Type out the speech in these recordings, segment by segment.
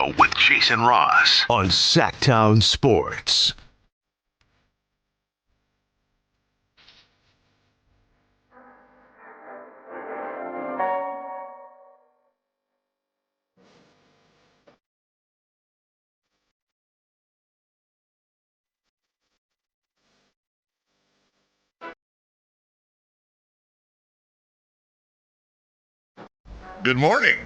Show with Jason Ross on Sactown Sports. Good morning.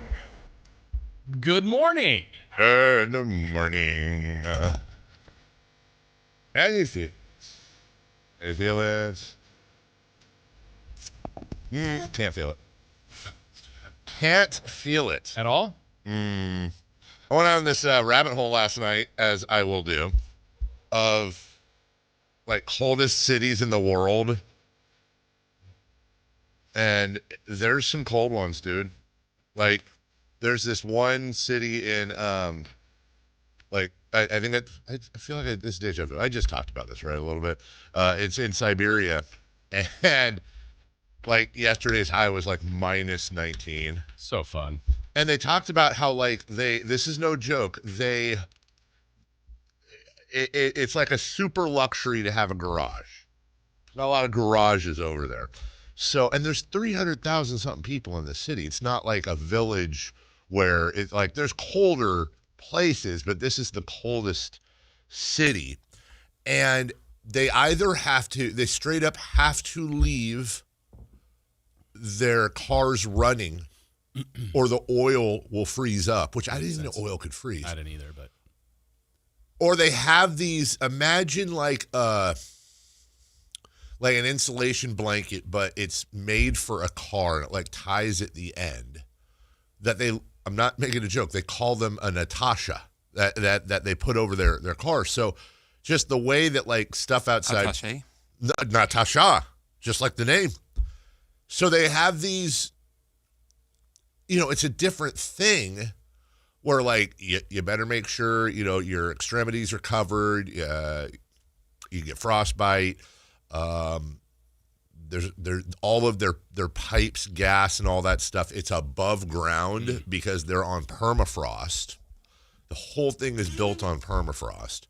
Good morning. Good morning. How do you feel? You feel it? Can't feel it. Can't feel it. At all? I went on this rabbit hole last night, as I will do, of like coldest cities in the world. And there's some cold ones, dude. Like, there's this one city in, I think that, I feel like this deja vu. I just talked about this, right, a little bit. It's in Siberia. And, like, yesterday's high was, like, minus 19. So fun. And they talked about how, like, this is no joke, it's like a super luxury to have a garage. Not a lot of garages over there. So, and there's 300,000 something people in the city. It's not like a village where it's like there's colder places, but this is the coldest city. And they straight up have to leave their cars running or the oil will freeze up, which I didn't even know oil could freeze. I didn't either, but. Or they have these, imagine like an insulation blanket, but it's made for a car and it like ties at the end. I'm not making a joke. They call them a Natasha that they put over their car. So just the way that like stuff outside. Natasha, just like the name. So they have these, it's a different thing where like you better make sure, your extremities are covered. You get frostbite. There's all of their pipes, gas, and all that stuff. It's above ground because they're on permafrost. The whole thing is built on permafrost,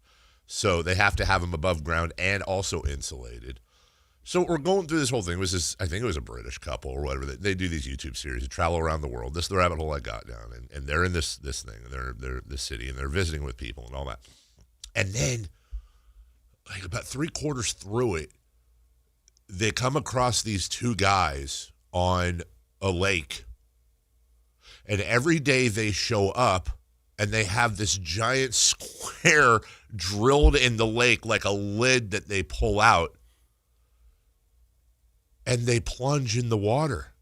so they have to have them above ground and also insulated. So we're going through this whole thing. I think it was a British couple or whatever. They do these YouTube series that travel around the world. This is the rabbit hole I got down, and they're in this thing. And they're this city, and they're visiting with people and all that. And then, like about 3/4 through it, they come across these two guys on a lake. And every day they show up and they have this giant square drilled in the lake like a lid that they pull out. And they plunge in the water.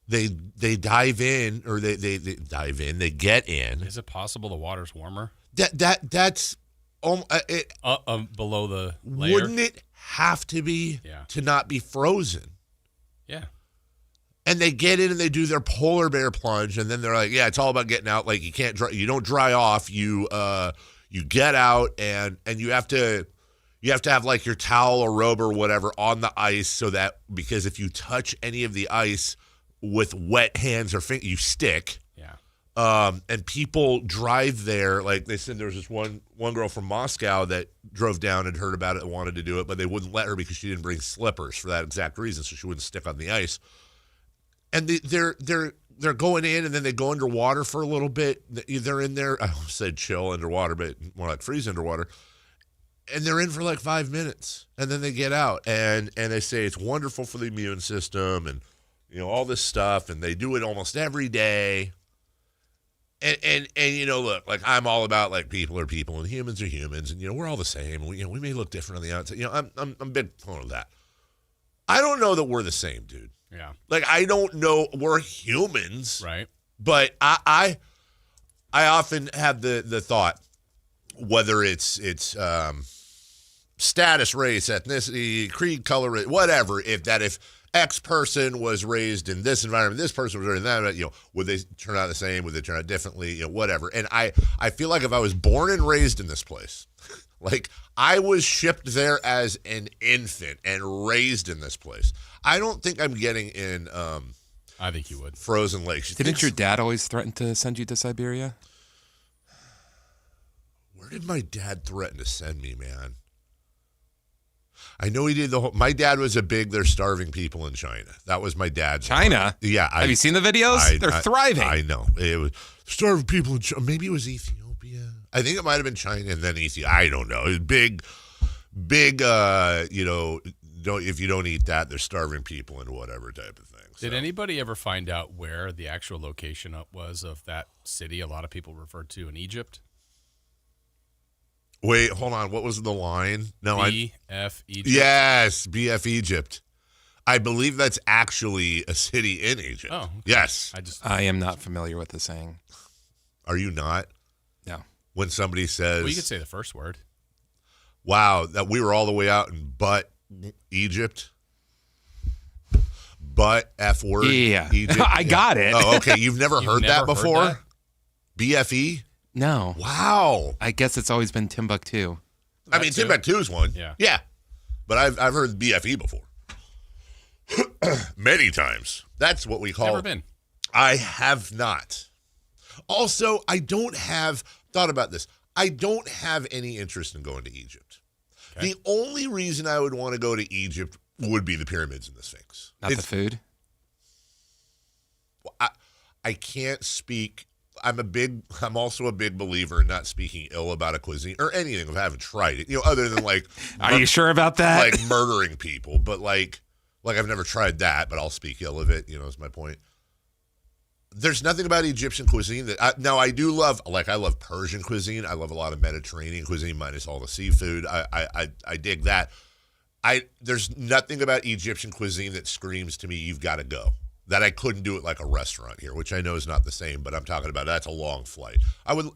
They dive in, or they dive in, they get in. Is it possible the water's warmer? That's below the layer? Wouldn't it have to be to not be frozen? Yeah. And they get in and they do their polar bear plunge, and then they're like, "Yeah, it's all about getting out. Like you don't dry off. You get out, and you have to have like your towel or robe or whatever on the ice, so that because if you touch any of the ice with wet hands or fingers, you stick." And people drive there. Like they said, there was this one girl from Moscow that drove down and heard about it and wanted to do it, but they wouldn't let her because she didn't bring slippers for that exact reason, so she wouldn't stick on the ice. And they're going in, and then they go underwater for a little bit. They're in there. I almost said chill underwater, but more like freeze underwater. And they're in for like 5 minutes, and then they get out, and they say it's wonderful for the immune system, and all this stuff, and they do it almost every day. And look, like I'm all about like people are people and humans are humans, and we're all the same. We may look different on the outside. I'm a big fan of that. I don't know that we're the same, dude. Yeah. Like I don't know, we're humans, right? But I often have the thought, whether it's status, race, ethnicity, creed, color, whatever, if X person was raised in this environment, this person was raised in that, would they turn out the same? Would they turn out differently? Whatever. And I feel like if I was born and raised in this place, like I was shipped there as an infant and raised in this place, I don't think I'm getting in I think you would. frozen lakes. Didn't your dad always threaten to send you to Siberia? Where did my dad threaten to send me, man? I know he did my dad was they're starving people in China. That was my dad's. China? Yeah. Have you seen the videos? They're thriving. I know. It was starving people in China. Maybe it was Ethiopia. I think it might have been China and then Ethiopia. I don't know. It was big, if you don't eat that, they're starving people and whatever type of thing. Did anybody ever find out where the actual location was of that city a lot of people referred to in Egypt? Wait, hold on. What was the line? No, BF Egypt. Yes, BF Egypt. I believe that's actually a city in Egypt. Oh, okay. Yes. I am not familiar with the saying. Are you not? No. When somebody says, well, you could say the first word. Wow, that we were all the way out in Egypt. F word. Yeah. Egypt. I got it. Oh, okay. You've never heard that before? Heard that? BFE? No. Wow. I guess it's always been Timbuktu. I mean, Timbuktu's one. Yeah. Yeah. But I've heard BFE before. Many times. That's what we call Never been. I have not. Also, thought about this. I don't have any interest in going to Egypt. Okay. The only reason I would want to go to Egypt would be the pyramids and the Sphinx. Not the food? I can't speak. I'm also a big believer in not speaking ill about a cuisine or anything if I haven't tried it. Other than like Are you sure about that? Like murdering people, but like I've never tried that, but I'll speak ill of it, is my point. There's nothing about Egyptian cuisine that I do love. Like I love Persian cuisine. I love a lot of Mediterranean cuisine minus all the seafood. I dig that. There's nothing about Egyptian cuisine that screams to me, you've got to go. That I couldn't do it like a restaurant here, which I know is not the same, but I'm talking about that's a long flight.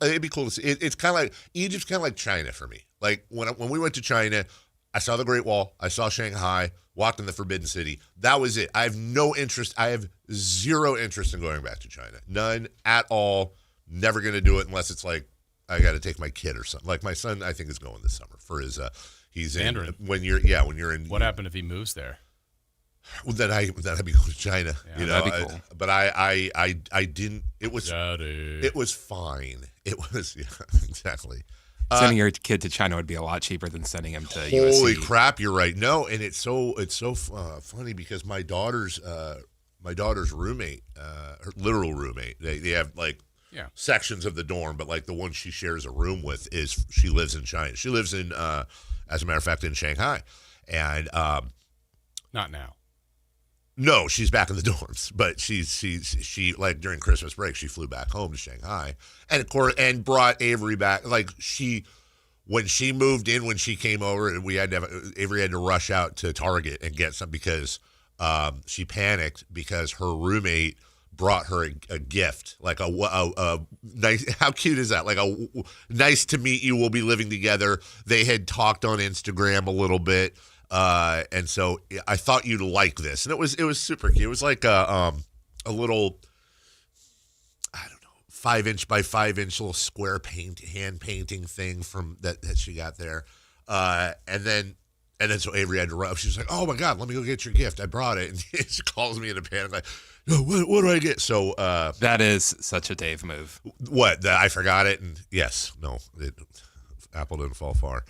It'd be cool to see. It's kind of like, Egypt's kind of like China for me. Like when we went to China, I saw the Great Wall, I saw Shanghai, walked in the Forbidden City. That was it. I have no interest. I have zero interest in going back to China. None at all. Never going to do it unless it's like I got to take my kid or something. Like my son, I think is going this summer for his. He's Mandarin. in when you're in. What happened if he moves there? Well, then I'd be going to China. Yeah, that'd be cool. But I didn't. It was Daddy. It was fine. It was exactly. Sending your kid to China would be a lot cheaper than sending him to Holy USC. crap, you're right. No, and it's so funny because my daughter's roommate, her literal roommate, they have like sections of the dorm, but like the one she shares a room with she lives in China. She lives in, as a matter of fact, in Shanghai, and not now. No, she's back in the dorms, but she like during Christmas break, she flew back home to Shanghai, and of course, and brought Avery back. Like when she moved in, when she came over, and Avery had to rush out to Target and get some because she panicked because her roommate brought her a gift, like a nice. How cute is that? Like a nice to meet you. We'll be living together. They had talked on Instagram a little bit. And so I thought you'd like this, and it was super cute. It was like a little, I don't know, 5-inch by 5-inch little square hand painting thing from that she got there. And then so Avery had to run. She was like, "Oh my God, let me go get your gift. I brought it." And she calls me in a panic, like, "No, what do I get?" So that is such a Dave move. What? That I forgot it, and yes, no, Apple didn't fall far.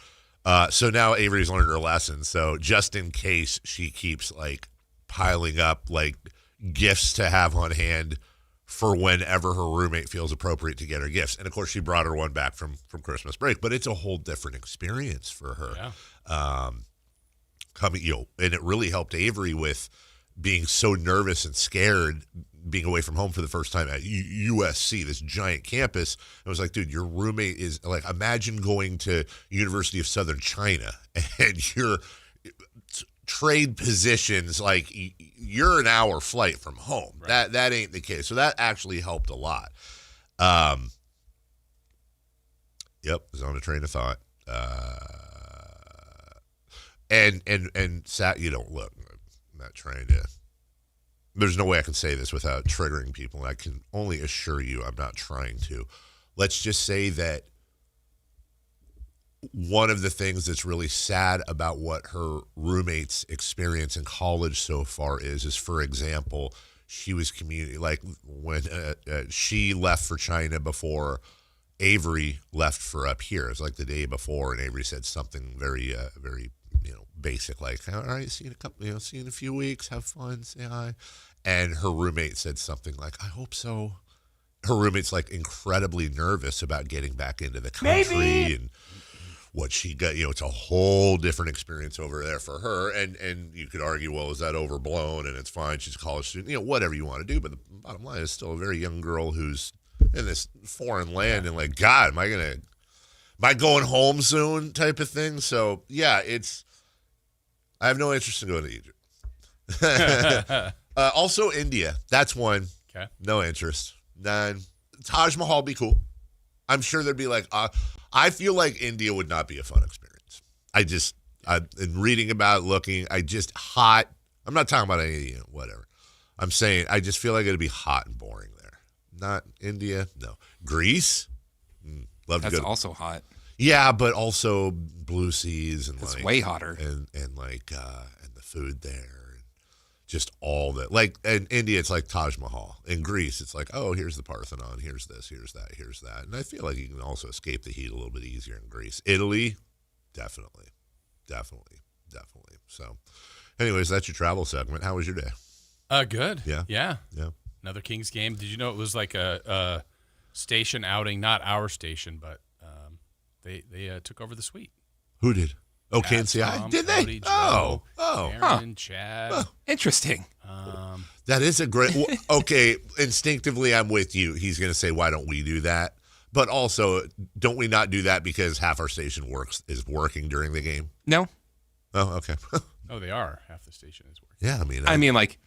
So now Avery's learned her lesson. So just in case she keeps like piling up like gifts to have on hand for whenever her roommate feels appropriate to get her gifts. And of course she brought her one back from Christmas break, but it's a whole different experience for her. Yeah. And it really helped Avery with being so nervous and scared being away from home for the first time at USC, this giant campus. I was like, dude, your roommate is like, imagine going to University of Southern China and your trade positions, like you're an hour flight from home. Right. That ain't the case. So that actually helped a lot. Yep, was on a train of thought. Look, I'm not trying to. There's no way I can say this without triggering people. I can only assure you I'm not trying to. Let's just say that one of the things that's really sad about what her roommate's experience in college so far is, for example, she was when she left for China before Avery left for up here. It was like the day before, and Avery said something very, very, basic, like, all right, see you in a few weeks, have fun, say hi. And her roommate said something like, I hope so. Her roommate's like incredibly nervous about getting back into the country and what she got. It's a whole different experience over there for her. And you could argue, well, is that overblown? And it's fine. She's a college student, whatever you want to do. But the bottom line is still a very young girl who's in this foreign land and like, God, am I going home soon type of thing? So yeah, I have no interest in going to Egypt. Also India. That's one. Okay. No interest. None. Taj Mahal be cool. I'm sure there'd be like, I feel like India would not be a fun experience. In reading about it, looking, hot. I'm not talking about any, whatever. I'm saying, I just feel like it'd be hot and boring there. Not India. No. Greece. Love to go. That's also hot. Yeah, but also blue seas and It's like way hotter. and the food there and just all that. Like in India, it's like Taj Mahal. In Greece, it's like, oh, here's the Parthenon, here's this, here's that, here's that. And I feel like you can also escape the heat a little bit easier in Greece. Italy, definitely. So, anyways, that's your travel segment. How was your day? Good. Yeah. Another Kings game. Did you know it was like a station outing? Not our station, but they took over the suite. Who did? Oh, Chad, KNCI? Tom, Did they? Cody, Joe, Oh. Aaron, Chad. Interesting. That is a great. Okay, instinctively, I'm with you. He's going to say, "Why don't we do that?" But also, don't we not do that because half our station is working during the game? No. Oh, okay. Oh, they are. Half the station is working. Yeah, I mean, like,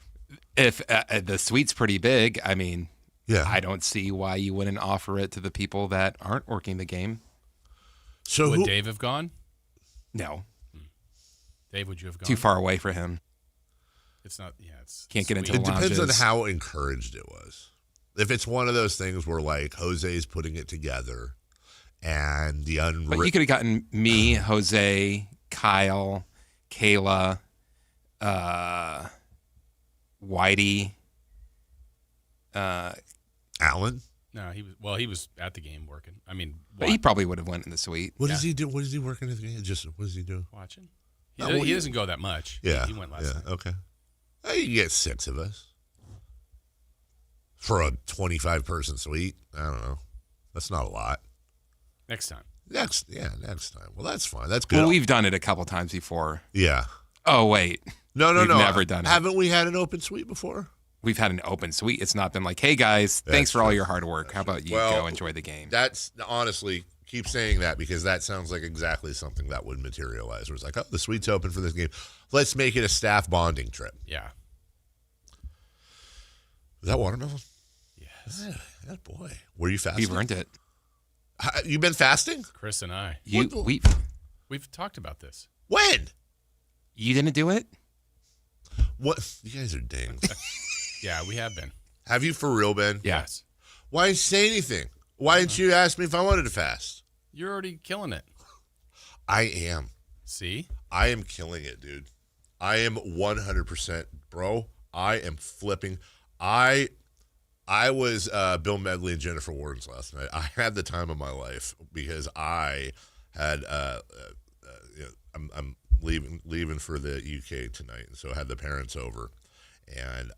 if the suite's pretty big, I mean, yeah. I don't see why you wouldn't offer it to the people that aren't working the game. So Would Dave have gone? No. Dave, would you have gone? Too far away for him. It's not. Yeah, it's Can't get into sweet. It depends on lounges. how encouraged it was. If it's one of those things where like Jose's putting it together, and the But you could have gotten me, Jose, Kyle, Kayla, Whitey. Alan. No, he was at the game working. I mean, But he probably would have went in the suite. What does he do? What is he working at the game? What does he do? watching. Oh, He doesn't go that much. Yeah, he went last night. Okay. You can get 6 of us for a 25-person suite. I don't know. That's not a lot. Next time. Next time. Well, that's fine. That's good. Well, we've done it a couple times before. Yeah. Oh, wait. No. We've never done it. Haven't we had an open suite before? We've had an open suite. It's not been like, hey, guys, thanks for all your hard work. How about you Well, go enjoy the game? That's honestly, keep saying that because that sounds like exactly something that would materialize. Where it's like, oh, the suite's open for this game. Let's make it a staff bonding trip. Yeah. Is that watermelon? Yes. Yeah, boy. Were you fasting? We've earned it. You been fasting? Chris and I. We've talked about this. When? You didn't do it? What? You guys are dings. Yeah, we have been. Have you for real been? Yes. Why didn't you say anything? Why didn't you ask me if I wanted to fast? You're already killing it. I am. See? I am killing it, dude. I am 100%, bro. I am flipping. I was Bill Medley and Jennifer Warden's last night. I had the time of my life because I had I'm leaving for the UK tonight, so I had the parents over, and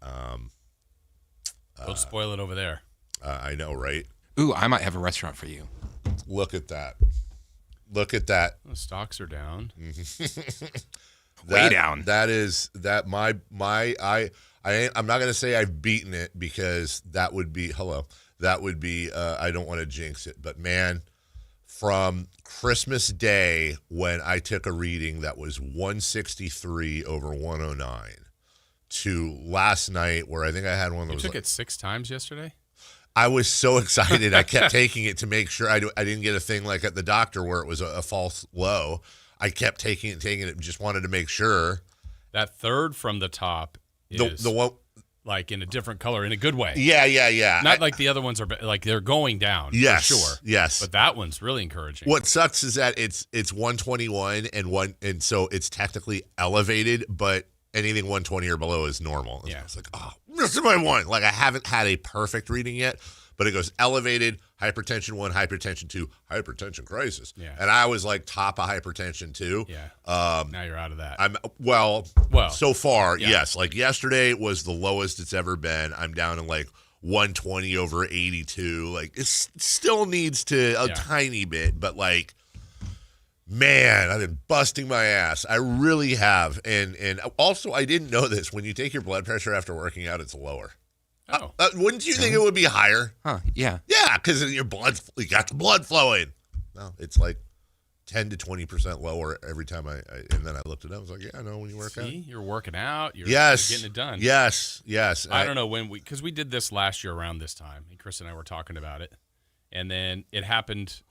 Don't spoil it over there. I know, right? Ooh, I might have a restaurant for you. Look at that. Look at that. The stocks are down. Way down. That is that I'm not gonna say I've beaten it because that would be I don't want to jinx it, but man, from Christmas Day when I took a reading that was 163 over 109 to last night where I think I had one that You was took it 6 times yesterday? I was so excited. I kept taking it to make sure I didn't get a thing like at the doctor where it was a false low. I kept taking it, just wanted to make sure. That third from the top is The one, like in a different color, in a good way. yeah. Not like the other ones are like they're going down. Yes, for sure. yes. But that one's really encouraging. What sucks is that it's 121 and so it's technically elevated, but anything 120 or below is normal. And Yeah. It's like, oh, this is my one. Like I haven't had a perfect reading yet, but it goes elevated, hypertension 1, hypertension 2, hypertension crisis. Yeah. And I was like top of hypertension 2. Yeah. Now you're out of that. Well, so far, yeah. yes. Like yesterday was the lowest it's ever been. I'm down in like 120 over 82. Like it still needs to a tiny bit, but like, man, I've been busting my ass. I really have. And also, I didn't know this. When you take your blood pressure after working out, it's lower. Oh. Wouldn't you think it would be higher? Huh, yeah. Yeah, because you got the blood flowing. No, it's like 10 to 20% lower every time and then I looked it up. I was like, yeah, I know when you work out. You're working out. You're getting it done. Yes. I don't know when because we did this last year around this time. And Chris and I were talking about it. And then it happened.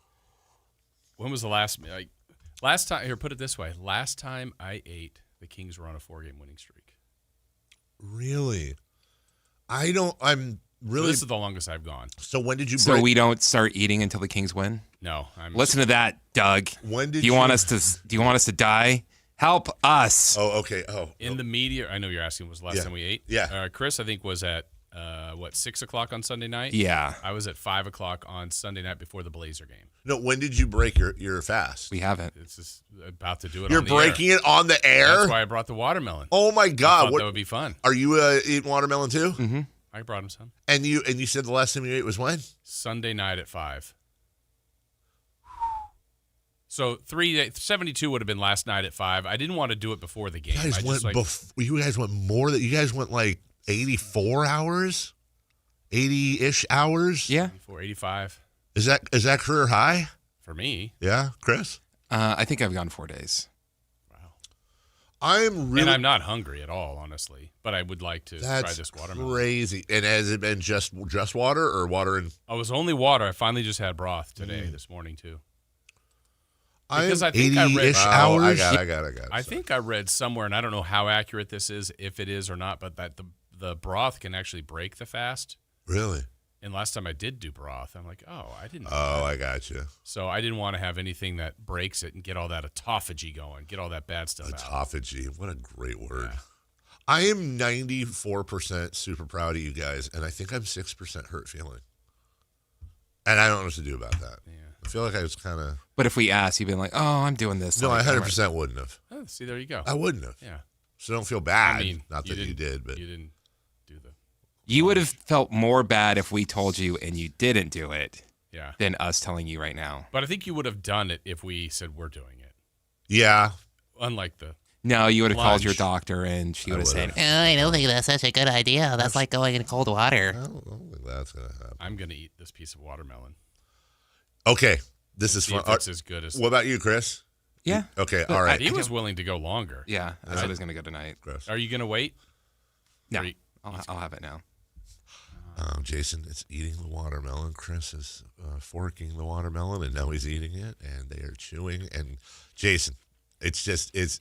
When was the last time? Here, put it this way. Last time I ate, the Kings were on a 4-game winning streak. Really? I'm really. So this is the longest I've gone. So when did you? So we don't start eating until the Kings win? No. Listen to that, Doug. When did do you want us to die? Help us. Oh, okay. In the media, I know you're asking was the last time we ate. Yeah. Chris, I think was at 6 o'clock on Sunday night. Yeah. I was at 5 o'clock on Sunday night before the Blazer game. No, when did you break your fast? We haven't. It's just about to do it. You're on the breaking air. it on the air. That's why I brought the watermelon. Oh my God! I thought that would be fun. Are you eating watermelon too? Mm-hmm. I brought him some. And you said the last time you ate was when? Sunday night at 5. So 72 would have been last night at 5. I didn't want to do it before the game. You guys went more than you guys went like 84 hours, 80-ish hours. Yeah. 84, 85 Is that career high for me? Yeah, Chris. I think I've gone 4 days. And I'm not hungry at all, honestly. But I would like to try this watermelon. Crazy. And has it been just water or water and? Oh, it was only water. I finally just had broth today, this morning too. Because I think 80-ish hours. I got it. I think I read somewhere, and I don't know how accurate this is, if it is or not, but that the broth can actually break the fast. Really? And last time I did do broth, I'm like, I didn't. I got you. So I didn't want to have anything that breaks it and get all that autophagy going, get all that bad stuff out. Autophagy. What a great word. Yeah. I am 94% super proud of you guys, and I think I'm 6% hurt feeling. And I don't know what to do about that. Yeah. I feel like I was kind of. But if we asked, you'd be like, "Oh, I'm doing this." No, I 100% wouldn't have. Oh, see, there you go. I wouldn't have. Yeah. So don't feel bad. I mean, not that you did, but you didn't do the. You would have felt more bad if we told you and you didn't do it. Yeah. Than us telling you right now. But I think you would have done it if we said we're doing it. Yeah. Unlike the. No, you would have called your doctor and she would have said, I don't think that's such a good idea. That's like going in cold water. I don't think that's going to happen. I'm going to eat this piece of watermelon. Okay. This is fun. It's as good as. What about you, Chris? Yeah. Okay. All right. He was willing to go longer. Yeah. I said I was going to go tonight. Chris. Are you going to wait? No. I'll have it now. Jason is eating the watermelon. Chris is forking the watermelon, and now he's eating it, and they are chewing. And Jason, it's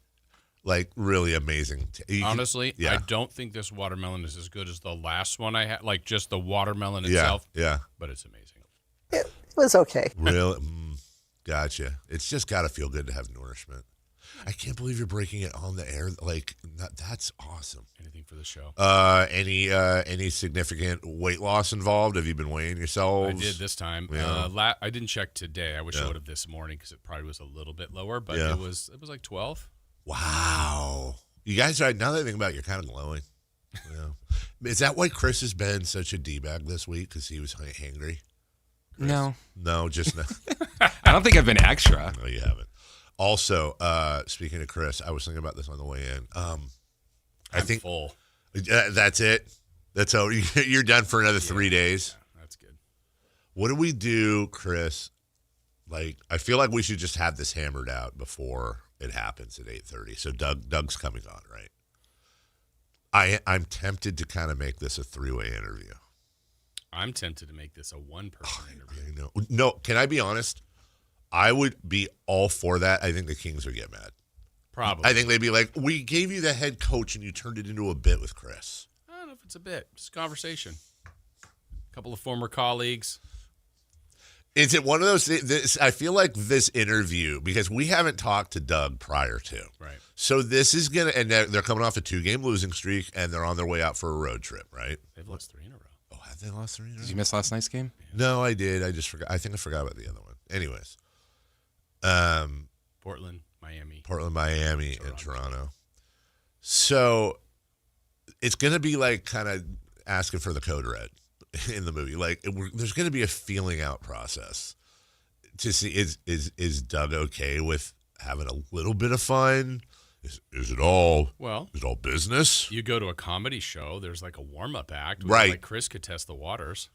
like really amazing. Honestly, I don't think this watermelon is as good as the last one I had. Like just the watermelon itself. Yeah. But it's amazing. It was okay. Really? Gotcha. It's just got to feel good to have nourishment. I can't believe you're breaking it on the air. Like that's awesome. Anything for the show? Any significant weight loss involved? Have you been weighing yourselves? I did this time. Yeah. I didn't check today. I wish I would have this morning because it probably was a little bit lower, but it was like 12. Wow. You guys are, now that I think about it, you're kind of glowing. Yeah. Is that why Chris has been such a D-bag this week? Because he was hangry? No. No, just no. I don't think I've been extra. No, you haven't. Also, speaking of Chris, I was thinking about this on the way in. I think full. That's it. That's over. You're done for another 3 days. Yeah, that's good. What do we do, Chris? Like, I feel like we should just have this hammered out before it happens at 8:30. So Doug's coming on, right? I'm tempted to kind of make this a 3-way interview. I'm tempted to make this a one-person interview. I know. No, can I be honest? I would be all for that. I think the Kings would get mad. Probably. I think they'd be like, we gave you the head coach and you turned it into a bit with Chris. I don't know if it's a bit. It's a conversation. A couple of former colleagues. Is it one of those things? I feel like this interview, because we haven't talked to Doug prior to. Right. So this is going to, and they're coming off a 2-game losing streak and they're on their way out for a road trip, right? They've lost 3 in a row. Oh, have They lost 3 in a row? Did you miss last night's game? No, I did. I just forgot. I think I forgot about the other one. Anyways. Portland, Miami, and Toronto. So it's going to be like kind of asking for the code red in the movie. Like there's going to be a feeling out process to see is Doug okay with having a little bit of fun? Is it all business? You go to a comedy show, there's like a warm-up act. Right. Like Chris could test the waters.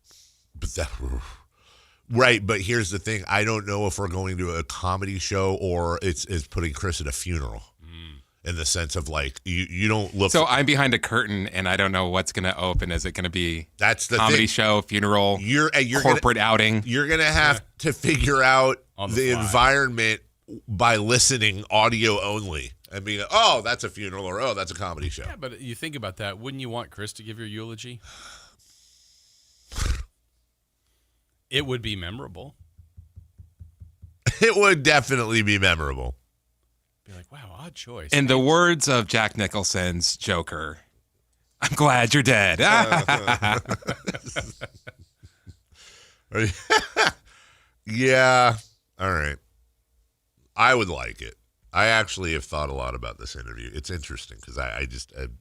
Right, but here's the thing. I don't know if we're going to a comedy show or it's putting Chris at a funeral in the sense of like you don't look. So I'm behind a curtain and I don't know what's going to open. Is it going to be that's the comedy thing. show, funeral, you're corporate outing? You're going to have to figure out the fly. environment by listening audio only. I mean, oh, that's a funeral or oh, that's a comedy show. Yeah, but you think about that. Wouldn't you want Chris to give your eulogy? It would be memorable. It would definitely be memorable. Be like, wow, odd choice. In the words of Jack Nicholson's Joker, I'm glad you're dead. Yeah. All right. I would like it. I actually have thought a lot about this interview. It's interesting because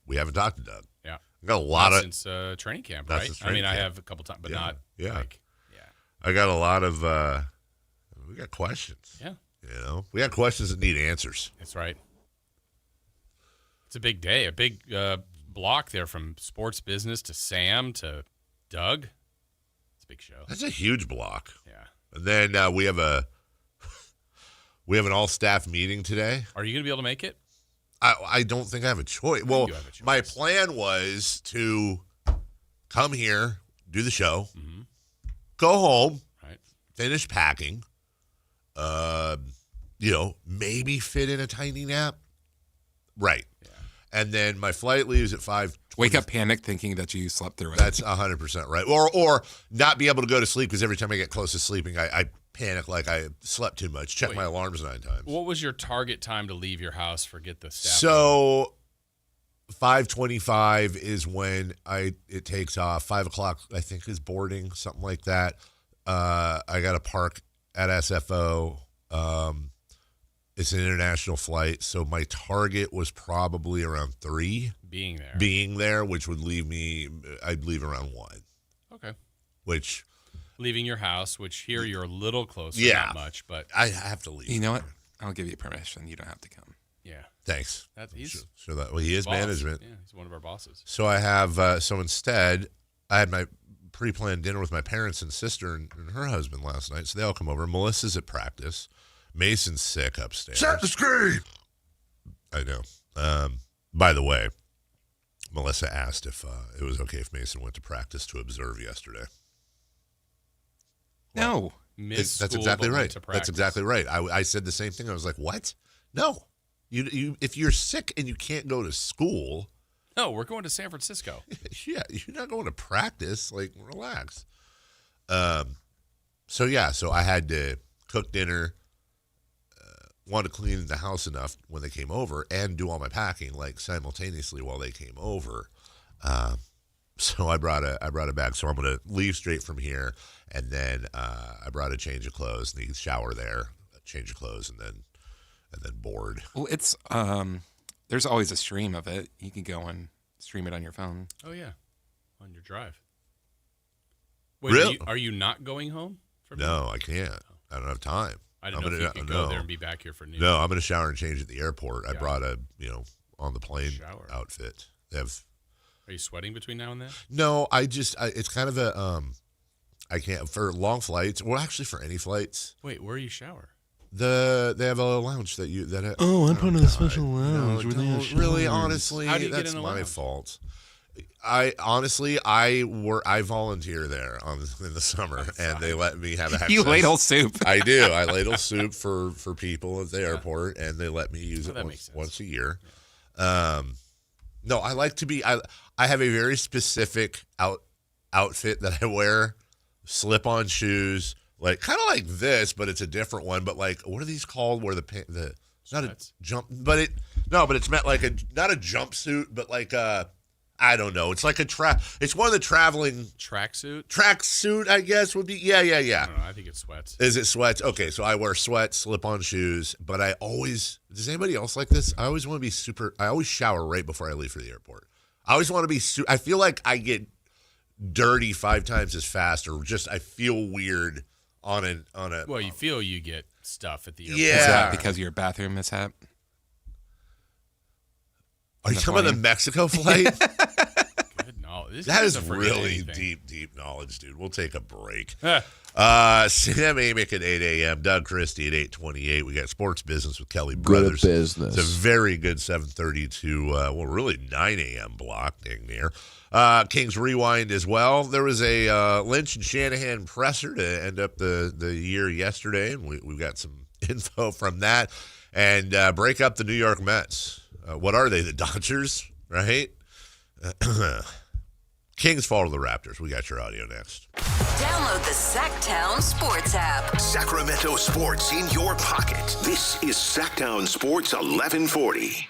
we haven't talked to Doug. Yeah. I got a lot of since training camp, Not right? since I mean, training I camp. have a couple times, but Yeah. not. Yeah. Like, I got a lot of we got questions. yeah, We got questions that need answers. that's right. It's a big day, a big block there from sports business to Sam to Doug. It's a big show. That's a huge block. Yeah. And then we have an all-staff meeting today. Are you going to be able to make it? I don't think I have a choice. Well, you have a choice. my plan was to come here, do the show, go home, Right. finish packing, maybe fit in a tiny nap. Right. Yeah. And then my flight leaves at 5. Wake up panic thinking that you slept through it. That's 100% right. Or not be able to go to sleep because every time I get close to sleeping, I panic like I slept too much. Check my alarms 9 times. What was your target time to leave your house? Forget the staff. So 5:25 is when it takes off. 5 o'clock, I think, is boarding, something like that. I got to park at SFO. It's an international flight, so my target was probably around 3 being there, which would leave me. I'd leave around 1. Okay. Which Leaving your house, which here you're a little closer, Yeah. not much, but I have to leave. You know what? I'll give you permission. You don't have to come. yeah, Thanks. he's So that he is boss. management. Yeah, he's one of our bosses. So I have. So instead, I had my pre-planned dinner with my parents and sister and her husband last night. So they all come over. Melissa's at practice. Mason's sick upstairs. Set the screen. I know. By the way, Melissa asked if it was okay if Mason went to practice to observe yesterday. No. Miss That's school, exactly but went right. to That's practice. exactly right. I said the same thing. I was like, what? No. You if you're sick and you can't go to school, No, we're going to San Francisco. yeah, you're not going to practice. Like, relax. So I had to cook dinner, wanted to clean the house enough when they came over and do all my packing like simultaneously while they came over. So I brought a bag. So I'm going to leave straight from here, and then I brought a change of clothes. And you can shower there, change of clothes, and then board. Well, it's there's always a stream of it. You can go and stream it on your phone. Oh yeah, on your drive. Wait, Really? are you not going home? No, I can't. I don't have time. I didn't know if you could go there and be back here for noon. No, I'm going to shower and change at the airport. I Yeah. brought a on the plane Shower. outfit. They have. Are you sweating between now and then? No, it's kind of a I can't for long flights. Well, actually, for any flights, Wait, where you shower? they have a lounge that I'm part of the special lounge. No, where they have don't really, showers. honestly, How do you get that's in a my lounge? fault. I volunteer there in the summer, and they let me have access. You ladle soup. I do. I ladle soup for people at the airport, and they let me use Oh, it that makes sense. once a year. No, I like to be. I have a very specific outfit that I wear. Slip-on shoes, like kind of like this, but it's a different one. But like, what are these called? Where it's not Sweats. a jump, but it's meant like not a jumpsuit, but like I I don't know. It's like it's one of the traveling tracksuit, I guess would be. Yeah. I don't know. I think it's sweats. Is it sweats? Okay, so I wear sweats, slip-on shoes, but does anybody else like this? I always want to be I always shower right before I leave for the airport. I always want to be I feel like I get dirty 5 times as fast, or just I feel weird on a. Well, you feel you get stuff at the airport. Yeah. Is that because of your bathroom mishap? Are you talking about the Mexico flight? Good knowledge. That is really deep knowledge, dude. We'll take a break. Sam Amick at 8 a.m., Doug Christie at 8:28. We got Sports Business with Kelly Brothers. Good business. It's a very good 7:30 to, really 9 a.m. block, dang near. Kings Rewind as well. There was a Lynch and Shanahan presser to end up the year yesterday, and we've got some info from that. And break up the New York Mets. What are they, the Dodgers, right? Kings fall to the Raptors. We got your audio next. Download the Sactown Sports app. Sacramento sports in your pocket. This is Sactown Sports 1140.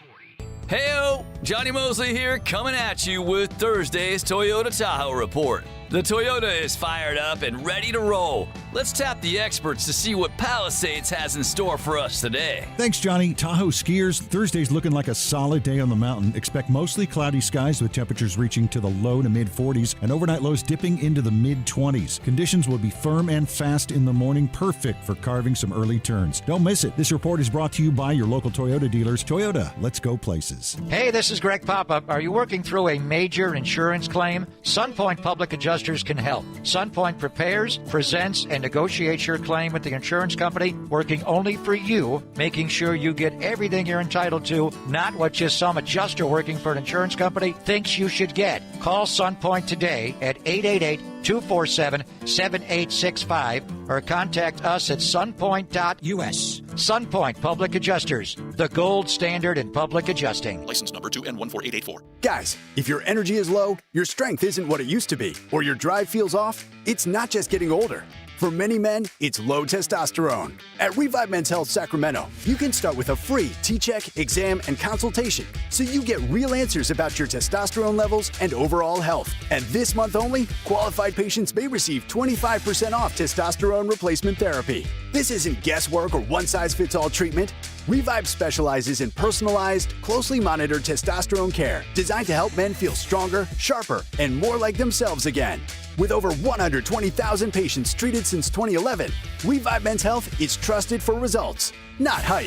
Heyo, Johnny Mosley here, coming at you with Thursday's Toyota Tahoe report. The Toyota is fired up and ready to roll. Let's tap the experts to see what Palisades has in store for us today. Thanks, Johnny. Tahoe skiers, Thursday's looking like a solid day on the mountain. Expect mostly cloudy skies with temperatures reaching to the low to mid-40s and overnight lows dipping into the mid-20s. Conditions will be firm and fast in the morning, perfect for carving some early turns. Don't miss it. This report is brought to you by your local Toyota dealers. Toyota, let's go places. Hey, this is Greg Papa. Are you working through a major insurance claim? SunPoint Public Adjusters can help. SunPoint prepares, presents, and negotiates your claim with the insurance company, working only for you, making sure you get everything you're entitled to, not what just some adjuster working for an insurance company thinks you should get. Call SunPoint today at 888-247-7865 or contact us at sunpoint.us. SunPoint Public Adjusters, the gold standard in public adjusting. License number 2N14884. Guys, if your energy is low, your strength isn't what it used to be, or your drive feels off, it's not just getting older. For many men, it's low testosterone. At Revive Men's Health Sacramento, you can start with a free T-check, exam, and consultation so you get real answers about your testosterone levels and overall health. And this month only, qualified patients may receive 25% off testosterone replacement therapy. This isn't guesswork or one-size-fits-all treatment. Revive specializes in personalized, closely monitored testosterone care designed to help men feel stronger, sharper, and more like themselves again. With over 120,000 patients treated since 2011, Revive Men's Health is trusted for results, not hype.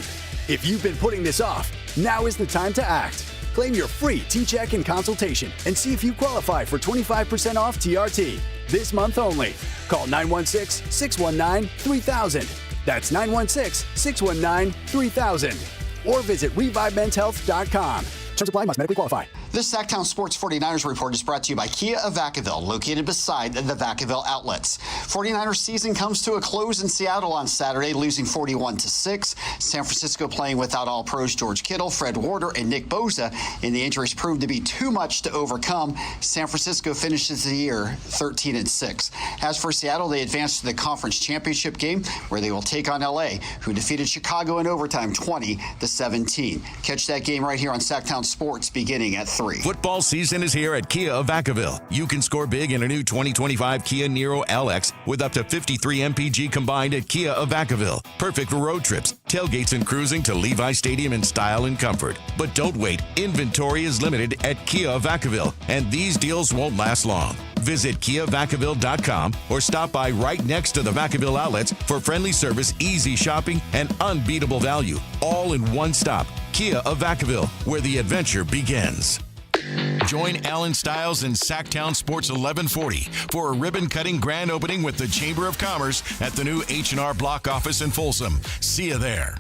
If you've been putting this off, now is the time to act. Claim your free T-check and consultation and see if you qualify for 25% off TRT. This month only. Call 916-619-3000. That's 916-619-3000. Or visit ReviveMen'sHealth.com. Terms apply, must medically qualify. This Sactown Sports 49ers report is brought to you by Kia of Vacaville, located beside the Vacaville outlets. 49ers season comes to a close in Seattle on Saturday, losing 41-6. San Francisco playing without all pros George Kittle, Fred Warner, and Nick Bosa, and the injuries proved to be too much to overcome. San Francisco finishes the year 13-6. As for Seattle, they advanced to the conference championship game, where they will take on LA, who defeated Chicago in overtime 20-17. Catch that game right here on Sactown Sports beginning at 3. Football season is here at Kia of Vacaville. You can score big in a new 2025 Kia Niro LX with up to 53 MPG combined at Kia of Vacaville. Perfect for road trips, tailgates, and cruising to Levi Stadium in style and comfort. But don't wait. Inventory is limited at Kia of Vacaville, and these deals won't last long. Visit KiaVacaville.com or stop by right next to the Vacaville outlets for friendly service, easy shopping, and unbeatable value. All in one stop. Kia of Vacaville, where the adventure begins. Join Alan Stiles and Sactown Sports 1140 for a ribbon-cutting grand opening with the Chamber of Commerce at the new H&R Block office in Folsom. See you there.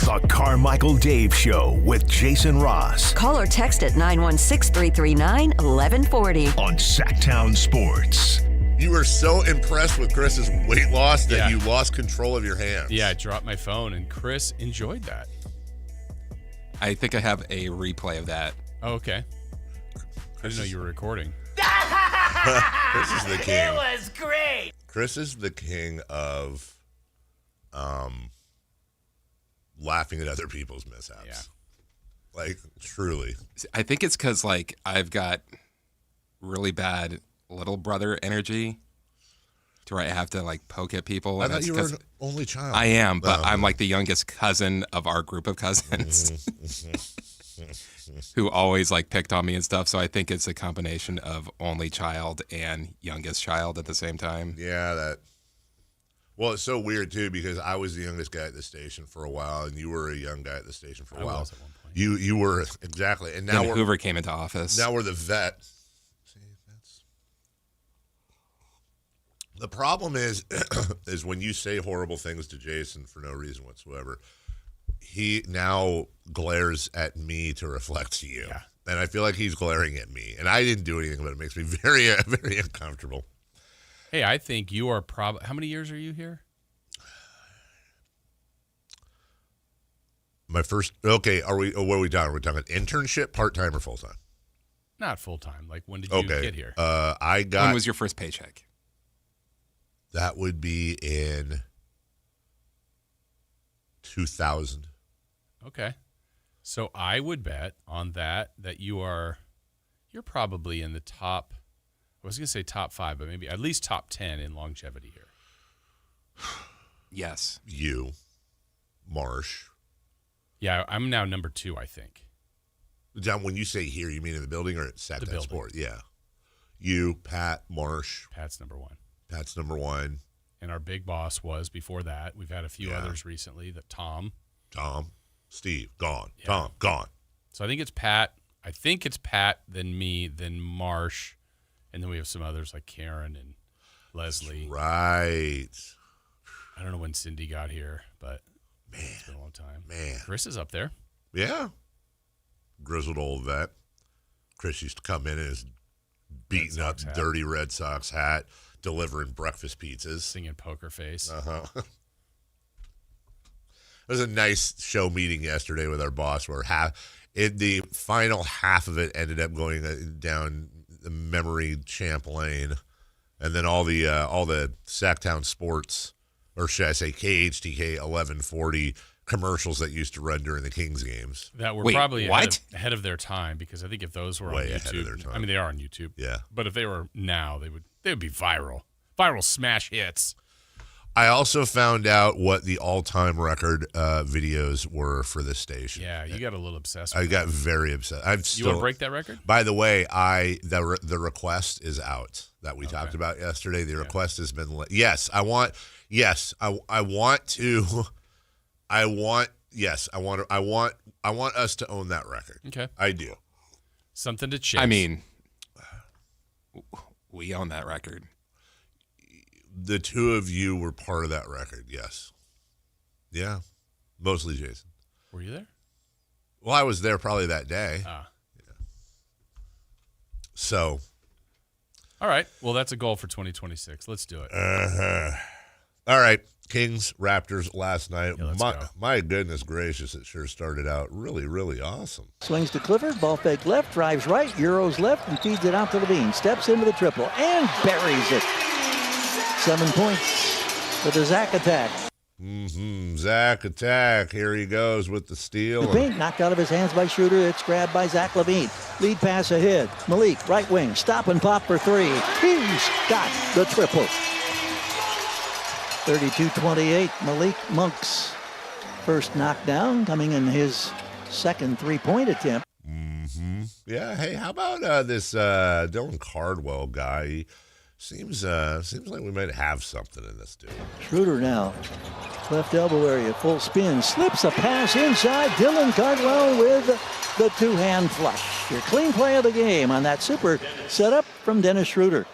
The Carmichael Dave Show with Jason Ross. Call or text at 916-339-1140. On Sactown Sports. You were so impressed with Chris's weight loss that you lost control of your hands. Yeah, I dropped my phone, and Chris enjoyed that. I think I have a replay of that. Oh, okay. I didn't know you were recording. Chris is the king. It was great. Chris is the king of laughing at other people's mishaps. Yeah. Like, truly. I think it's because, like, I've got really bad little brother energy to where I have to, like, poke at people. I and thought it's you were 'cause an only child. I am, but Oh. I'm, like, the youngest cousin of our group of cousins who always, like, picked on me and stuff. So I think it's a combination of only child and youngest child at the same time. Yeah, well, it's so weird, too, because I was the youngest guy at the station for a while, and you were a young guy at the station for a while. was at one point. You were, exactly. And now Then Hoover came into office. Now we're the vet. See, the problem is when you say horrible things to Jason for no reason whatsoever, he now glares at me to reflect to you. Yeah. And I feel like he's glaring at me. And I didn't do anything, but it makes me very, very uncomfortable. Hey, I think you are probably. How many years are you here? My first. Okay, what are we talking? Are we talking internship, part time, or full time? Not full time. Like, when did you get here? I got. When was your first paycheck? That would be in 2000. Okay. So I would bet on that you're probably in the top. I was going to say top 5, but maybe at least top 10 in longevity here. Yes. You, Marsh. Yeah, I'm now number 2, I think. John, when you say here, you mean in the building or at Sactown building. Sport? Yeah. You, Pat, Marsh. Pat's number 1. Pat's number 1. And our big boss was before that. We've had a few others recently. Tom, Steve, gone. Yeah. Tom, gone. So I think it's Pat. I think it's Pat, then me, then Marsh, and then we have some others like Karen and Leslie. That's right. I don't know when Cindy got here, but it's been a long time. Man. Chris is up there. Yeah. Grizzled old vet. Chris used to come in his beaten up, dirty Red Sox hat, delivering breakfast pizzas. Singing Poker Face. Uh-huh. It was a nice show meeting yesterday with our boss where the final half of it ended up going down the memory Champlain, and then all the Sactown Sports, or should I say KHTK 1140 commercials that used to run during the Kings games. That were probably ahead of their time, because I think if those were Way on ahead of their YouTube, time. I mean, they are on YouTube. Yeah. But if they were now, they would be viral smash hits. I also found out what the all-time record videos were for this station. Yeah, you got a little obsessed I with got very obsessed. You want to break that record? By the way, the request is out that we talked about yesterday. The request has been yes. I want us to own that record. Okay. I do. Something to chase. I mean, we own that record. The two of you were part of that record, yes. Yeah. Mostly Jason. Were you there? Well, I was there probably that day. Yeah. So. All right. Well, that's a goal for 2026. Let's do it. All right. Kings-Raptors last night. Yeah, let's go. My goodness gracious, it sure started out really, really awesome. Swings to Clifford, ball fake left, drives right, Euros left, and feeds it out to Levine. Steps into the triple and buries it. 7 points for the Zach attack. Zach attack. Here he goes with the steal. The paint knocked out of his hands by Schroeder. It's grabbed by Zach Levine. Lead pass ahead. Malik, right wing. Stop and pop for 3. He's got the triple. 32-28. Malik Monk's first knockdown, coming in his second three-point attempt. Yeah. Hey, how about this Dylan Cardwell guy? He seems like we might have something in this dude. Schroeder now. Left elbow area, full spin, slips a pass inside. Dylan Cardwell with the two-hand flush. Your clean play of the game on that super setup from Dennis Schroeder.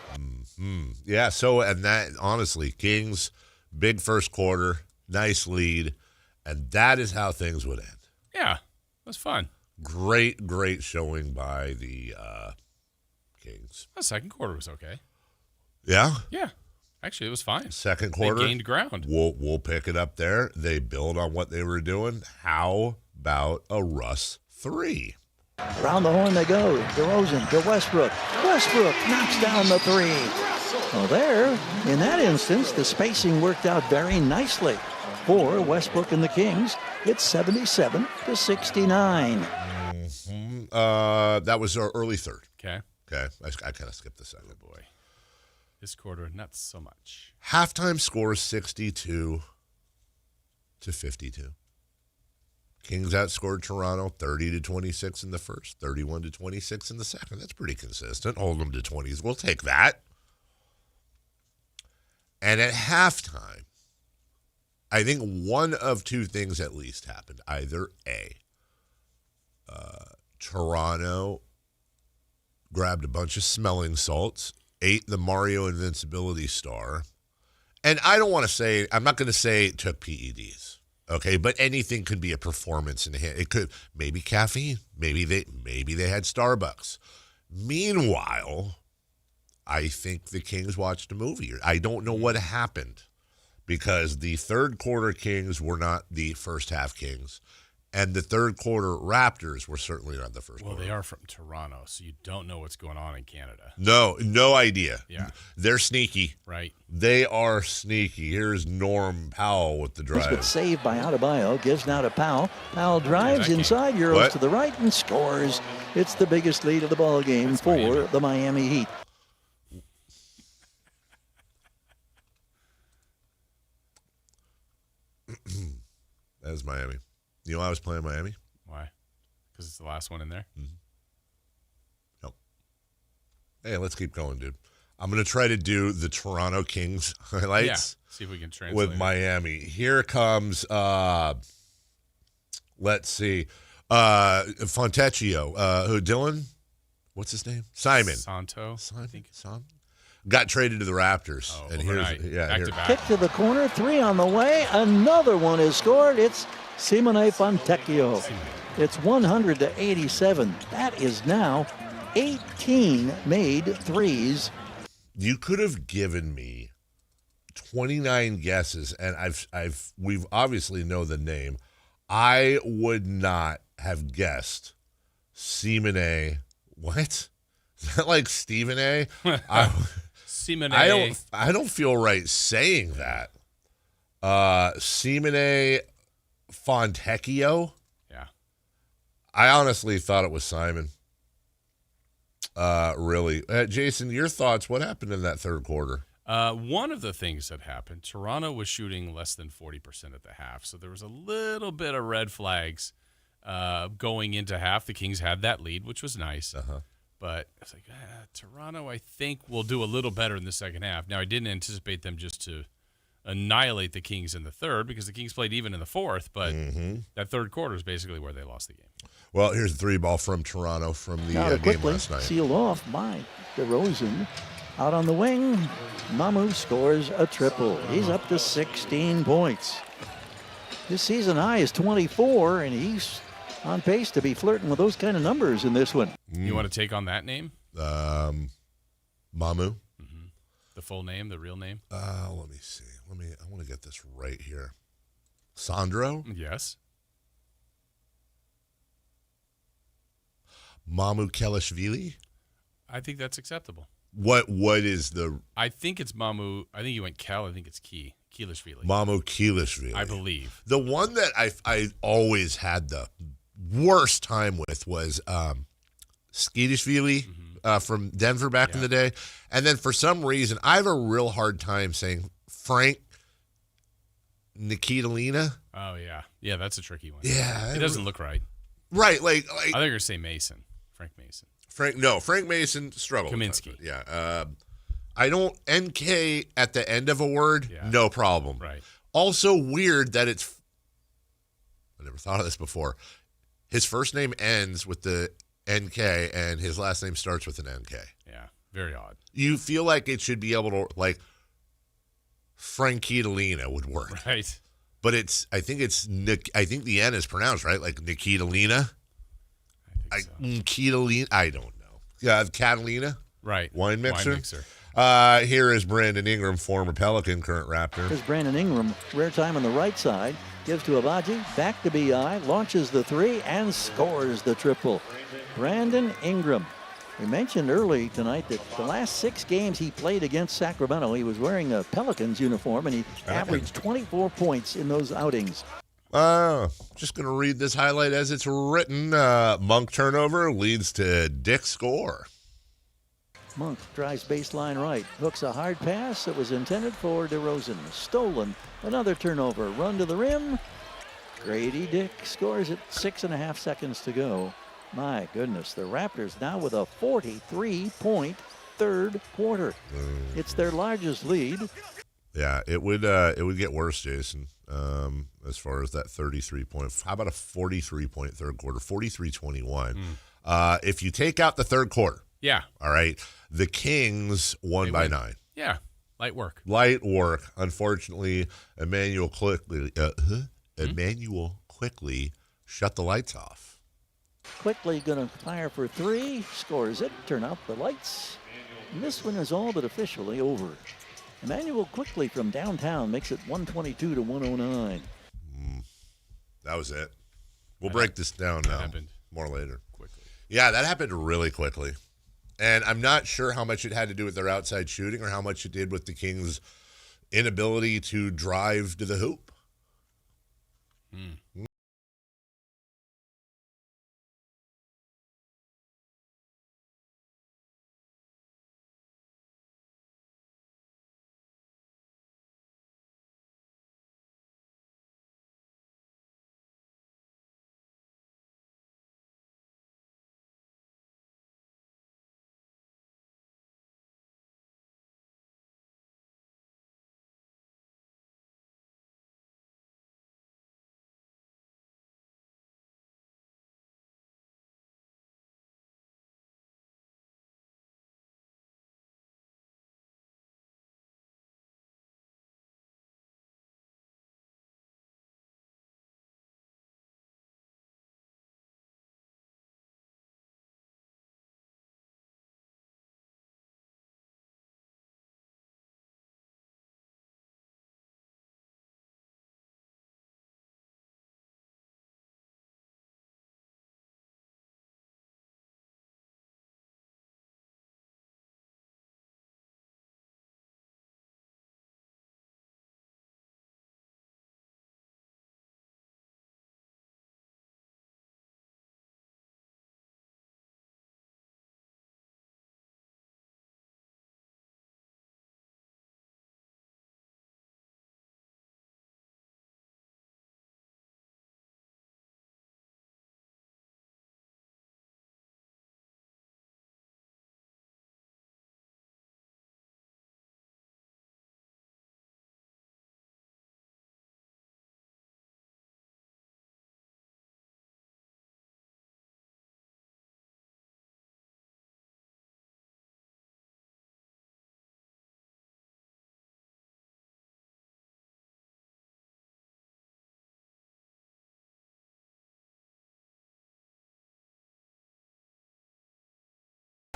Yeah, so, and that, honestly, Kings, big first quarter, nice lead, and that is how things would end. Yeah, it was fun. Great showing by the Kings. The second quarter was okay. Yeah? Yeah. Actually, it was fine. Second quarter. They gained ground. We'll pick it up there. They build on what they were doing. How about a Russ 3? Around the horn they go. DeRozan to Westbrook. Westbrook knocks down the three. Well, there, in that instance, the spacing worked out very nicely for Westbrook and the Kings. It's 77-69. That was our early third. Okay. I kind of skipped the second. Oh, boy. This quarter, not so much. Halftime score is 62-52. Kings outscored Toronto 30-26 in the first, 31-26 in the second. That's pretty consistent. Hold them to 20s. We'll take that. And at halftime, I think one of two things at least happened. Either A, Toronto grabbed a bunch of smelling salts, ate the Mario Invincibility star, and I'm not going to say it took PEDs, okay, but anything could be a performance in it. It could, maybe caffeine, maybe they had Starbucks. Meanwhile, I think the Kings watched a movie. I don't know what happened because the third quarter Kings were not the first half Kings, and the third quarter Raptors were certainly not the first quarter. Well, they are from Toronto, so you don't know what's going on in Canada. No idea. Yeah. They're sneaky. Right. They are sneaky. Here's Norm Powell with the drive. But saved by Adebayo, gives now to Powell. Powell drives inside, Euros to the right, and scores. It's the biggest lead of the ball game for the Miami Heat. That is Miami. You know why I was playing Miami? Why? Because it's the last one in there? Mm-hmm. Nope. Hey, let's keep going, dude. I'm going to try to do the Toronto Kings highlights. Yeah. See if we can translate with Miami. Here comes, let's see, Fontecchio. Dylan? What's his name? Simon. Santo. I think. Got traded to the Raptors. Oh, and overnight. Back to back. Kick to the corner, three on the way. Another one is scored. It's Simone Fontecchio. It's 100-87. That is now 18 made threes. You could have given me 29 guesses, and we've obviously know the name. I would not have guessed Simone. What? Is that like Stephen A? Simone. I don't feel right saying that. Simone Fontecchio. Yeah. I honestly thought it was Simon. Really. Jason, your thoughts? What happened in that third quarter? One of the things that happened, Toronto was shooting less than 40% at the half, so there was a little bit of red flags going into half. The Kings had that lead, which was nice. But I was like, Toronto, I think, will do a little better in the second half. Now, I didn't anticipate them just to annihilate the Kings in the third because the Kings played even in the fourth, but that third quarter is basically where they lost the game. Well, here's a three ball from Toronto from the game quickly last night. Sealed off by DeRozan. Out on the wing, Mamu scores a triple. He's up to 16 points. His season high is 24, and he's on pace to be flirting with those kind of numbers in this one. You want to take on that name? Mamu. The full name, the real name? Let me see. I want to get this right here. Sandro? Yes. Mamu Kelishvili? I think that's acceptable. What is the... I think it's Mamu. I think you went Kel. I think it's Kelishvili. Mamu Kelishvili. I believe. The one that I always had the worst time with was Skeetishvili from Denver back in the day. And then for some reason, I have a real hard time saying Frank Nikitalina. Oh, yeah. Yeah, that's a tricky one. Yeah. It doesn't look right. Right. I think you're going to say Mason. Frank Mason. Frank Mason struggled. Kaminsky. Yeah. I don't, NK at the end of a word, no problem. Right. Also weird that I never thought of this before. His first name ends with the NK and his last name starts with an NK. Yeah, very odd. You feel like it should be able to, like, Frankitalina would work. Right. But I think the N is pronounced, right? Like Nikitalina? I think so. Nikitalina? I don't know. Yeah, Catalina? Right. Wine mixer? Here is Brandon Ingram, former Pelican, current Raptor. Here's Brandon Ingram, rare time on the right side. Gives to Abaji, back to BI, launches the three, and scores the triple. Brandon Ingram. We mentioned early tonight that the last 6 games he played against Sacramento, he was wearing a Pelicans uniform, and he averaged 24 points in those outings. Just going to read this highlight as it's written. Monk turnover leads to Dick score. Monk drives baseline right, hooks a hard pass that was intended for DeRozan. Stolen, another turnover, run to the rim. Grady Dick scores at 6.5 seconds to go. My goodness, the Raptors now with a 43-point third quarter. It's their largest lead. Yeah, it would get worse, Jason, as far as that 33-point. How about a 43-point third quarter, 43-21? If you take out the third quarter, yeah, all right, the Kings won by 9. Yeah, light work. Light work. Unfortunately, Emmanuel quickly shut the lights off. Quickly going to fire for 3, scores it, turn out the lights. And this one is all but officially over. Emmanuel quickly from downtown makes it 122 to 109. That was it. We'll break this down now. Happened more later. Quickly. Yeah, that happened really quickly. And I'm not sure how much it had to do with their outside shooting or how much it did with the Kings' inability to drive to the hoop.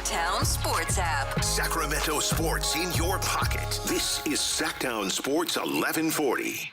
Sactown Sports app. Sacramento sports in your pocket. This is Sactown Sports 1140.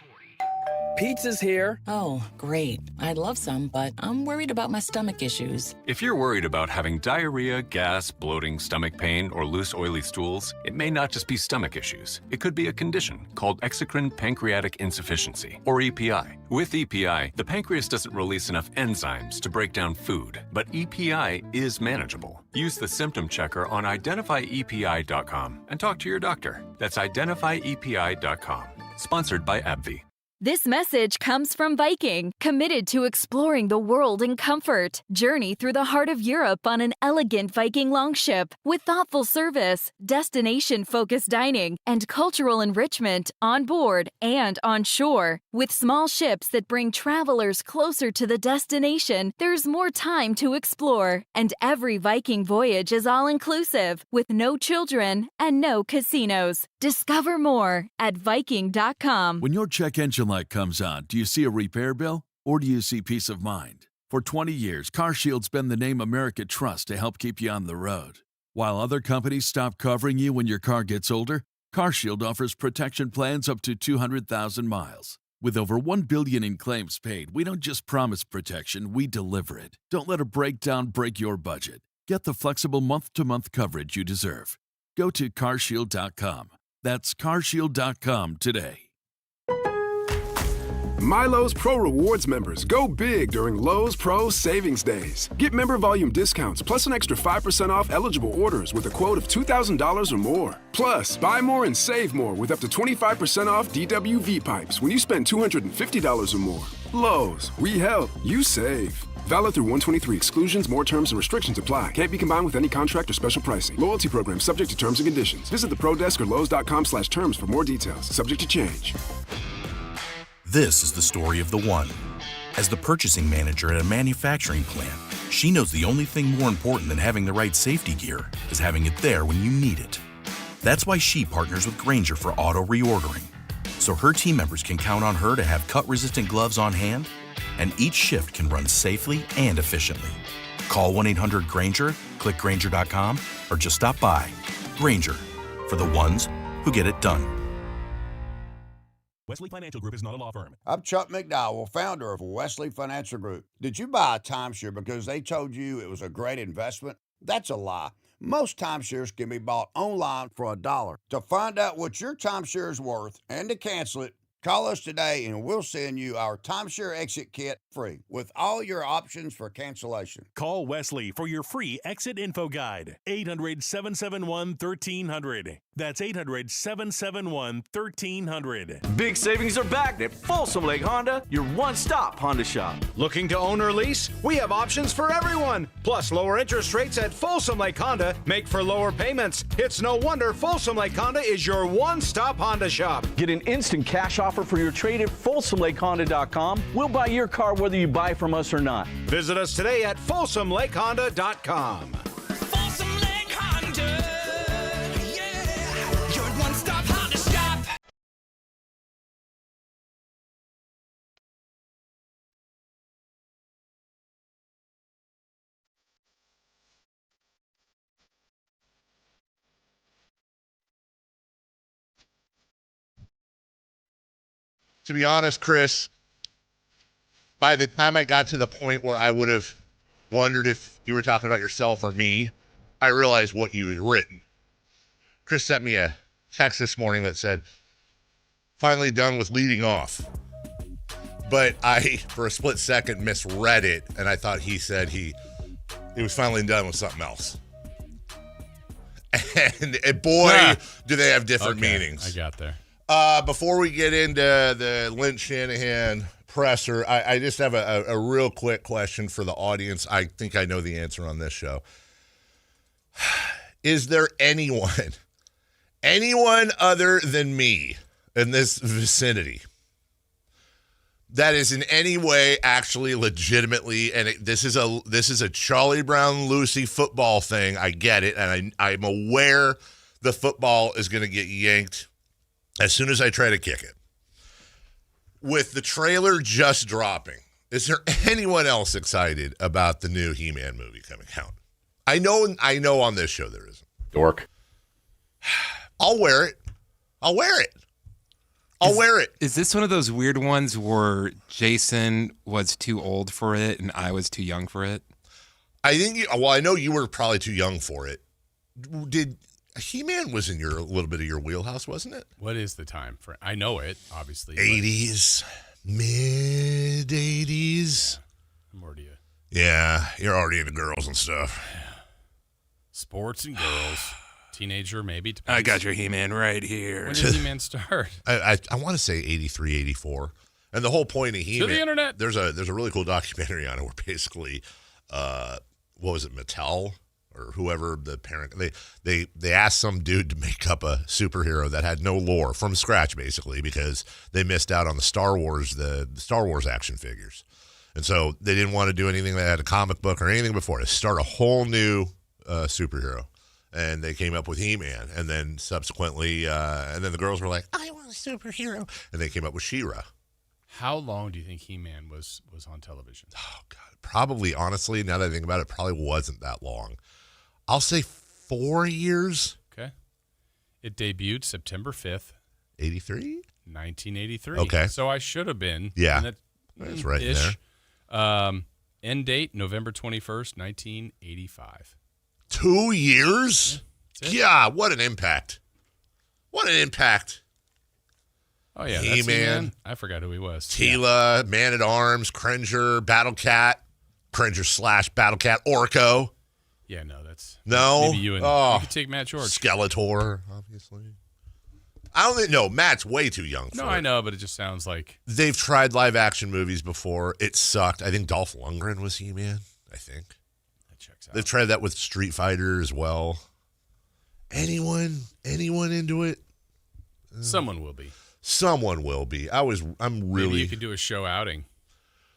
Pizza's here. Oh, great. I'd love some, but I'm worried about my stomach issues. If you're worried about having diarrhea, gas, bloating, stomach pain, or loose, oily stools, it may not just be stomach issues. It could be a condition called exocrine pancreatic insufficiency, or EPI. With EPI, the pancreas doesn't release enough enzymes to break down food, but EPI is manageable. Use the symptom checker on identifyepi.com and talk to your doctor. That's identifyepi.com. Sponsored by AbbVie. This message comes from Viking, committed to exploring the world in comfort. Journey through the heart of Europe on an elegant Viking longship with thoughtful service, destination-focused dining, and cultural enrichment on board and on shore. With small ships that bring travelers closer to the destination, there's more time to explore. And every Viking voyage is all-inclusive, with no children and no casinos. Discover more at Viking.com. When your check engine light comes on, do you see a repair bill or do you see peace of mind? For 20 years, CarShield's been the name America trusts to help keep you on the road. While other companies stop covering you when your car gets older, CarShield offers protection plans up to 200,000 miles. With over $1 billion in claims paid, we don't just promise protection, we deliver it. Don't let a breakdown break your budget. Get the flexible month-to-month coverage you deserve. Go to carshield.com. That's carshield.com today. Milo's Pro Rewards members go big during Lowe's Pro Savings Days. Get member volume discounts plus an extra 5% off eligible orders with a quote of $2,000 or more. Plus, buy more and save more with up to 25% off DWV pipes when you spend $250 or more. Lowe's, we help, you save. Valid through 123. Exclusions, more terms and restrictions apply. Can't be combined with any contract or special pricing. Loyalty program subject to terms and conditions. Visit the Pro Desk or Lowes.com/terms for more details. Subject to change. This is the story of the one. As the purchasing manager at a manufacturing plant, she knows the only thing more important than having the right safety gear is having it there when you need it. That's why she partners with Grainger for auto reordering, so her team members can count on her to have cut-resistant gloves on hand, and each shift can run safely and efficiently. Call 1-800-GRAINGER, click Grainger.com, or just stop by. Grainger, for the ones who get it done. Wesley Financial Group is not a law firm. I'm Chuck McDowell, founder of Wesley Financial Group. Did you buy a timeshare because they told you it was a great investment? That's a lie. Most timeshares can be bought online for $1. To find out what your timeshare is worth and to cancel it, call us today and we'll send you our timeshare exit kit free with all your options for cancellation. Call Wesley for your free exit info guide. 800-771-1300. That's 800-771-1300. Big savings are back at Folsom Lake Honda, your one-stop Honda shop. Looking to own or lease? We have options for everyone. Plus, lower interest rates at Folsom Lake Honda make for lower payments. It's no wonder Folsom Lake Honda is your one-stop Honda shop. Get an instant cash offer for your trade at FolsomLakeHonda.com. We'll buy your car whether you buy from us or not. Visit us today at FolsomLakeHonda.com. Folsom Lake Honda, yeah, your one-stop Honda shop. To be honest, Chris, by the time I got to the point where I would have wondered if you were talking about yourself or me, I realized what you had written. Chris sent me a text this morning that said, finally done with leading off. But I, for a split second, misread it, and I thought he said he was finally done with something else. And boy, do they have different meanings. I got there. Before we get into the Lynch Shanahan presser, I just have a real quick question for the audience. I think I know the answer on this show. Is there anyone other than me in this vicinity that is in any way actually legitimately, and this is a Charlie Brown Lucy football thing, I get it, and I'm aware the football is going to get yanked as soon as I try to kick it. With the trailer just dropping, is there anyone else excited about the new He-Man movie coming out? I know on this show there isn't. Dork. I'll wear it. I'll wear it. Is this one of those weird ones where Jason was too old for it and I was too young for it? I know you were probably too young for it. Did He-Man was in a little bit of your wheelhouse, wasn't it? What is the time for? I know it, obviously. 80s, mid 80s. I'm already Yeah, you're already into girls and stuff. Sports and girls, teenager maybe. I got your He-Man right here. When did He-Man start? I want to say 83, 84. And the whole point of He-Man. To the internet. There's a really cool documentary on it where basically, what was it, Mattel? Or whoever the parent, they asked some dude to make up a superhero that had no lore from scratch, basically, because they missed out on the Star Wars action figures. And so they didn't want to do anything that had a comic book or anything before to start a whole new superhero. And they came up with He-Man. And then subsequently, and then the girls were like, I want a superhero. And they came up with She-Ra. How long do you think He-Man was on television? Oh, God. Probably, honestly, now that I think about it, probably wasn't that long. I'll say 4 years. Okay. It debuted September 5th. 83? 1983. Okay. So I should have been. Yeah. That's right in there. End date, November 21st, 1985. 2 years? Yeah, what an impact. What an impact. Oh, yeah. He-Man. I forgot who he was. Tila, Man-at-Arms, Cringer, Battle Cat, Cringer / Battle Cat, Orko. Yeah, no, that's... No? Maybe you could take Matt George. Skeletor, obviously. I don't think... No, Matt's way too young for No, I know, but it just sounds like... They've tried live-action movies before. It sucked. I think Dolph Lundgren was He-Man, I think. That checks out. They've tried that with Street Fighter as well. Anyone into it? Someone will be. Someone will be. I'm really... Maybe you could do a show outing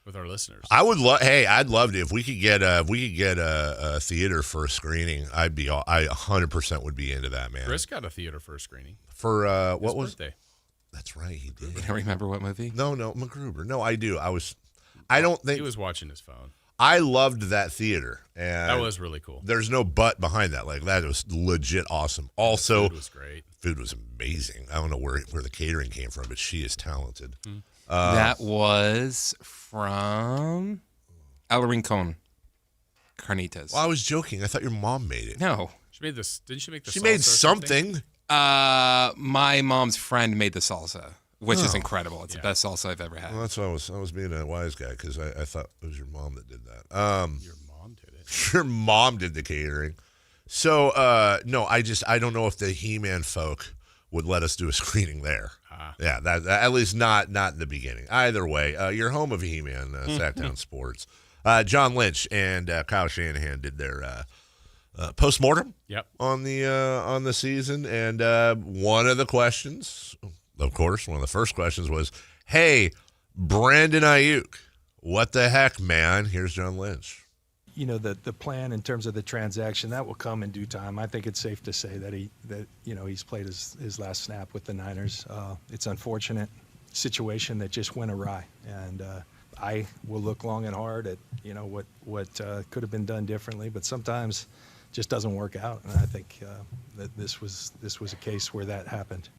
with our listeners. I would love... Hey, I'd love to. If we could get a theater for a screening, I 100% would be into that, man. Chris got a theater for a screening. For what His was... birthday. That's right, he did. You don't remember what movie? No, MacGruber. No, I do. I don't think... He was watching his phone. I loved that theater. And that was really cool. There's no but behind that. Like, that was legit awesome. Also, food was great. Food was amazing. I don't know where the catering came from, but she is talented. That was from El Rincon, Carnitas. Well, I was joking. I thought your mom made it. No. She made this. Didn't she make the She salsa made or something? something. My mom's friend made the salsa, which is incredible. It's the best salsa I've ever had. Well, that's why I was being a wise guy because I thought it was your mom that did that. Your mom did it. Your mom did the catering. So, no, I don't know if the He-Man folk would let us do a screening there. Yeah, that at least not in the beginning. Either way, your home of He-Man, Sactown Sports. John Lynch and Kyle Shanahan did their post-mortem on the season, and one of the questions, of course, one of the first questions was, "Hey, Brandon Aiyuk, what the heck, man?" Here's John Lynch. You know, the plan in terms of the transaction, that will come in due time. I think it's safe to say that he's played his last snap with the Niners. It's an unfortunate situation that just went awry, and I will look long and hard at what could have been done differently, but sometimes it just doesn't work out, and I think that this was a case where that happened.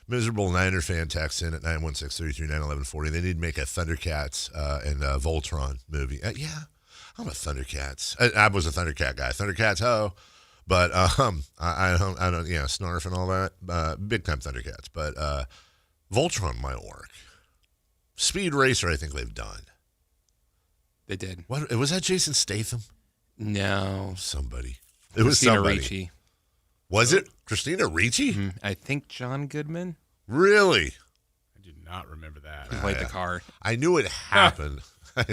Miserable Niner fan texts in at 916-339-1140. They need to make a Thundercats and Voltron movie. Yeah. I'm a Thundercats. I was a Thundercat guy. Thundercats, ho. But I don't, Snarf and all that. Big time Thundercats. But Voltron might work. Speed Racer, I think they've done. They did. What was that? Jason Statham? No, somebody. It Christina was somebody. Ricci. Was it Christina Ricci? Mm-hmm. I think John Goodman. Really? I do not remember that. He played the car. I knew it happened. Now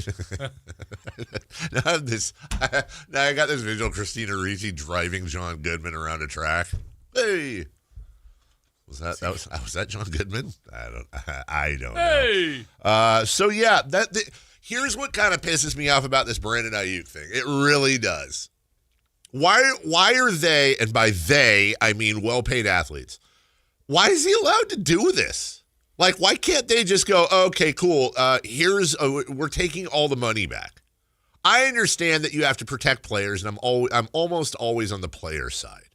I got this visual Christina Ricci driving John Goodman around a track. Hey, was that John Goodman? I don't know. So yeah, here's what kind of pisses me off about this Brandon Aiyuk thing. It really does. Why are they, and by they I mean well-paid athletes, why is he allowed to do this? Like, why can't they just go, okay, cool, we're taking all the money back. I understand that you have to protect players, and I'm almost always on the player side.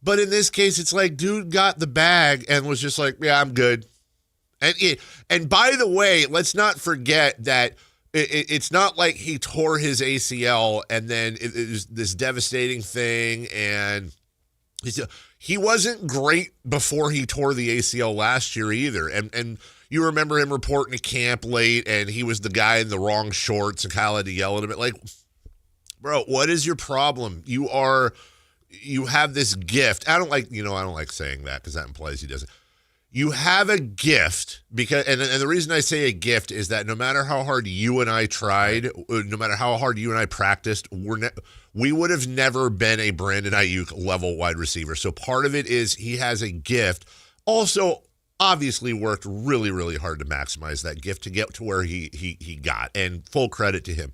But in this case, it's like, dude got the bag and was just like, yeah, I'm good. And by the way, let's not forget that it's not like he tore his ACL and then it was this devastating thing, and he wasn't great before he tore the ACL last year either. And you remember him reporting to camp late, and he was the guy in the wrong shorts, and Kyle had to yell at him. Like, bro, what is your problem? You have this gift. I don't like saying that because that implies he doesn't. You have a gift because, and the reason I say a gift is that no matter how hard you and I tried, no matter how hard you and I practiced, we would have never been a Brandon Aiyuk level wide receiver. So part of it is he has a gift. Also, obviously worked really, really hard to maximize that gift to get to where he got, and full credit to him.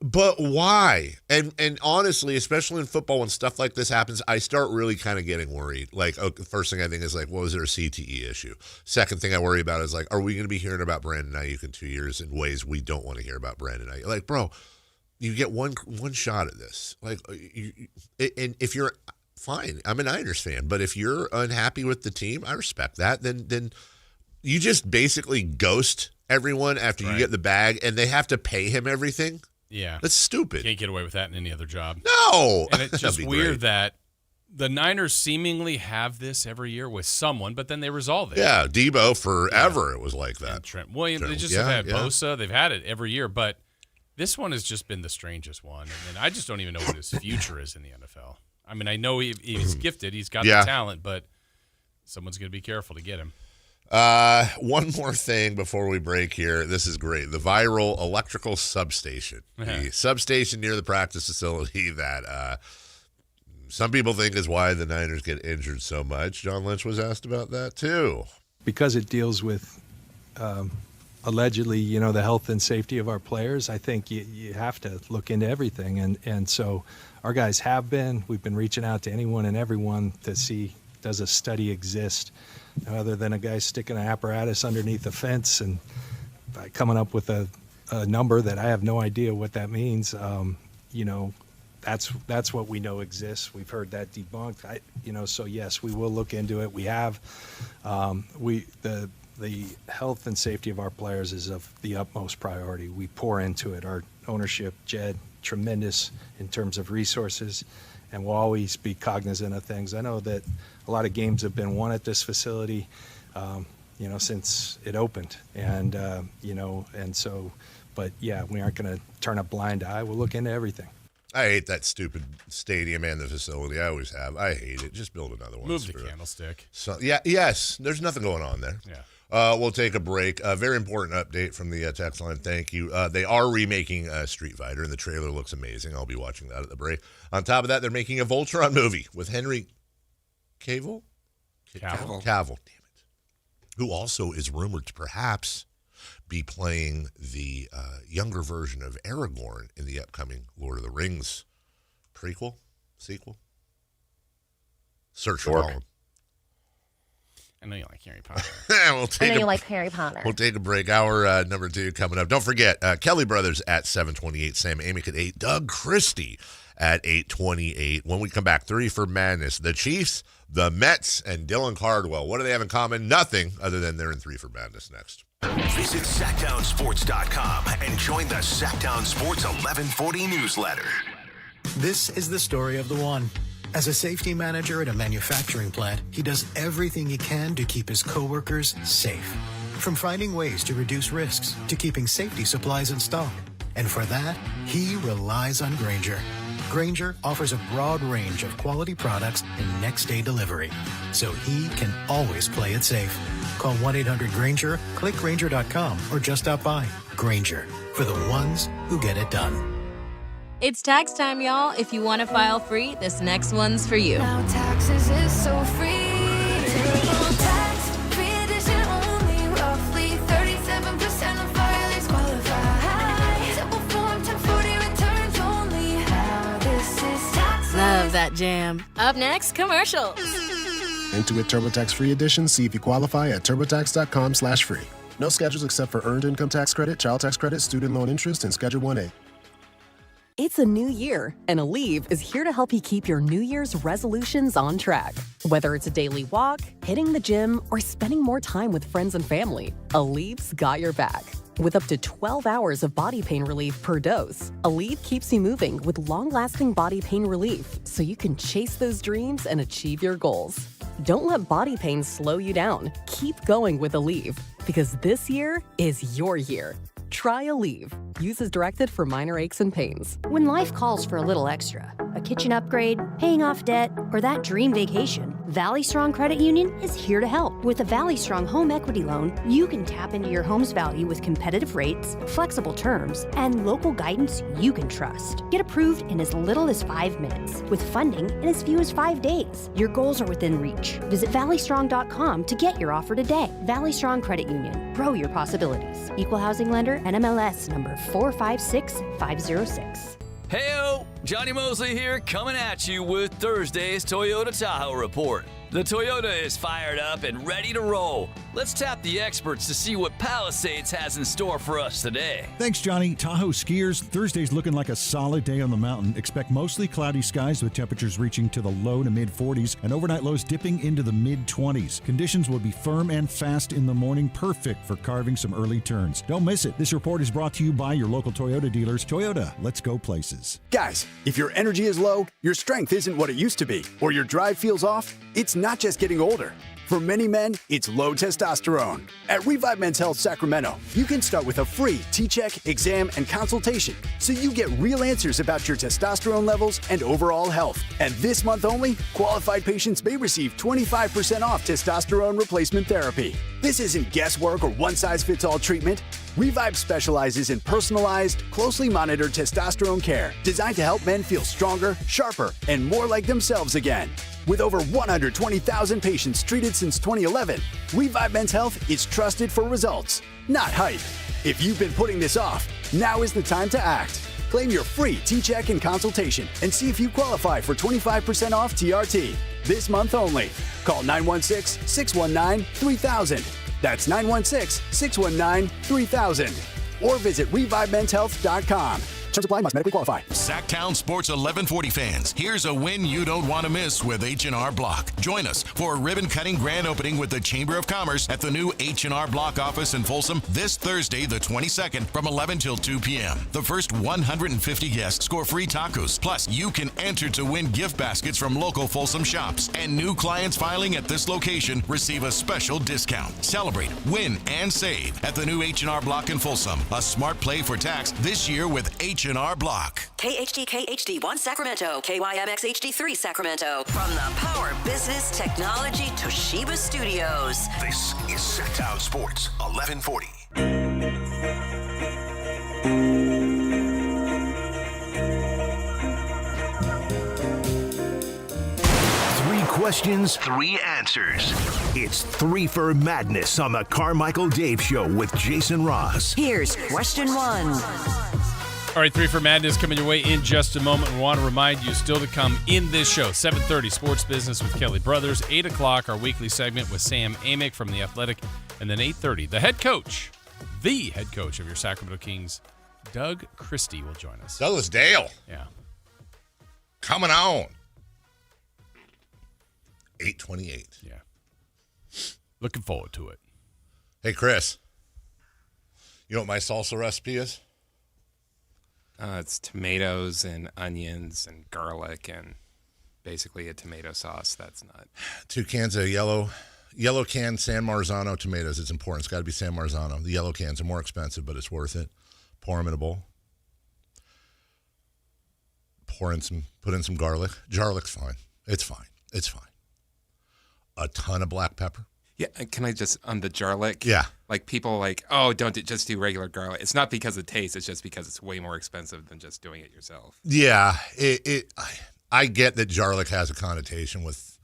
But why? And honestly, especially in football when stuff like this happens, I start really kind of getting worried. Like, the first thing I think is like, well, is there a CTE issue? Second thing I worry about is like, are we going to be hearing about Brandon Aiyuk in 2 years in ways we don't want to hear about Brandon Aiyuk? Like, bro, you get one shot at this. Like, and if you're fine, I'm a Niners fan, but if you're unhappy with the team, I respect that. Then you just basically ghost everyone after you get the bag, and they have to pay him everything. Yeah. That's stupid. Can't get away with that in any other job. No. And it's just That'd be weird great. that the Niners seemingly have this every year with someone, but then they resolve it. Yeah, Debo forever it was like that. And Trent Williams, they just yeah, have had yeah. Bosa. They've had it every year, but this one has just been the strangest one. And I just don't even know what his future is in the NFL. I mean, I know he's gifted. He's got the talent, but someone's going to be careful to get him. One more thing before we break here. This is great. The viral electrical substation. The substation near the practice facility that some people think is why the Niners get injured so much. John Lynch was asked about that too. Because it deals with allegedly, the health and safety of our players, I think you have to look into everything. And so our guys we've been reaching out to anyone and everyone to see, does a study exist other than a guy sticking an apparatus underneath a fence and coming up with a number that I have no idea what that means. That's what we know exists. We've heard that debunked. So yes, we will look into it. We have. The health and safety of our players is of the utmost priority. We pour into it. Our ownership, Jed, tremendous in terms of resources, and we'll always be cognizant of things. I know that a lot of games have been won at this facility, since it opened, and but yeah, we aren't going to turn a blind eye. We'll look into everything. I hate that stupid stadium and the facility. I always have. I hate it. Just build another one. Move the candlestick. So yes. There's nothing going on there. Yeah. We'll take a break. A very important update from the text line. Thank you. They are remaking Street Fighter, and the trailer looks amazing. I'll be watching that at the break. On top of that, they're making a Voltron movie with Henry Cavill. Cavill. Damn it. Who also is rumored to perhaps be playing the younger version of Aragorn in the upcoming Lord of the Rings prequel, sequel. Search for Gollum. I know you like Harry Potter. Harry Potter. We'll take a break. Hour number 2 coming up. Don't forget, Kelly Brothers at 7:28, Sam Amick at 8, Doug Christie at 8:28. When we come back, 3 for Madness. The Chiefs, the Mets, and Dylan Cardwell. What do they have in common? Nothing other than they're in 3 for Madness next. Visit SactownSports.com and join the Sactown Sports 1140 newsletter. This is the story of the one. As a safety manager at a manufacturing plant, he does everything he can to keep his coworkers safe. From finding ways to reduce risks to keeping safety supplies in stock. And for that, he relies on Grainger. Grainger offers a broad range of quality products and next-day delivery, so he can always play it safe. Call 1-800-GRAINGER, click Grainger.com, or just stop by. Grainger, for the ones who get it done. It's tax time, y'all. If you want to file free, this next one's for you. Now taxes is so free. Terrible tax, free edition only. Roughly 37% of filers qualify. Simple form 1040 returns only. How this is tax. Love that jam. Up next, commercials. Intuit TurboTax Free Edition. See if you qualify at TurboTax.com/free. No schedules except for Earned Income Tax Credit, Child Tax Credit, Student Loan Interest, and Schedule 1A. It's a new year, and Aleve is here to help you keep your New Year's resolutions on track. Whether it's a daily walk, hitting the gym, or spending more time with friends and family, Aleve's got your back. With up to 12 hours of body pain relief per dose, Aleve keeps you moving with long-lasting body pain relief so you can chase those dreams and achieve your goals. Don't let body pain slow you down. Keep going with Aleve, because this year is your year. Try Aleve. Use as directed for minor aches and pains. When life calls for a little extra, a kitchen upgrade, paying off debt, or that dream vacation, Valley Strong Credit Union is here to help. With a Valley Strong home equity loan, you can tap into your home's value with competitive rates, flexible terms, and local guidance you can trust. Get approved in as little as 5 minutes, with funding in as few as 5 days. Your goals are within reach. Visit valleystrong.com to get your offer today. Valley Strong Credit Union. Grow your possibilities. Equal housing lender, NMLS number 456506. Heyo, Johnny Mosley here, coming at you with Thursday's Toyota Tahoe report. The Toyota is fired up and ready to roll. Let's tap the experts to see what Palisades has in store for us today. Thanks, Johnny. Tahoe skiers, Thursday's looking like a solid day on the mountain. Expect mostly cloudy skies with temperatures reaching to the low to mid-40s and overnight lows dipping into the mid-20s. Conditions will be firm and fast in the morning, perfect for carving some early turns. Don't miss it. This report is brought to you by your local Toyota dealers. Toyota, let's go places. Guys, if your energy is low, your strength isn't what it used to be, or your drive feels off, it's not just getting older. For many men, it's low testosterone. At Revive Men's Health Sacramento, you can start with a free T-check, exam, and consultation so you get real answers about your testosterone levels and overall health. And this month only, qualified patients may receive 25% off testosterone replacement therapy. This isn't guesswork or one-size-fits-all treatment. Revive specializes in personalized, closely monitored testosterone care designed to help men feel stronger, sharper, and more like themselves again. With over 120,000 patients treated since 2011, Revive Men's Health is trusted for results, not hype. If you've been putting this off, now is the time to act. Claim your free T-check and consultation and see if you qualify for 25% off TRT. This month only. Call 916-619-3000. That's 916-619-3000. Or visit ReviveMen'sHealth.com. Terms apply. Must medically qualify. Sactown Sports 1140 fans, here's a win you don't want to miss with H&R Block. Join us for a ribbon-cutting grand opening with the Chamber of Commerce at the new H&R Block office in Folsom this Thursday, the 22nd, from 11 till 2 p.m. The first 150 guests score free tacos. Plus, you can enter to win gift baskets from local Folsom shops. And new clients filing at this location receive a special discount. Celebrate, win, and save at the new H&R Block in Folsom. A smart play for tax this year with H&R Block. KHD HD1 Sacramento, KYMX HD3 Sacramento. From the Power Business Technology Toshiba Studios. This is Sactown Sports 1140. Three questions, three answers. It's Three for Madness on the Carmichael Dave Show with Jason Ross. Here's question one. All right, Three for Madness coming your way in just a moment. We want to remind you still to come in this show, 7:30 Sports Business with Kelly Brothers, 8 o'clock our weekly segment with Sam Amick from The Athletic, and then 8:30 the head coach of your Sacramento Kings, Doug Christie, will join us. Douglas Dale. Yeah. Coming on. 8:28. Yeah. Looking forward to it. Hey, Chris. You know what my salsa recipe is? It's tomatoes and onions and garlic and basically a tomato sauce. That's not. 2 cans of yellow can San Marzano tomatoes. It's important. It's got to be San Marzano. The yellow cans are more expensive, but it's worth it. Pour them in a bowl. Put in some garlic. Garlic's fine. It's fine. A ton of black pepper. Yeah, can I just, on the garlic? Yeah. Like people like, oh, just do regular garlic. It's not because of taste. It's just because it's way more expensive than just doing it yourself. Yeah. I get that garlic has a connotation with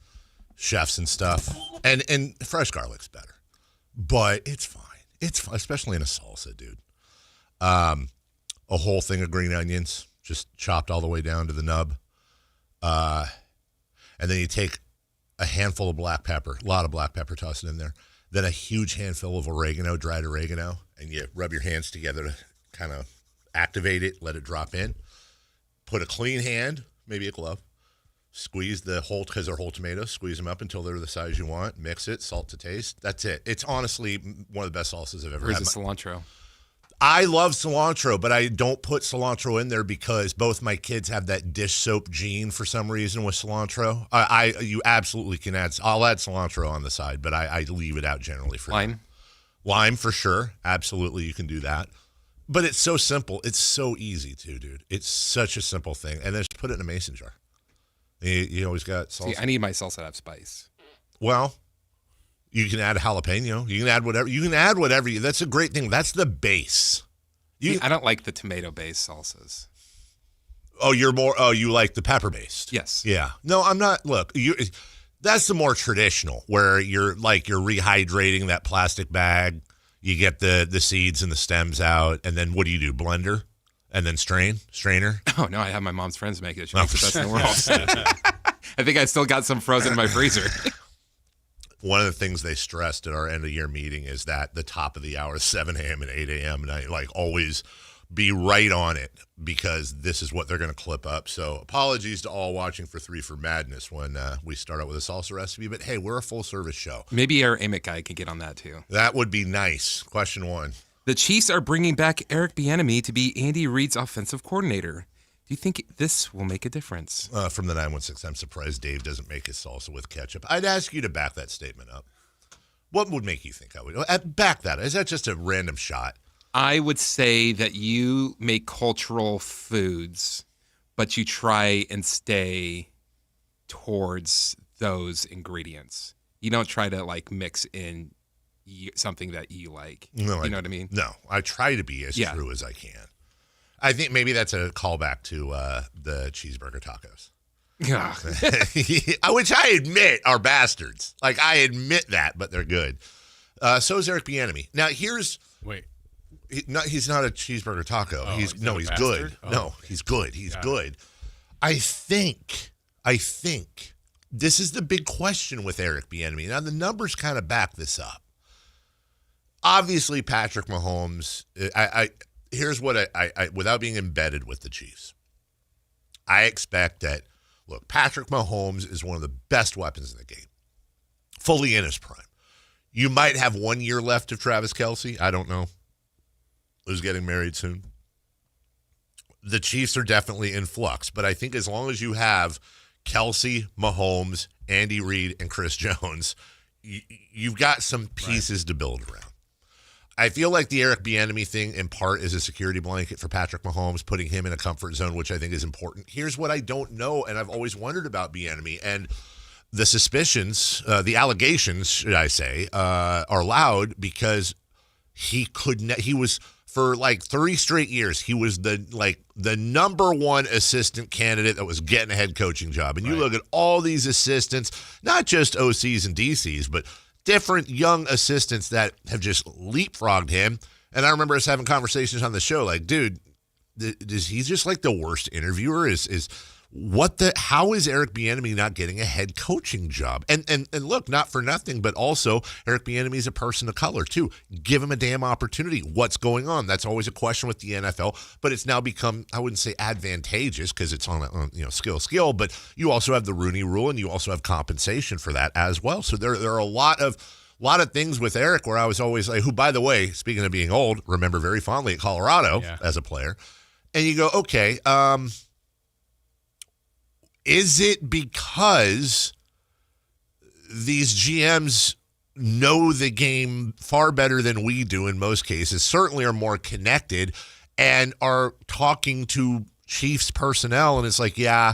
chefs and stuff. And fresh garlic's better. But it's fine. It's fine, especially in a salsa, dude. A whole thing of green onions, just chopped all the way down to the nub. And then you take a handful of black pepper, a lot of black pepper, toss it in there. Then a huge handful of oregano, dried oregano, and you rub your hands together to kind of activate it, let it drop in. Put a clean hand, maybe a glove, squeeze because they're whole tomatoes, squeeze them up until they're the size you want, mix it, salt to taste. That's it. It's honestly one of the best salsas I've ever had. Where's the cilantro? I love cilantro, but I don't put cilantro in there because both my kids have that dish soap gene for some reason with cilantro. You absolutely can I'll add cilantro on the side, but I leave it out generally for lime. Lime for sure, absolutely you can do that. But it's so simple, it's so easy too, dude. It's such a simple thing, and then just put it in a mason jar. You always got salsa. See, I need my salsa to have spice. Well, you can add jalapeno. You can add whatever. That's a great thing. That's the base. I don't like the tomato-based salsas. Oh, you like the pepper-based? Yes. Yeah. No, I'm not. Look, that's the more traditional, where you're rehydrating that plastic bag. You get the seeds and the stems out, and then what do you do? Blender, and then strainer. Oh no, I have my mom's friends make it. She makes the best in the world. I think I still got some frozen in my freezer. one of the things they stressed at our end of year meeting is that the top of the hour, 7 a.m. and 8 a.m., and I like always be right on it because this is what they're going to clip up. So apologies to all watching for 3 for Madness when we start out with a salsa recipe. But, hey, we're a full-service show. Maybe our Amick guy could get on that, too. That would be nice. Question 1. The Chiefs are bringing back Eric Bieniemy to be Andy Reid's offensive coordinator. Do you think this will make a difference? From the 916, I'm surprised Dave doesn't make his salsa with ketchup. I'd ask you to back that statement up. What would make you think I would? Back that. Is that just a random shot? I would say that you make cultural foods, but you try and stay towards those ingredients. You don't try to like mix in something that you like. No, you know what I mean? No, I try to be as true as I can. I think maybe that's a callback to the cheeseburger tacos. Yeah. Which I admit are bastards. Like, I admit that, but they're good. So is Eric Bieniemy. Now, here's... Wait. He's not a cheeseburger taco. Oh, he's bastard? good. Oh. No, he's good. He's good. I think this is the big question with Eric Bieniemy. Now, the numbers kind of back this up. Obviously, Patrick Mahomes, here's what I without being embedded with the Chiefs, I expect that, look, Patrick Mahomes is one of the best weapons in the game, fully in his prime. You might have 1 year left of Travis Kelce. I don't know. Who's getting married soon. The Chiefs are definitely in flux, but I think as long as you have Kelce, Mahomes, Andy Reid, and Chris Jones, you've got some pieces to build around. I feel like the Eric Bieniemy thing, in part, is a security blanket for Patrick Mahomes, putting him in a comfort zone, which I think is important. Here's what I don't know, and I've always wondered about Bieniemy, and the suspicions, the allegations, should I say, are loud because he was, for like 3 straight years, he was the number one assistant candidate that was getting a head coaching job. And you look at all these assistants, not just OCs and DCs, but different young assistants that have just leapfrogged him. And I remember us having conversations on the show, like, dude, is he just like the worst interviewer? How is Eric Bieniemy not getting a head coaching job? And look, not for nothing, but also Eric Bieniemy is a person of color too. Give him a damn opportunity. What's going on? That's always a question with the NFL, but it's now become, I wouldn't say advantageous because it's on skill, but you also have the Rooney Rule and you also have compensation for that as well. So there are a lot of things with Eric where I was always like, who, by the way, speaking of being old, remember very fondly at Colorado as a player. And you go, okay, is it because these GMs know the game far better than we do in most cases, certainly are more connected, and are talking to Chiefs personnel, and it's like, yeah,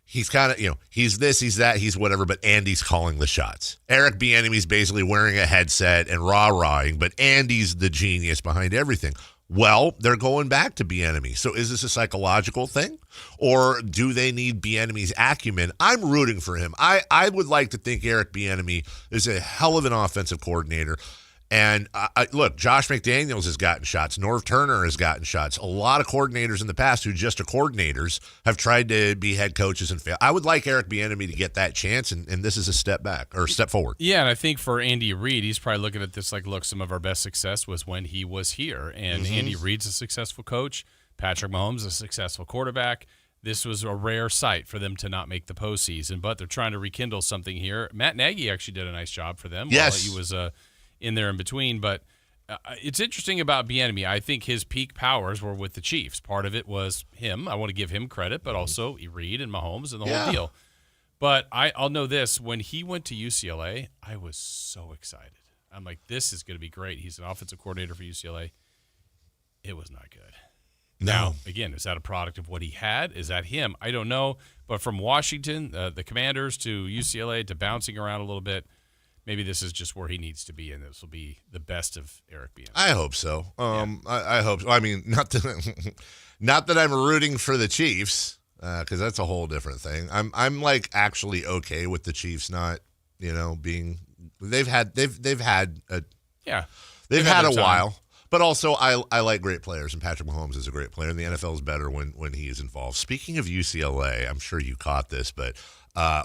he's kind of, he's this, he's that, he's whatever, but Andy's calling the shots. Eric Bieniemy's basically wearing a headset and rah-rahing, but Andy's the genius behind everything. Well, they're going back to Bieniemy. So is this a psychological thing? Or do they need Bieniemy's acumen? I'm rooting for him. I would like to think Eric Bieniemy is a hell of an offensive coordinator. And look, Josh McDaniels has gotten shots. Norv Turner has gotten shots. A lot of coordinators in the past who just are coordinators have tried to be head coaches and fail. I would like Eric Bieniemy to get that chance, and this is a step back or step forward. Yeah, and I think for Andy Reid, he's probably looking at this like, look, some of our best success was when he was here. And Andy Reid's a successful coach. Patrick Mahomes is a successful quarterback. This was a rare sight for them to not make the postseason, but they're trying to rekindle something here. Matt Nagy actually did a nice job for them while he was in there in between. But it's interesting about Bieniemy. I think his peak powers were with the Chiefs. Part of it was him. I want to give him credit, but also Reid and Mahomes and the whole deal. But I'll know this. When he went to UCLA, I was so excited. I'm like, this is going to be great. He's an offensive coordinator for UCLA. It was not good. No. Now, again, is that a product of what he had? Is that him? I don't know. But from Washington, the Commanders, to UCLA, to bouncing around a little bit, maybe this is just where he needs to be, and this will be the best of Eric Bieniemy. I hope so. I hope so. I mean, not that I'm rooting for the Chiefs, because that's a whole different thing. I'm like actually okay with the Chiefs not, being. They've had a while. But also, I like great players, and Patrick Mahomes is a great player, and the NFL is better when he is involved. Speaking of UCLA, I'm sure you caught this, but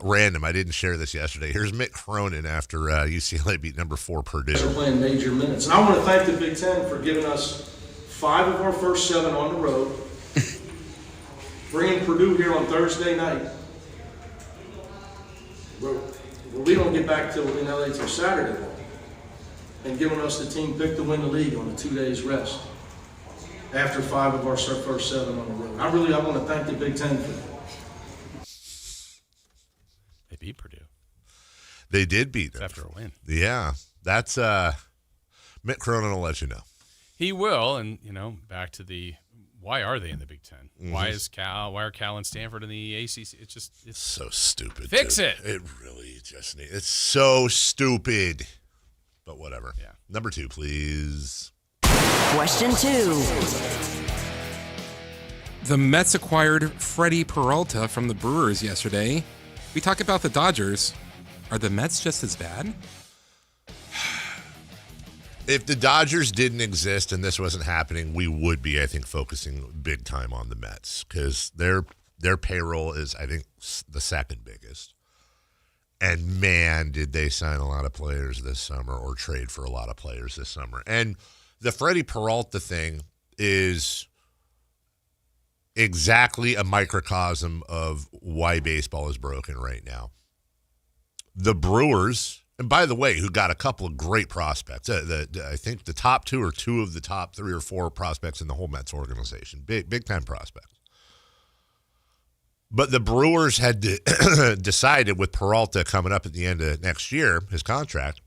random, I didn't share this yesterday. Here's Mick Cronin after UCLA beat number 4 Purdue. We're playing major minutes. And I want to thank the Big Ten for giving us 5 of our first 7 on the road, bringing Purdue here on Thursday night. We don't get back in LA till Saturday night, and giving us the team pick to win the league on a 2 days rest after 5 of our first 7 on the road. I want to thank the Big Ten for that. They beat Purdue. They did beat them. After a win. Yeah. That's Mick Cronin will let you know. He will, and back to the why are they in the Big Ten? Mm-hmm. Why are Cal and Stanford in the ACC? It's so stupid. Fix dude. it. It really just needs. It's so stupid. But whatever. Yeah. Number 2, please. Question 2. The Mets acquired Freddie Peralta from the Brewers yesterday. We talk about the Dodgers. Are the Mets just as bad? If the Dodgers didn't exist and this wasn't happening, we would be, I think, focusing big time on the Mets because their payroll is, I think, the second biggest. And, man, did they sign a lot of players this summer or trade for a lot of players this summer. And the Freddie Peralta thing is exactly a microcosm of why baseball is broken right now. The Brewers, and by the way, who got a couple of great prospects. I think the top 2 or 2 of the top 3 or 4 prospects in the whole Mets organization. Big time prospects. But the Brewers had decided with Peralta coming up at the end of next year, his contract,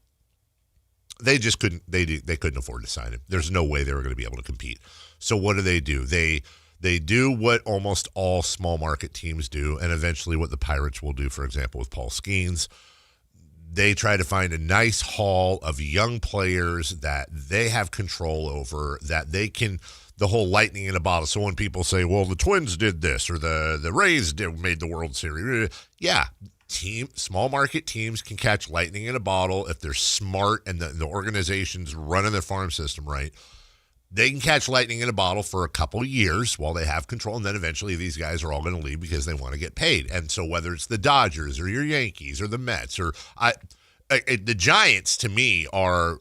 they just couldn't. They couldn't afford to sign him. There's no way they were going to be able to compete. So what do? They do what almost all small market teams do, and eventually what the Pirates will do, for example, with Paul Skeens. They try to find a nice haul of young players that they have control over, that they can, the whole lightning in a bottle. So when people say, well, the Twins did this or the Rays made the World Series. Yeah, small market teams can catch lightning in a bottle if they're smart and the organization's running their farm system right. They can catch lightning in a bottle for a couple of years while they have control, and then eventually these guys are all going to leave because they want to get paid. And so whether it's the Dodgers or your Yankees or the Mets or the Giants, to me, are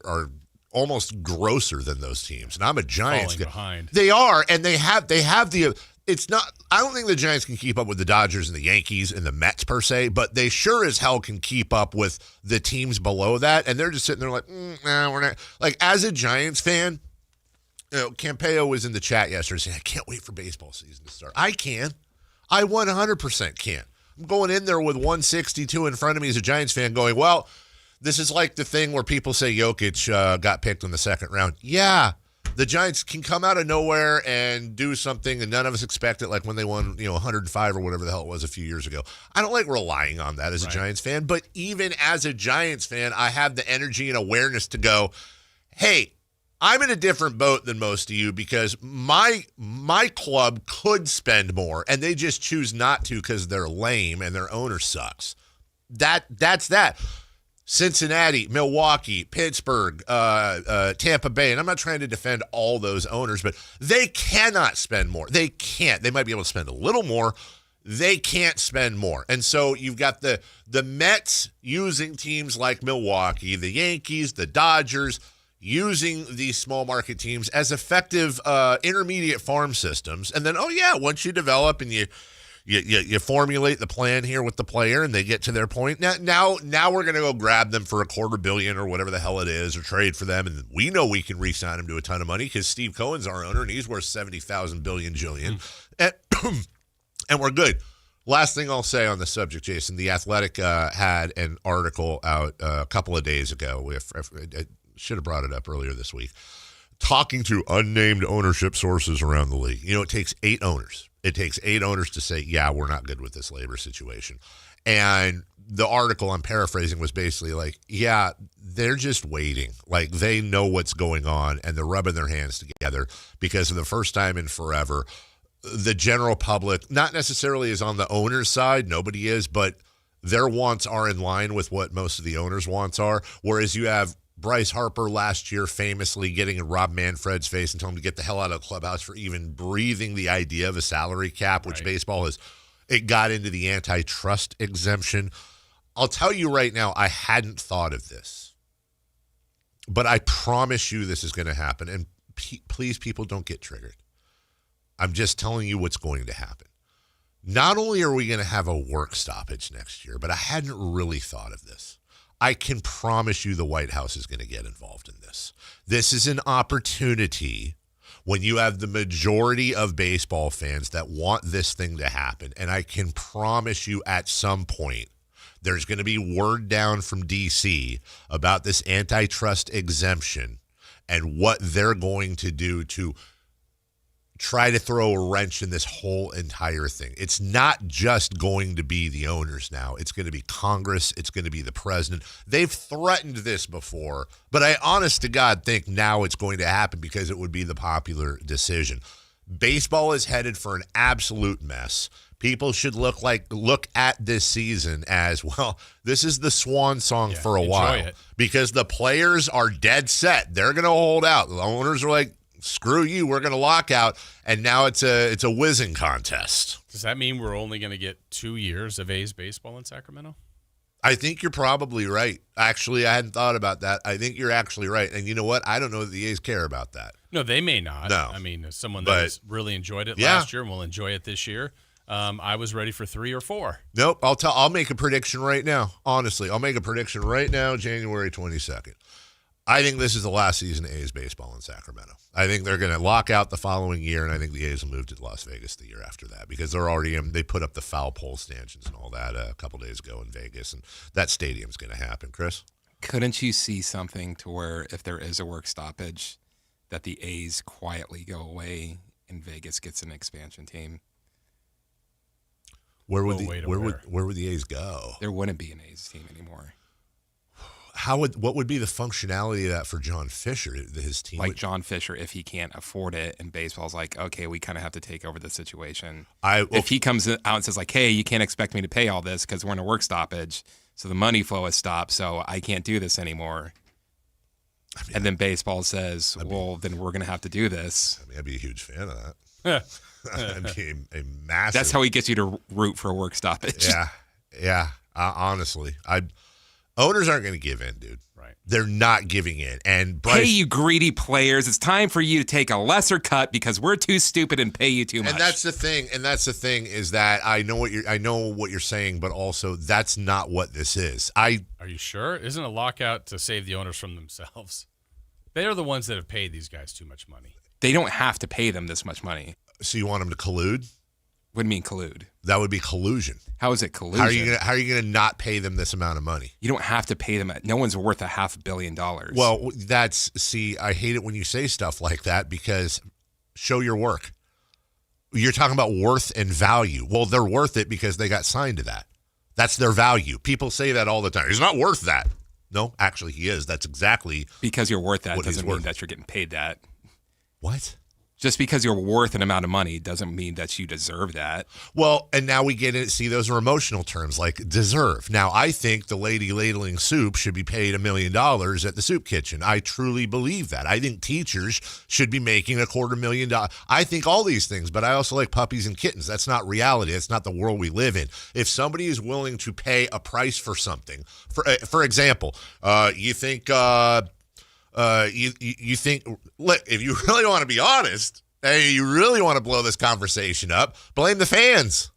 almost grosser than those teams. And I'm a Giants guy. Behind. They are, and they have the. It's not. I don't think the Giants can keep up with the Dodgers and the Yankees and the Mets per se, but they sure as hell can keep up with the teams below that. And they're just sitting there like, nah, we're not. Like as a Giants fan. Campeo was in the chat yesterday saying, I can't wait for baseball season to start. I can. I 100% can. I'm going in there with 162 in front of me as a Giants fan going, well, this is like the thing where people say Jokic got picked in the second round. Yeah, the Giants can come out of nowhere and do something and none of us expect it, like when they won 105 or whatever the hell it was a few years ago. I don't like relying on that as a Giants fan, but even as a Giants fan, I have the energy and awareness to go, hey, I'm in a different boat than most of you because my club could spend more, and they just choose not to because they're lame and their owner sucks. That's that. Cincinnati, Milwaukee, Pittsburgh, Tampa Bay, and I'm not trying to defend all those owners, but they cannot spend more. They can't. They might be able to spend a little more. They can't spend more. And so you've got the Mets using teams like Milwaukee, the Yankees, the Dodgers, using these small market teams as effective intermediate farm systems. And then, once you develop and you formulate the plan here with the player and they get to their point, now we're going to go grab them for $250 million or whatever the hell it is, or trade for them. And we know we can re-sign them to a ton of money because Steve Cohen's our owner and he's worth 70,000 billion jillion. And we're good. Last thing I'll say on the subject, Jason, The Athletic had an article out a couple of days ago. I should have brought it up earlier this week. Talking to unnamed ownership sources around the league. It takes 8 owners. It takes 8 owners to say, yeah, we're not good with this labor situation. And the article, I'm paraphrasing, was basically like, yeah, they're just waiting. Like they know what's going on and they're rubbing their hands together because for the first time in forever, the general public, not necessarily is on the owner's side, nobody is, but their wants are in line with what most of the owners' wants are. Whereas you have Bryce Harper last year famously getting in Rob Manfred's face and telling him to get the hell out of the clubhouse for even breathing the idea of a salary cap, which baseball has. It got into the antitrust exemption. I'll tell you right now, I hadn't thought of this, but I promise you this is going to happen. And please, people, don't get triggered. I'm just telling you what's going to happen. Not only are we going to have a work stoppage next year, but I hadn't really thought of this. I can promise you the White House is going to get involved in this. This is an opportunity when you have the majority of baseball fans that want this thing to happen. And I can promise you at some point, there's going to be word down from D.C. about this antitrust exemption and what they're going to do to try to throw a wrench in this whole entire thing. It's not just going to be the owners now. It's going to be Congress. It's going to be the president. They've threatened this before, but I honest to God think now it's going to happen because it would be the popular decision. Baseball is headed for an absolute mess. People should look at this season as, well, this is the swan song for a while because the players are dead set. They're going to hold out. The owners are like, screw you, we're going to lock out, and now it's a whizzing contest. Does that mean we're only going to get 2 years of A's baseball in Sacramento? I think you're probably right. Actually, I hadn't thought about that. I think you're actually right. And you know what? I don't know that the A's care about that. No, they may not. No. I mean, as someone that has really enjoyed it last year and will enjoy it this year, I was ready for 3 or 4. Nope. I'll make a prediction right now. Honestly, I'll make a prediction right now, January 22nd. I think this is the last season of A's baseball in Sacramento. I think they're going to lock out the following year, and I think the A's will move to Las Vegas the year after that because they're already they put up the foul pole stanchions and all that a couple days ago in Vegas, and that stadium's going to happen. Chris? Couldn't you see something to where if there is a work stoppage that the A's quietly go away and Vegas gets an expansion team? Where would the A's go? There wouldn't be an A's team anymore. What would be the functionality of that for John Fisher, his team? Like John Fisher, if he can't afford it, and baseball's like, okay, we kind of have to take over the situation. If he comes out and says like, hey, you can't expect me to pay all this because we're in a work stoppage, so the money flow has stopped, so I can't do this anymore. And then baseball says, well, then we're going to have to do this. I mean, I'd be a huge fan of that. I'd be a massive. That's how he gets you to root for a work stoppage. Yeah. Honestly, owners aren't going to give in, dude. Right. They're not giving in. And Bryce, hey, you greedy players, it's time for you to take a lesser cut because we're too stupid and pay you too much. And that's the thing is that I know what you're saying, but also that's not what this is. Are you sure? Isn't a lockout to save the owners from themselves? They are the ones that have paid these guys too much money. They don't have to pay them this much money. So you want them to collude? What do you mean collude? That would be collusion. How is it collusion? How are you gonna not pay them this amount of money? You don't have to pay them. No one's worth $500 million. Well, I hate it when you say stuff like that because show your work. You're talking about worth and value. Well, they're worth it because they got signed to that. That's their value. People say that all the time. He's not worth that. No, actually he is. That's exactly because you're worth that doesn't mean that you're getting paid that. What? Just because you're worth an amount of money doesn't mean that you deserve that. Well, and now we get it. See, those are emotional terms like deserve. Now, I think the lady ladling soup should be paid $1 million at the soup kitchen. I truly believe that. I think teachers should be making $250,000. I think all these things, but I also like puppies and kittens. That's not reality. That's not the world we live in. If somebody is willing to pay a price for something, for example, you think... you think, look, if you really want to be honest, and you really want to blow this conversation up, blame the fans.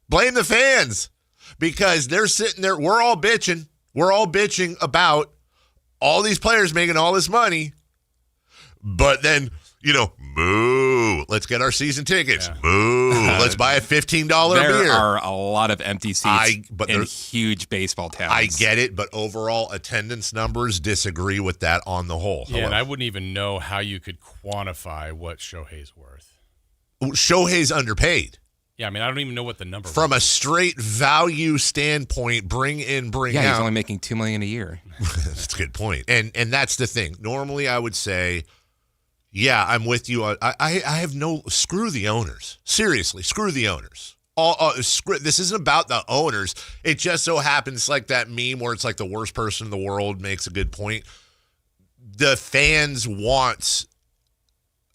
Blame the fans. Because they're sitting there, we're all bitching. We're all bitching about all these players making all this money. But then, moo, let's get our season tickets. Yeah. Moo, let's buy a $15 beer. There are a lot of empty seats in huge baseball towns. I get it, but overall attendance numbers disagree with that on the whole. Yeah, and I wouldn't even know how you could quantify what Shohei's worth. Shohei's underpaid. Yeah, I mean, I don't even know what the number From was. a straight value standpoint, bring out. Yeah, he's only making $2 million a year. That's a good point. And that's the thing. Normally I would say, yeah, I'm with you. I have screw the owners. Seriously, screw the owners. This isn't about the owners. It just so happens like that meme where it's like the worst person in the world makes a good point. the fans' wants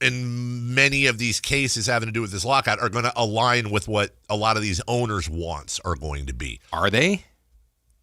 in many of these cases having to do with this lockout are going to align with what a lot of these owners' wants are going to be. Are they?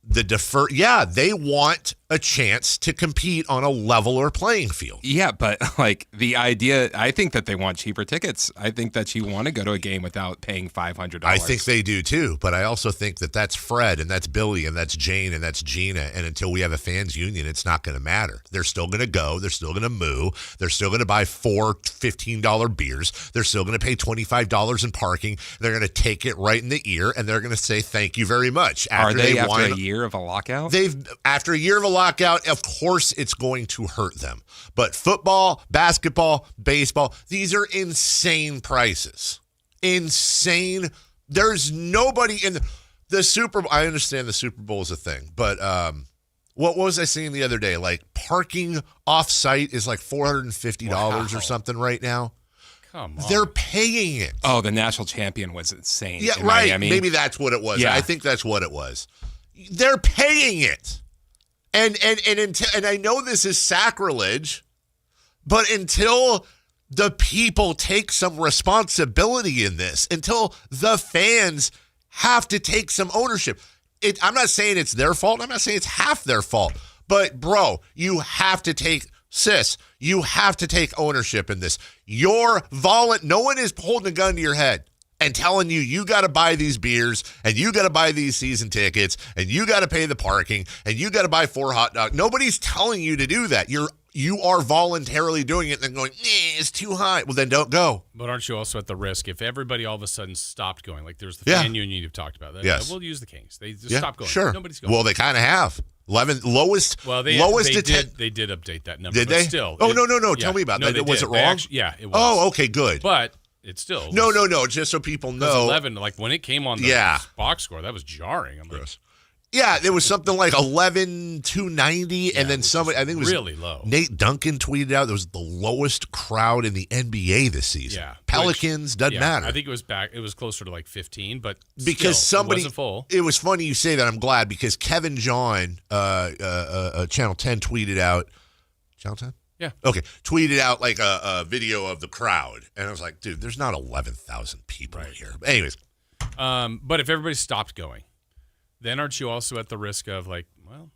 They want a chance to compete on a leveler playing field. Yeah, but like the idea, I think that they want cheaper tickets. I think that you want to go to a game without paying $500. I think they do too, but I also think that that's Fred and that's Billy and that's Jane and that's Gina, and until we have a fans union, it's not going to matter. They're still going to go. They're still going to moo. They're still going to buy 4 $15 beers. They're still going to pay $25 in parking. They're going to take it right in the ear, and they're going to say thank you very much. Are they after a year of a lockout? After a year of a lockout, of course it's going to hurt them. But football, basketball, baseball, these are insane prices. Insane. There's nobody in the Super Bowl. I understand the Super Bowl is a thing, but what was I saying the other day? Like parking off-site is like $450 or something right now. Come on. They're paying it. Oh, the national champion was insane. Yeah, in right. Miami. Maybe that's what it was. Yeah. I think that's what it was. They're paying it. And I know this is sacrilege, but until the people take some responsibility in this, until the fans have to take some ownership. I'm not saying it's their fault. I'm not saying it's half their fault. But, bro, you have to take ownership in this. No one is holding a gun to your head and telling you got to buy these beers and you got to buy these season tickets and you got to pay the parking and you got to buy 4 hot dogs. Nobody's telling you to do that. You are voluntarily doing it and then going, it's too high. Well, then don't go. But aren't you also at the risk if everybody all of a sudden stopped going? Like there's the fan union you've talked about. Yes. We'll use the Kings. They just stopped going. Sure. Nobody's going. Well, they kind of have. 11 lowest. Well, they did update that number. Did but they? Still. Oh, no. Tell me about that. Was it wrong? Yeah, it was. Oh, okay, good. But it still was, No. Just so people know. 11. Like when it came on the box score, that was jarring. I'm like, yeah, there was something like 11,290, and then somebody, I think it was really low. Nate Duncan tweeted out there was the lowest crowd in the NBA this season. Yeah, Pelicans doesn't matter. I think it was back. It was closer to like 15, but because still, it wasn't full. It was funny you say that. I'm glad because Kevin John, Channel 10 tweeted out. Channel 10. Yeah. Okay. Tweeted out like a video of the crowd, and I was like, dude, there's not 11,000 people here. But anyways, but if everybody stopped going, then aren't you also at the risk of like, well,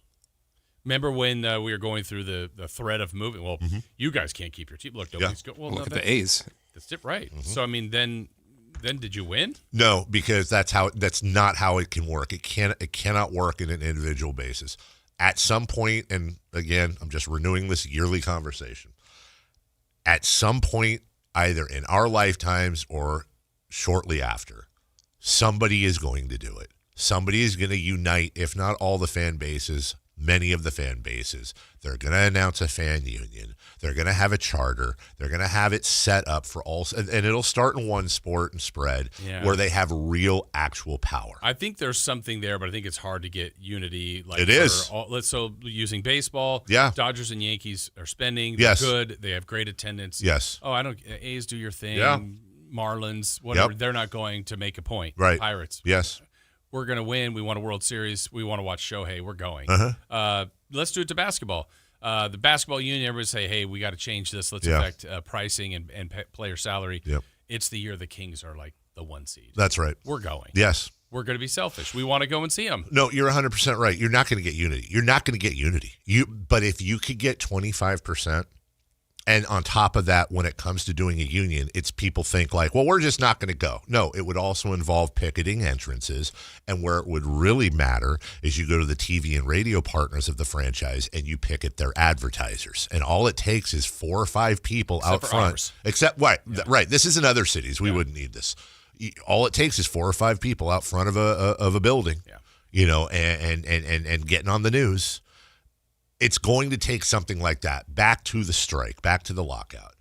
remember when we were going through the threat of moving? Well, you guys can't keep your team. Look, nobody's going. Well, look at the A's. That's it, right? So I mean, then did you win? No, because that's not how it can work. It cannot work in an individual basis. At some point, and again, I'm just renewing this yearly conversation. At some point, either in our lifetimes or shortly after, somebody is going to do it. Somebody is going to unite, if not all the fan bases, many of the fan bases. They're going to announce a fan union. They're going to have a charter. They're going to have it set up for all, and it'll start in one sport and spread where they have real, actual power. I think there's something there, but I think it's hard to get unity. Like it is. So using baseball, Dodgers and Yankees are spending. They're good. They have great attendance. Yes. Oh, A's do your thing. Yeah. Marlins, whatever. They're not going to make a point. Right. Pirates. Yes. We're going to win. We want a World Series. We want to watch Shohei. We're going. Let's do it to basketball. The basketball union, everybody say, hey, we got to change this. Let's affect pricing and player salary. Yep. It's the year the Kings are like the 1 seed. That's right. We're going. Yes. We're going to be selfish. We want to go and see them. No, you're 100% right. You're not going to get unity. But if you could get 25%, and on top of that, when it comes to doing a union, it's people think like, well, we're just not going to go. No, it would also involve picketing entrances. And where it would really matter is you go to the TV and radio partners of the franchise and you picket their advertisers. And all it takes is 4 or 5 people out front. Right. This is in other cities. We wouldn't need this. All it takes is 4 or 5 people out front of a building, and getting on the news. It's going to take something like that back to the strike, back to the lockout.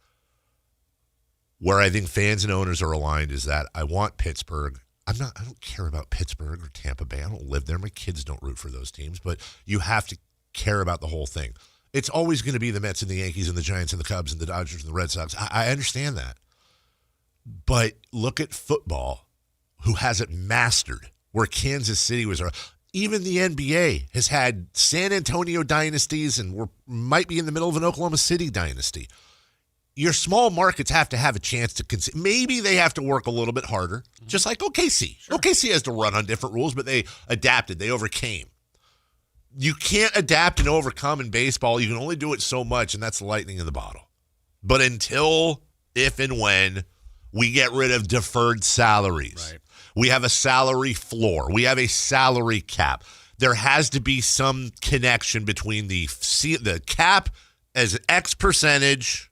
Where I think fans and owners are aligned is that I want Pittsburgh. I don't care about Pittsburgh or Tampa Bay. I don't live there. My kids don't root for those teams, but you have to care about the whole thing. It's always going to be the Mets and the Yankees and the Giants and the Cubs and the Dodgers and the Red Sox. I understand that. But look at football, who has it mastered, where Kansas City was. even the NBA has had San Antonio dynasties, and might be in the middle of an Oklahoma City dynasty. Your small markets have to have a chance to maybe they have to work a little bit harder, just like OKC. Sure. OKC has to run on different rules, but they adapted. They overcame. You can't adapt and overcome in baseball. You can only do it so much, and that's the lightning in the bottle. But until, if and when, we get rid of deferred salaries. Right. We have a salary floor. We have a salary cap. There has to be some connection between the cap as X percentage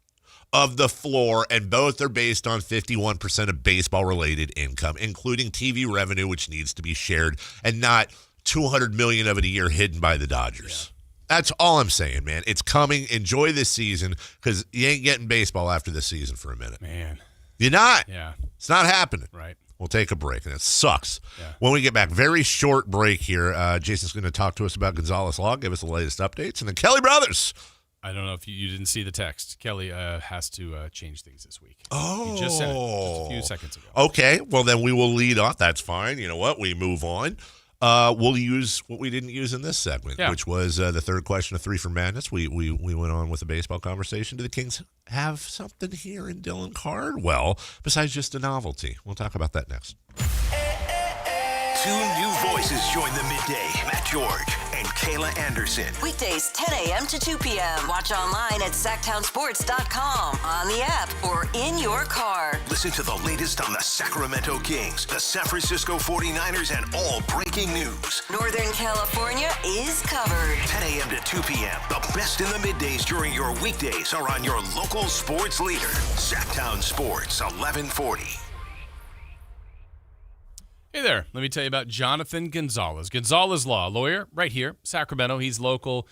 of the floor, and both are based on 51% of baseball-related income, including TV revenue, which needs to be shared, and not $200 million of it a year hidden by the Dodgers. Yeah. That's all I'm saying, man. It's coming. Enjoy this season, because you ain't getting baseball after this season for a minute. Man. You're not. Yeah. It's not happening. Right. We'll take a break, and it sucks. Yeah. When we get back, very short break here. Jason's going to talk to us about Gonzalez Law, give us the latest updates, and then Kelly Brothers. I don't know if you didn't see the text. Kelly has to change things this week. Oh. He just said it just a few seconds ago. Okay, well, then we will lead off. That's fine. You know what? We move on. We'll use what we didn't use in this segment, which was the third question of Three for Madness. We went on with a baseball conversation. Do the Kings have something here in Dylan Cardwell besides just a novelty? We'll talk about that next. Two new voices join the midday. Matt George and Kayla Anderson. Weekdays 10 a.m. to 2 p.m. Watch online at SactownSports.com, on the app, or in your car. Listen to the latest on the Sacramento Kings, the San Francisco 49ers, and all breaking news. Northern California is covered. 10 a.m. to 2 p.m. The best in the middays during your weekdays are on your local sports leader. Sactown Sports 1140. Hey there. Let me tell you about Jonathan Gonzalez. Gonzalez Law, lawyer right here, Sacramento. He's local.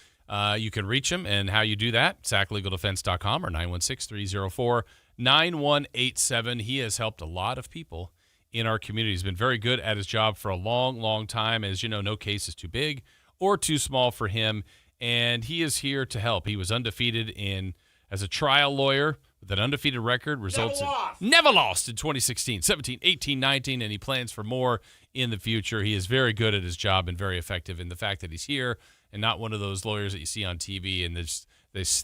You can reach him, and how you do that, saclegaldefense.com or 916-304-9187. He has helped a lot of people in our community. He's been very good at his job for a long, long time. As you know, no case is too big or too small for him, and he is here to help. He was undefeated as a trial lawyer with an undefeated record. Never lost in 2016, 17, 18, 19, and he plans for more in the future. He is very good at his job and very effective. And the fact that he's here and not one of those lawyers that you see on TV and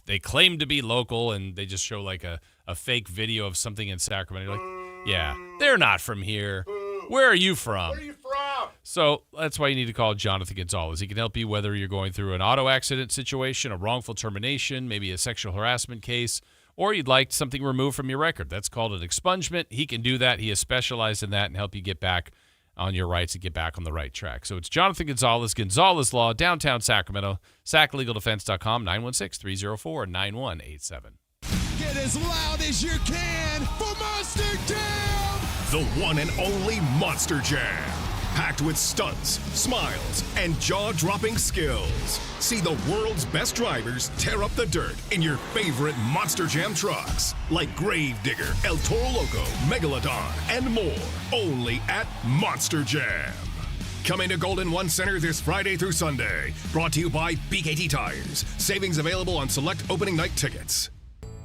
they claim to be local and they just show like a fake video of something in Sacramento. You're like, yeah, they're not from here. Where are you from? Where are you from? So that's why you need to call Jonathan Gonzalez. He can help you whether you're going through an auto accident situation, a wrongful termination, maybe a sexual harassment case, or you'd like something removed from your record. That's called an expungement. He can do that. He is specialized in that and help you get back on your rights and get back on the right track. So it's Jonathan Gonzalez, Gonzalez Law, downtown Sacramento, saclegaldefense.com, 916-304-9187. Get as loud as you can for Monster Jam! The one and only Monster Jam. Packed with stunts, smiles, and jaw-dropping skills. See the world's best drivers tear up the dirt in your favorite Monster Jam trucks. Like Gravedigger, El Toro Loco, Megalodon, and more. Only at Monster Jam. Coming to Golden One Center this Friday through Sunday. Brought to you by BKT Tires. Savings available on select opening night tickets.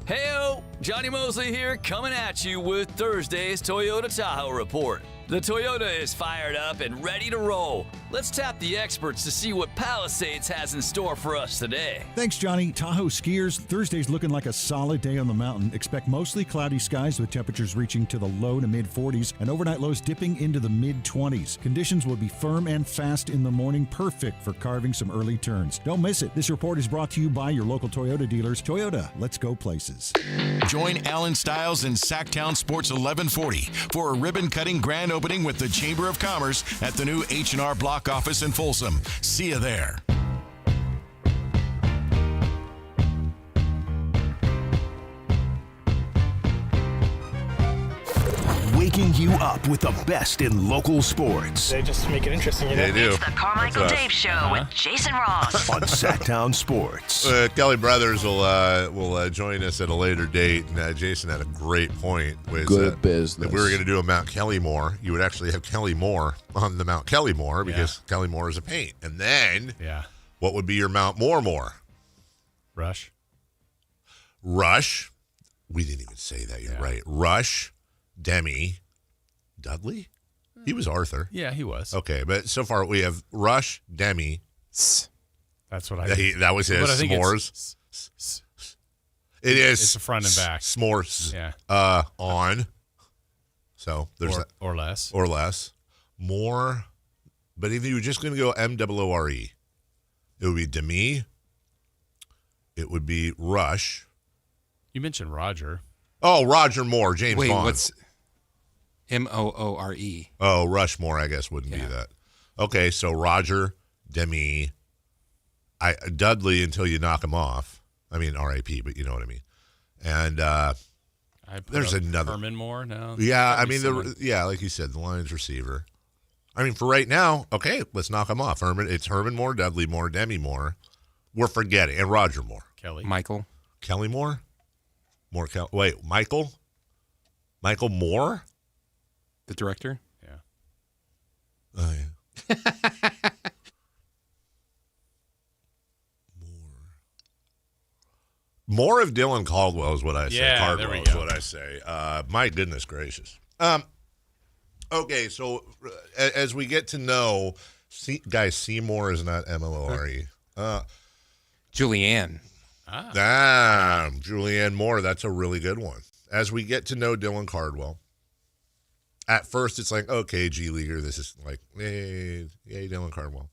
Heyo, Johnny Mosley here, coming at you with Thursday's Toyota Tahoe report. The Toyota is fired up and ready to roll. Let's tap the experts to see what Palisades has in store for us today. Thanks, Johnny. Tahoe skiers, Thursday's looking like a solid day on the mountain. Expect mostly cloudy skies with temperatures reaching to the low to mid-40s and overnight lows dipping into the mid-20s. Conditions will be firm and fast in the morning, perfect for carving some early turns. Don't miss it. This report is brought to you by your local Toyota dealers. Toyota, let's go places. Join Alan Stiles in Sactown Sports 1140 for a ribbon-cutting grand opening with the Chamber of Commerce at the new H&R Block office in Folsom. See you there. Waking you up with the best in local sports. They just make it interesting, you know? They do. It's the Carmichael Dave Show with Jason Ross. On Sactown Sports. Kelly Brothers will join us at a later date. And Jason had a great point. Good business. If we were going to do a Mount Kellymore, you would actually have Kellymore on the Mount Kellymore because Kellymore is a paint. And then, what would be your Mount More? Rush. We didn't even say that. You're right. Rush. Demi, Dudley? He was Arthur. Yeah, he was. Okay, but so far we have Rush, Demi. That's what I. That was his. But I think S'mores. It is. It's the front and back. S'mores. Yeah. On. So there's that. Or less. Or less. More. But if you were just going to go MOORE, it would be Demi. It would be Rush. You mentioned Roger. Oh, Roger Moore, James Bond. Wait, what's MOORE? Oh, Rushmore, I guess, wouldn't be that. Okay, so Roger, Demi, Dudley until you knock him off. I mean, R.I.P., but you know what I mean. And there's another. Herman Moore? No. Yeah, I mean, like you said, the Lions receiver. I mean, for right now, okay, let's knock him off. It's Herman Moore, Dudley Moore, Demi Moore. We're forgetting. And Roger Moore. Michael. Kelly Moore? Wait, Michael? Michael Moore? The director? Yeah. Oh, yeah. More of Dylan Caldwell is what I say. Yeah, Cardwell there we is go. what I say. My goodness gracious. Okay, so as we get to know, guys, Seymour is not MOORE. Julianne. Julianne Moore. That's a really good one. As we get to know Dylan Cardwell, at first it's like, okay, G Leaguer. This is like, hey, Dylan Cardwell.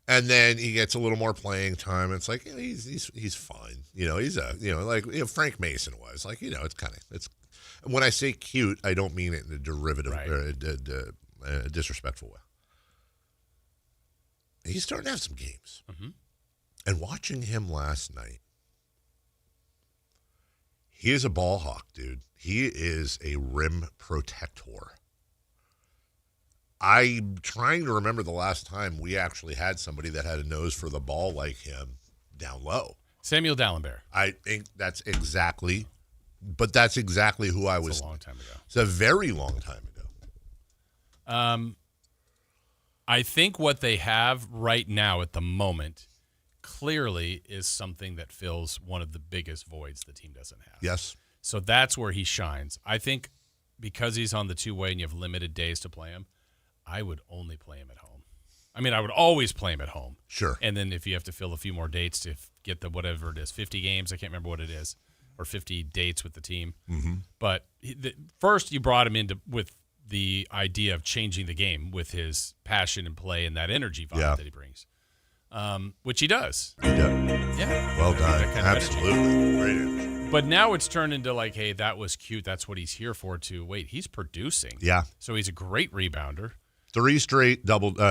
And then he gets a little more playing time. And it's like, he's fine. He's like Frank Mason was. Like, it's kind of, it's, when I say cute, I don't mean it in a derivative, a disrespectful way. He's starting to have some games. Mm-hmm. And watching him last night, he is a ball hawk, dude. He is a rim protector. I'm trying to remember the last time we actually had somebody that had a nose for the ball like him down low. Samuel Dallenberg. I think that's exactly who I was. A long time ago. It's a very long time ago. I think what they have right now at the moment clearly is something that fills one of the biggest voids the team doesn't have. Yes. So that's where he shines. I think because he's on the two-way and you have limited days to play him, I would only play him at home. I mean, I would always play him at home. Sure. And then if you have to fill a few more dates to get the whatever it is, 50 games, I can't remember what it is, or 50 dates with the team. Mm-hmm. But first you brought him into with the idea of changing the game with his passion and play and that energy vibe that he brings, which he does. He does. Yeah. Well done. That kind of Absolutely. Great energy. But now it's turned into like, hey, that was cute. That's what he's here for. To wait, he's producing. Yeah. So he's a great rebounder. Three straight double-digit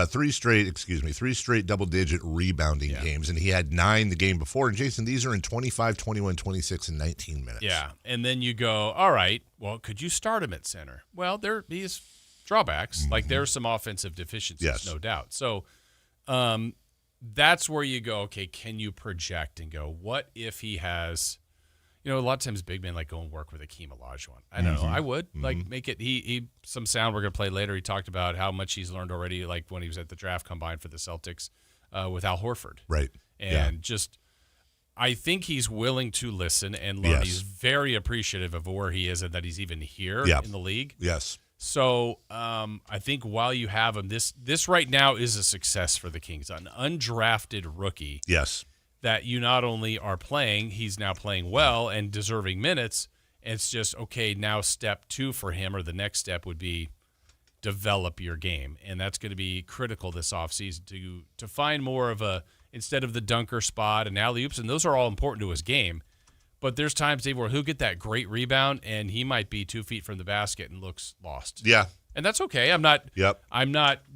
rebounding games, and he had 9 the game before. And, Jason, these are in 25, 21, 26, and 19 minutes. Yeah, and then you go, all right, well, could you start him at center? Well, there is drawbacks. Like, there's some offensive deficiencies, no doubt. So that's where you go, okay, can you project and go, what if he has – a lot of times big men like go and work with Akeem Olajuwon. I don't know. I would like make it. He some sound we're gonna play later. He talked about how much he's learned already, like when he was at the draft combine for the Celtics with Al Horford. Right. And I think he's willing to listen and learn. Yes. He's very appreciative of where he is and that he's even here in the league. Yes. So I think while you have him, this right now is a success for the Kings. An undrafted rookie. Yes. That you not only are playing, he's now playing well and deserving minutes. It's just, okay, now step 2 for him, or the next step would be develop your game. And that's going to be critical this offseason to find more of instead of the dunker spot and alley-oops, and those are all important to his game. But there's times, Dave, where he'll get that great rebound, and he might be 2 feet from the basket and looks lost. Yeah. And that's okay. I'm not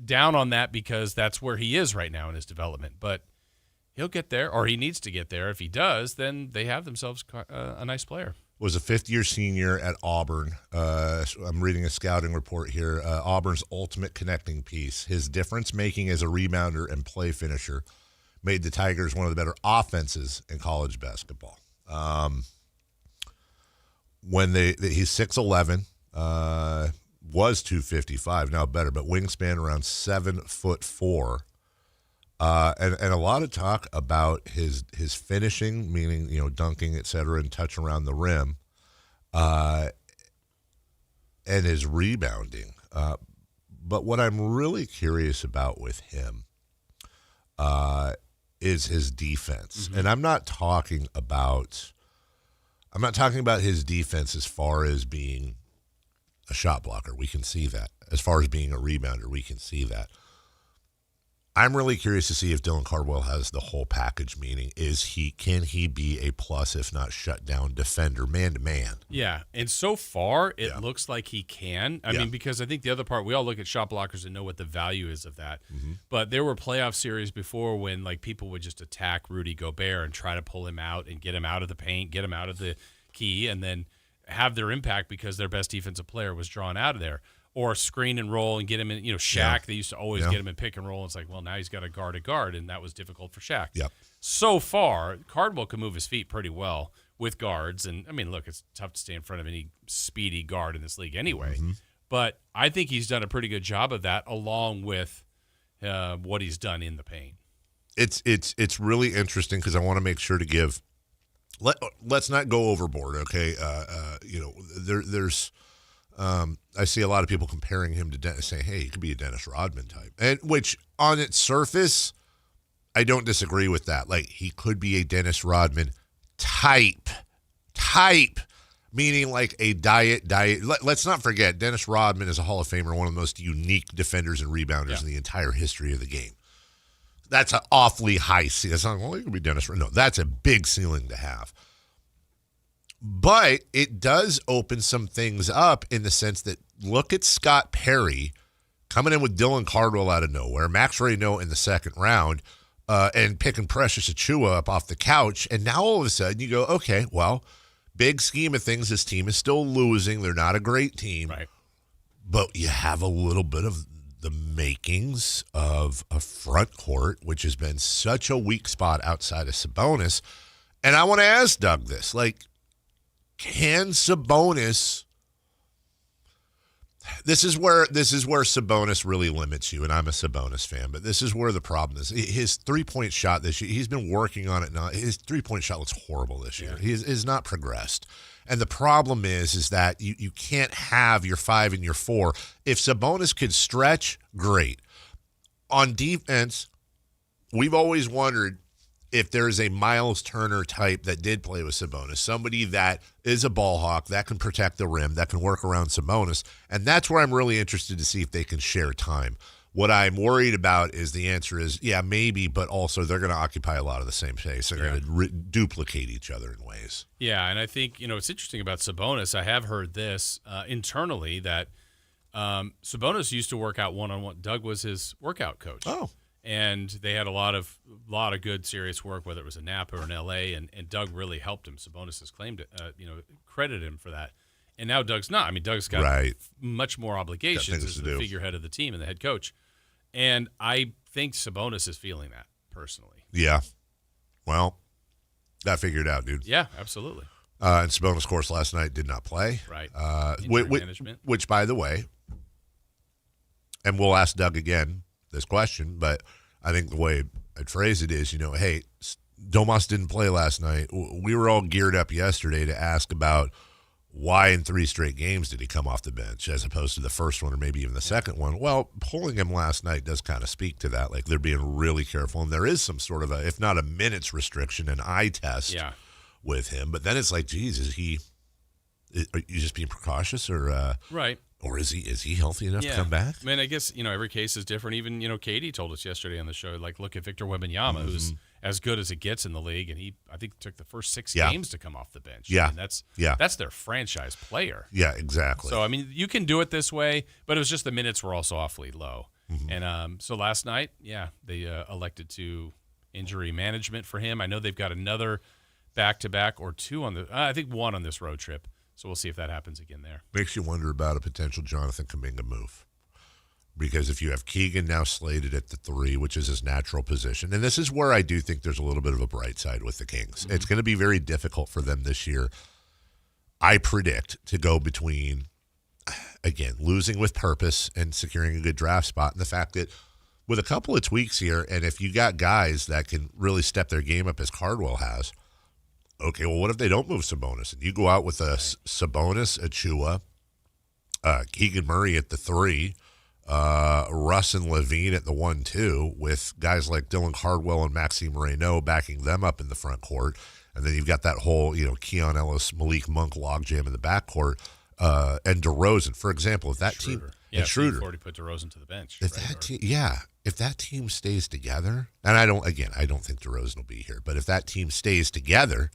down on that because that's where he is right now in his development. But he'll get there, or he needs to get there. If he does, then they have themselves a nice player. Was a fifth-year senior at Auburn. I'm reading a scouting report here. Auburn's ultimate connecting piece. His difference-making as a rebounder and play finisher made the Tigers one of the better offenses in college basketball. When he's 6'11", was 255, now better, but wingspan around 7'4". And a lot of talk about his finishing, meaning dunking, et cetera, and touch around the rim, and his rebounding. But what I'm really curious about with him is his defense. And I'm not talking about his defense as far as being a shot blocker. We can see that. As far as being a rebounder, we can see that. I'm really curious to see if Dylan Cardwell has the whole package, meaning can he be a plus, if not shut down defender, man-to-man? Yeah, and so far it looks like he can. I mean, because I think the other part, we all look at shot blockers and know what the value is of that. But there were playoff series before when like people would just attack Rudy Gobert and try to pull him out and get him out of the paint, get him out of the key, and then have their impact because their best defensive player was drawn out of there. Or screen and roll and get him in, Shaq, they used to always get him in pick and roll. It's like, well, now he's got a guard, and that was difficult for Shaq. Yep. So far, Cardwell can move his feet pretty well with guards. And, I mean, look, it's tough to stay in front of any speedy guard in this league anyway. But I think he's done a pretty good job of that along with what he's done in the paint. It's really interesting because I want to make sure to give let's not go overboard, okay? There's I see a lot of people comparing him to Dennis, saying, hey, he could be a Dennis Rodman type. And which, on its surface, I don't disagree with that. Like, he could be a Dennis Rodman type, meaning like a diet. Let's not forget, Dennis Rodman is a Hall of Famer, one of the most unique defenders and rebounders in the entire history of the game. That's an awfully high ceiling. It's not, well, he could be Dennis Rodman. No, that's a big ceiling to have. But it does open some things up in the sense that look at Scott Perry coming in with Dylan Cardwell out of nowhere, Max Reynaud in the second round, and picking Precious Achiuwa up off the couch. And now all of a sudden you go, okay, well, big scheme of things, this team is still losing. They're not a great team. Right. But you have a little bit of the makings of a front court, which has been such a weak spot outside of Sabonis. And I want to ask Doug this, like, can Sabonis? This is where Sabonis really limits you, and I'm a Sabonis fan, but this is where the problem is. His 3-point shot this year, he's been working on it now. His 3-point shot looks horrible this year. He has not progressed. And the problem is that you can't have your 5 and your 4. If Sabonis could stretch, great. On defense, we've always wondered if there's a Miles Turner type that did play with Sabonis, somebody that is a ball hawk, that can protect the rim, that can work around Sabonis, and that's where I'm really interested to see if they can share time. What I'm worried about is the answer is, yeah, maybe, but also they're going to occupy a lot of the same space. They're going to duplicate each other in ways. Yeah, and I think, it's interesting about Sabonis. I have heard this internally that Sabonis used to work out one-on-one. Doug was his workout coach. Oh. And they had a lot of good, serious work, whether it was in Napa or in L.A., and Doug really helped him. Sabonis has claimed it, credited him for that. And now Doug's not. I mean, Doug's got much more obligations as the figurehead of the team and the head coach. And I think Sabonis is feeling that, personally. Yeah. Well, got figured out, dude. Yeah, absolutely. And Sabonis, of course, last night did not play. Right. Management. Which, by the way, and we'll ask Doug again this question, but I think the way I'd phrase it is, hey, Domas didn't play last night. We were all geared up yesterday to ask about why in 3 straight games did he come off the bench as opposed to the first one or maybe even the second one. Well, pulling him last night does kind of speak to that. Like, they're being really careful, and there is some sort of if not a minutes restriction, an eye test with him. But then it's like, geez, are you just being precautious or right? Or is he healthy enough to come back? I mean, I guess, every case is different. Even, Katie told us yesterday on the show, like, look at Victor Wembanyama, who's as good as it gets in the league, and I think took the first 6 games to come off the bench. Yeah. I mean, that's their franchise player. Yeah, exactly. So, I mean, you can do it this way, but it was just the minutes were also awfully low. And so last night, they elected to injury management for him. I know they've got another back-to-back or 2 on I think 1 on this road trip. So we'll see if that happens again there. Makes you wonder about a potential Jonathan Kuminga move. Because if you have Keegan now slated at the 3, which is his natural position, and this is where I do think there's a little bit of a bright side with the Kings. It's going to be very difficult for them this year, I predict, to go between, again, losing with purpose and securing a good draft spot, and the fact that with a couple of tweaks here, and if you got guys that can really step their game up as Cardwell has, okay, well, what if they don't move Sabonis? And you go out with a Sabonis, Achiuwa, Keegan Murray at the 3, Russ and Levine at the 1-2 with guys like Dylan Cardwell and Maxime Reynaud backing them up in the front court. And then you've got that whole, Keon Ellis, Malik Monk logjam in the backcourt. And DeRozan, for example, if that team and Schroeder already put DeRozan to the bench. If that team stays together, and I don't think DeRozan will be here, but if that team stays together,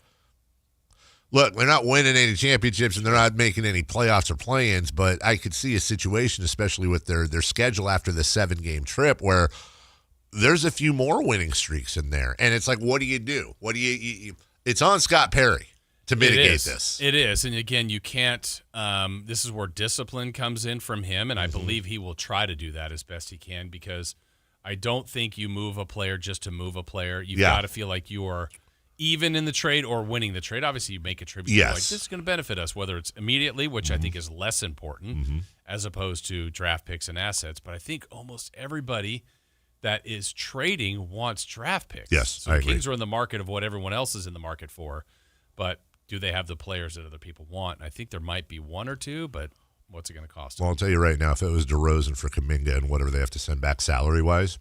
look, they're not winning any championships and they're not making any playoffs or play-ins, but I could see a situation, especially with their schedule after the 7-game trip, where there's a few more winning streaks in there, and it's like, what do you do? It's on Scott Perry to mitigate this. It is. And again, you can't this is where discipline comes in from him, and I believe he will try to do that as best he can, because I don't think you move a player just to move a player. You've got to feel like you are even in the trade or winning the trade. Obviously, you make a tribute. Like, this is going to benefit us, whether it's immediately, which I think is less important, as opposed to draft picks and assets. But I think almost everybody that is trading wants draft picks. Yes, so the Kings are in the market of what everyone else is in the market for, but do they have the players that other people want? And I think there might be one or two, but what's it going to cost? Well, I'll tell you right now, if it was DeRozan for Kuminga and whatever they have to send back salary-wise,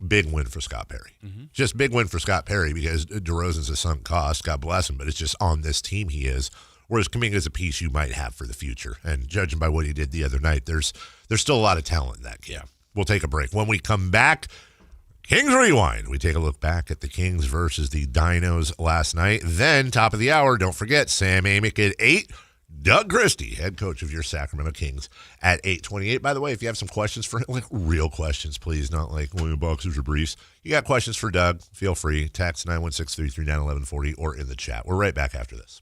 big win for Scott Perry. Just big win for Scott Perry, because DeRozan's a sunk cost, God bless him, but it's just on this team he is. Whereas Kuminga's a piece you might have for the future. And judging by what he did the other night, there's still a lot of talent in that kid. Yeah. We'll take a break. When we come back, Kings Rewind. We take a look back at the Kings versus the Dinos last night. Then, top of the hour, don't forget, Sam Amick at 8. Doug Christie, head coach of your Sacramento Kings, at 8:28. By the way, if you have some questions for him, like real questions, please, not like boxers or briefs. You got questions for Doug, feel free. Text 916-339-1140 or in the chat. We're right back after this.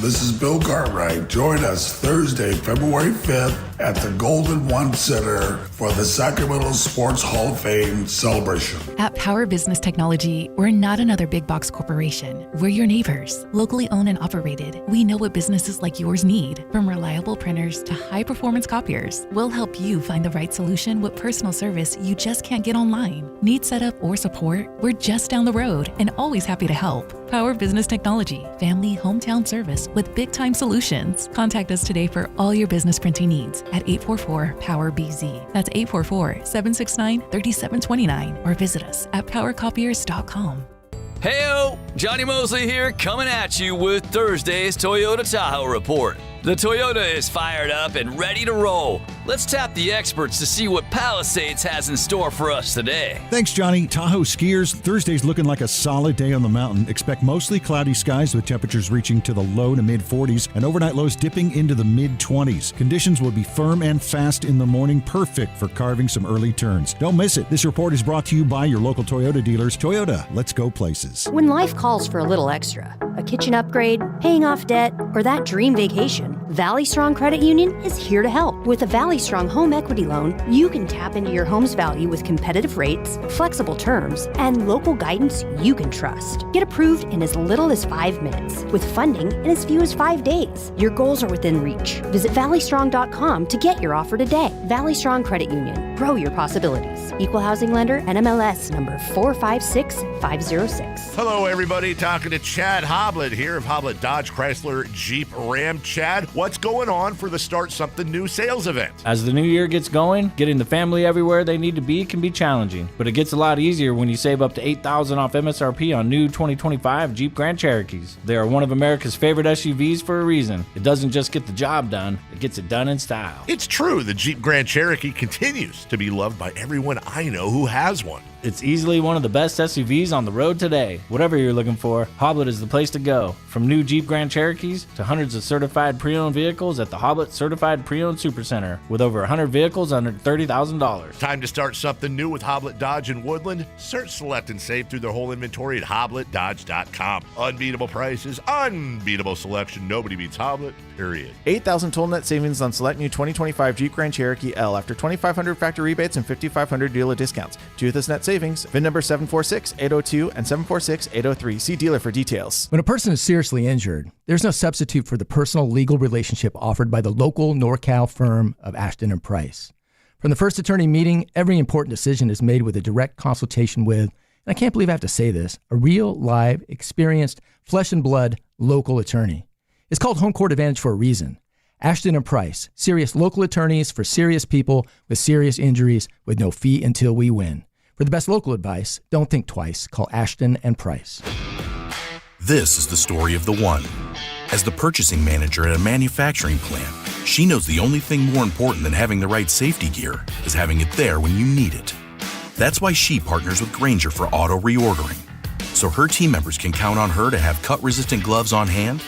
This is Bill Cartwright. Join us Thursday, February 5th at the Golden One Center for the Sacramento Sports Hall of Fame celebration. At Power Business Technology, we're not another big box corporation. We're your neighbors, locally owned and operated. We know what businesses like yours need, from reliable printers to high-performance copiers. We'll help you find the right solution with personal service you just can't get online. Need setup or support? We're just down the road and always happy to help. Power Business Technology, family hometown service with big-time solutions. Contact us today for all your business printing needs at 844-POWER-BZ. That's 844-769-3729, or visit us at powercopiers.com. Heyo, Johnny Mosley here, coming at you with Thursday's Toyota Tahoe report. The Toyota is fired up and ready to roll. Let's tap the experts to see what Palisades has in store for us today. Thanks, Johnny. Tahoe skiers, Thursday's looking like a solid day on the mountain. Expect mostly cloudy skies with temperatures reaching to the low to mid-40s and overnight lows dipping into the mid-20s. Conditions will be firm and fast in the morning, perfect for carving some early turns. Don't miss it. This report is brought to you by your local Toyota dealers. Toyota, let's go places. When life calls for a little extra, a kitchen upgrade, paying off debt, or that dream vacation, Valley Strong Credit Union is here to help. With a Valley Strong home equity loan, you can tap into your home's value with competitive rates, flexible terms, and local guidance you can trust. Get approved in as little as 5 minutes, with funding in as few as 5 days. Your goals are within reach. Visit valleystrong.com to get your offer today. Valley Strong Credit Union. Grow your possibilities. Equal housing lender, NMLS number 456506. Hello, everybody. Talking to Chad Hoblet here of Hoblet Dodge Chrysler Jeep Ram. Chad, what's going on for the Start Something New sales event? As the new year gets going, getting the family everywhere they need to be can be challenging, but it gets a lot easier when you save up to $8,000 off MSRP on new 2025 Jeep Grand Cherokees. They are one of America's favorite SUVs for a reason. It doesn't just get the job done, it gets it done in style. It's true, the Jeep Grand Cherokee continues to be loved by everyone I know who has one. It's easily one of the best SUVs on the road today. Whatever you're looking for, Hoblet is the place to go. From new Jeep Grand Cherokees to hundreds of certified pre-owned vehicles at the Hoblet Certified Pre-Owned Supercenter, with over 100 vehicles under $30,000. Time to start something new with Hoblet Dodge in Woodland. Search, select, and save through their whole inventory at HobletDodge.com. Unbeatable prices, unbeatable selection. Nobody beats Hoblet, period. 8,000 total net savings on select new 2025 Jeep Grand Cherokee L after 2,500 factory rebates and 5,500 dealer discounts. Choose this net savings. VIN number 746-802 and 746-803. See dealer for details. When a person is seriously injured, there's no substitute for the personal legal relationship offered by the local NorCal firm of Ashton & Price. From the first attorney meeting, every important decision is made with a direct consultation with, and I can't believe I have to say this, a real, live, experienced, flesh and blood local attorney. It's called Home Court Advantage for a reason. Ashton and Price, serious local attorneys for serious people with serious injuries with no fee until we win. For the best local advice, don't think twice. Call Ashton and Price. This is the story of the one. As the purchasing manager at a manufacturing plant, she knows the only thing more important than having the right safety gear is having it there when you need it. That's why she partners with Grainger for auto reordering, so her team members can count on her to have cut-resistant gloves on hand,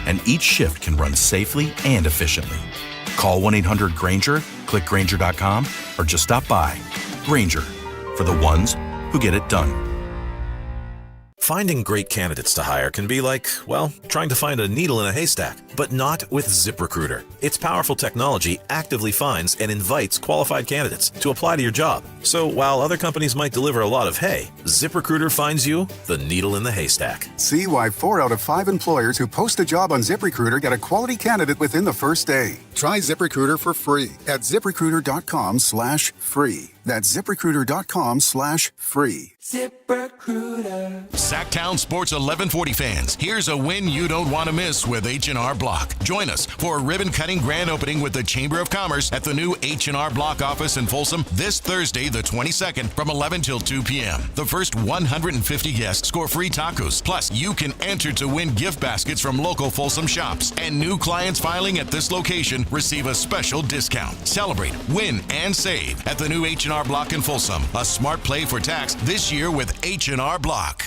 and each shift can run safely and efficiently. Call 1-800-GRAINGER, click Grainger.com, or just stop by. Grainger, for the ones who get it done. Finding great candidates to hire can be like, well, trying to find a needle in a haystack, but not with ZipRecruiter. Its powerful technology actively finds and invites qualified candidates to apply to your job. So while other companies might deliver a lot of hay, ZipRecruiter finds you the needle in the haystack. See why 4 out of 5 employers who post a job on ZipRecruiter get a quality candidate within the first day. Try ZipRecruiter for free at ZipRecruiter.com/free. That's ZipRecruiter.com/free. ZipRecruiter. Sactown Sports 1140 fans, here's a win you don't want to miss with H&R Block. Join us for a ribbon-cutting grand opening with the Chamber of Commerce at the new H&R Block office in Folsom this Thursday, the 22nd, from 11 till 2 p.m. The first 150 guests score free tacos. Plus, you can enter to win gift baskets from local Folsom shops. And new clients filing at this location receive a special discount. Celebrate, win, and save at the new H&R Block in Folsom. A smart play for tax this year with H&R Block.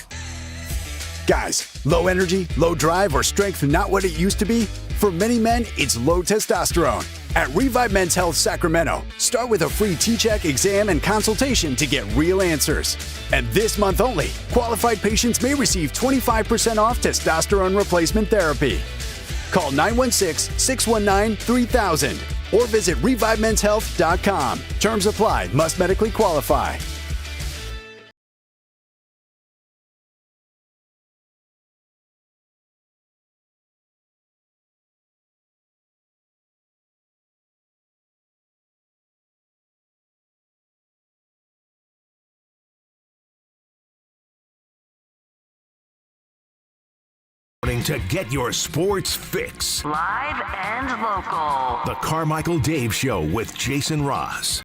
Guys, low energy, low drive, or strength not what it used to be? For many men, it's low testosterone. At Revive Men's Health Sacramento, start with a free T-check, exam, and consultation to get real answers. And this month only, qualified patients may receive 25% off testosterone replacement therapy. Call 916-619-3000 or visit ReviveMen'sHealth.com. Terms apply. Must medically qualify. To get your sports fix. Live and local. The Carmichael Dave Show with Jason Ross.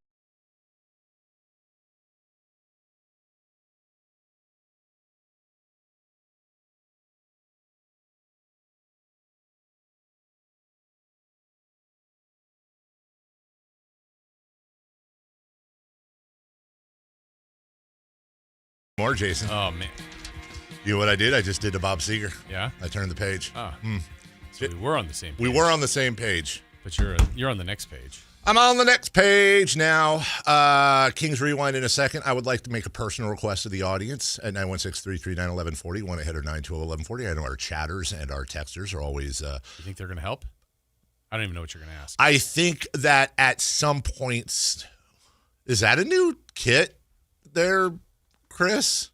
More, Jason. Oh, man. You know what I did? I just did a Bob Seger. Yeah? I turned the page. Oh. So we were on the same page. We were on the same page. But you're on the next page. I'm on the next page now. Kings Rewind in a second. I would like to make a personal request to the audience at 916-339-1140. Want to hit our 920-1140. I know our chatters and our texters are always... You think they're going to help? I don't even know what you're going to ask. I think that at some points... Is that a new kit there, Chris?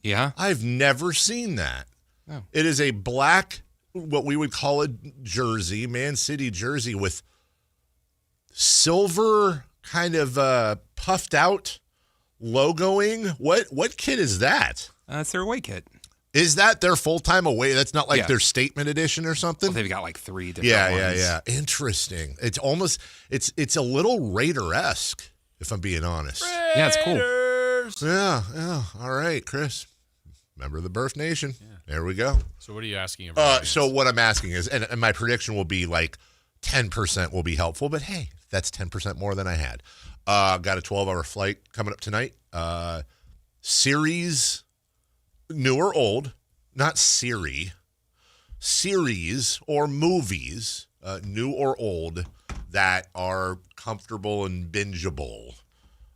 Yeah. I've never seen that. Oh. It is a black, what we would call a jersey, Man City jersey with silver kind of puffed out logoing. What kit is that? It's their away kit. Is that their full-time away? That's not like their statement edition or something? Well, they've got like 3 different ones. Yeah. Interesting. It's almost, it's a little Raider-esque, if I'm being honest. Yeah, it's cool. Yeah. All right, Chris. Member of the Birth Nation. Yeah. There we go. So what are you asking about? So what I'm asking is, and my prediction will be like 10% will be helpful, but hey, that's 10% more than I had. Got a 12-hour flight coming up tonight. Series, new or old, not series or movies, new or old, that are comfortable and bingeable.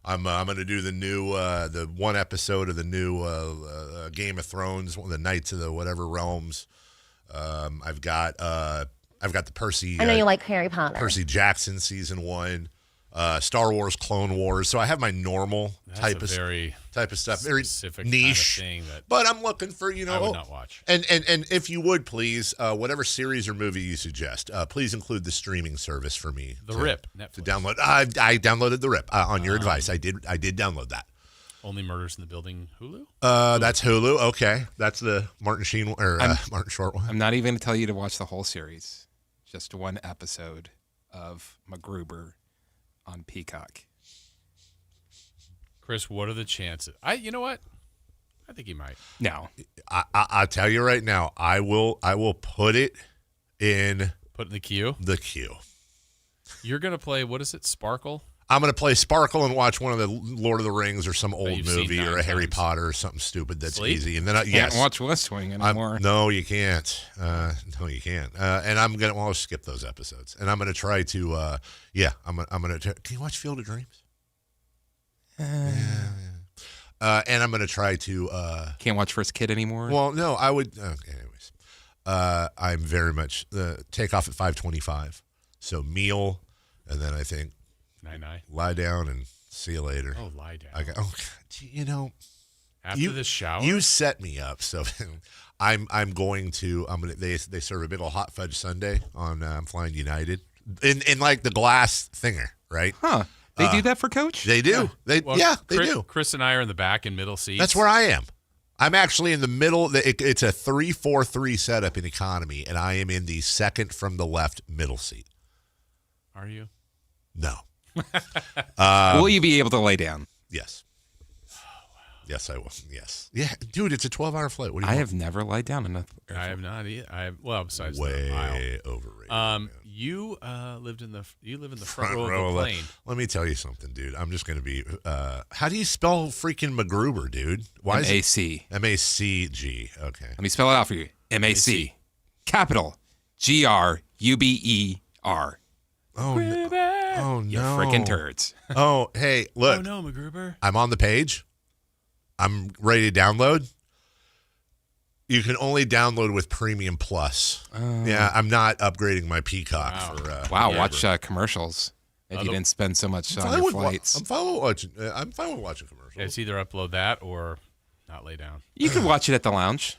I'm going to do the new the one episode of the new Game of Thrones, the Knights of the whatever realms. I've got the Percy. I know you like Harry Potter. Percy Jackson season 1, Star Wars, Clone Wars. So I have my normal type of stuff, very specific niche. Kind of thing that but I'm looking for I would not watch. And if you would please, whatever series or movie you suggest, please include the streaming service for me. The RIP Netflix. To download. I downloaded the RIP on your advice. I did download that. Only Murders in the Building Hulu? That's Hulu. Okay, that's the Martin Sheen or Martin Short one. I'm not even going to tell you to watch the whole series. just one episode of MacGruber on Peacock. Chris, what are the chances? You know what? I think he might. No. I'll tell you right now, I will put it in. Put in the queue? The queue. You're going to play, what is it, Sparkle? I'm going to play Sparkle and watch one of the Lord of the Rings or some old movie or a Harry times. Potter or something stupid that's Sleep? easy. And then Can't watch West Wing anymore. No, you can't. No, you can't. And I'm going to skip those episodes. And I'm going to try to, I'm going to, can you watch Field of Dreams? And I'm going to try to. Can't watch First Kid anymore? Well, no, I would. Okay, anyways. I'm very much take off at 5:25. So meal, and then I think. Night. Lie down and see you later. Oh, lie down. After the shower? You set me up. So I'm going to. They serve a big old hot fudge sundae on I'm Flying United in like the glass thinger, right? Huh. They do that for Coach? They do. They do. Chris and I are in the back and middle seats. That's where I am. I'm actually in the middle. It's a 3-4-3 setup in economy, and I am in the second from the left middle seat. Are you? No. Will you be able to lay down? Yes. Oh, wow. Yes, I will. Yes. Yeah, dude, it's a 12-hour flight. What do you I want? have never lied down enough. I have not either. Besides way the aisle. overrated. You live in the front row of a plane. Let me tell you something, dude. I'm just going to be. How do you spell freaking MacGruber, dude? Why is M-A-C. M-A-C-G. Okay. Let me spell it out for you. M-A-C. Capital G-R-U-B-E-R. Oh, no. Oh, no. You freaking turds. Oh, hey, look. Oh, no, MacGruber. I'm on the page. I'm ready to download. You can only download with Premium Plus. Yeah, I'm not upgrading my Peacock for. Watch commercials. If you didn't spend so much on your flights. I'm fine with watching commercials. It's either upload that or not lay down. You can watch it at the lounge.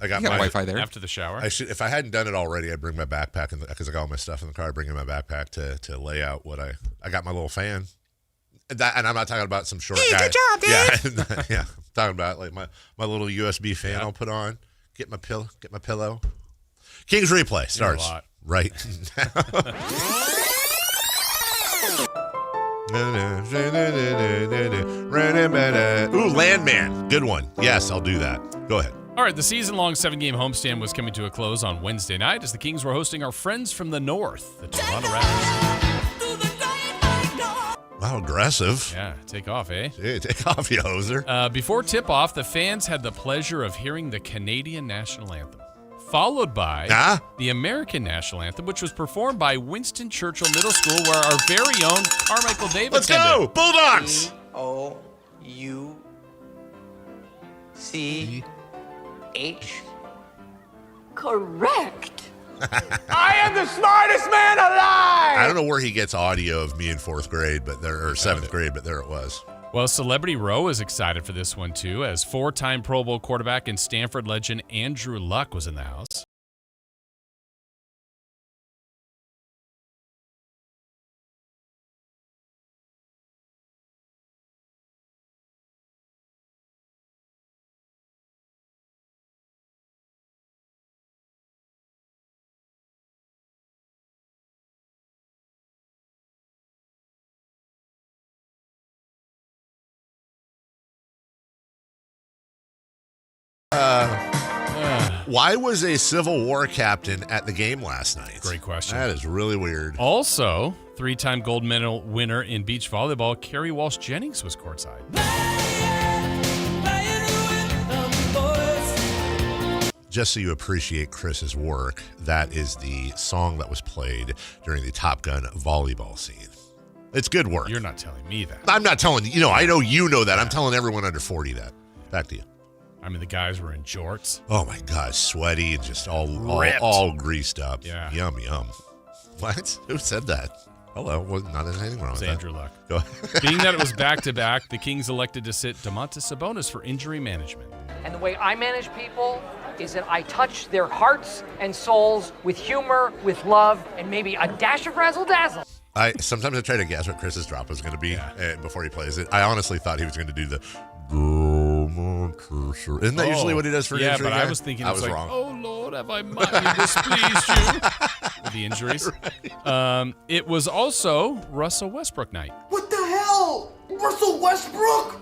I got my Wi-Fi there after the shower. If I hadn't done it already, I'd bring my backpack because I got all my stuff in the car. I'd bring in my backpack to lay out what I got. My little fan. And I'm not talking about some short guy. Good job, Dave. Yeah, I'm talking about like my little USB fan I'll put on. Get my pillow. Kings replay starts right now. Ooh, Landman. Good one. Yes, I'll do that. Go ahead. All right, the season-long 7-game homestand was coming to a close on Wednesday night as the Kings were hosting our friends from the north, the Toronto Raptors. Wow, aggressive. Yeah, take off, eh? Yeah, take off, you hoser. Before tip-off, the fans had the pleasure of hearing the Canadian national anthem, followed by the American national anthem, which was performed by Winston Churchill Middle School, where our very own Carmichael Dave Let's go, Bulldogs! O-U-C-H. Correct. I am the smartest man alive! I don't know where he gets audio of me in 4th grade, but seventh grade, but there it was. Well, Celebrity Row is excited for this one, too, as 4-time Pro Bowl quarterback and Stanford legend Andrew Luck was in the house. Why was a Civil War captain at the game last night? Great question. That is really weird. Also, 3-time gold medal winner in beach volleyball, Carrie Walsh Jennings was courtside. Just so you appreciate Chris's work, that is the song that was played during the Top Gun volleyball scene. It's good work. You're not telling me that. I'm not telling you. I know you know that. I'm telling everyone under 40 that. Back to you. I mean, the guys were in jorts. Oh, my God. Sweaty and just all greased up. Yeah. Yum, yum. What? Who said that? Hello. Well, not anything wrong with that. Andrew Luck. Go ahead. Being that it was back-to-back, the Kings elected to sit Domantas Sabonis for injury management. And the way I manage people is that I touch their hearts and souls with humor, with love, and maybe a dash of razzle-dazzle. Sometimes I try to guess what Chris's drop was going to be before he plays it. I honestly thought he was going to do the... Isn't that usually what he does for an intro? Yeah, but guy? I was thinking, I was wrong. Oh, Lord, have I displeased you? with the injuries. Right. It was also Russell Westbrook night. What the hell? Russell Westbrook?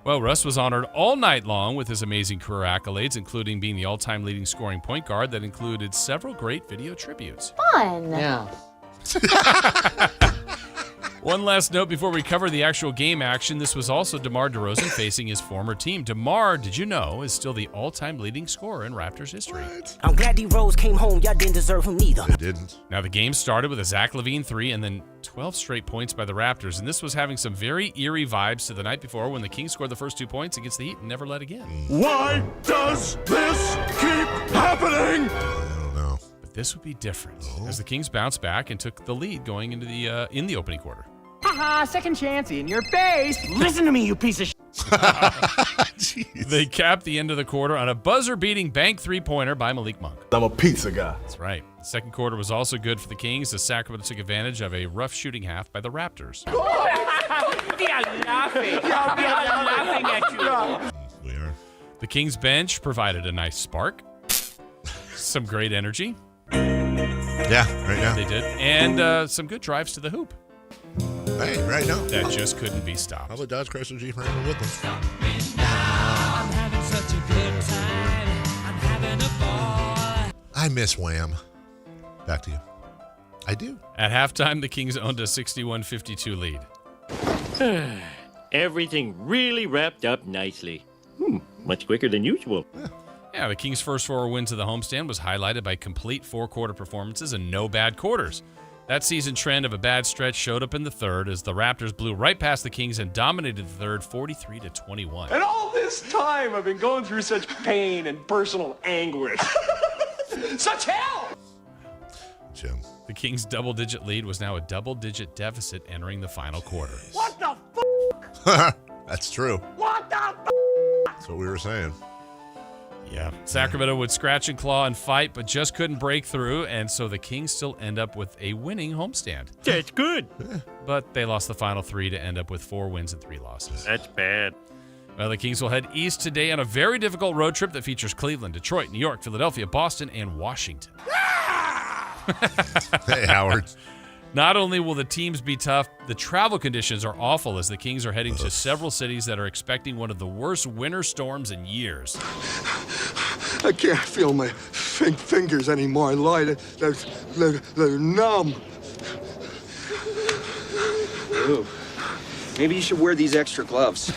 Well, Russ was honored all night long with his amazing career accolades, including being the all-time leading scoring point guard that included several great video tributes. Fun. Yeah. One last note before we cover the actual game action. This was also DeMar DeRozan facing his former team. DeMar, did you know, is still the all-time leading scorer in Raptors history. I'm glad D-Rose came home. Y'all didn't deserve him neither. They didn't. Now, the game started with a Zach LaVine 3 and then 12 straight points by the Raptors. And this was having some very eerie vibes to the night before when the Kings scored the first 2 points against the Heat and never led again. Why does this keep happening? I don't know. But this would be different as the Kings bounced back and took the lead going into the in the opening quarter. Haha, second chancey in your face. Listen to me, you piece of shit. They capped the end of the quarter on a buzzer-beating bank three-pointer by Malik Monk. I'm a pizza guy. That's right. The second quarter was also good for the Kings as Sacramento took advantage of a rough shooting half by the Raptors. We are laughing. We are laughing at you. We are. The Kings bench provided a nice spark, some great energy. Yeah, right now. They did. And some good drives to the hoop. Hey, right now. That just couldn't be stopped. How about Dodge Chrysler Jeep Ram with them? I'm having such a good time. I'm having a ball. I miss Wham. Back to you. I do. At halftime, the Kings owned a 61-52 lead. Everything really wrapped up nicely. Much quicker than usual. Yeah, the Kings' first 4 wins of the homestand was highlighted by complete 4-quarter performances and no bad quarters. That season trend of a bad stretch showed up in the third as the Raptors blew right past the Kings and dominated the third 43-21. And all this time I've been going through such pain and personal anguish. Such hell! Jim. The Kings' double-digit lead was now a double-digit deficit entering the final quarter. What the f***? That's true. What the f***? That's what we were saying. Yeah. Sacramento would scratch and claw and fight, but just couldn't break through, and so the Kings still end up with a winning homestand. That's good. But they lost the final 3 to end up with 4 wins and 3 losses. That's bad. Well, the Kings will head east today on a very difficult road trip that features Cleveland, Detroit, New York, Philadelphia, Boston, and Washington. Hey, Howard. Not only will the teams be tough, the travel conditions are awful as the Kings are heading to several cities that are expecting one of the worst winter storms in years. I can't feel my fingers anymore. They're numb. Ooh. Maybe you should wear these extra gloves.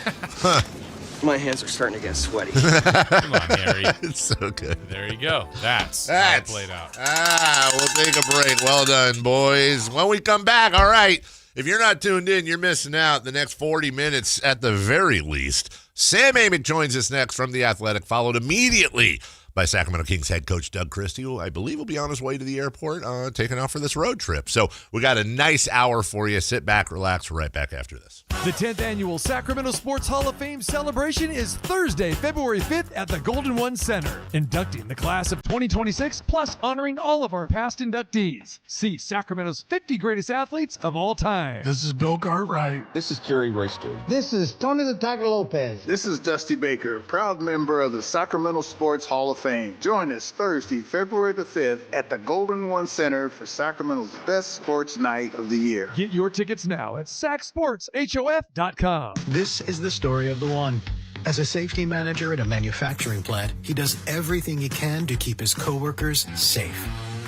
My hands are starting to get sweaty. Come on, Harry. It's so good. There you go. That's how it played out. We'll take a break. Well done, boys. When we come back, all right, if you're not tuned in, you're missing out the next 40 minutes at the very least. Sam Amick joins us next from The Athletic, followed immediately by Sacramento Kings head coach Doug Christie, who I believe will be on his way to the airport, taking off for this road trip. So we got a nice hour for you. Sit back, relax. We're right back after this. The 10th Annual Sacramento Sports Hall of Fame celebration is Thursday, February 5th at the Golden One Center, inducting the class of 2026, plus honoring all of our past inductees. See Sacramento's 50 greatest athletes of all time. This is Bill Cartwright. This is Jerry Royster. This is Tony the Tiger Lopez. This is Dusty Baker, proud member of the Sacramento Sports Hall of Fame. Join us Thursday, February the 5th at the Golden One Center for Sacramento's best sports night of the year. Get your tickets now at SacSportsHOF.com. This is the story of the one. As a safety manager at a manufacturing plant, he does everything he can to keep his coworkers safe.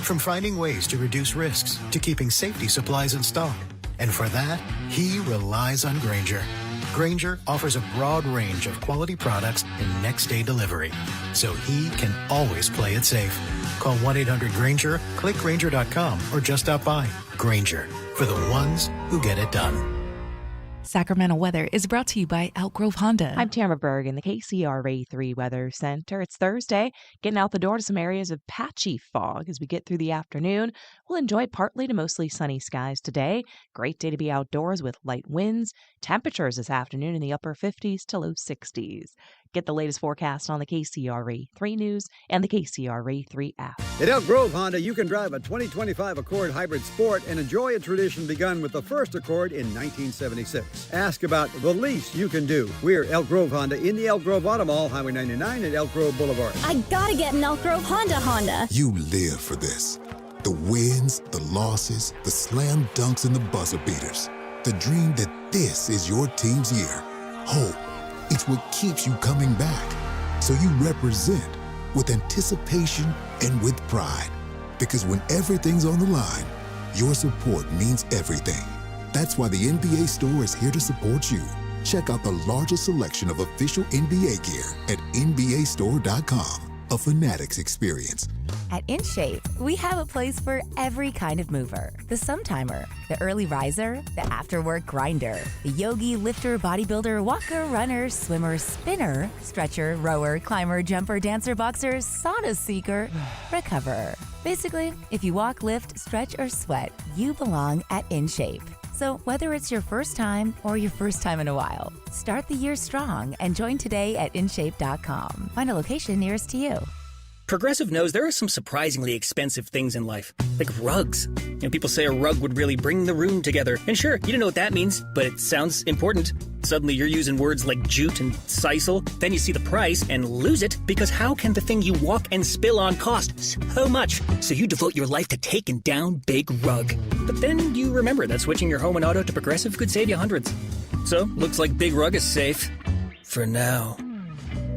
From finding ways to reduce risks to keeping safety supplies in stock. And for that, he relies on Grainger. Grainger offers a broad range of quality products and next-day delivery, so he can always play it safe. Call 1-800-GRAINGER, click Grainger.com, or just stop by. Grainger, for the ones who get it done. Sacramento weather is brought to you by Elk Grove Honda. I'm Tamara Berg in the KCRA 3 Weather Center. It's Thursday, getting out the door to some areas of patchy fog as we get through the afternoon. We'll enjoy partly to mostly sunny skies today. Great day to be outdoors with light winds. Temperatures this afternoon in the upper 50s to low 60s. Get the latest forecast on the KCRA 3 News and the KCRA 3 app. At Elk Grove Honda, you can drive a 2025 Accord Hybrid Sport and enjoy a tradition begun with the first Accord in 1976. Ask about the least you can do. We're Elk Grove Honda in the Elk Grove Auto Mall, Highway 99 at Elk Grove Boulevard. I gotta get an Elk Grove Honda. You live for this. The wins, the losses, the slam dunks, and the buzzer beaters. The dream that this is your team's year. Hope, it's what keeps you coming back. So you represent with anticipation and with pride. Because when everything's on the line, your support means everything. That's why the NBA Store is here to support you. Check out the largest selection of official NBA gear at NBAstore.com. A Fanatics experience. At InShape, we have a place for every kind of mover. The Sometimer, the early riser, the after-work grinder, the yogi, lifter, bodybuilder, walker, runner, swimmer, spinner, stretcher, rower, climber, jumper, dancer, boxer, sauna seeker, recoverer. Basically, if you walk, lift, stretch, or sweat, you belong at InShape. So whether it's your first time or your first time in a while, start the year strong and join today at InShape.com. Find a location nearest to you. Progressive knows there are some surprisingly expensive things in life, like rugs. People say a rug would really bring the room together. And sure, you don't know what that means, but it sounds important. Suddenly you're using words like jute and sisal. Then you see the price and lose it, because how can the thing you walk and spill on cost so much? So you devote your life to taking down Big Rug. But then you remember that switching your home and auto to Progressive could save you hundreds. So, looks like Big Rug is safe. For now.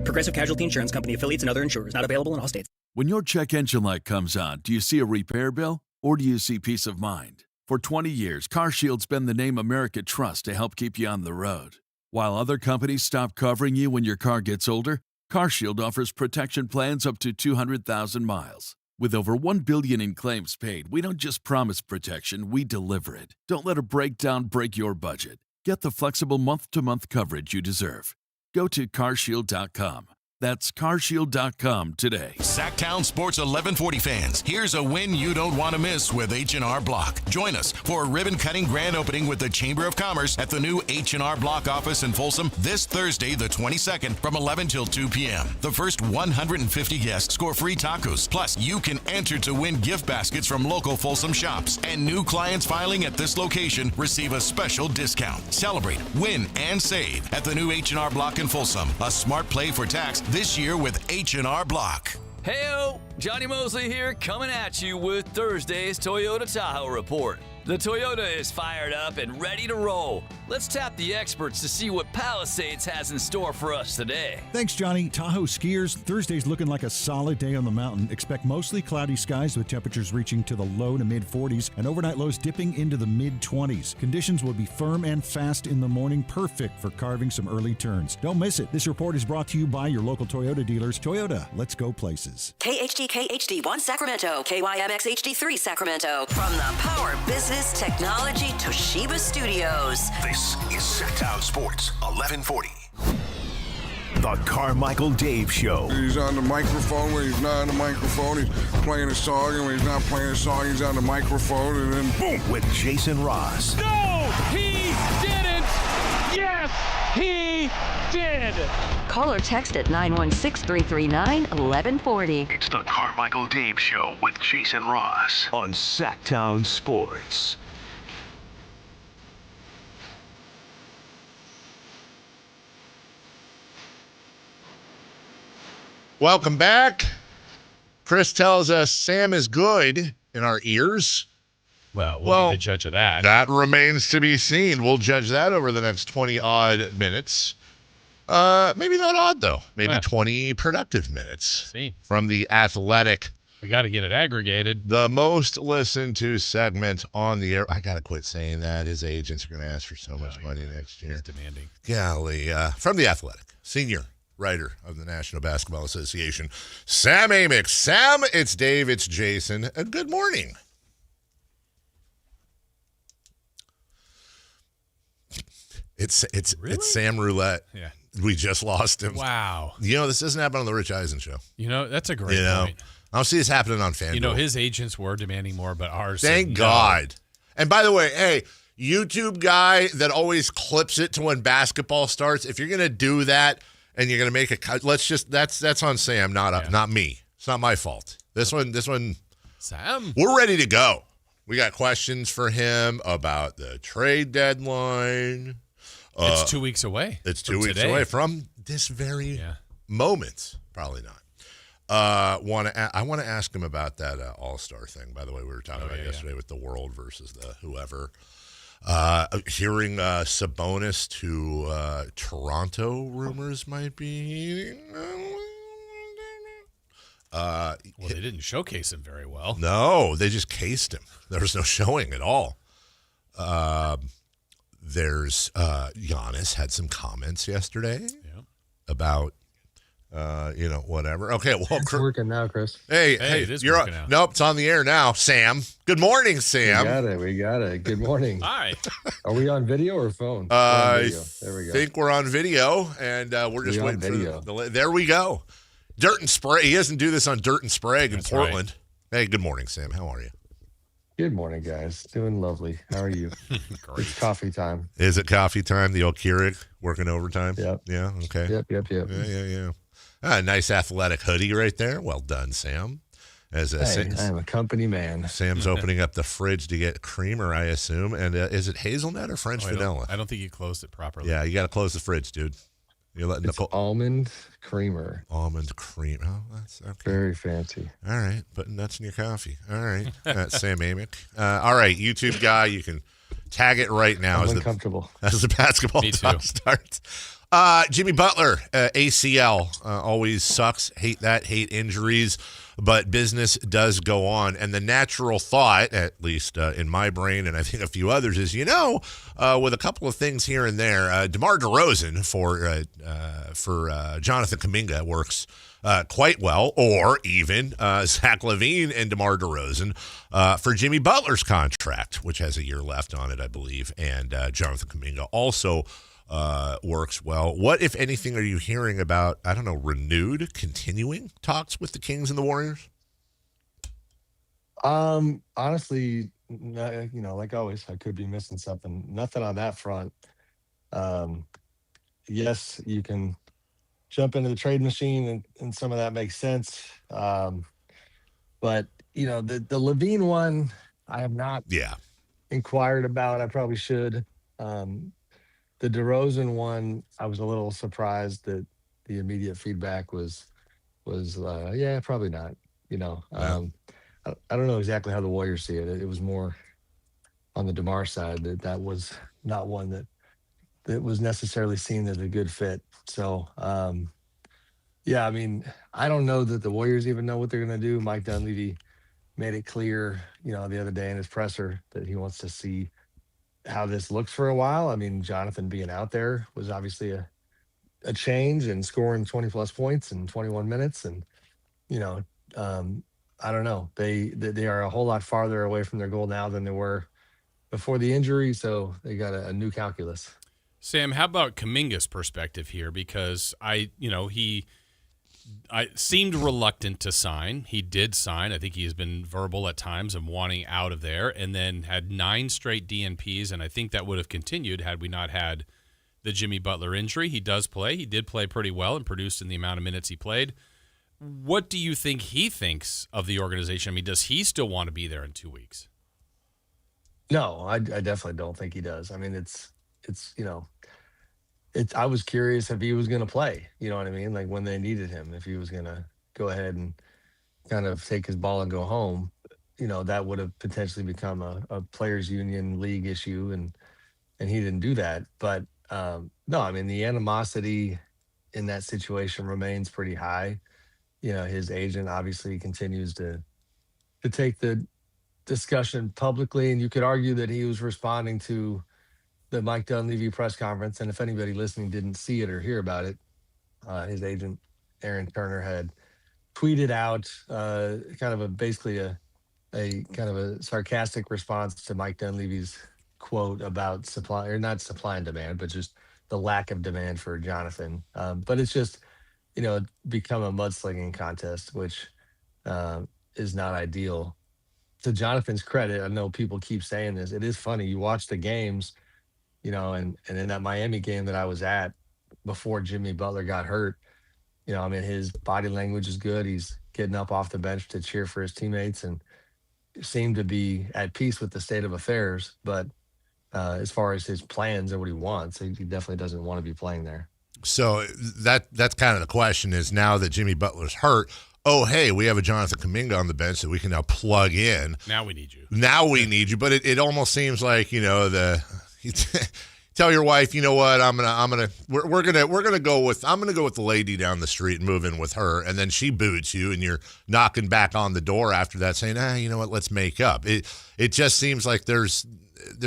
Progressive Casualty Insurance Company, affiliates, and other insurers. Not available in all states. When your check engine light comes on, do you see a repair bill or do you see peace of mind? For 20 years, CarShield's been the name America trusts to help keep you on the road. While other companies stop covering you when your car gets older, CarShield offers protection plans up to 200,000 miles. With over $1 billion in claims paid, we don't just promise protection, we deliver it. Don't let a breakdown break your budget. Get the flexible month-to-month coverage you deserve. Go to carshield.com. That's carshield.com today. Sactown Sports 1140 fans, here's a win you don't want to miss with H&R Block. Join us for a ribbon-cutting grand opening with the Chamber of Commerce at the new H&R Block office in Folsom this Thursday, the 22nd, from 11 till 2 p.m. The first 150 guests score free tacos. Plus, you can enter to win gift baskets from local Folsom shops. And new clients filing at this location receive a special discount. Celebrate, win, and save at the new H&R Block in Folsom. A smart play for tax this year with H&R Block. Heyo, Johnny Mosley here, coming at you with Thursday's Toyota Tahoe report. The Toyota is fired up and ready to roll. Let's tap the experts to see what Palisades has in store for us today. Thanks, Johnny. Tahoe skiers, Thursday's looking like a solid day on the mountain. Expect mostly cloudy skies with temperatures reaching to the low to mid-40s and overnight lows dipping into the mid-20s. Conditions will be firm and fast in the morning, perfect for carving some early turns. Don't miss it. This report is brought to you by your local Toyota dealers. Toyota, let's go places. KHTK HD1 Sacramento, KYMX HD3 Sacramento. From the Power Business Technology Toshiba Studios. This is Sactown Sports 1140. The Carmichael Dave Show. He's on the microphone when he's not on the microphone. He's playing a song, and when he's not playing a song, he's on the microphone, and then boom! With Jason Ross. No, he didn't. Yes, he did. Call or text at 916-339-1140. It's the Carmichael Dave Show with Jason Ross on Sactown Sports. Welcome back. Chris tells us Sam is good in our ears. Well, we'll be the judge of that. That remains to be seen. We'll judge that over the next 20-odd minutes. Maybe not odd, though. Maybe 20 productive minutes. From The Athletic. We got to get it aggregated. The most listened to segment on the air. I got to quit saying that. His agents are going to ask for so much money next year. He's demanding. Golly. From The Athletic. Senior writer of the National Basketball Association, Sam Amick. Sam, it's Dave, it's Jason. Good morning. It's Sam Roulette. Yeah. We just lost him. Wow. You know, this doesn't happen on the Rich Eisen show. You know, that's a great point. I don't see this happening on FanDuel. You know, his agents were demanding more, but ours Thank said God. No. And by the way, hey, YouTube guy that always clips it to when basketball starts, if you're going to do that and you're going to make a cut, that's on Sam, not me. It's not my fault. This one, Sam, we're ready to go. We got questions for him about the trade deadline. It's 2 weeks away. It's 2 weeks away from this very moment. Probably not. I want to ask him about that All-Star thing. By the way, we were talking about yesterday with the World versus the whoever. Hearing Sabonis to Toronto rumors might be. Well, they didn't showcase him very well. No, they just cased him. There was no showing at all. There's Giannis had some comments yesterday about whatever. Okay, well, it's working now, Chris. Hey, it is you're working now. Nope, it's on the air now. Sam, good morning, Sam. We got it. Good morning. Hi. Are we on video or phone? I There we go. think we're on video, and we're just waiting video. for there we go. Dirt and Sprague. He doesn't do this on Dirt and Sprague in That's Portland. Hey, good morning, Sam. How are you? Good morning, guys. Doing lovely. How are you? Great. It's coffee time. Is it coffee time? The old Keurig working overtime? Yep. Yeah, okay. Yep. Yeah. Nice athletic hoodie right there. Well done, Sam. I am a company man. Sam's opening up the fridge to get creamer, I assume. And is it hazelnut or French vanilla? I don't think you closed it properly. Yeah, you got to close the fridge, dude. You're letting It's almond creamer. Almond cream. Oh, that's okay. Very fancy. All right, putting nuts in your coffee. All right, Sam Amick. All right, YouTube guy, you can tag it right now I'm uncomfortable. As the basketball talk starts. Jimmy Butler, ACL, always sucks. Hate that. Hate injuries. But business does go on. And the natural thought, at least in my brain, and I think a few others, is, with a couple of things here and there, DeMar DeRozan for Jonathan Kuminga works quite well, or even Zach LaVine and DeMar DeRozan for Jimmy Butler's contract, which has a year left on it, I believe. And Jonathan Kuminga also works well. What, if anything, are you hearing about, renewed, continuing talks with the Kings and the Warriors? Honestly, like always, I could be missing something. Nothing on that front. Yes, you can jump into the trade machine and some of that makes sense. But, the Levine one, I have not inquired about. I probably should. The DeRozan one, I was a little surprised that the immediate feedback was probably not. I don't know exactly how the Warriors see it. It was more on the DeMar side that was not one that was necessarily seen as a good fit. So, I don't know that the Warriors even know what they're going to do. Mike Dunleavy made it clear, the other day in his presser that he wants to see how this looks for a while. I mean, Jonathan being out there was obviously a change, and scoring 20 plus points in 21 minutes. And, I don't know. They are a whole lot farther away from their goal now than they were before the injury. So they got a new calculus. Sam, how about Kuminga's perspective here? Because I seemed reluctant to sign. He did sign. I think he has been verbal at times of wanting out of there, and then had 9 straight DNPs, and I think that would have continued had we not had the Jimmy Butler injury. He does play. He did play pretty well and produced in the amount of minutes he played. What do you think he thinks of the organization? I mean, does he still want to be there in 2 weeks? No, I definitely don't think he does. I mean, I was curious if he was going to play, you know what I mean? Like when they needed him, if he was going to go ahead and kind of take his ball and go home, that would have potentially become a players union league issue. And he didn't do that. But no, I mean, the animosity in that situation remains pretty high. His agent obviously continues to take the discussion publicly. And you could argue that he was responding to the Mike Dunleavy press conference. And if anybody listening didn't see it or hear about it, his agent, Aaron Turner, had tweeted out basically a kind of a sarcastic response to Mike Dunleavy's quote about supply, or not supply and demand, but just the lack of demand for Jonathan. But it's just, become a mudslinging contest, which is not ideal. To Jonathan's credit, I know people keep saying this. It is funny. You watch the games, and in that Miami game that I was at before Jimmy Butler got hurt, his body language is good. He's getting up off the bench to cheer for his teammates and seemed to be at peace with the state of affairs. But as far as his plans and what he wants, he definitely doesn't want to be playing there. So that's kind of the question is, now that Jimmy Butler's hurt, oh, hey, we have a Jonathan Kuminga on the bench that we can now plug in. Now we need you. But it almost seems like, tell your wife, you know what, we're gonna go with the lady down the street and move in with her, and then she boots you, and you're knocking back on the door after that saying, you know what, let's make up. It just seems like there's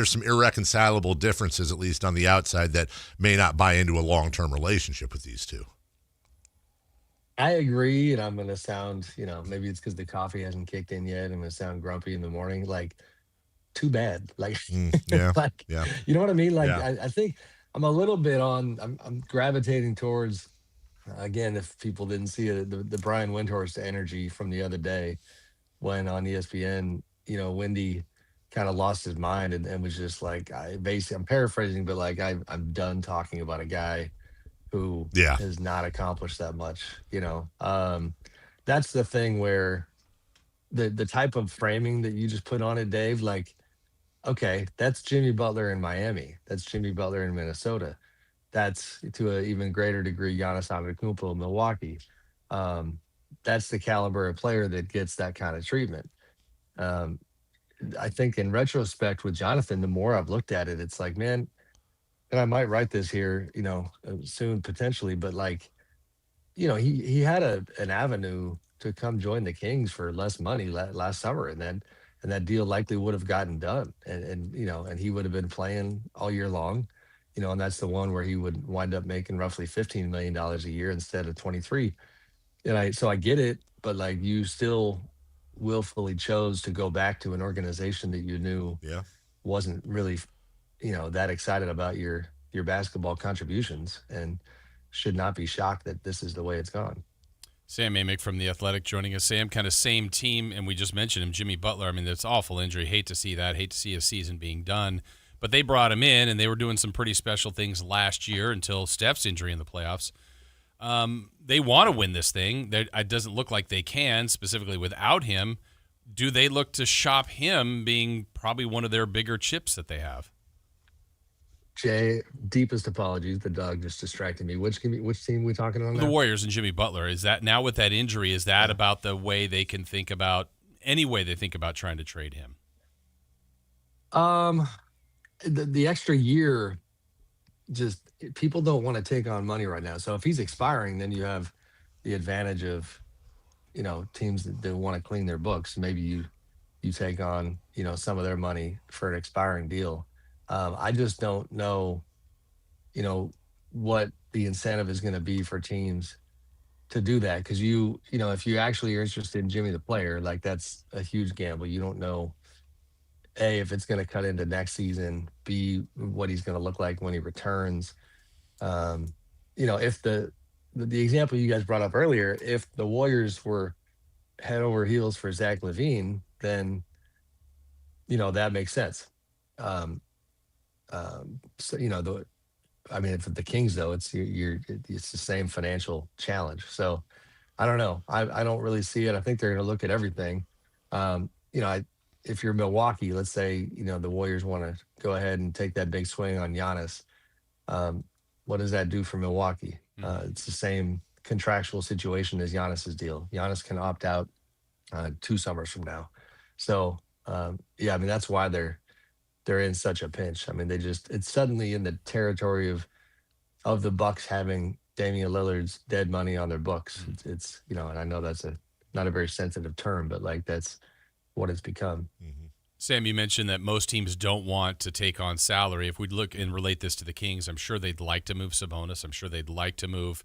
some irreconcilable differences, at least on the outside, that may not buy into a long-term relationship with these two. I agree, and I'm going to sound, maybe it's because the coffee hasn't kicked in yet. I'm going to sound grumpy in the morning. Like, too bad. Like, yeah. You know what I mean? Like, yeah. I think I'm a little bit I'm gravitating towards, again, if people didn't see it, the Brian Windhorst energy from the other day when on ESPN, Wendy kind of lost his mind and was just like, I'm paraphrasing, but like, I'm done talking about a guy who has not accomplished that much. That's the thing where the type of framing that you just put on it, Dave, like, okay, that's Jimmy Butler in Miami. That's Jimmy Butler in Minnesota. That's, to an even greater degree, Giannis Antetokounmpo in Milwaukee. That's the caliber of player that gets that kind of treatment. I think in retrospect with Jonathan, the more I've looked at it, it's like, man, and I might write this here, soon potentially, but like, he had an avenue to come join the Kings for less money last summer, and that deal likely would have gotten done, and he would have been playing all year long, and that's the one where he would wind up making roughly $15 million a year instead of 23. So I get it, but like, you still willfully chose to go back to an organization that you knew wasn't really that excited about your basketball contributions, and should not be shocked that this is the way it's gone. Sam Amick from The Athletic joining us. Sam, kind of same team, and we just mentioned him, Jimmy Butler. I mean, that's awful injury. Hate to see that. Hate to see a season being done. But they brought him in, and they were doing some pretty special things last year until Steph's injury in the playoffs. They want to win this thing. It doesn't look like they can, specifically without him. Do they look to shop him, being probably one of their bigger chips that they have? Jay, deepest apologies. The dog just distracted me. Which team are we talking about now? The Warriors and Jimmy Butler. Is that now with that injury, is that about the way they can think about, any way they think about trying to trade him? The extra year, just people don't want to take on money right now. So if he's expiring, then you have the advantage of, teams that want to clean their books. Maybe you take on, some of their money for an expiring deal. I just don't know, what the incentive is going to be for teams to do that. Because if you actually are interested in Jimmy the player, like, that's a huge gamble. You don't know, A, if it's going to cut into next season, B, what he's going to look like when he returns. If the example you guys brought up earlier, if the Warriors were head over heels for Zach LaVine, then, that makes sense. For the Kings, though, it's it's the same financial challenge. So I don't know. I don't really see it. I think they're going to look at everything. If you're Milwaukee, let's say, the Warriors want to go ahead and take that big swing on Giannis. What does that do for Milwaukee? It's the same contractual situation as Giannis's deal. Giannis can opt out 2 summers from now. So that's why they're in such a pinch. I mean, it's suddenly in the territory of the Bucks having Damian Lillard's dead money on their books. It's and I know that's not a very sensitive term, but like, that's what it's become. Sam, you mentioned that most teams don't want to take on salary. If we look and relate this to the Kings, I'm sure they'd like to move Sabonis. I'm sure they'd like to move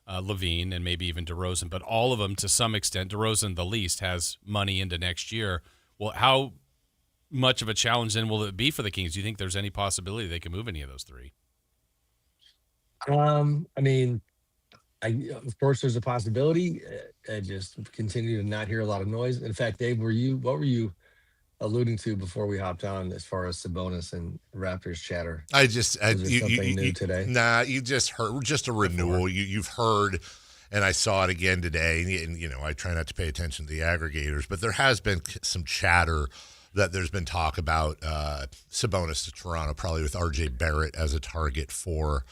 LaVine and maybe even DeRozan, but all of them, to some extent, DeRozan the least, has money into next year. Well, how much of a challenge then will it be for the Kings? Do you think there's any possibility they can move any of those 3? Of course there's a possibility. I just continue to not hear a lot of noise. In fact, Dave, what were you alluding to before we hopped on as far as Sabonis and Raptors chatter? Something new today? Nah, you just heard just a renewal. You've heard, and I saw it again today. And I try not to pay attention to the aggregators, but there has been some chatter that there's been talk about Sabonis to Toronto, probably with RJ Barrett as a target for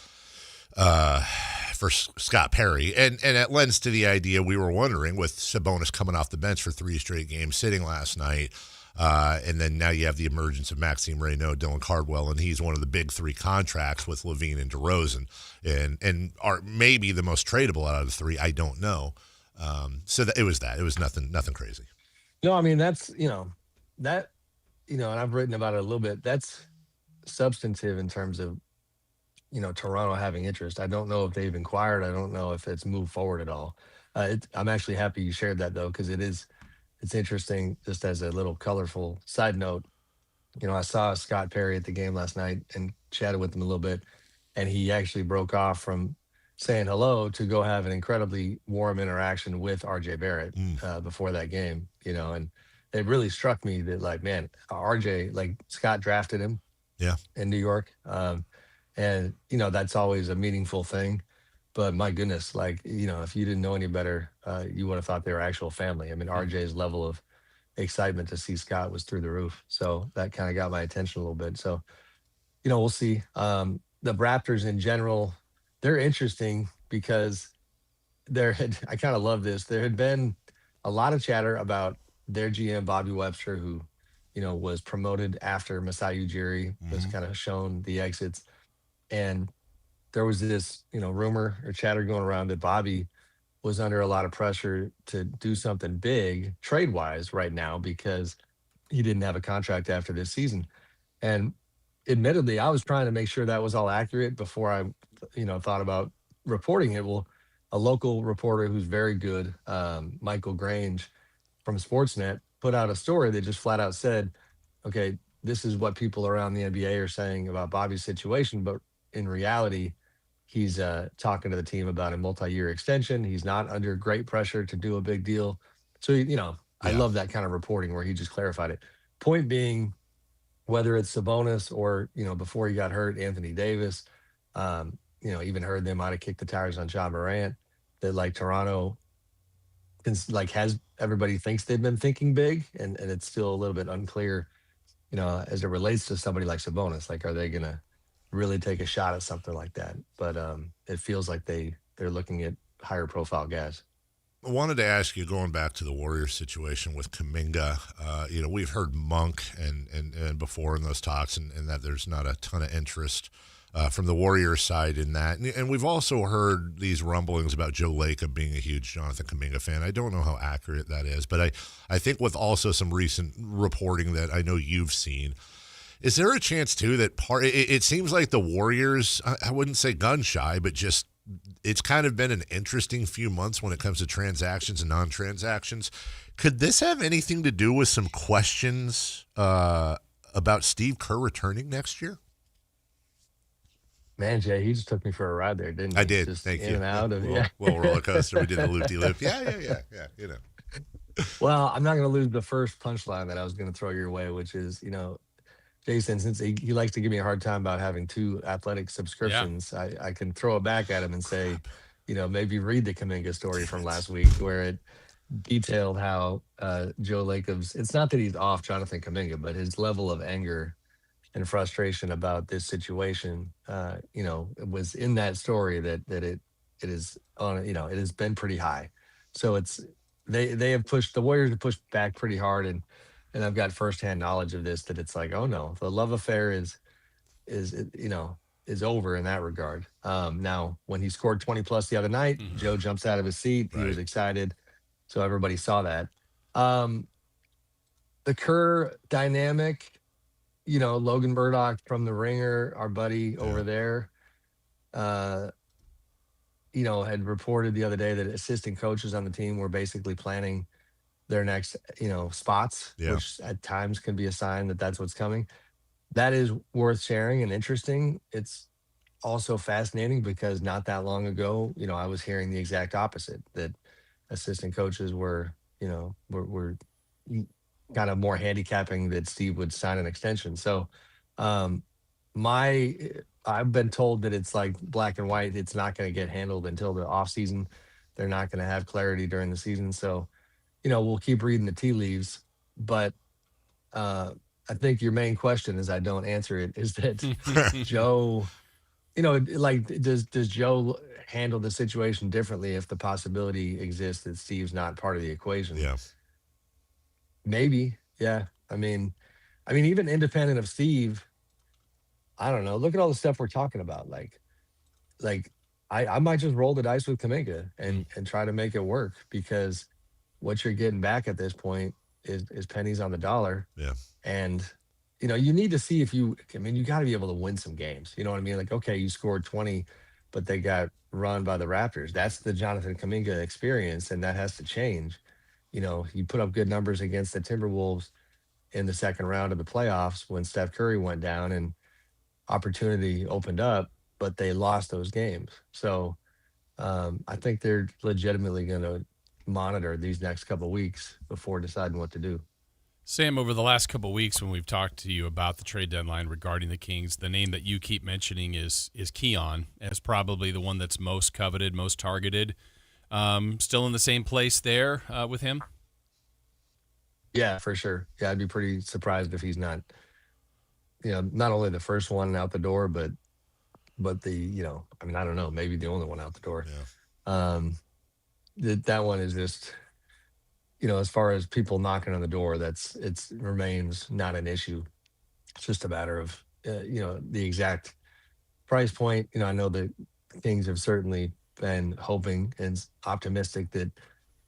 for Scott Perry. And it lends to the idea we were wondering with Sabonis coming off the bench for 3 straight games, sitting last night. And then now you have the emergence of Maxime Reynaud, Dylan Cardwell, and he's one of the big 3 contracts with Levine and DeRozan, and are maybe the most tradable out of the 3. I don't know. So it was nothing crazy. No, I mean, that's, and I've written about it a little bit. That's substantive in terms of, Toronto having interest. I don't know if they've inquired. I don't know if it's moved forward at all. I'm actually happy you shared that, though, because it's interesting, just as a little colorful side note. I saw Scott Perry at the game last night and chatted with him a little bit, and he actually broke off from saying hello to go have an incredibly warm interaction with RJ Barrett before that game, and it really struck me that, like, man, RJ, like, Scott drafted him in New York. And, that's always a meaningful thing. But my goodness, like, if you didn't know any better, you would have thought they were actual family. I mean, RJ's level of excitement to see Scott was through the roof. So that kind of got my attention a little bit. So, we'll see. The Raptors in general, they're interesting because I kind of love this. There had been a lot of chatter about their GM, Bobby Webster, who, was promoted after Masai Ujiri was kind of shown the exits. And there was this, rumor or chatter going around that Bobby was under a lot of pressure to do something big trade-wise right now because he didn't have a contract after this season. And admittedly, I was trying to make sure that was all accurate before I, thought about reporting it. Well, a local reporter who's very good, Michael Grange from Sportsnet, put out a story that just flat out said, okay, this is what people around the NBA are saying about Bobby's situation, but in reality, he's talking to the team about a multi-year extension. He's not under great pressure to do a big deal. So, I love that kind of reporting where he just clarified it. Point being, whether it's Sabonis or, before he got hurt, Anthony Davis, even heard they might have kicked the tires on Ja Morant, that, like, Toronto has everybody thinks they've been thinking big, and it's still a little bit unclear, as it relates to somebody like Sabonis. Like, are they going to really take a shot at something like that? But it feels like they're looking at higher profile guys. I wanted to ask you, going back to the Warriors situation with Kuminga, we've heard Monk and before in those talks, and that there's not a ton of interest from the Warriors side in that. And we've also heard these rumblings about Joe Lacob being a huge Jonathan Kuminga fan. I don't know how accurate that is, but I think with also some recent reporting that I know you've seen, is there a chance, too, that it seems like the Warriors, I wouldn't say gun shy, but just it's kind of been an interesting few months when it comes to transactions and non-transactions. Could this have anything to do with some questions about Steve Kerr returning next year? Man, Jay, he just took me for a ride there, didn't he? I did. Just Thank in you. And out of, little roller coaster. We did the loop-de-loop. Yeah. Well, I'm not going to lose the first punchline that I was going to throw your way, which is, Jason, since he likes to give me a hard time about having 2 athletic subscriptions, I can throw it back at him and say, maybe read the Kuminga story from last week where it detailed how Joe Lacob's, it's not that he's off Jonathan Kuminga, but his level of anger and frustration about this situation, it was in that story that it is on, it has been pretty high. So they have pushed, the Warriors have pushed back pretty hard, and I've got firsthand knowledge of this, that it's like, oh no, the love affair is over in that regard. Now, when he scored 20 plus the other night, Joe jumps out of his seat. He was excited. So everybody saw that. The Kerr dynamic, Logan Burdock from The Ringer, our buddy over there, had reported the other day that assistant coaches on the team were basically planning their next, spots, which at times can be a sign that that's what's coming. That is worth sharing and interesting. It's also fascinating because not that long ago, I was hearing the exact opposite, that assistant coaches were kind of more handicapping that Steve would sign an extension. So I've been told that it's like black and white. It's not going to get handled until the off season. They're not going to have clarity during the season. So, we'll keep reading the tea leaves, but I think your main question, as I don't answer it, is that Joe, does Joe handle the situation differently if the possibility exists that Steve's not part of the equation. Yeah. Maybe. Yeah. I mean, even independent of Steve, I don't know. Look at all the stuff we're talking about. Like I might just roll the dice with Kuminga and try to make it work, because what you're getting back at this point is pennies on the dollar. Yeah. And you need to see if you got to be able to win some games. You know what I mean? Like, okay, you scored 20, but they got run by the Raptors. That's the Jonathan Kuminga experience, and that has to change. You put up good numbers against the Timberwolves in the second round of the playoffs when Steph Curry went down and opportunity opened up, but they lost those games. So I think they're legitimately going to monitor these next couple of weeks before deciding what to do. Sam, over the last couple of weeks when we've talked to you about the trade deadline regarding the Kings, the name that you keep mentioning is Keon as probably the one that's most coveted, most targeted. Still in the same place there with him? Yeah, for sure. Yeah, I'd be pretty surprised if he's not, not only the first one out the door, but the, I don't know, maybe the only one out the door. Yeah. That one is just, as far as people knocking on the door, it remains not an issue. It's just a matter of, the exact price point. I know the Kings have certainly been hoping and optimistic that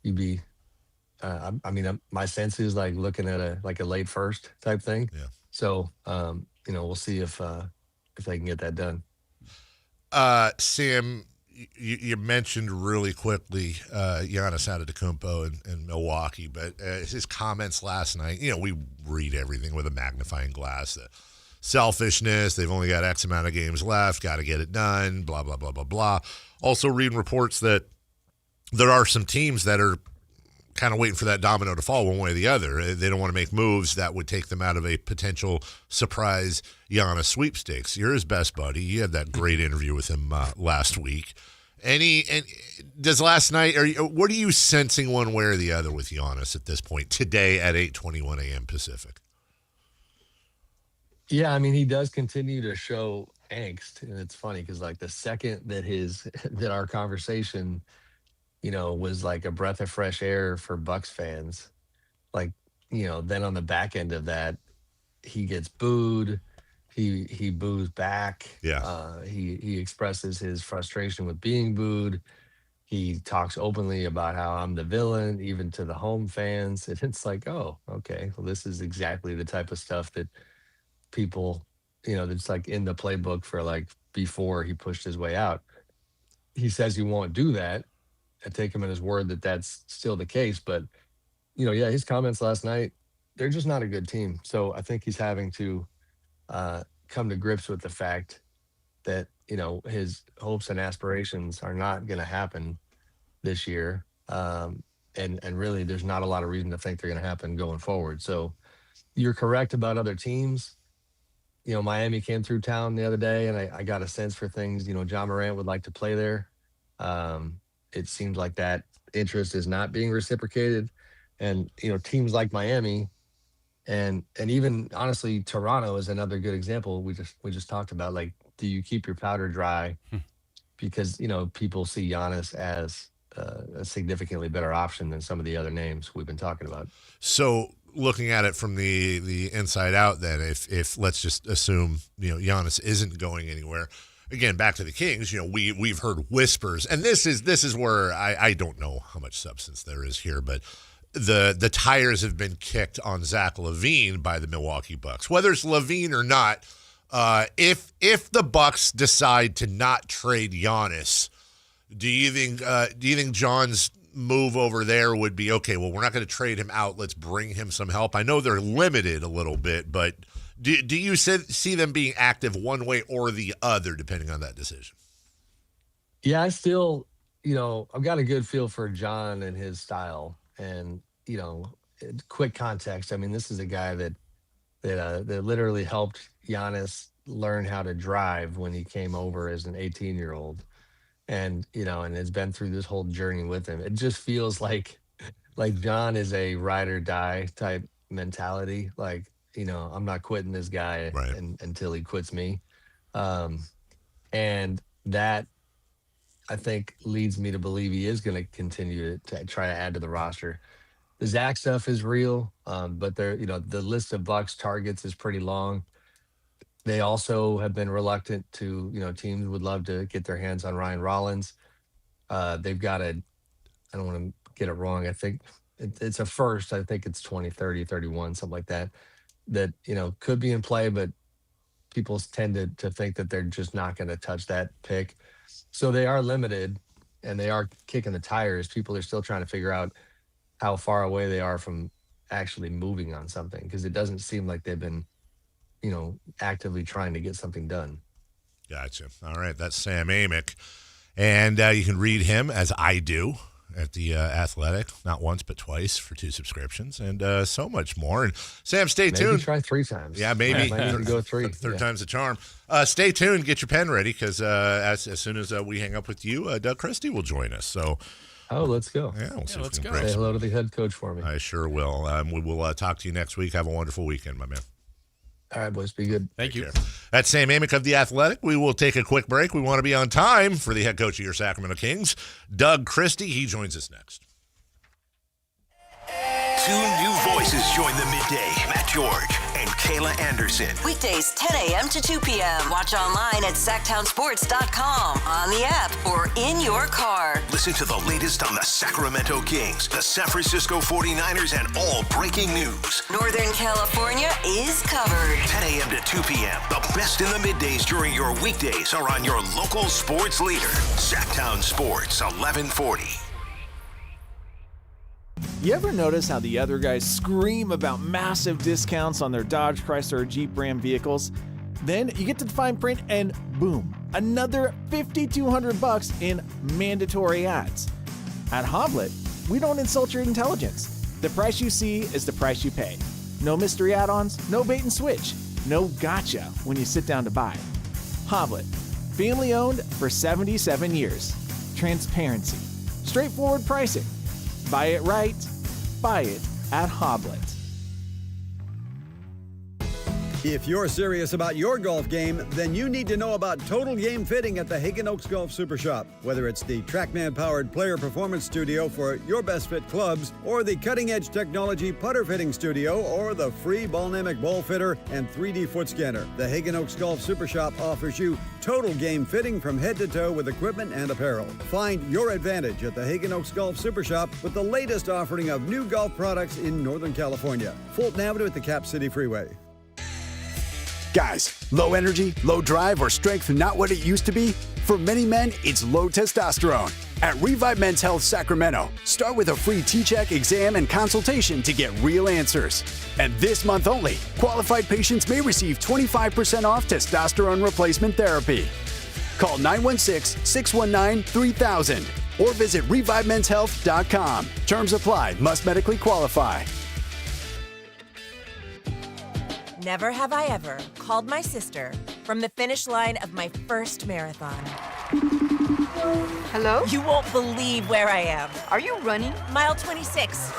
you'd be, my sense is like looking at a late first type thing. Yeah. So, we'll see if they can get that done. Sam, you mentioned really quickly Giannis Antetokounmpo in Milwaukee, but his comments last night, we read everything with a magnifying glass. The selfishness, they've only got X amount of games left, got to get it done, blah, blah, blah, blah, blah. Also reading reports that there are some teams that are kind of waiting for that domino to fall one way or the other. They don't want to make moves that would take them out of a potential surprise Giannis sweepstakes. You're his best buddy. You had that great interview with him last week. Does last night, what are you sensing one way or the other with Giannis at this point today at 8:21 a.m. Pacific? Yeah, he does continue to show angst, and it's funny because like the second that our conversation was like a breath of fresh air for Bucks fans. Like, then on the back end of that, he gets booed. He boos back. Yeah. He expresses his frustration with being booed. He talks openly about how I'm the villain, even to the home fans. And it's like, oh, okay. Well, this is exactly the type of stuff that people, that's like in the playbook for like before he pushed his way out. He says he won't do that. I take him at his word that that's still the case. But, his comments last night, they're just not a good team. So I think he's having to come to grips with the fact that, his hopes and aspirations are not going to happen this year. And really, there's not a lot of reason to think they're going to happen going forward. So you're correct about other teams. Miami came through town the other day, and I got a sense for things. John Morant would like to play there. It seems like that interest is not being reciprocated. And, teams like Miami and even honestly, Toronto is another good example. We just talked about, like, do you keep your powder dry? Because, people see Giannis as a significantly better option than some of the other names we've been talking about. So looking at it from the inside out, then if let's just assume, Giannis isn't going anywhere. Again, back to the Kings, we've heard whispers, and this is where I don't know how much substance there is here, but the tires have been kicked on Zach LaVine by the Milwaukee Bucks. Whether it's LaVine or not, if the Bucks decide to not trade Giannis, do you think John's move over there would be, okay, well, we're not going to trade him out, let's bring him some help? I know they're limited a little bit, but do you see them being active one way or the other, depending on that decision? Yeah, I still, I've got a good feel for John and his style. And, quick context, this is a guy that literally helped Giannis learn how to drive when he came over as an 18-year-old. And, and has been through this whole journey with him. It just feels like John is a ride or die type mentality. Like, I'm not quitting this guy until he quits me. And that I think leads me to believe he is going to continue to try to add to the roster. The Zach stuff is real, but the list of Bucks targets is pretty long. They also have been reluctant to, teams would love to get their hands on Ryan Rollins. They've got I don't want to get it wrong. I think it's a first. I think it's 20, 30, 31, something like that, could be in play, but people tend to think that they're just not going to touch that pick. So they are limited and they are kicking the tires. People are still trying to figure out how far away they are from actually moving on something, because it doesn't seem like they've been, actively trying to get something done. Gotcha. All right. That's Sam Amick. And you can read him, as I do, at the Athletic, not once but twice for 2 subscriptions, and so much more. And Sam, stay tuned. Try 3 times. Yeah, maybe. Might need to go 3. Third time's a charm. Stay tuned. Get your pen ready, because as soon as we hang up with you, Doug Christie will join us. So. Oh, let's go. Yeah, we'll see if we can go. break Say some. hello to the head coach for me. I sure will. We will talk to you next week. Have a wonderful weekend, my man. All right, boys. Be good. Thank you. That's Sam Amick of The Athletic. We will take a quick break. We want to be on time for the head coach of your Sacramento Kings, Doug Christie. He joins us next. 2 new voices join the midday. Matt George and Kayla Anderson. Weekdays 10 a.m. to 2 p.m. Watch online at SactownSports.com, on the app, or in your car. Listen to the latest on the Sacramento Kings, the San Francisco 49ers, and all breaking news. Northern California is covered. 10 a.m. to 2 p.m. The best in the middays during your weekdays are on your local sports leader. Sactown Sports 1140. You ever notice how the other guys scream about massive discounts on their Dodge, Chrysler, or Jeep Ram vehicles? Then you get to the fine print and boom, another $5,200 in mandatory ads. At Hoblet, we don't insult your intelligence. The price you see is the price you pay. No mystery add-ons, no bait and switch, no gotcha when you sit down to buy. Hoblet, family owned for 77 years. Transparency, straightforward pricing. Buy it right, buy it at Hoblet. If you're serious about your golf game, then you need to know about Total Game Fitting at the Hagen Oaks Golf Super Shop. Whether it's the TrackMan-powered player performance studio for your best fit clubs, or the cutting-edge technology putter fitting studio, or the free Bieniemy ball fitter and 3D foot scanner, the Hagen Oaks Golf Super Shop offers you total game fitting from head to toe with equipment and apparel. Find your advantage at the Hagen Oaks Golf Super Shop with the latest offering of new golf products in Northern California. Fulton Avenue at the Cap City Freeway. Guys, low energy, low drive, or strength not what it used to be? For many men, it's low testosterone. At Revive Men's Health Sacramento, start with a free T-check, exam, and consultation to get real answers. And this month only, qualified patients may receive 25% off testosterone replacement therapy. Call 916-619-3000 or visit ReviveMen'sHealth.com. Terms apply. Must medically qualify. Never have I ever called my sister from the finish line of my first marathon. Hello? You won't believe where I am. Are you running? Mile 26.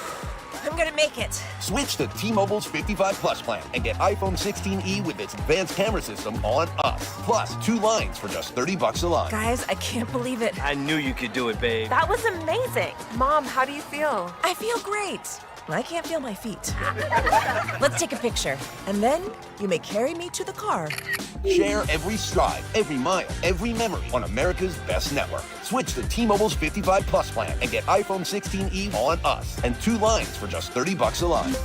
I'm gonna make it. Switch to T-Mobile's 55 Plus plan and get iPhone 16e with its advanced camera system on us. Plus, 2 lines for just $30 a line. Guys, I can't believe it. I knew you could do it, babe. That was amazing. Mom, how do you feel? I feel great. I can't feel my feet. Let's take a picture, and then you may carry me to the car. Share every stride, every mile, every memory on America's best network. Switch to T-Mobile's 55 Plus plan and get iPhone 16e on us and 2 lines for just $30 a line.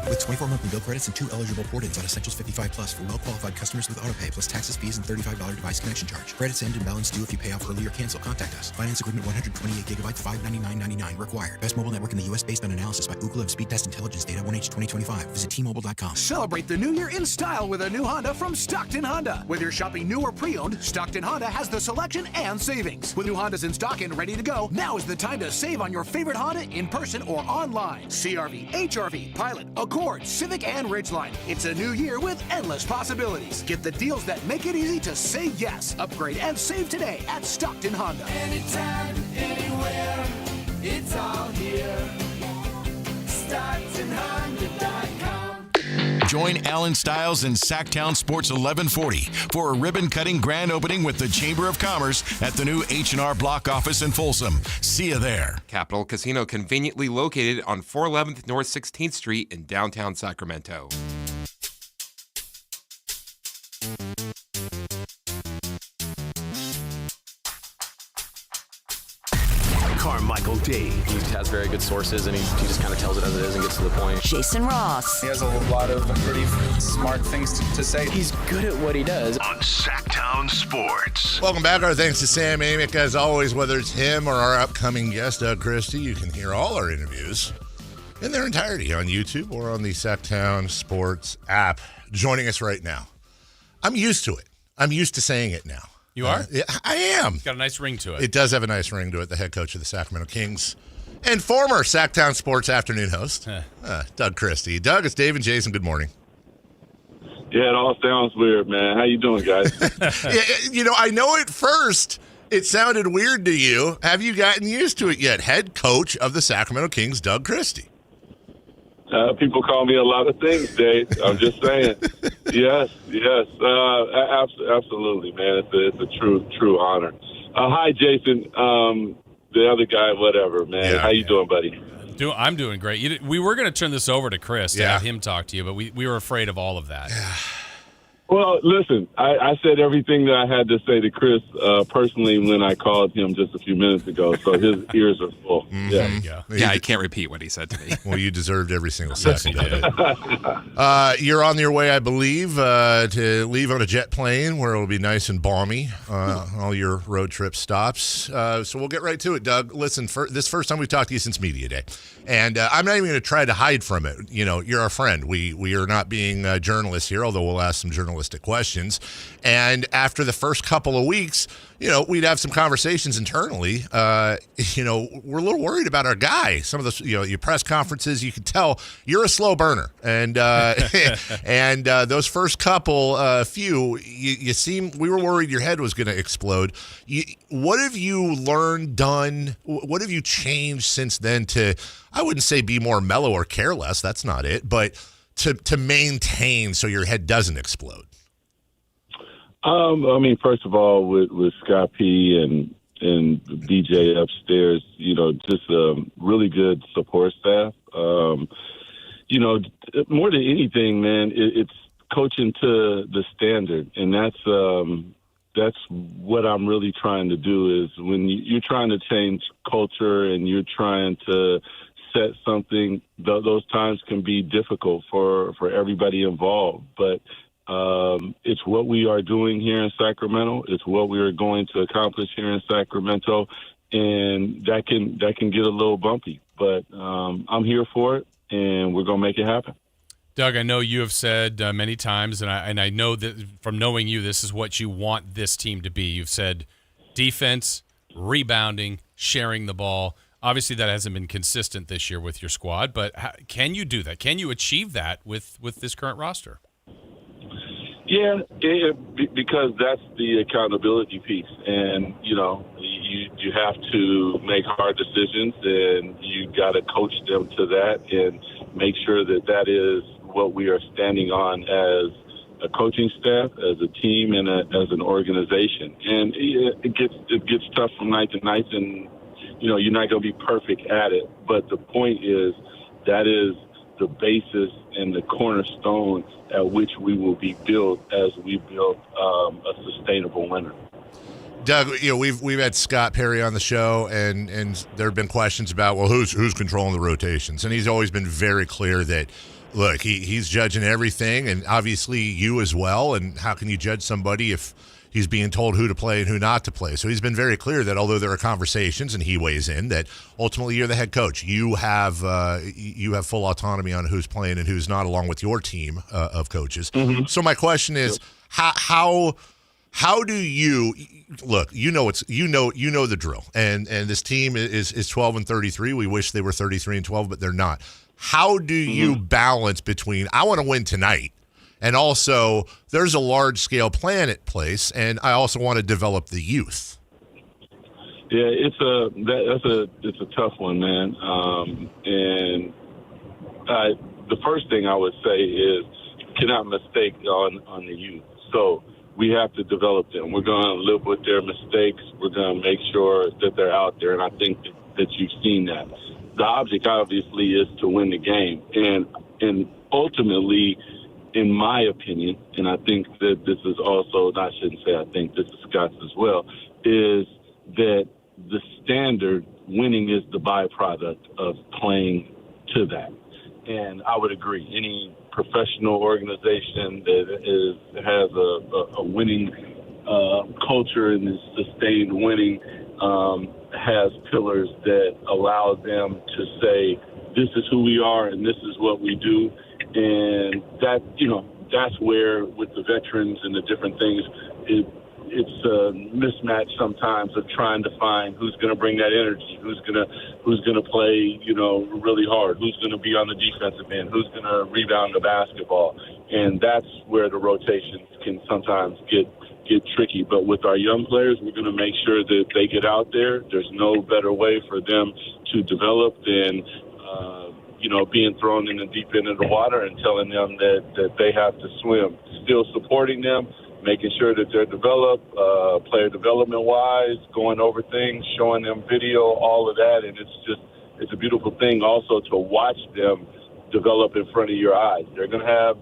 With 24 monthly bill credits and 2 eligible port-ins on Essentials 55 Plus for well-qualified customers with autopay plus taxes, fees, and $35 device connection charge. Credits end and balance due if you pay off early or cancel. Contact us. Finance agreement 128 gigabytes, $599.99 required. Best mobile network in the U.S. based on analysis by Ookla of Speed Test Intelligence Data 1H 2025. Visit T-Mobile.com. Celebrate the new year in style with a new Honda from Stockton Honda. Whether you're shopping new or pre-owned, Stockton Honda has the selection and savings. With new Hondas in stock and ready to go, now is the time to save on your favorite Honda in person or online. CR-V, HR-V, Pilot, Accord, Civic, and Ridgeline. It's a new year with endless possibilities. Get the deals that make it easy to say yes. Upgrade and save today at Stockton Honda. Anytime, anywhere, it's all here. StocktonHonda.com. Join Alan Stiles and Sactown Sports 1140 for a ribbon-cutting grand opening with the Chamber of Commerce at the new H&R Block office in Folsom. See you there. Capital Casino, conveniently located on 411th North 16th Street in downtown Sacramento. Carmichael Dave. He has very good sources, and he just kind of tells it as it is and gets to the point. Jason Ross. He has a lot of pretty smart things to say. He's good at what he does. On Sactown Sports. Welcome back. Our thanks to Sam Amick. As always, whether it's him or our upcoming guest, Doug Christie, you can hear all our interviews in their entirety on YouTube or on the Sactown Sports app. Joining us right now. I'm used to it. I'm used to saying it now. You are? Yeah, I am. It's got a nice ring to it. It does have a nice ring to it. The head coach of the Sacramento Kings and former Sactown Sports afternoon host, Doug Christie. Doug, it's Dave and Jason. Good morning. Yeah, it all sounds weird, man. How you doing, guys? I know at first it sounded weird to you. Have you gotten used to it yet? Head coach of the Sacramento Kings, Doug Christie. People call me a lot of things, Dave. I'm just saying. Yes. Absolutely, man. It's a true honor. Hi, Jason. The other guy, whatever, man. How you doing, buddy? I'm doing great. We were going to turn this over to Chris to have him talk to you, but we were afraid of all of that. Well, listen, I said everything that I had to say to Chris personally when I called him just a few minutes ago, so his ears are full. Mm-hmm. Yeah. There you go. Yeah, I can't repeat what he said to me. Well, you deserved every single second of it. You're on your way, I believe, to leave on a jet plane where it'll be nice and balmy, all your road trip stops. So we'll get right to it, Doug. Listen, this first time we've talked to you since Media Day, and I'm not even going to try to hide from it. You know, you're our friend. We are not being journalists here, although we'll ask some journalistic questions. And after the first couple of weeks, we'd have some conversations internally. We're a little worried about our guy. Some of the, your press conferences, you could tell you're a slow burner. And and those first couple few, we were worried your head was going to explode. What have you learned, done? What have you changed since then to, I wouldn't say be more mellow or careless. That's not it. But to maintain so your head doesn't explode. First of all, with Scott P and BJ upstairs, just a really good support staff. More than anything, man, it's coaching to the standard, and that's what I'm really trying to do. Is when you're trying to change culture and you're trying to set something, those times can be difficult for everybody involved, but it's what we are doing here in Sacramento. It's what we are going to accomplish here in Sacramento, and that can get a little bumpy. But I'm here for it, and we're going to make it happen. Doug, I know you have said many times, and I know that from knowing you, this is what you want this team to be. You've said defense, rebounding, sharing the ball. Obviously, that hasn't been consistent this year with your squad, but can you do that? Can you achieve that with this current roster? Yeah, because that's the accountability piece, and you have to make hard decisions, and you got to coach them to that, and make sure that is what we are standing on as a coaching staff, as a team, and as an organization. And it gets tough from night to night, and you're not going to be perfect at it. But the point is that is the basis and the cornerstone at which we will be built as we build a sustainable winner. Doug, we've had Scott Perry on the show, and there have been questions about, well, who's controlling the rotations, and he's always been very clear that, look, he's judging everything, and obviously you as well. And how can you judge somebody if he's being told who to play and who not to play? So he's been very clear that although there are conversations, and he weighs in, that ultimately you're the head coach. You have full autonomy on who's playing and who's not, along with your team of coaches. Mm-hmm. So my question is, how do you look? You know the drill, and this team is 12-33. We wish they were 33-12, but they're not. How do you balance between, I want to win tonight, and also there's a large scale plan at place, and I also want to develop the youth? Yeah, it's a tough one, man. And the first thing I would say is cannot mistake on the youth. So we have to develop them. We're going to live with their mistakes. We're going to make sure that they're out there, and I think that you've seen that. The object, obviously, is to win the game. And ultimately, in my opinion, and I think that this is also, I shouldn't say I think, this is Scott's as well, is that the standard winning is the byproduct of playing to that. And I would agree. Any professional organization that has a winning culture and is sustained winning has pillars that allow them to say, this is who we are and this is what we do. And that, that's where with the veterans and the different things, it's a mismatch sometimes of trying to find who's going to bring that energy, who's going to play, really hard, who's going to be on the defensive end, who's going to rebound the basketball. And that's where the rotations can sometimes get tricky. But with our young players, we're going to make sure that they get out there. There's no better way for them to develop than being thrown in the deep end of the water and telling them that they have to swim. Still supporting them, making sure that they're developed, player development-wise, going over things, showing them video, all of that. And it's a beautiful thing also to watch them develop in front of your eyes. They're going to have,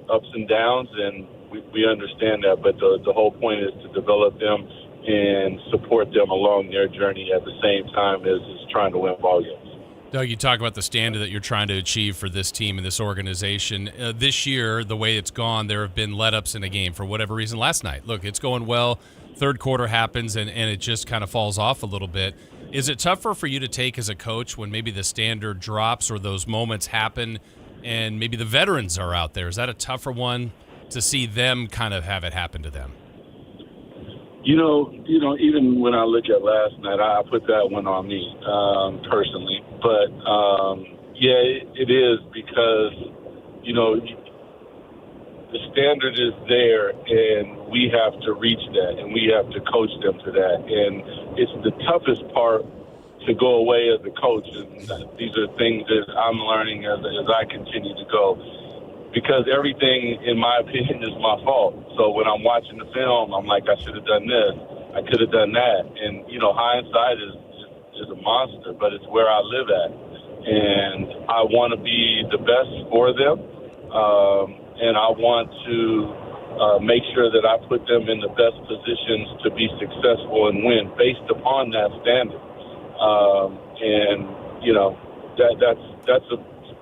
ups and downs, and we understand that. But the whole point is to develop them and support them along their journey at the same time as trying to win ball games. Doug, you talk about the standard that you're trying to achieve for this team and this organization. This year, the way it's gone, there have been let-ups in a game for whatever reason. Last night, look, it's going well. Third quarter happens, and it just kind of falls off a little bit. Is it tougher for you to take as a coach when maybe the standard drops or those moments happen and maybe the veterans are out there? Is that a tougher one to see them kind of have it happen to them? Even when I look at last night, I put that one on me personally. But, it is because, the standard is there, and we have to reach that, and we have to coach them to that. And it's the toughest part to go away as a coach. And these are things that I'm learning as I continue to go. Because everything, in my opinion, is my fault. So when I'm watching the film, I'm like, I should have done this. I could have done that. And, hindsight is a monster, but it's where I live at. And I want to be the best for them. And I want to make sure that I put them in the best positions to be successful and win based upon that standard.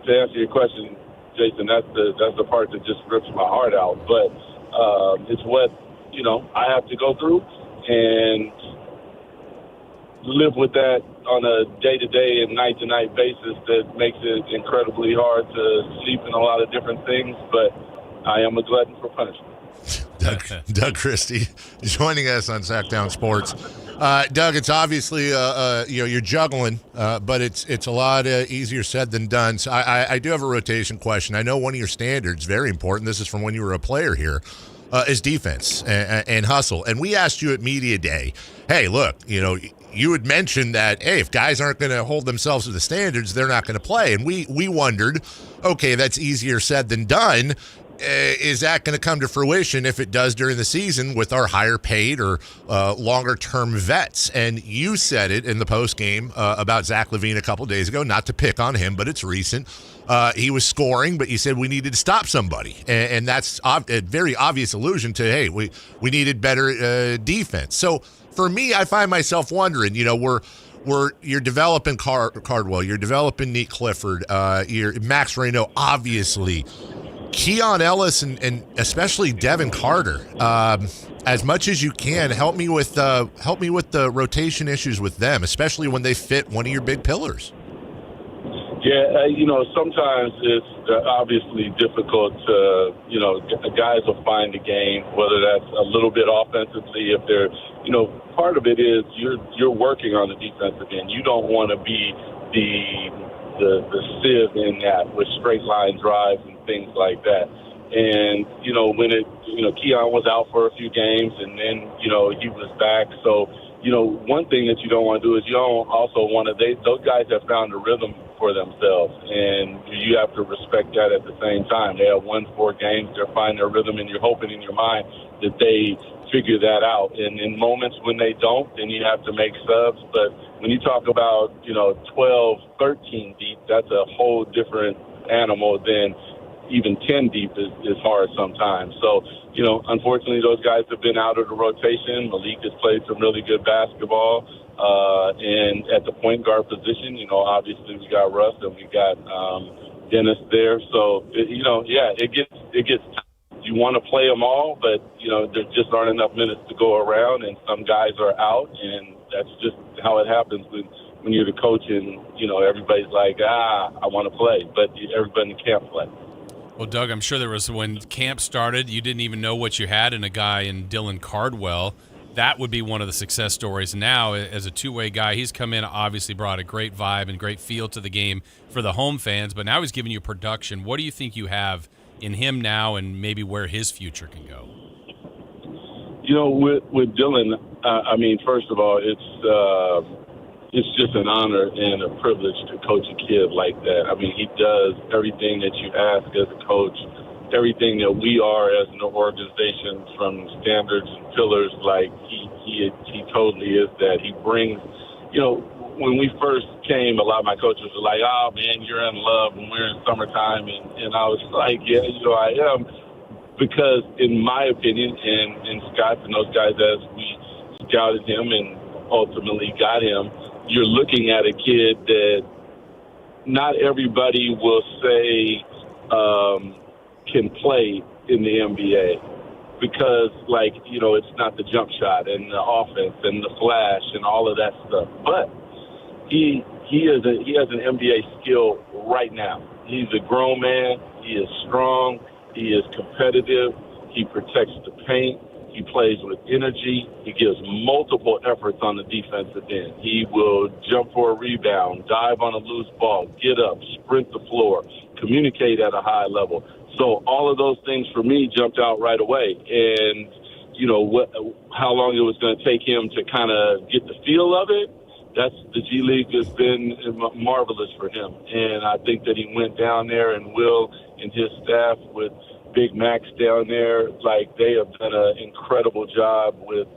To answer your question, Jason, that's the part that just rips my heart out. But it's what, I have to go through and live with that on a day-to-day and night-to-night basis that makes it incredibly hard to sleep in a lot of different things. But I am a glutton for punishment. Doug Christie joining us on Sactown Sports. Doug, it's obviously you're juggling, but it's a lot easier said than done. So I do have a rotation question. I know one of your standards, very important. This is from when you were a player here, is defense and hustle. And we asked you at media day, hey, look, you had mentioned that, hey, if guys aren't going to hold themselves to the standards, they're not going to play. And we wondered, okay, that's easier said than done. Is that going to come to fruition if it does during the season with our higher paid or longer term vets? And you said it in the post game about Zach LaVine a couple days ago, not to pick on him, but it's recent. He was scoring, but you said we needed to stop somebody. And that's a very obvious allusion to, hey, we needed better defense. So for me, I find myself wondering, you're developing Cardwell, you're developing Nate Clifford, you're Max Reno, obviously. Keon Ellis and especially Devin Carter, as much as you can, help me with the rotation issues with them, especially when they fit one of your big pillars. Yeah, sometimes it's obviously difficult to, guys will find a game, whether that's a little bit offensively, if they're, part of it is you're working on the defensive end. You don't want to be the sieve in that with straight line drives and things like that. And, when Keon was out for a few games and then, he was back. So one thing that you don't want to do is you don't also want to. Those guys have found a rhythm for themselves, and you have to respect that at the same time. They have won 4 games. They're finding their rhythm, and you're hoping in your mind that they figure that out. And in moments when they don't, then you have to make subs. But when you talk about, 12, 13 deep, that's a whole different animal than even 10 deep is hard sometimes. So, unfortunately, those guys have been out of the rotation. Malik has played some really good basketball. And at the point guard position, obviously we got Russ and we got Dennis there. So, it gets tough. You want to play them all, but, there just aren't enough minutes to go around, and some guys are out, and that's just how it happens when you're the coach and, everybody's like, I want to play, but everybody can't play. Well, Doug, I'm sure there was, when camp started, you didn't even know what you had in a guy in Dylan Cardwell. That would be one of the success stories. Now, as a two-way guy, he's come in, obviously brought a great vibe and great feel to the game for the home fans, but now he's giving you production. What do you think you have in him now and maybe where his future can go? With Dylan, first of all, it's just an honor and a privilege to coach a kid like that. He does everything that you ask as a coach, everything that we are as an organization, from standards and pillars. Like he totally is that. He brings, when we first came, a lot of my coaches were like, "Oh man, you're in love when we're in summertime," and I was like, "Yeah, I am," because in my opinion, and Scott and those guys, as we scouted him and ultimately got him, you're looking at a kid that not everybody will say can play in the NBA because, it's not the jump shot and the offense and the flash and all of that stuff. But he has an NBA skill right now. He's a grown man. He is strong. He is competitive. He protects the paint. He plays with energy. He gives multiple efforts on the defensive end. He will jump for a rebound, dive on a loose ball, get up, sprint the floor, communicate at a high level. So all of those things for me jumped out right away. And, how long it was going to take him to kind of get the feel of it, the G League has been marvelous for him. And I think that he went down there, and Will and his staff with Big Max down there, they have done an incredible job with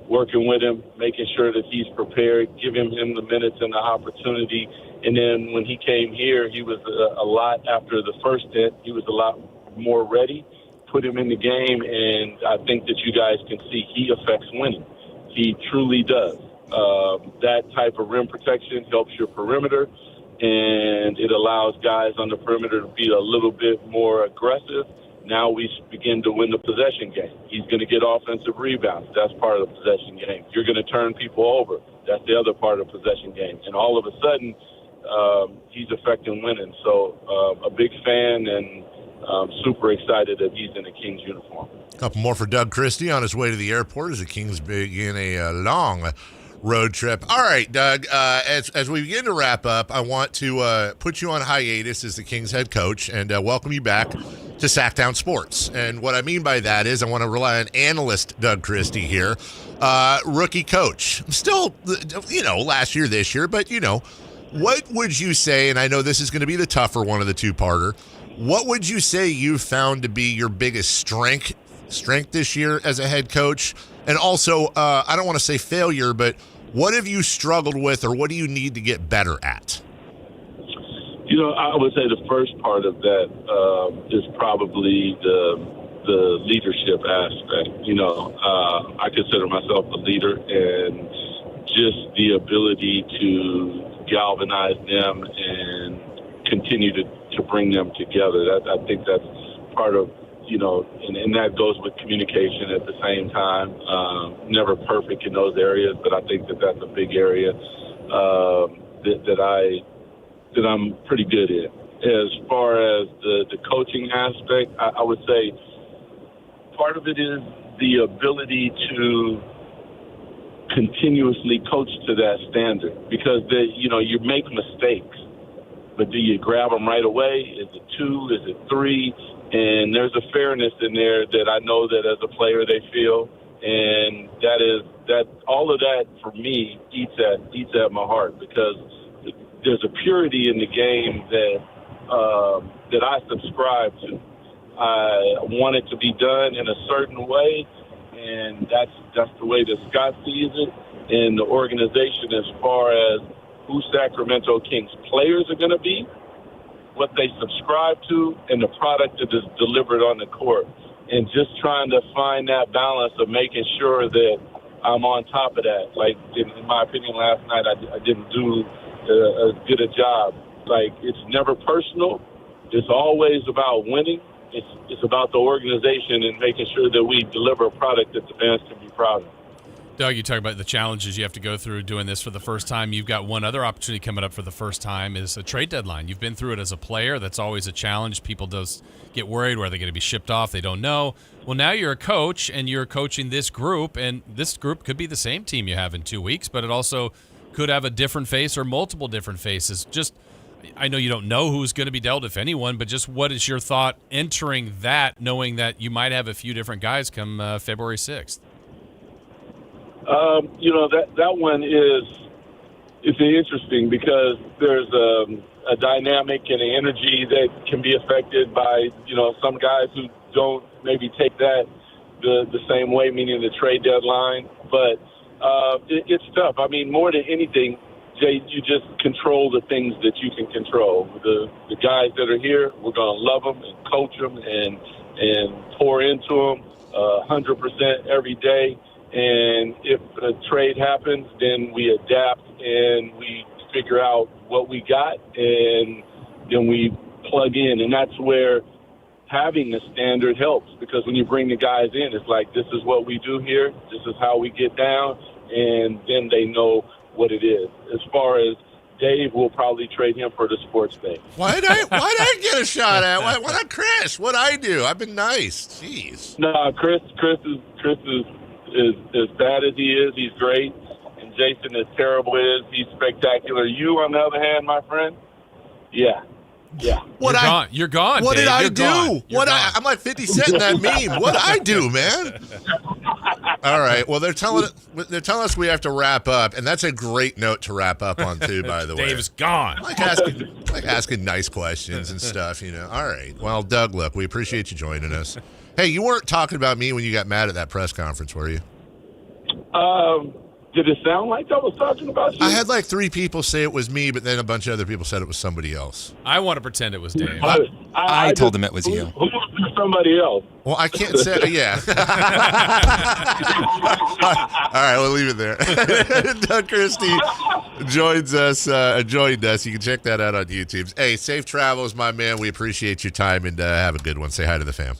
working with him, making sure that he's prepared, giving him the minutes and the opportunity. And then when he came here, he was a lot after the first stint. He was a lot more ready. Put him in the game, and I think that you guys can see he affects winning. He truly does. That type of rim protection helps your perimeter, and it allows guys on the perimeter to be a little bit more aggressive. Now we begin to win the possession game. He's going to get offensive rebounds. That's part of the possession game. You're going to turn people over. That's the other part of the possession game. And all of a sudden, he's affecting winning. So a big fan, and super excited that he's in a Kings uniform. A couple more for Doug Christie on his way to the airport as the Kings begin a long road trip. All right, Doug, as we begin to wrap up, I want to put you on hiatus as the Kings head coach and welcome you back to Sactown Sports. And what I mean by that is I want to rely on analyst Doug Christie here, rookie coach. Still, last year, this year, but, what would you say, and I know this is going to be the tougher one of the two-parter, what would you say you found to be your biggest strength this year as a head coach? And also, I don't want to say failure, but what have you struggled with, or what do you need to get better at? I would say the first part of that is probably the leadership aspect. I consider myself a leader, and just the ability to galvanize them and continue to bring them together. I think that's part of, and that goes with communication at the same time. Never perfect in those areas, but I think that that's a big area that I'm pretty good in. As far as the coaching aspect, I would say part of it is the ability to continuously coach to that standard, because you make mistakes, but do you grab them right away? Is it 2? Is it 3? And there's a fairness in there that I know that as a player they feel, and that all of that for me eats at my heart, because there's a purity in the game that I subscribe to. I want it to be done in a certain way, and that's the way that Scott sees it, and the organization as far as who Sacramento Kings players are going to be, what they subscribe to, and the product that is delivered on the court. And just trying to find that balance of making sure that I'm on top of that. Like, in my opinion, last night I didn't do as good a job. Like, it's never personal. It's always about winning. It's about the organization and making sure that we deliver a product that the fans can be proud of. Doug, you talk about the challenges you have to go through doing this for the first time. You've got one other opportunity coming up for the first time is a trade deadline. You've been through it as a player. That's always a challenge. People does get worried where they're going to be shipped off. They don't know. Well, now you're a coach, and you're coaching this group, and this group could be the same team you have in 2 weeks, but it also could have a different face or multiple different faces. Just, I know you don't know who's going to be dealt, if anyone, but just what is your thought entering that, knowing that you might have a few different guys come February 6th? That one is interesting, because there's a dynamic and an energy that can be affected by, some guys who don't maybe take that the same way, meaning the trade deadline. But it's tough. I mean, more than anything, Jay, you just control the things that you can control. The guys that are here, we're going to love them and coach them and pour into them 100% every day. And if a trade happens, then we adapt and we figure out what we got, and then we plug in. And that's where having a standard helps, because when you bring the guys in, it's like, this is what we do here, this is how we get down, and then they know what it is. As far as Dave, we'll probably trade him for the sports day. Why'd I get a shot at? Why not Chris? What'd I do? I've been nice. Jeez. No, Chris is as bad as he is, he's great. And Jason, as terrible as he's spectacular. You, on the other hand, my friend, yeah. You're gone. What Dave. did I You're do? Gone. I'm like 50 Cent in that meme. What'd I do, man? All right. Well, they're telling us we have to wrap up, and that's a great note to wrap up on too. By the way, Dave's gone. I like asking nice questions and stuff. All right. Well, Doug, look, we appreciate you joining us. Hey, you weren't talking about me when you got mad at that press conference, were you? Did it sound like I was talking about you? I had like 3 people say it was me, but then a bunch of other people said it was somebody else. I want to pretend it was Dave. I told him it was you. Who was somebody else? Well, I can't say, yeah. All right, we'll leave it there. Doug Christie joined us. You can check that out on YouTube. Hey, safe travels, my man. We appreciate your time, and have a good one. Say hi to the fam.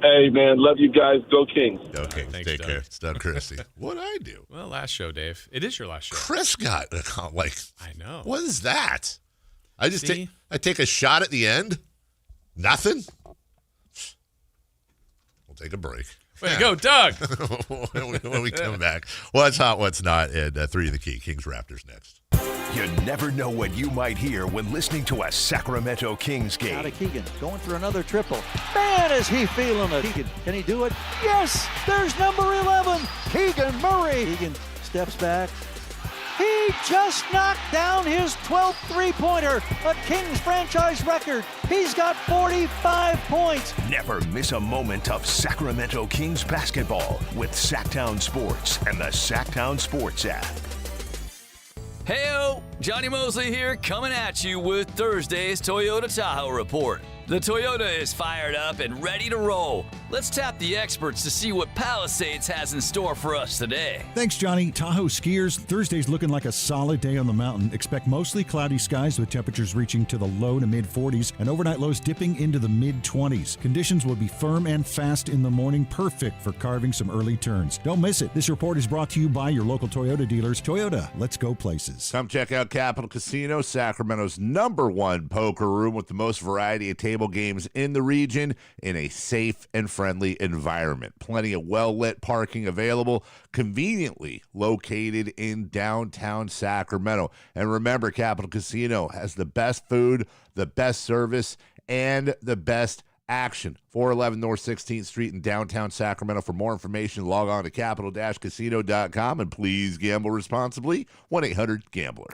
Hey, man, love you guys. Go Kings. Go Kings. Thanks, Take Doug. care. It's Doug Christie. What'd I do? Well, last show, Dave. It is your last show. Chris got I know. What is that? I just take a shot at the end? Nothing? We'll take a break. Way to go, Doug. when we come back. What's hot, what's not, and 3 of the Key. Kings-Raptors next. You never know what you might hear when listening to a Sacramento Kings game. Out of Keegan, going for another triple. Man, is he feeling it. Keegan, can he do it? Yes, there's number 11, Keegan Murray. Keegan steps back. He just knocked down his 12th three-pointer, a Kings franchise record. He's got 45 points. Never miss a moment of Sacramento Kings basketball with Sactown Sports and the Sactown Sports app. Heyo, Johnny Mosley here, coming at you with Thursday's Toyota Tahoe report. The Toyota is fired up and ready to roll. Let's tap the experts to see what Palisades has in store for us today. Thanks, Johnny. Tahoe skiers, Thursday's looking like a solid day on the mountain. Expect mostly cloudy skies with temperatures reaching to the low to mid-40s and overnight lows dipping into the mid-20s. Conditions will be firm and fast in the morning, perfect for carving some early turns. Don't miss it. This report is brought to you by your local Toyota dealers. Toyota, let's go places. Come check out Capital Casino, Sacramento's #1 poker room with the most variety of table games in the region in a safe and friendly environment. Plenty of well-lit parking available, conveniently located in downtown Sacramento. And remember, Capital Casino has the best food, the best service, and the best action. 411 North 16th Street in downtown Sacramento. For more information, log on to capital-casino.com and please gamble responsibly. 1-800-GAMBLER.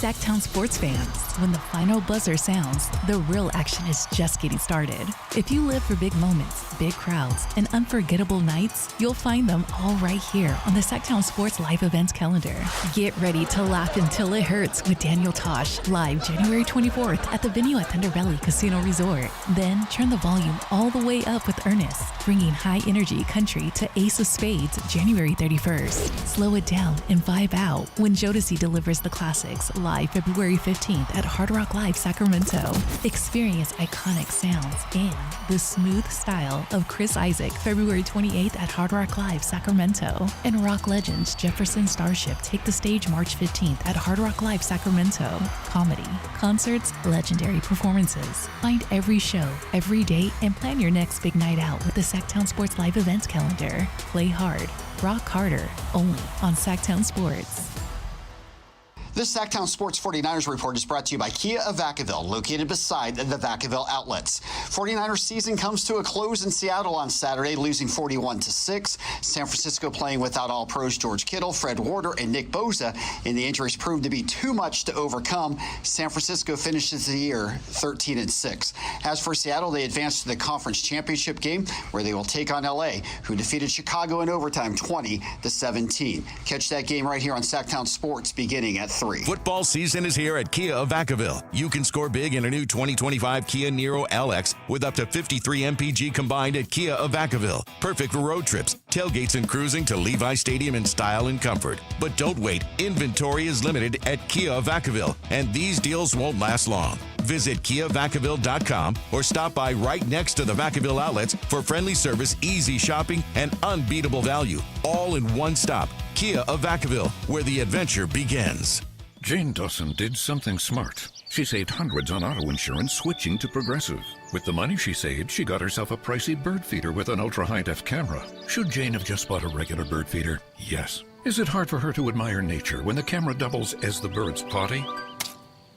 Sactown sports fans, when the final buzzer sounds, the real action is just getting started. If you live for big moments, big crowds, and unforgettable nights, you'll find them all right here on the Sactown Sports Live Events calendar. Get ready to laugh until it hurts with Daniel Tosh, live January 24th at the venue at Thunder Valley Casino Resort. Then turn the volume all the way up with Ernest, bringing high-energy country to Ace of Spades January 31st. Slow it down and vibe out when Jodeci delivers the classics live February 15th at Hard Rock Live Sacramento. Experience iconic sounds and the smooth style of Chris Isaak February 28th at Hard Rock Live Sacramento. And rock legends Jefferson Starship take the stage March 15th at Hard Rock Live Sacramento. Comedy, concerts, legendary performances. Find every show, every date, and plan your next big night out with the Sactown Sports Live Events calendar. Play hard, rock harder, only on Sactown Sports. This Sactown Sports 49ers report is brought to you by Kia of Vacaville, located beside the Vacaville outlets. 49ers season comes to a close in Seattle on Saturday, losing 41-6. San Francisco playing without all pros George Kittle, Fred Warner, and Nick Bosa, and the injuries proved to be too much to overcome. San Francisco finishes the year 13-6. As for Seattle, they advanced to the conference championship game, where they will take on LA, who defeated Chicago in overtime 20-17. Catch that game right here on Sactown Sports beginning at 3. Football season is here at Kia of Vacaville. You can score big in a new 2025 Kia Niro LX with up to 53 MPG combined at Kia of Vacaville. Perfect for road trips, tailgates, and cruising to Levi Stadium in style and comfort. But don't wait. Inventory is limited at Kia of Vacaville, and these deals won't last long. Visit KiaVacaville.com or stop by right next to the Vacaville outlets for friendly service, easy shopping, and unbeatable value. All in one stop. Kia of Vacaville, where the adventure begins. Jane Dawson did something smart. She saved hundreds on auto insurance switching to Progressive. With the money she saved, she got herself a pricey bird feeder with an ultra-high-def camera. Should Jane have just bought a regular bird feeder? Yes. Is it hard for her to admire nature when the camera doubles as the bird's potty?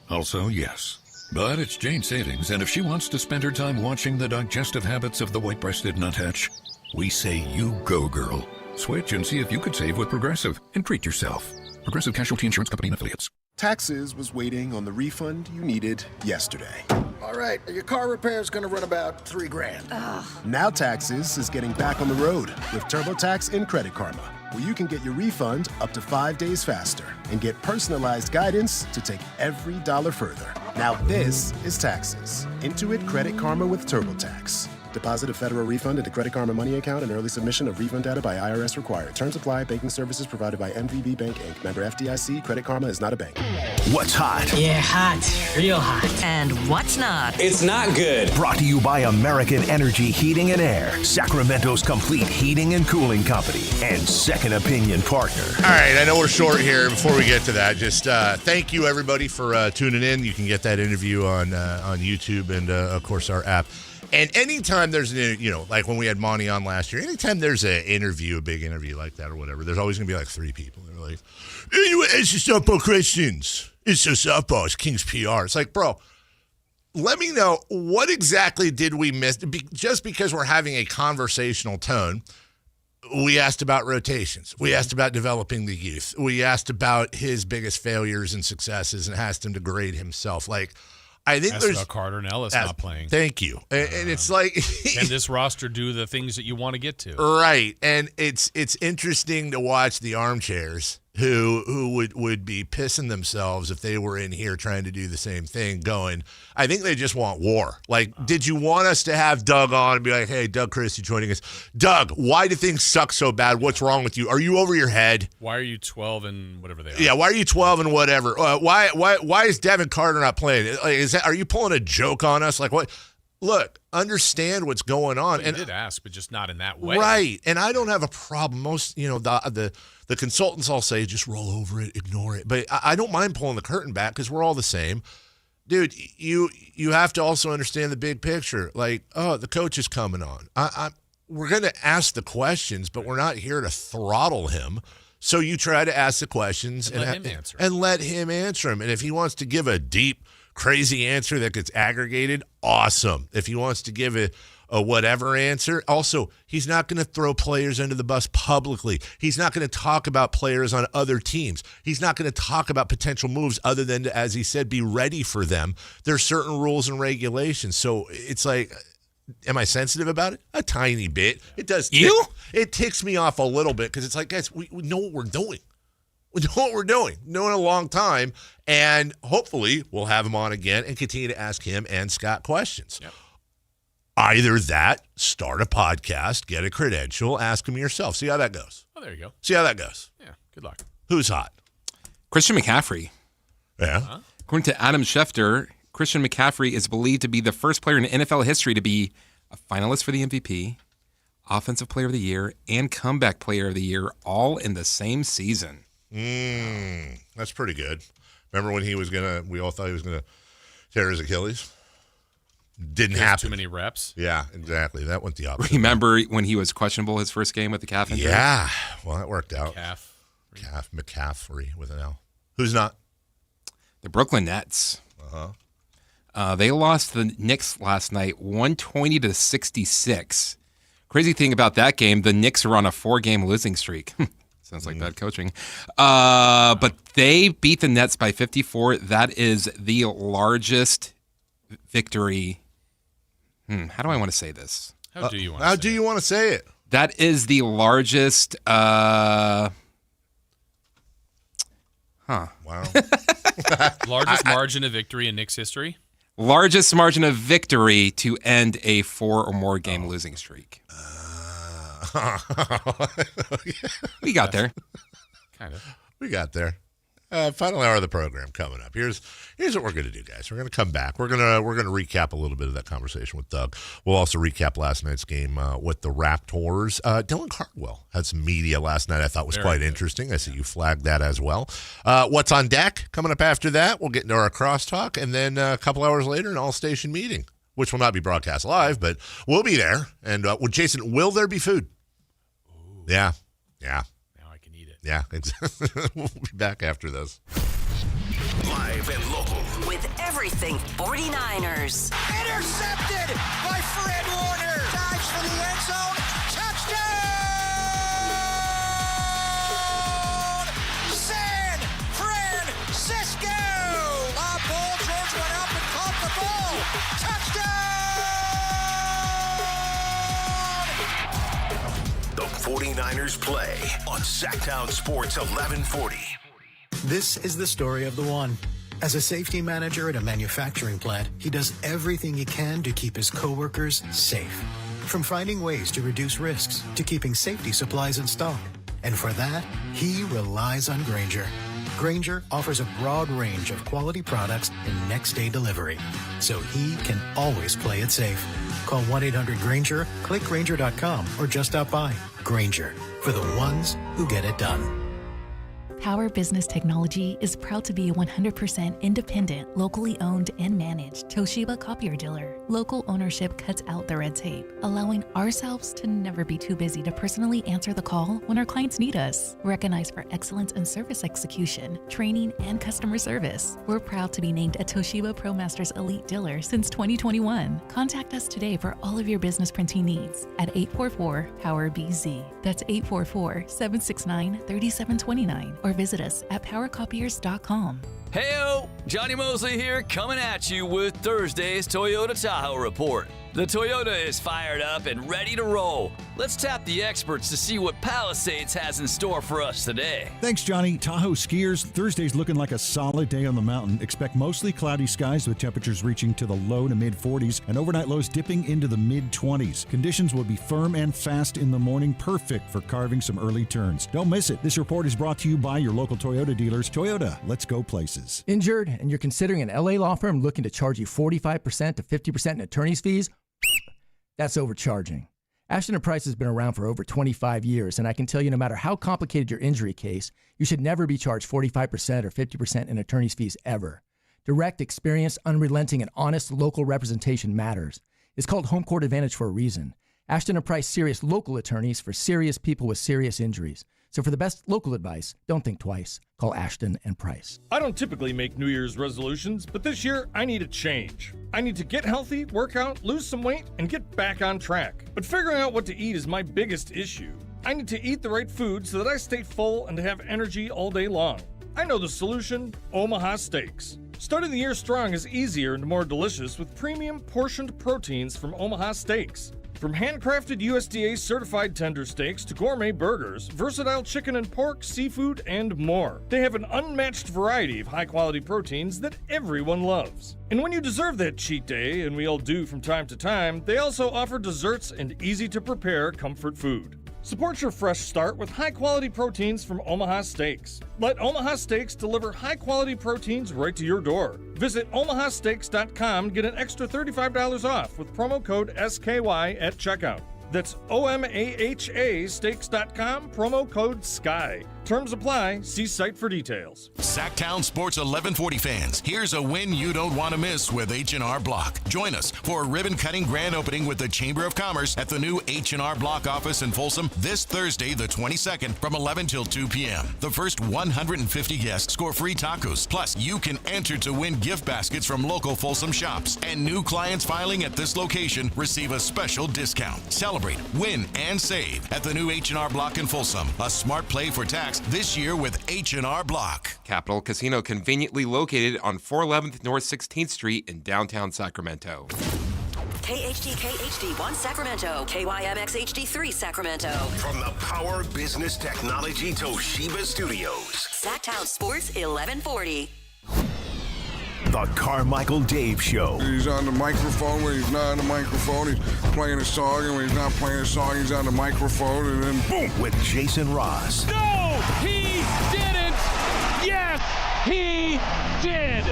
Also, yes. But it's Jane's savings, and if she wants to spend her time watching the digestive habits of the white-breasted nuthatch, we say you go, girl. Switch and see if you could save with Progressive and treat yourself. Progressive Casualty Insurance Company and Affiliates. Taxes was waiting on the refund you needed yesterday. All right, your car repair is going to run about $3,000. Ugh. Now Taxes is getting back on the road with TurboTax and Credit Karma, where you can get your refund up to 5 days faster and get personalized guidance to take every dollar further. Now this is Taxes. Intuit Credit Karma with TurboTax. Deposit a federal refund into Credit Karma Money account and early submission of refund data by IRS required. Terms apply. Banking services provided by MVB Bank, Inc. Member FDIC. Credit Karma is not a bank. What's hot? Yeah, hot. Real hot. And what's not? It's not good. Brought to you by American Energy Heating and Air, Sacramento's complete heating and cooling company, and second opinion partner. All right, I know we're short here. Before we get to that, just thank you, everybody, for tuning in. You can get that interview on YouTube and, of course, our app. And anytime there's like when we had Monty on last year, anytime there's an interview, a big interview like that or whatever, there's always going to be like 3 people. They're like, anyway, it's just softball questions. It's just softball. It's Kings PR. It's like, bro, let me know what exactly did we miss? Just because we're having a conversational tone, we asked about rotations. We asked about developing the youth. We asked about his biggest failures and successes and asked him to grade himself. Like, I think there's about Carter and Ellis not playing. Thank you. And it's like, can this roster do the things that you want to get to? Right. And it's interesting to watch the armchairs who would be pissing themselves if they were in here trying to do the same thing, going, I think they just want war. Like, did you want us to have Doug on and be like, hey, Doug Christie joining us? Doug, why do things suck so bad? What's wrong with you? Are you over your head? Why are you 12 and whatever they are? Yeah, why are you 12 and whatever? Why is Devin Carter not playing? Like, are you pulling a joke on us? Like, what? Look, understand what's going on. Well, you did ask, but just not in that way. Right. And I don't have a problem. Most, the consultants all say, just roll over it, ignore it. But I don't mind pulling the curtain back because we're all the same. Dude, you have to also understand the big picture. Like, oh, the coach is coming on. We're going to ask the questions, but we're not here to throttle him. So you try to ask the questions and let him answer them. And if he wants to give a deep crazy answer that gets aggregated, awesome. If he wants to give a whatever answer, also, he's not going to throw players under the bus publicly. He's not going to talk about players on other teams. He's not going to talk about potential moves other than to, as he said, be ready for them. There's certain rules and regulations. So it's like, am I sensitive about it? A tiny bit. It does. It ticks me off a little bit because it's like, guys, we know what we're doing. We know what we're doing. Known a long time, and hopefully we'll have him on again and continue to ask him and Scott questions. Yep. Either that, start a podcast, get a credential, ask him yourself. See how that goes. Oh, there you go. See how that goes. Yeah, good luck. Who's hot? Christian McCaffrey. Yeah. According to Adam Schefter, Christian McCaffrey is believed to be the first player in NFL history to be a finalist for the MVP, Offensive Player of the Year, and Comeback Player of the Year all in the same season. That's pretty good. Remember when we all thought he was going to tear his Achilles? Didn't happen. Too many reps. Yeah, exactly. That went the opposite. Remember when he was questionable his first game with the calf injury? Yeah. Well, that worked out. McCaffrey with an L. Who's not? The Brooklyn Nets. They lost the Knicks last night 120-66. Crazy thing about that game, the Knicks are on a 4-game losing streak. Sounds like bad coaching. But they beat the Nets by 54. That is the largest victory. How do I want to say this? How do you want to say it? That is the largest. Wow. Largest margin of victory in Knicks history? Largest margin of victory to end a 4 or more game losing streak. We got there. Kind of. We got there. Final hour of the program coming up. Here's what we're going to do, guys. We're going to come back. We're going to recap a little bit of that conversation with Doug. We'll also recap last night's game with the Raptors. Dylan Cardwell had some media last night I thought was quite interesting. I see you flagged that as well. What's on deck coming up after that? We'll get into our crosstalk, and then a couple hours later, an all-station meeting, which will not be broadcast live, but we'll be there. And Jason, will there be food? Ooh. Yeah. Yeah, we'll be back after this. Live and local. With everything 49ers. Intercepted by Fred Warner. Dives for the end zone. Touchdown! San Francisco! Bob Paul George went up and caught the ball. Touchdown! The 49ers play on Sactown Sports 1140. This is the story of the one. As a safety manager at a manufacturing plant, he does everything he can to keep his coworkers safe. From finding ways to reduce risks to keeping safety supplies in stock. And for that, he relies on Grainger. Grainger offers a broad range of quality products and next-day delivery, so he can always play it safe. Call 1-800-GRAINGER, click Grainger.com, or just stop by. Grainger, for the ones who get it done. Power Business Technology is proud to be a 100% independent, locally owned and managed Toshiba copier dealer. Local ownership cuts out the red tape, allowing ourselves to never be too busy to personally answer the call when our clients need us. Recognized for excellence in service execution, training, and customer service, we're proud to be named a Toshiba ProMasters Elite Dealer since 2021. Contact us today for all of your business printing needs at 844-POWER-BZ. That's 844-769-3729. Or visit us at powercopiers.com. Heyo! Johnny Mosley here, coming at you with Thursday's Toyota Tahoe Report. The Toyota is fired up and ready to roll. Let's tap the experts to see what Palisades has in store for us today. Thanks, Johnny. Tahoe skiers, Thursday's looking like a solid day on the mountain. Expect mostly cloudy skies with temperatures reaching to the low to mid-40s and overnight lows dipping into the mid-20s. Conditions will be firm and fast in the morning, perfect for carving some early turns. Don't miss it. This report is brought to you by your local Toyota dealers. Toyota, let's go places. Injured and you're considering an LA law firm looking to charge you 45% to 50% in attorney's fees? That's overcharging. Ashton & Price has been around for over 25 years, and I can tell you no matter how complicated your injury case, you should never be charged 45% or 50% in attorney's fees ever. Direct, experienced, unrelenting, and honest local representation matters. It's called home court advantage for a reason. Ashton & Price Serious Local Attorneys for serious people with serious injuries. So for the best local advice, don't think twice. Call Ashton & Price. I don't typically make New Year's resolutions, but this year I need a change. I need to get healthy, work out, lose some weight, and get back on track. But figuring out what to eat is my biggest issue. I need to eat the right food so that I stay full and have energy all day long. I know the solution: Omaha Steaks. Starting the year strong is easier and more delicious with premium portioned proteins from Omaha Steaks. From handcrafted USDA-certified tender steaks to gourmet burgers, versatile chicken and pork, seafood, and more. They have an unmatched variety of high-quality proteins that everyone loves. And when you deserve that cheat day, and we all do from time to time, they also offer desserts and easy-to-prepare comfort food. Support your fresh start with high-quality proteins from Omaha Steaks. Let Omaha Steaks deliver high-quality proteins right to your door. Visit omahasteaks.com and get an extra $35 off with promo code SKY at checkout. That's OMAHA steaks.com, promo code SKY. Terms apply. See site for details. Sactown Sports 1140 fans, here's a win you don't want to miss with H&R Block. Join us for a ribbon-cutting grand opening with the Chamber of Commerce at the new H&R Block office in Folsom this Thursday, the 22nd, from 11 till 2 p.m. The first 150 guests score free tacos. Plus, you can enter to win gift baskets from local Folsom shops. And new clients filing at this location receive a special discount. Celebrate, win, and save at the new H&R Block in Folsom. A smart play for tax this year with H&R Block. Capital Casino, conveniently located on 411th North 16th Street in downtown Sacramento. KHD1 Sacramento, KYMX HD3 Sacramento. From the Power Business Technology Toshiba Studios. Sactown Sports 1140. The Carmichael Dave Show. He's on the microphone when he's not on the microphone. He's playing a song, and when he's not playing a song, he's on the microphone, and then boom. With Jason Ross. No, he didn't. Yes, he did.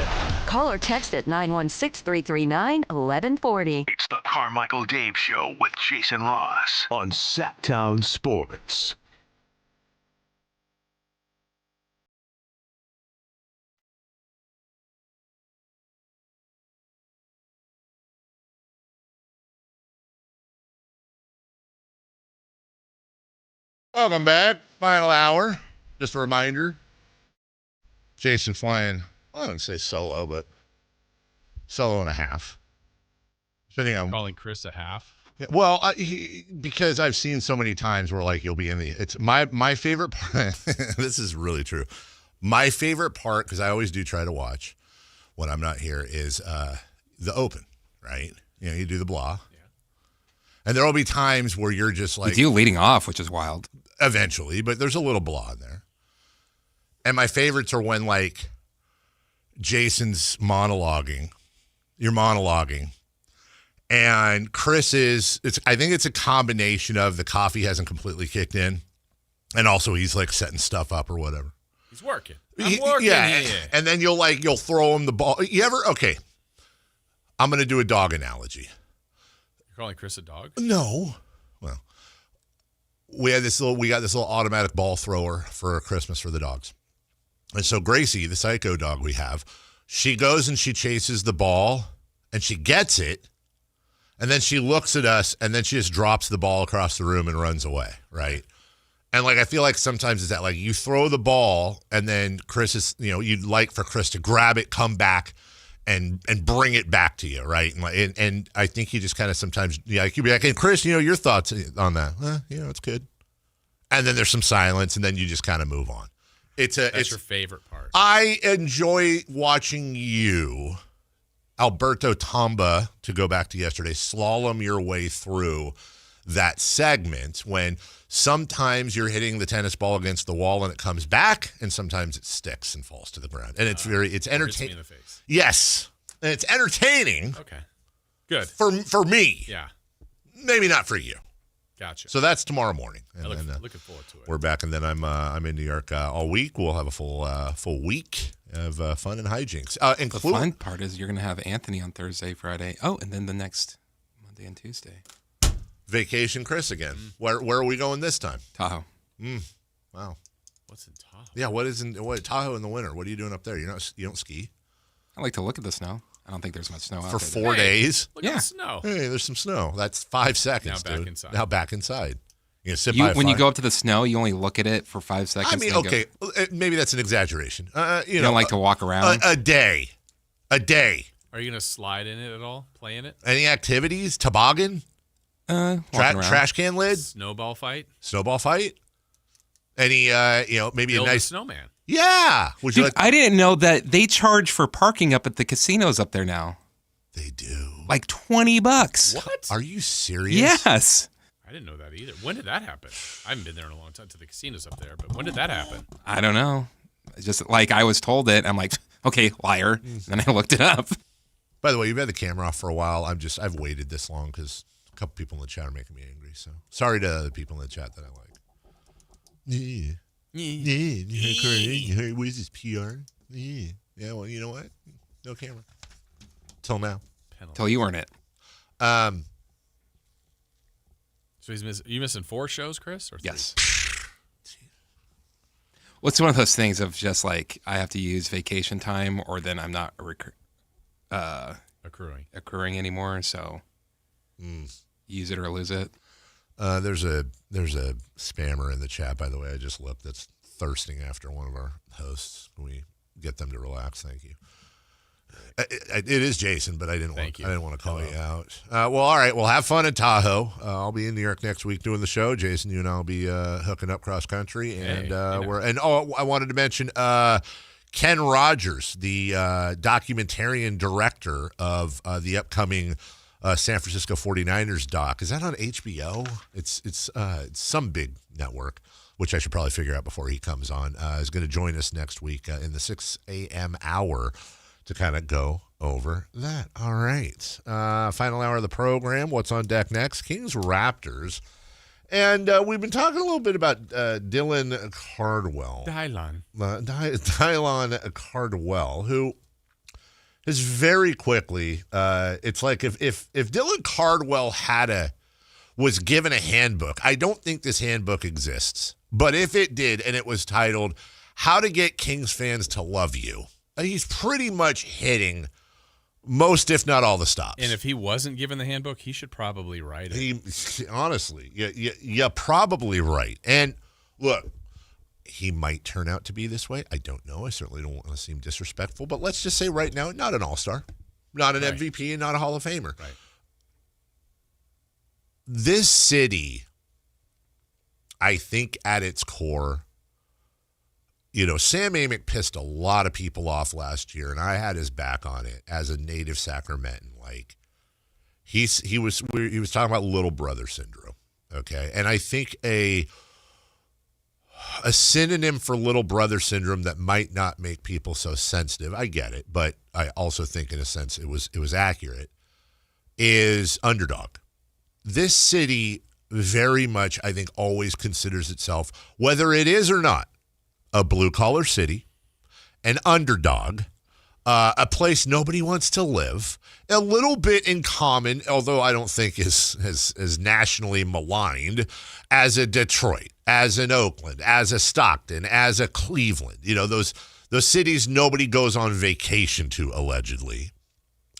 Call or text at 916-339-1140. It's the Carmichael Dave Show with Jason Ross on Sactown Sports. Welcome back. Final hour. Just a reminder. Jason flying, well, I wouldn't say solo, but solo and a half. Calling Chris a half. Yeah, well, because I've seen so many times where like you'll be in the. It's my favorite part. This is really true. My favorite part, because I always do try to watch when I'm not here, is the open. Right? You know, you do the blah. Yeah. And there will be times where you're just like you do leading off, which is wild. Eventually, but there's a little blah in there. And my favorites are when like Jason's monologuing. You're monologuing. And Chris I think it's a combination of the coffee hasn't completely kicked in. And also he's like setting stuff up or whatever. He's working. I'm working here. And then you'll throw him the ball. Okay. I'm going to do a dog analogy. You're calling Chris a dog? No. Well, we got this little automatic ball thrower for Christmas for the dogs. And so Gracie, the psycho dog we have, she goes and she chases the ball and she gets it. And then she looks at us and then she just drops the ball across the room and runs away. Right. And like, I feel like sometimes it's that like you throw the ball and then Chris is, you'd like for Chris to grab it, come back and bring it back to you. Right. And I think he just kind of sometimes, you'd be like, hey, Chris, your thoughts on that? It's good. And then there's some silence and then you just kind of move on. That's your favorite part. I enjoy watching you, Alberto Tomba, to go back to yesterday, slalom your way through that segment when sometimes you're hitting the tennis ball against the wall and it comes back, and sometimes it sticks and falls to the ground. And it's entertaining. Yes. And it's entertaining. Okay. Good. For me. Yeah. Maybe not for you. Gotcha. So that's tomorrow morning. And looking forward to it. We're back, and then I'm in New York all week. We'll have a full week of fun and hijinks. The fun part is you're going to have Anthony on Thursday, Friday. Oh, and then the next Monday and Tuesday. Vacation Chris again. Where are we going this time? Tahoe. Wow. What's in Tahoe? Yeah, what Tahoe in the winter? What are you doing up there? You don't ski? I like to look at the snow. I don't think there's much snow out for there. 4 days. Look at the snow. Hey, there's some snow. That's 5 seconds, Now back dude. inside. Now back inside. You gonna sit by a When you fire? go up to the snow, you only look at it for 5 seconds. I mean, and okay, maybe that's an exaggeration. You don't like to walk around? A day. A day. Are you going to slide in it at all? Play in it? Any activities? Toboggan? Walking around. Trash can lid? Snowball fight? Snowball fight? Any, maybe Build a a nice snowman. Yeah. Would you Dude, like? I didn't know that they charge for parking up at the casinos up there now. They do. Like $20. What? Are you serious? Yes. I didn't know that either. When did that happen? I haven't been there in a long time to the casinos up there, but when did that happen? I don't know. It's just like I was told it. I'm like, okay, liar. And then I looked it up. By the way, you've had the camera off for a while. I've waited this long because a couple people in the chat are making me angry. So sorry to other people in the chat that I like. Yeah. What is this, PR? Yeah, well, you know what? No camera. Till now. Till you weren't it. So you missing 4 shows, Chris? Or 3? Yes. Well, it's one of those things of just like I have to use vacation time or then I'm not accruing anymore. So use it or lose it. There's a spammer in the chat, by the way. I just looked that's thirsting after one of our hosts. Can we get them to relax? Thank you. It is Jason, but I didn't want to call you out. Well, all right. Well, have fun in Tahoe. I'll be in New York next week doing the show. Jason, you and I'll be hooking up cross country, and I wanted to mention Ken Rogers, the documentarian director of the upcoming San Francisco 49ers doc. Is that on HBO? It's some big network, which I should probably figure out before he comes on. Is going to join us next week in the 6 a.m. hour to kind of go over that. All right. Final hour of the program. What's on deck next? Kings-Raptors. And we've been talking a little bit about Dylan Cardwell. Dylan Cardwell, who is very quickly, it's like if Dylan Cardwell was given a handbook, I don't think this handbook exists. But if it did, and it was titled, How to Get Kings Fans to Love You, he's pretty much hitting most, if not all, the stops. And if he wasn't given the handbook, he should probably write it. Honestly, you're probably right. And look, he might turn out to be this way. I don't know. I certainly don't want to seem disrespectful. But let's just say right now, not an all-star, not an MVP, and not a Hall of Famer. Right. This city, I think at its core, Sam Amick pissed a lot of people off last year, and I had his back on it as a native Sacramentan. Like he was talking about little brother syndrome, okay? And I think a synonym for little brother syndrome that might not make people so sensitive, I get it, but I also think in a sense it was accurate, is underdog. This city very much, I think, always considers itself, whether it is or not, a blue-collar city, an underdog, a place nobody wants to live, a little bit in common, although I don't think is nationally maligned, as a Detroit, as an Oakland, as a Stockton, as a Cleveland. Those cities nobody goes on vacation to, allegedly.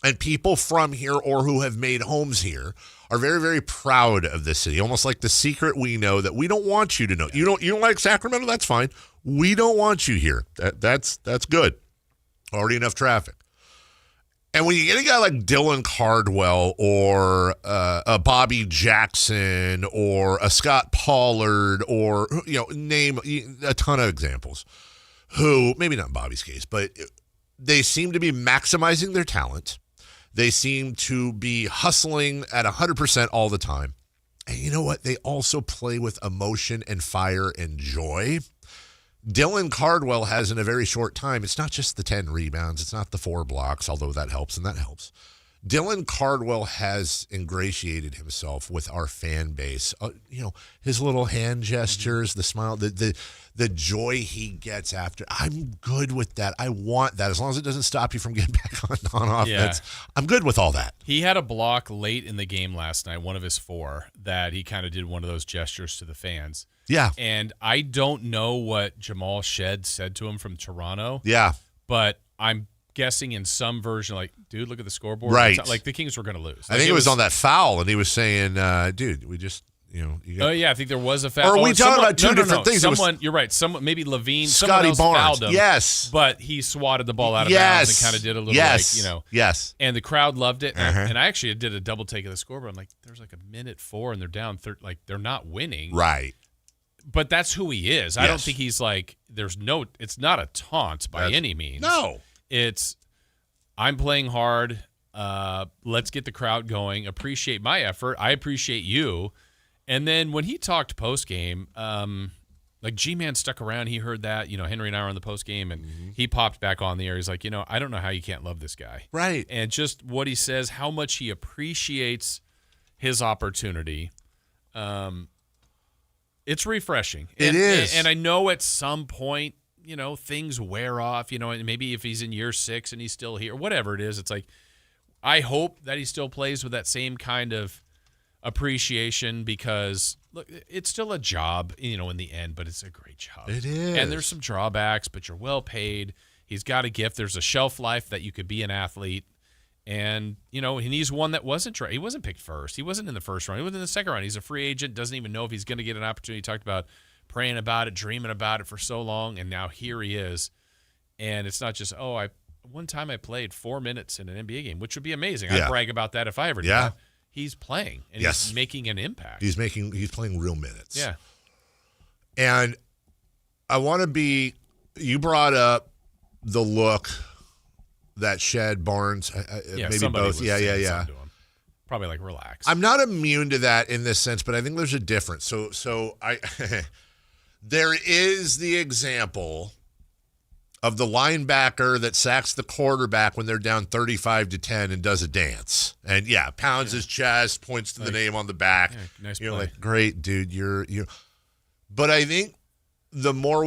And people from here or who have made homes here are very, very proud of this city, almost like the secret we know that we don't want you to know. You don't like Sacramento? That's fine. We don't want you here. That's good. Already enough traffic. And when you get a guy like Dylan Cardwell or a Bobby Jackson or a Scott Pollard or, name a ton of examples who, maybe not in Bobby's case, but they seem to be maximizing their talent. They seem to be hustling at 100% all the time. And you know what? They also play with emotion and fire and joy. Dylan Cardwell has in a very short time, it's not just the 10 rebounds, it's not the 4 blocks, although that helps and that helps. Dylan Cardwell has ingratiated himself with our fan base. His little hand gestures, the smile, the joy he gets after. I'm good with that. I want that. As long as it doesn't stop you from getting back on offense, yeah. I'm good with all that. He had a block late in the game last night, one of his 4, that he kind of did one of those gestures to the fans. Yeah. And I don't know what Jamal Shed said to him from Toronto. Yeah. But I'm guessing in some version, like, dude, look at the scoreboard. Right. Like the Kings were going to lose. I think it was on that foul, and he was saying, dude, we just, you got yeah, I think there was a foul. Or are we talking about two different things? You're right. Someone, maybe Levine, Scotty someone else Barnes. fouled him. Yes. But he swatted the ball out of bounds and kind of did a little Yes. And the crowd loved it. And I actually did a double take of the scoreboard. I'm like, there's like a minute 4 and they're down like they're not winning. Right. But that's who he is. I don't think he's like, it's not a taunt by any means. No. It's, I'm playing hard. Let's get the crowd going. Appreciate my effort. I appreciate you. And then when he talked post-game, like G-Man stuck around. He heard that. Henry and I were on the post-game, and he popped back on the air. He's like, I don't know how you can't love this guy. Right. And just what he says, how much he appreciates his opportunity. It's refreshing. It is. And I know at some point, things wear off, and maybe if he's in year 6 and he's still here, whatever it is, it's like, I hope that he still plays with that same kind of appreciation because, look, it's still a job, in the end, but it's a great job. It is. And there's some drawbacks, but you're well paid. He's got a gift. There's a shelf life that you could be an athlete. And, and he's one that he wasn't picked first. He wasn't in the first round. He wasn't in the second round. He's a free agent, doesn't even know if he's going to get an opportunity. He talked about praying about it, dreaming about it for so long, and now here he is. And it's not just, one time I played 4 minutes in an NBA game, which would be amazing. Yeah. I'd brag about that if I ever did that. He's playing, and he's making an impact. He's playing real minutes. Yeah. And I want to you brought up the look that Shed Barnes, maybe both. Yeah. Probably like relax. I'm not immune to that in this sense, but I think there's a difference. So there is the example of the linebacker that sacks the quarterback when they're down 35-10 and does a dance. And pounds his chest, points to the name on the back. Yeah, nice You're play. like, great, dude. You're. But I think the more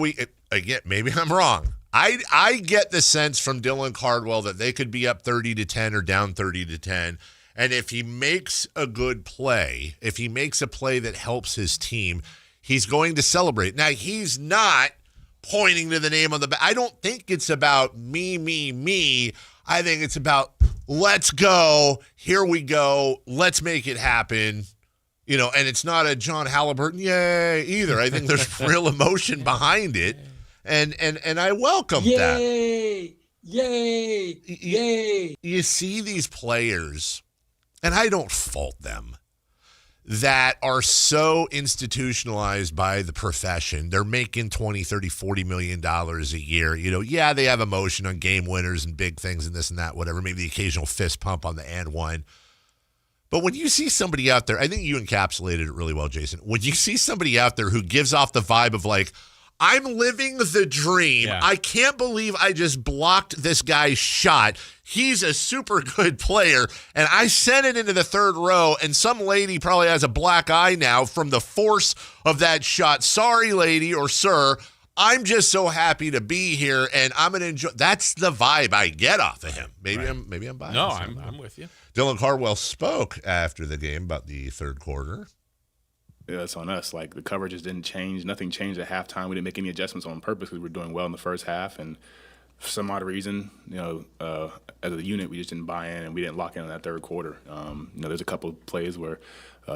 again, maybe I'm wrong. I get the sense from Dylan Cardwell that they could be up 30-10 or down 30-10. And if he makes a good play, if he makes a play that helps his team, he's going to celebrate. Now, he's not pointing to the name on the back. I don't think it's about me. I think it's about let's go. Here we go. Let's make it happen. And it's not a John Halliburton yay either. I think there's real emotion behind it. And I welcome that. Yay. You see these players, and I don't fault them, that are so institutionalized by the profession. They're making $20, $30, $40 million a year. They have emotion on game winners and big things and this and that, whatever. Maybe the occasional fist pump on the and one. But when you see somebody out there, I think you encapsulated it really well, Jason. When you see somebody out there who gives off the vibe of like, I'm living the dream. Yeah. I can't believe I just blocked this guy's shot. He's a super good player, and I sent it into the third row, and some lady probably has a black eye now from the force of that shot. Sorry, lady or sir. I'm just so happy to be here, and I'm going to enjoy. That's the vibe I get off of him. Maybe I'm biased. No, I'm with you. Dylan Cardwell spoke after the game about the third quarter. Yeah, it's on us. Like, the coverages didn't change. Nothing changed at halftime. We didn't make any adjustments on purpose because we were doing well in the first half. And for some odd reason, as a unit, we just didn't buy in and we didn't lock in on that third quarter. There's a couple of plays where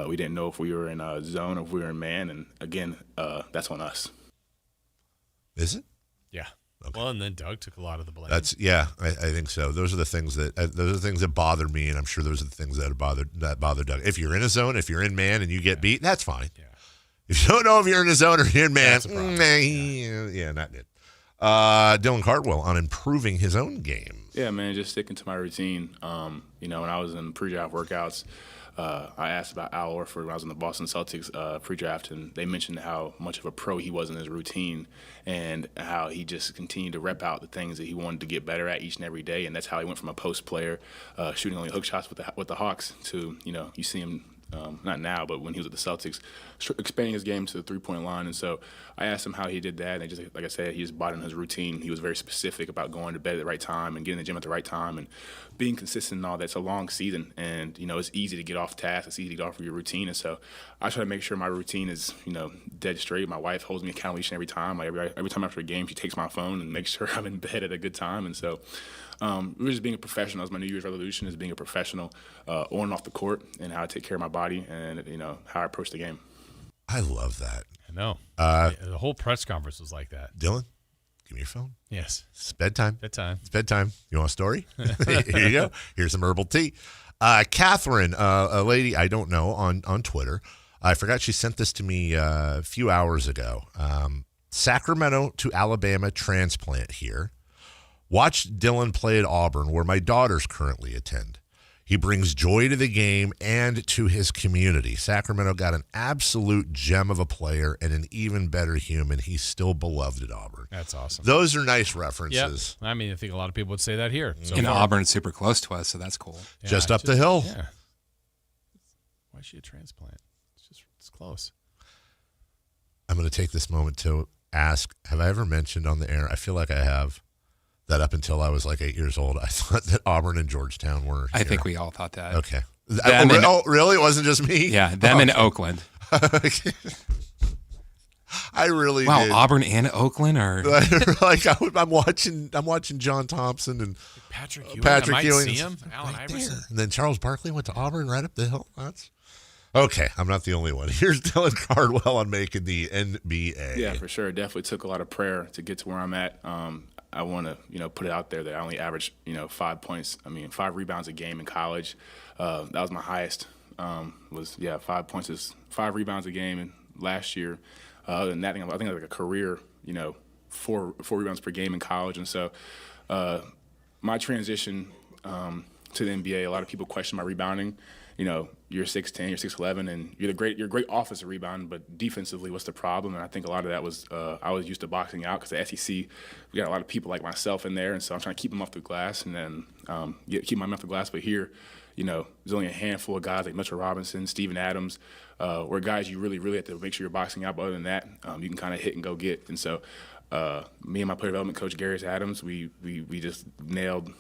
we didn't know if we were in zone or if we were in man. And, again, that's on us. Is it? Yeah. Okay. Well, and then Doug took a lot of the blame. I think so. Those are the things that bother me, and I'm sure those are the things that bother Doug. If you're in a zone, if you're in man, and you get beat, that's fine. Yeah. If you don't know if you're in a zone or you're in man, not good. Dylan Cardwell on improving his own game. Yeah, man, just sticking to my routine. When I was in pre-draft workouts, I asked about Al Horford when I was in the Boston Celtics pre-draft, and they mentioned how much of a pro he was in his routine and how he just continued to rep out the things that he wanted to get better at each and every day, and that's how he went from a post player shooting only hook shots with the Hawks to, you see him not now, but when he was at the Celtics, expanding his game to the three-point line. And so I asked him how he did that, and just like I said, he just bought in his routine. He was very specific about going to bed at the right time and getting to the gym at the right time and being consistent and all that. It's a long season, and, it's easy to get off task. It's easy to get off of your routine. And so I try to make sure my routine is, dead straight. My wife holds me accountable each and every time. Like every time after a game, she takes my phone and makes sure I'm in bed at a good time. And so Really just being a professional. That's my New Year's resolution, is being a professional on and off the court, and how I take care of my body, and how I approach the game. I love that. I know. The whole press conference was like that. Dylan, give me your phone. Yes. It's bedtime. Bedtime. It's bedtime. You want a story? Here you go. Here's some herbal tea. Catherine, a lady I don't know on Twitter, I forgot she sent this to me a few hours ago. Sacramento to Alabama transplant here. Watched Dylan play at Auburn, where my daughters currently attend. He brings joy to the game and to his community. Sacramento got an absolute gem of a player and an even better human. He's still beloved at Auburn. That's awesome. Those are nice references. Yep. I mean, I think a lot of people would say that here. And Auburn's super close to us, so that's cool. Yeah, just up the hill. Yeah. Why is she a transplant? It's close. I'm going to take this moment to ask, have I ever mentioned on the air, I feel like I have, that up until I was like 8 years old, I thought that Auburn and Georgetown were here. I think we all thought that. Okay. Really? It wasn't just me? Yeah, them in Oakland. I really wow, did. Auburn and Oakland are like I'm watching John Thompson and Patrick Ewing. Patrick I might Ewing. see him. Allen Iverson. And then Charles Barkley went to Auburn right up the hill. That's okay. I'm not the only one. Here's Dylan Cardwell on making the NBA. Yeah, for sure. It definitely took a lot of prayer to get to where I'm at. I want to, put it out there that I only averaged, 5 points. 5 rebounds a game in college. That was my highest. 5 points is 5 rebounds a game. And last year, other than that, I think like a career, 4 rebounds per game in college. And so, my transition to the NBA, a lot of people question my rebounding. You're 6'10", you're 6'11", and you're a great offensive rebound, but defensively, what's the problem? And I think a lot of that was I was used to boxing out because the SEC, we got a lot of people like myself in there, and so I'm trying to keep them off the glass and then keep my off the glass. But here, there's only a handful of guys like Mitchell Robinson, Steven Adams, or guys you really, really have to make sure you're boxing out. But other than that, you can kind of hit and go get. And so me and my player development coach, Gary Adams, we just nailed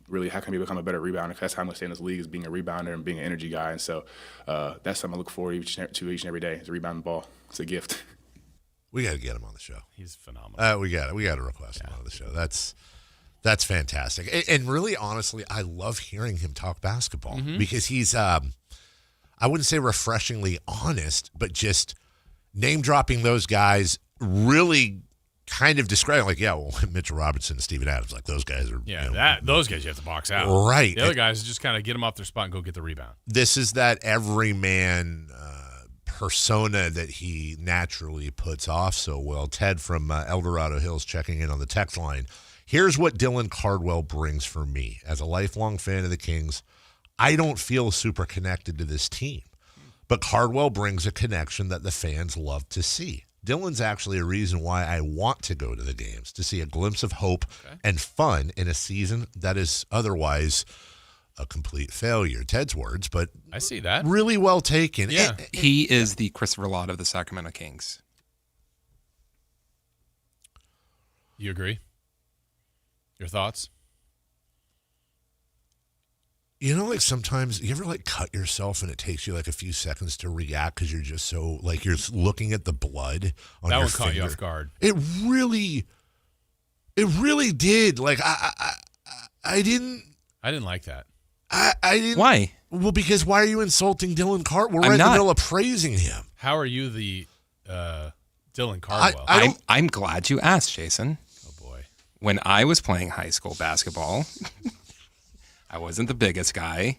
really how can we become a better rebounder, because that's how I'm going to stay in this league, is being a rebounder and being an energy guy. And so that's something I look forward to each and every day, is a rebounding ball. It's a gift. We got to get him on the show. He's phenomenal. We got to request him on the show. That's fantastic. And really, honestly, I love hearing him talk basketball because he's, I wouldn't say refreshingly honest, but just name dropping those guys, really kind of describing, like, Mitchell Robinson and Steven Adams, like those guys are. Yeah, those guys you have to box out. Right. The other guys just kind of get them off their spot and go get the rebound. This is that everyman persona that he naturally puts off so well. Ted from El Dorado Hills checking in on the text line. Here's what Dylan Cardwell brings for me. As a lifelong fan of the Kings, I don't feel super connected to this team, but Cardwell brings a connection that the fans love to see. Dylan's actually a reason why I want to go to the games, to see a glimpse of hope and fun in a season that is otherwise a complete failure. Ted's words, but I see that. Really well taken. Yeah. He is the Christopher Lott of the Sacramento Kings. You agree? Your thoughts? Like sometimes you ever cut yourself and it takes you a few seconds to react because you're just so you're looking at the blood on your finger. That one caught you off guard. It really did. I didn't like that. I didn't. Why? Well, because why are you insulting Dylan Cardwell? We're right in the middle of praising him. How are you the Dylan Cardwell? I'm glad you asked, Jason. Oh boy. When I was playing high school basketball. I wasn't the biggest guy,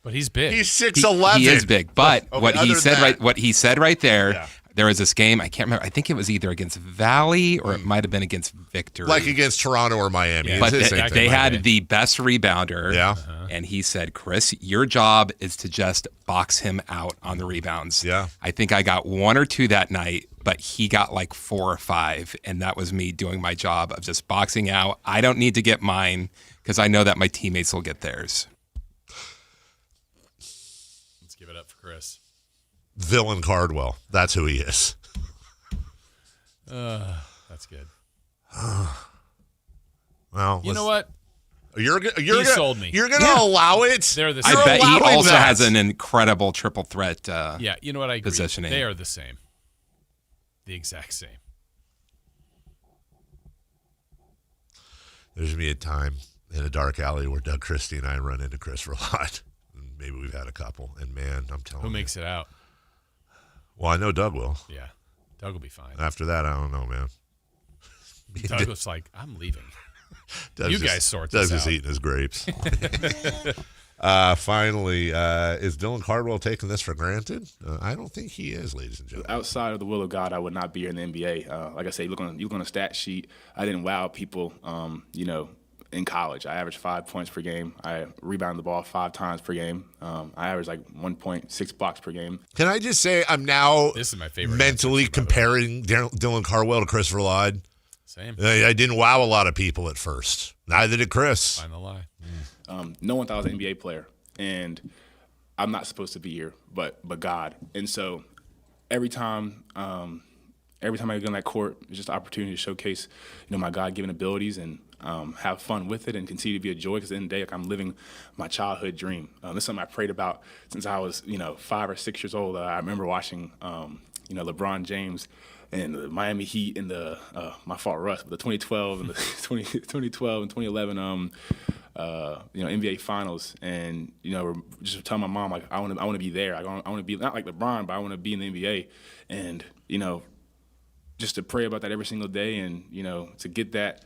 but he's big. He's 6'11". He is big, but what he said right there. Yeah. There was this game. I can't remember. I think it was either against Valley or it might have been against Victory, like against Toronto or Miami. Yeah. But they had the best rebounder. Yeah, and he said, "Chris, your job is to just box him out on the rebounds." Yeah, I think I got 1 or 2 that night, but he got 4 or 5, and that was me doing my job of just boxing out. I don't need to get mine, because I know that my teammates will get theirs. Let's give it up for Chris. Dylan Cardwell. That's who he is. That's good. Well, you know what? You're sold me. You're going to allow it? They're the I same. bet he also has an incredible triple threat you know what? I agree. Positioning. They are the same. The exact same. There's going to be a time in a dark alley where Doug Christie and I run into Chris a lot. Maybe we've had a couple. And, man, I'm telling you. Who makes it out? Well, I know Doug will. Yeah. Doug will be fine. After that, I don't know, man. Doug was like, I'm leaving. Doug's guys sort this out. Doug's just eating his grapes. Finally, is Dylan Cardwell taking this for granted? I don't think he is, ladies and gentlemen. Outside of the will of God, I would not be here in the NBA. Like I say, you look on a stat sheet. I didn't wow people, in college. I averaged 5 points per game. I rebounded the ball 5 times per game. I averaged like 1.6 blocks per game. Can I just say I'm now this is my favorite mentally comparing Dylan Cardwell to Christopher Lod? Same. I didn't wow a lot of people at first. Neither did Chris. Find the lie. No one thought I was an NBA player, and I'm not supposed to be here, but God. And so every time I get on that court, it's just an opportunity to showcase, my God-given abilities and have fun with it and continue to be a joy. Because at the end of the day, like, I'm living my childhood dream. This is something I prayed about since I was, 5 or 6 years old. I remember watching, LeBron James and the Miami Heat and the my fault, Russ, but the 2012 and the 2012 and 2011 NBA Finals, and just telling my mom, like, I want to be there. I want to be not like LeBron, but I want to be in the NBA, and just to pray about that every single day, and to get that.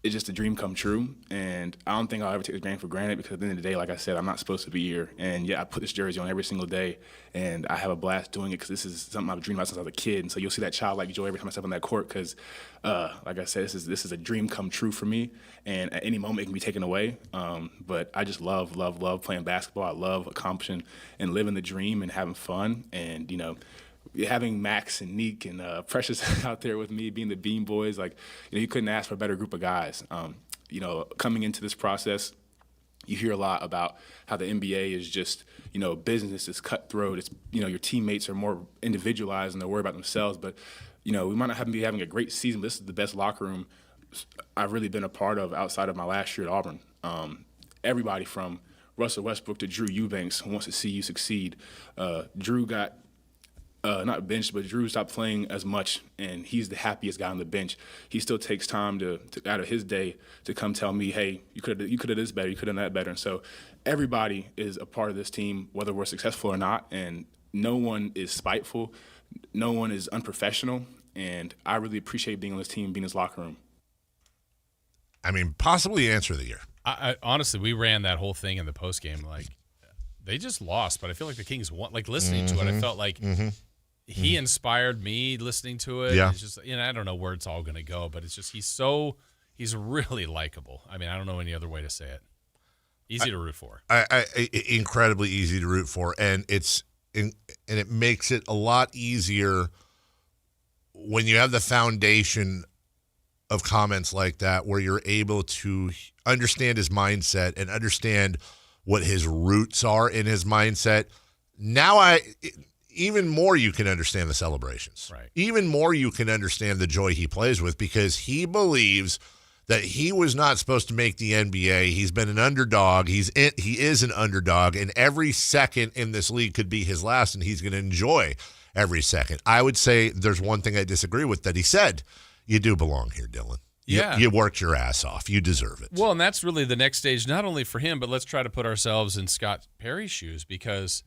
It's just a dream come true, and I don't think I'll ever take the game for granted, because at the end of the day, like I said, I'm not supposed to be here. And yeah, I put this jersey on every single day, and I have a blast doing it because this is something I've dreamed about since I was a kid. And so you'll see that childlike joy every time I step on that court, because, like I said, this is a dream come true for me. And at any moment it can be taken away. But I just love playing basketball. I love accomplishing and living the dream and having fun. And having Max and Neek and Precious out there with me, being the Bean Boys, like, you couldn't ask for a better group of guys. Coming into this process, you hear a lot about how the NBA is just, business is cutthroat. It's, your teammates are more individualized and they're worried about themselves. But, we might not be having a great season, but this is the best locker room I've really been a part of outside of my last year at Auburn. Everybody from Russell Westbrook to Drew Eubanks wants to see you succeed. Drew got not benched, but Drew stopped playing as much, and he's the happiest guy on the bench. He still takes time to out of his day to come tell me, hey, you could have done this better, you could have done that better. And so everybody is a part of this team, whether we're successful or not, and no one is spiteful, no one is unprofessional, and I really appreciate being on this team, being in this locker room. I mean, possibly answer of the year. I honestly, we ran that whole thing in the postgame, like, they just lost, but I feel like the Kings won. Like, listening to it, I felt like he inspired me listening to it. Yeah. It's just, I don't know where it's all going to go, but it's just he's really likable. I mean, I don't know any other way to say it. Easy to root for. Incredibly easy to root for, and it makes it a lot easier when you have the foundation of comments like that, where you're able to understand his mindset and understand what his roots are in his mindset. Now even more you can understand the celebrations. Right. Even more you can understand the joy he plays with, because he believes that he was not supposed to make the NBA. He's been an underdog. He is an underdog, and every second in this league could be his last, and he's going to enjoy every second. I would say there's one thing I disagree with that he said. You do belong here, Dylan. You worked your ass off. You deserve it. Well, and that's really the next stage, not only for him, but let's try to put ourselves in Scott Perry's shoes, because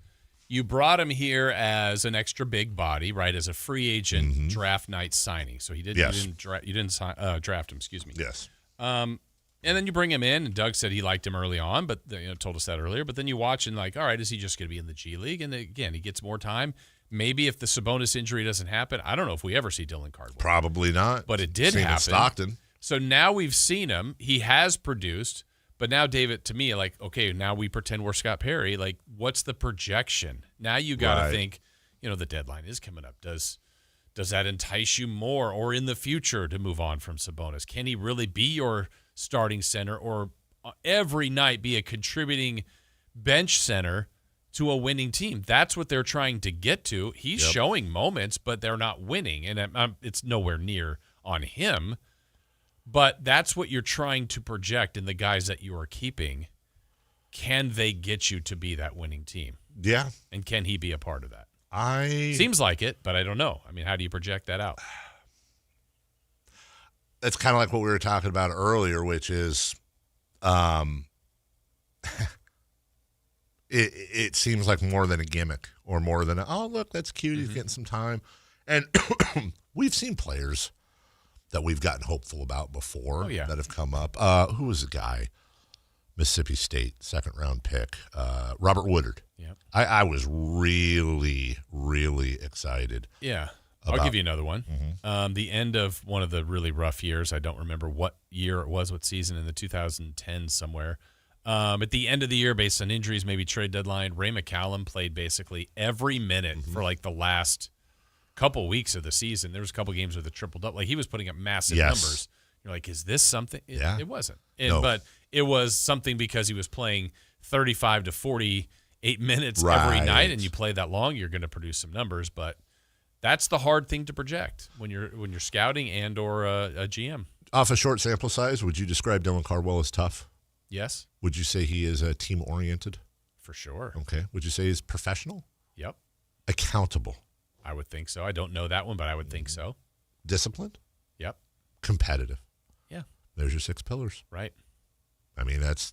you brought him here as an extra big body, right, as a free agent draft night signing. So you didn't draft him, excuse me. Yes. And then you bring him in, and Doug said he liked him early on, but told us that earlier. But then you watch and like, all right, is he just going to be in the G League? And again, he gets more time. Maybe if the Sabonis injury doesn't happen, I don't know if we ever see Dylan Cardwell. Probably not. But it did Seen happen. in Stockton. So now we've seen him. He has produced. But now, David, to me, like, okay, now we pretend we're Scott Perry. Like, what's the projection? Now you got to think, the deadline is coming up. Does that entice you more or in the future to move on from Sabonis? Can he really be your starting center or every night be a contributing bench center to a winning team? That's what they're trying to get to. He's showing moments, but they're not winning, and it's nowhere near on him. But that's what you're trying to project in the guys that you are keeping. Can they get you to be that winning team? Yeah. And can he be a part of that? Seems like it, but I don't know. I mean, how do you project that out? That's kind of like what we were talking about earlier, which is it seems like more than a gimmick or more than oh, look, that's cute. He's getting some time. And we've seen players that we've gotten hopeful about before that have come up. Who was the guy? Mississippi State, second-round pick, Robert Woodard. Yep. I was really, really excited. Yeah. I'll give you another one. The end of one of the really rough years. I don't remember what year it was, what season, in the 2010s somewhere. At the end of the year, based on injuries, maybe trade deadline, Ray McCallum played basically every minute for like the last couple weeks of the season. There was a couple games with a triple-double. Like, he was putting up massive numbers. You're like, is this something? It wasn't. But it was something because he was playing 35 to 48 minutes every night, and you play that long, you're going to produce some numbers. But that's the hard thing to project when you're scouting and or a GM. Off a short sample size, would you describe Dylan Cardwell as tough? Yes. Would you say he is team-oriented? For sure. Okay. Would you say he's professional? Yep. Accountable? I would think so. I don't know that one, but I would think so. Disciplined? Yep. Competitive? Yeah. There's your 6 pillars. Right. I mean, that's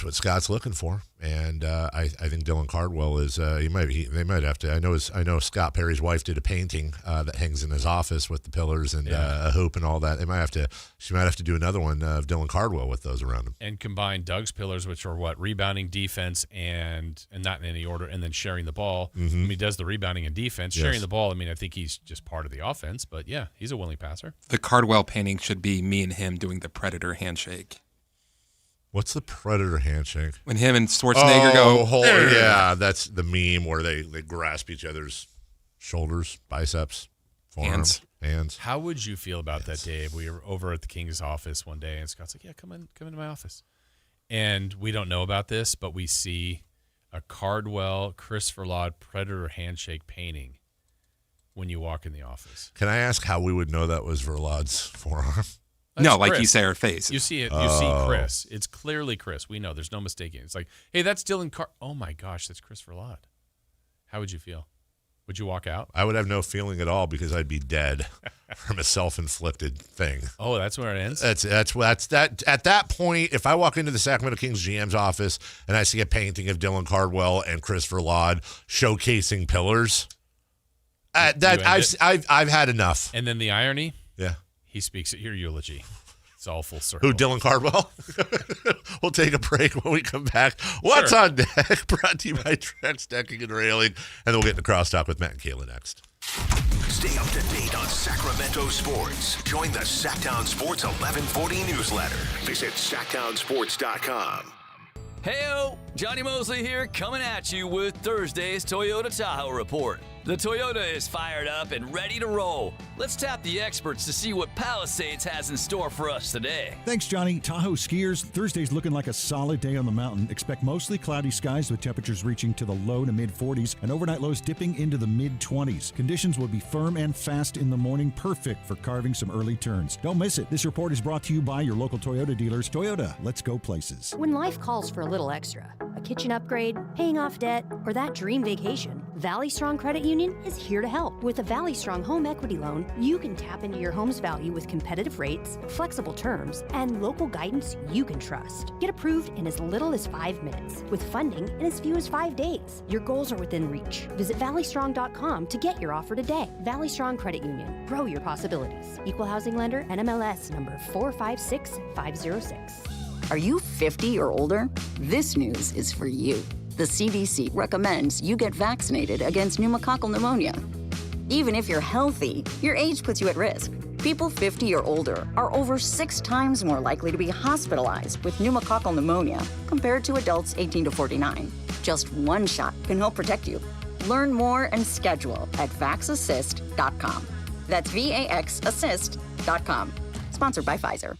what Scott's looking for, and I think Dylan Cardwell is. They might have to. I know Scott Perry's wife did a painting that hangs in his office with the pillars and a hoop and all that. She might have to do another one of Dylan Cardwell with those around him. And combine Doug's pillars, which are what? Rebounding, defense, and not in any order, and then sharing the ball. I mean, he does the rebounding and defense. Sharing the ball, I mean, I think he's just part of the offense, but yeah, he's a willing passer. The Cardwell painting should be me and him doing the Predator handshake. What's the Predator handshake? When him and Schwarzenegger go. Yeah, that's the meme where they grasp each other's shoulders, biceps, forearms, hands. How would you feel about that, Dave? We were over at the Kings office one day, and Scott's like, yeah, come into my office. And we don't know about this, but we see a Cardwell, Chris Verlaud Predator handshake painting when you walk in the office. Can I ask how we would know that was Verlaud's forearm? That's no, Chris. like you say our face. You see it. You see Chris. It's clearly Chris. We know. There's no mistaking. It's like, hey, that's Dylan oh, my gosh, that's Chris Verlaud. How would you feel? Would you walk out? I would have no feeling at all because I'd be dead from a self-inflicted thing. Oh, that's where it ends? That's that. At that point, if I walk into the Sacramento Kings GM's office and I see a painting of Dylan Cardwell and Chris Verlaud showcasing pillars, I've had enough. And then the irony? Yeah. He speaks at your eulogy. It's all full circle. Who, Dylan Cardwell? We'll take a break when we come back. What's on deck? Brought to you by Trex Decking and Railing. And then we'll get into Crosstalk with Matt and Kayla next. Stay up to date on Sacramento sports. Join the Sactown Sports 1140 newsletter. Visit SactownSports.com. Heyo, Johnny Mosley here, coming at you with Thursday's Toyota Tahoe report. The Toyota is fired up and ready to roll. Let's tap the experts to see what Palisades has in store for us today. Thanks, Johnny. Tahoe skiers, Thursday's looking like a solid day on the mountain. Expect mostly cloudy skies with temperatures reaching to the low to mid-40s and overnight lows dipping into the mid-20s. Conditions will be firm and fast in the morning, perfect for carving some early turns. Don't miss it. This report is brought to you by your local Toyota dealers. Toyota, let's go places. When life calls for a little extra, a kitchen upgrade, paying off debt, or that dream vacation, Valley Strong Credit Union is here to help. With a Valley Strong home equity loan, you can tap into your home's value with competitive rates, flexible terms, and local guidance you can trust. Get approved in as little as 5 minutes, with funding in as few as 5 days. Your goals are within reach. Visit valleystrong.com to get your offer today. Valley Strong Credit Union. Grow your possibilities. Equal housing lender, NMLS number 456506. Are you 50 or older? This news is for you. The CDC recommends you get vaccinated against pneumococcal pneumonia. Even if you're healthy, your age puts you at risk. People 50 or older are over 6 times more likely to be hospitalized with pneumococcal pneumonia compared to adults 18 to 49. Just one shot can help protect you. Learn more and schedule at vaxassist.com. That's VAXassist.com. Sponsored by Pfizer.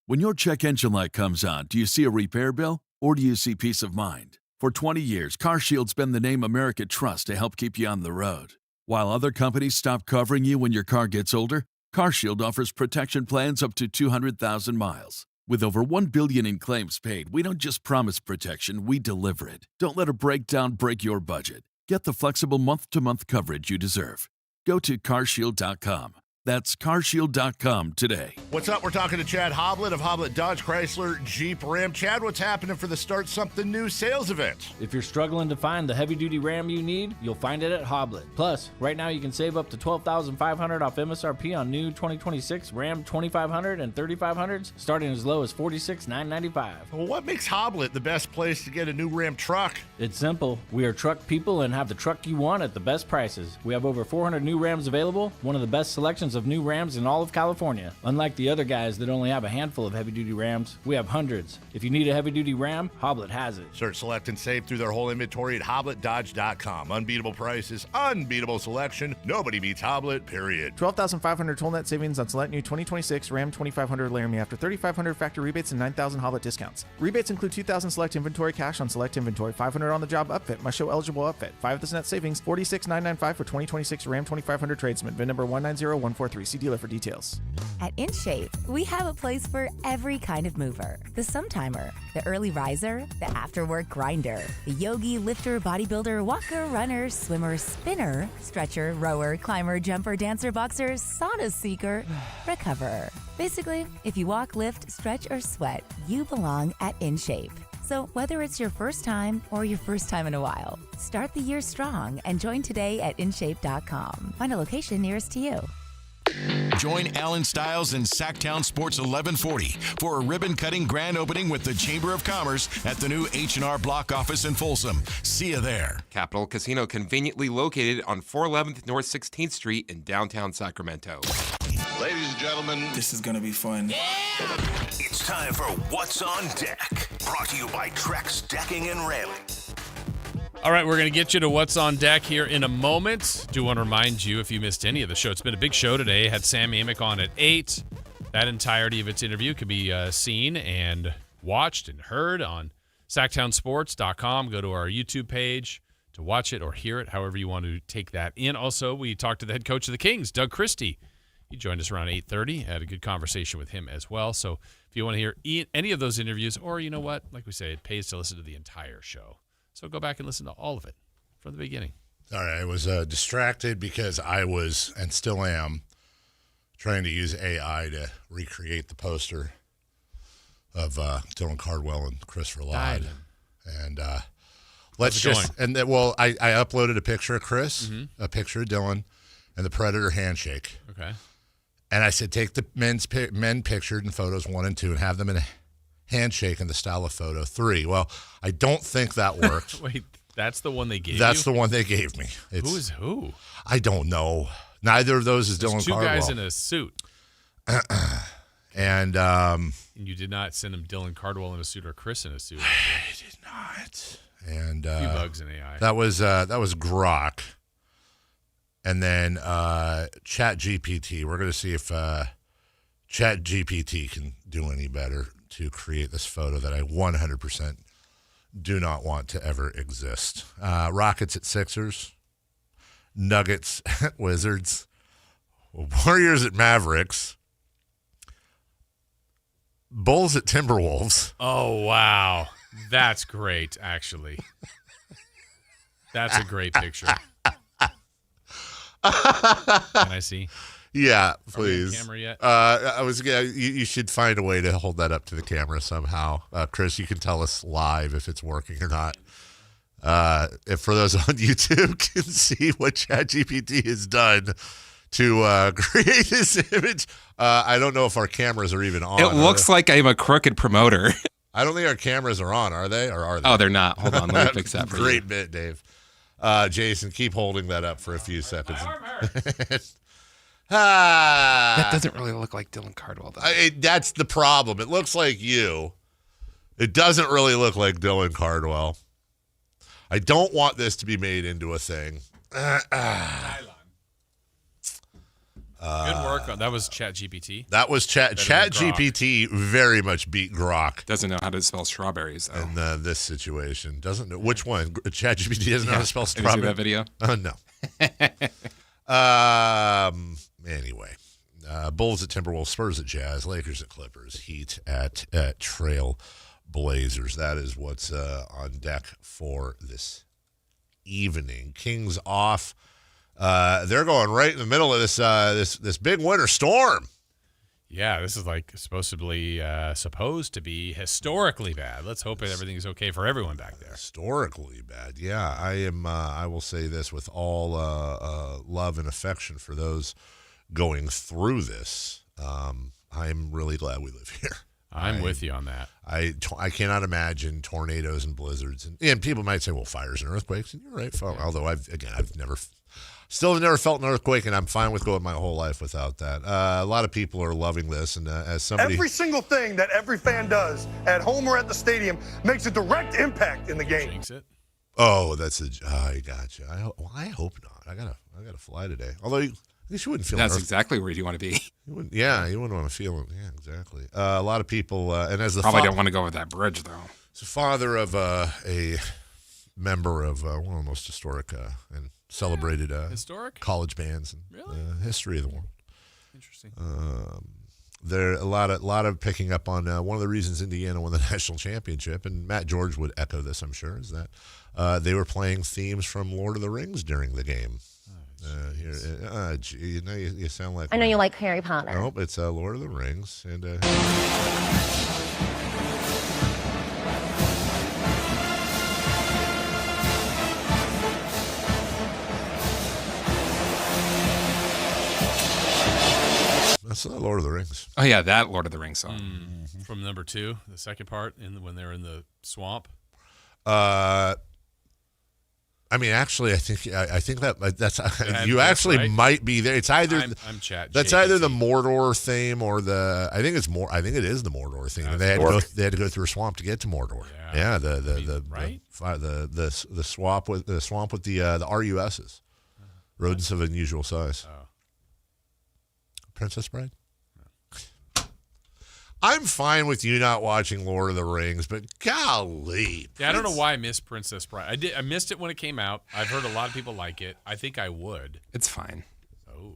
When your check engine light comes on, do you see a repair bill or do you see peace of mind? For 20 years, CarShield's been the name America trusts to help keep you on the road. While other companies stop covering you when your car gets older, CarShield offers protection plans up to 200,000 miles. With over $1 billion in claims paid, we don't just promise protection, we deliver it. Don't let a breakdown break your budget. Get the flexible month-to-month coverage you deserve. Go to CarShield.com. That's carshield.com today. What's up? We're talking to Chad Hoblet of Hoblet Dodge Chrysler Jeep Ram. Chad, what's happening for the Start Something New sales event? If you're struggling to find the heavy-duty Ram you need, you'll find it at Hoblet. Plus, right now you can save up to $12,500 off MSRP on new 2026 Ram 2500 and 3500s, starting as low as $46,995. Well, what makes Hoblet the best place to get a new Ram truck? It's simple. We are truck people and have the truck you want at the best prices. We have over 400 new Rams available, one of the best selections of new Rams in all of California. Unlike the other guys that only have a handful of heavy-duty Rams, we have hundreds. If you need a heavy-duty Ram, Hoblet has it. Search, select, and save through their whole inventory at HobletDodge.com. Unbeatable prices, unbeatable selection. Nobody beats Hoblet, period. $12,500 total net savings on select new 2026 Ram 2500 Laramie after $3,500 factory rebates and $9,000 Hoblet discounts. Rebates include $2,000 select inventory cash on select inventory, $500 on the job upfit, must show eligible upfit. 5 of the net savings, $46,995 for 2026 Ram 2500 tradesman. VIN number 190143. See dealer for details. At InShape, we have a place for every kind of mover. The Sometimer, the early riser, the after-work grinder, the yogi, lifter, bodybuilder, walker, runner, swimmer, spinner, stretcher, rower, climber, jumper, dancer, boxer, sauna seeker, recoverer. Basically, if you walk, lift, stretch, or sweat, you belong at InShape. So whether it's your first time or your first time in a while, start the year strong and join today at InShape.com. Find a location nearest to you. Join Alan Stiles and Sactown Sports 1140 for a ribbon-cutting grand opening with the Chamber of Commerce at the new H&R Block office in Folsom. See you there. Capital Casino, conveniently located on 411th North 16th Street in downtown Sacramento. Ladies and gentlemen, this is going to be fun. It's time for What's on Deck. Brought to you by Trex Decking and Railing. All right, we're going to get you to What's on Deck here in a moment. Do want to remind you, if you missed any of the show, it's been a big show today. Had Sam Amick on at 8. That entirety of its interview can be seen and watched and heard on SactownSports.com. Go to our YouTube page to watch it or hear it, however you want to take that in. Also, we talked to the head coach of the Kings, Doug Christie. He joined us around 8:30. Had a good conversation with him as well. So if you want to hear any of those interviews, or you know what, like we say, it pays to listen to the entire show. So go back and listen to all of it from the beginning. All right, I was distracted because I was, and still am, trying to use AI to recreate the poster of Dylan Cardwell and Christopher Ladd. And let's just, and then, well, I uploaded a picture of Chris, a picture of Dylan, and the Predator handshake. Okay. And I said, take the men pictured in photos 1 and 2 and have them in a handshake in the style of photo 3. Well, I don't think that worked. Wait, that's the one they gave That's the one they gave me. Who is who? I don't know. Neither of those is Dylan There's two Cardwell. guys in a suit. And you did not send him Dylan Cardwell in a suit or Chris in a suit. I did not. And a few bugs in AI. That was Grok. And then ChatGPT. We're going to see if ChatGPT can do any better to create this photo that I 100% do not want to ever exist. Rockets at Sixers, Nuggets at Wizards, Warriors at Mavericks, Bulls at Timberwolves. Oh, wow. That's great, actually. That's a great picture. Can I see? Yeah, please. Camera yet? You should find a way to hold that up to the camera somehow. Chris, you can tell us live if it's working or not. If for those on YouTube can see what ChatGPT has done to create this image. I don't know if our cameras are even on. It looks like I'm a crooked promoter. I don't think our cameras are on, are they? Or are they? Oh, they're not. Hold on, let me fix that for you. Great bit, Dave. Jason, keep holding that up for a few seconds. That doesn't really look like Dylan Cardwell, though. That's the problem. It looks like you. It doesn't really look like Dylan Cardwell. I don't want this to be made into a thing. Good work. That was ChatGPT. That was ChatGPT. Very much beat Grok. Doesn't know how to spell strawberries, though. In this situation. Doesn't know. Which one? ChatGPT doesn't know how to spell strawberries? Did you see that video? Anyway. Bulls at Timberwolves, Spurs at Jazz, Lakers at Clippers, Heat at Trail Blazers. That is what's on deck for this evening. Kings off they're going right in the middle of this big winter storm. Yeah, this is like supposed to be historically bad. Let's hope everything's okay for everyone back there. Historically bad, yeah. I will say this with all love and affection for those going through this. I'm really glad we live here. I'm with you on that. I cannot imagine tornadoes and blizzards, and people might say, well, fires and earthquakes, and you're right. Although I've never felt an earthquake, and I'm fine with going my whole life without that. A lot of people are loving this, and as somebody, every single thing that every fan does at home or at the stadium makes a direct impact in the game. Jinx it. Oh, I gotcha. I hope not. I gotta fly today. Although I guess you wouldn't feel. That's exactly where you want to be. You wouldn't want to feel it. Yeah, exactly. A lot of people, and as the probably don't want to go over that bridge though. As a father of a member of one of the most historic and celebrated historic college bands in the history of the world. Interesting. There a lot of picking up on one of the reasons Indiana won the national championship, and Matt George would echo this, I'm sure, is that they were playing themes from Lord of the Rings during the game. You sound like I know you like Harry Potter. Nope, it's Lord of the Rings, and that's not Lord of the Rings. Oh yeah, that Lord of the Rings song from number 2, the second part, when they're in the swamp. I mean, actually, I think that's you actually right? Might be there. It's either I'm that's either the Mordor theme or I think it is the Mordor theme. And they had to go through a swamp to get to Mordor. Yeah, the swamp with the RUSs, rodents of unusual size. Oh. Princess Bride. I'm fine with you not watching Lord of the Rings, but golly. Yeah, I don't know why I missed Princess Bride. I missed it when it came out. I've heard a lot of people like it. I think I would. It's fine. Oh.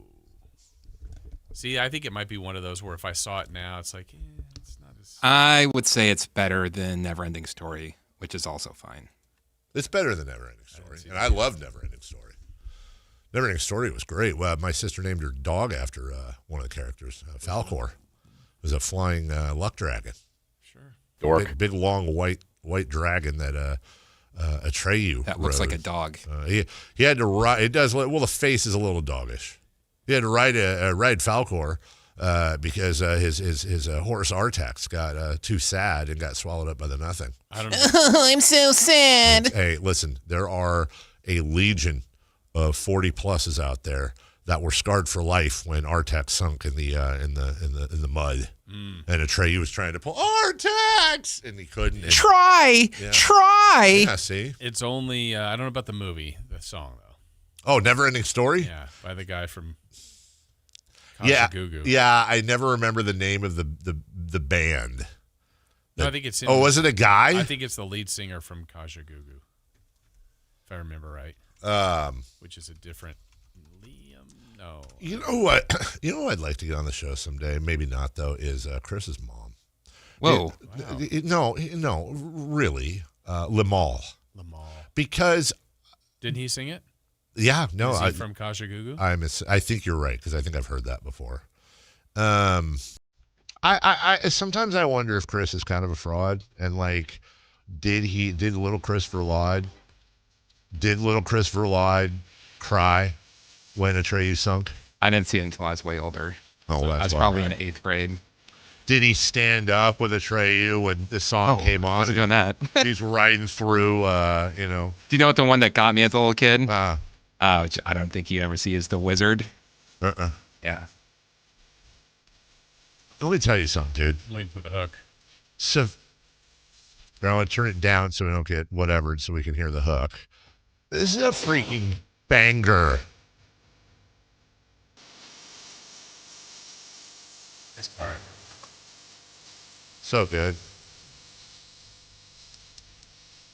See, I think it might be one of those where if I saw it now, it's like, it's not as... I would say it's better than Neverending Story, which is also fine. It's better than Neverending Story, and I love Neverending Story. Neverending Story was great. Well, my sister named her dog after one of the characters, Falcor. Was a flying luck dragon. Sure. Dork. Big long white dragon that Atreyu that looks like a dog. He had to ride. It does. Well, the face is a little doggish. He had to ride Falcor because his horse Artax got too sad and got swallowed up by the nothing. I don't know. I'm so sad. Hey, listen. There are a legion of 40-pluses out there that were scarred for life when Artax sunk in the mud, and Atreyu was trying to pull Artax, and he couldn't. And, try. Yeah, see, it's only I don't know about the movie, the song though. Oh, Neverending Story. Yeah, by the guy from. Gugu. Yeah. I never remember the name of the band. No, I think it's. Was it a guy? I think it's the lead singer from Kaja Gugu, if I remember right. Which is a different. No. You know what? You know what I'd like to get on the show someday. Maybe not though. Is Chris's mom? Whoa. No, really, Limal. Because didn't he sing it? Yeah, no. Is he from Kaja Gugu? I think you're right because I think I've heard that before. I sometimes I wonder if Chris is kind of a fraud and like, did little Christopher Lloyd cry when Atreyu sunk? I didn't see it until I was way older. Oh, so I was probably in 8th grade. Did he stand up with Atreyu when the song came on? I wasn't doing that. He's riding through, Do you know what the one that got me as a little kid? Which I don't think you ever see is The Wizard. Yeah. Let me tell you something, dude. Lean for the hook. So, I want to turn it down so we don't get whatever, so we can hear the hook. This is a freaking banger. This part. So good.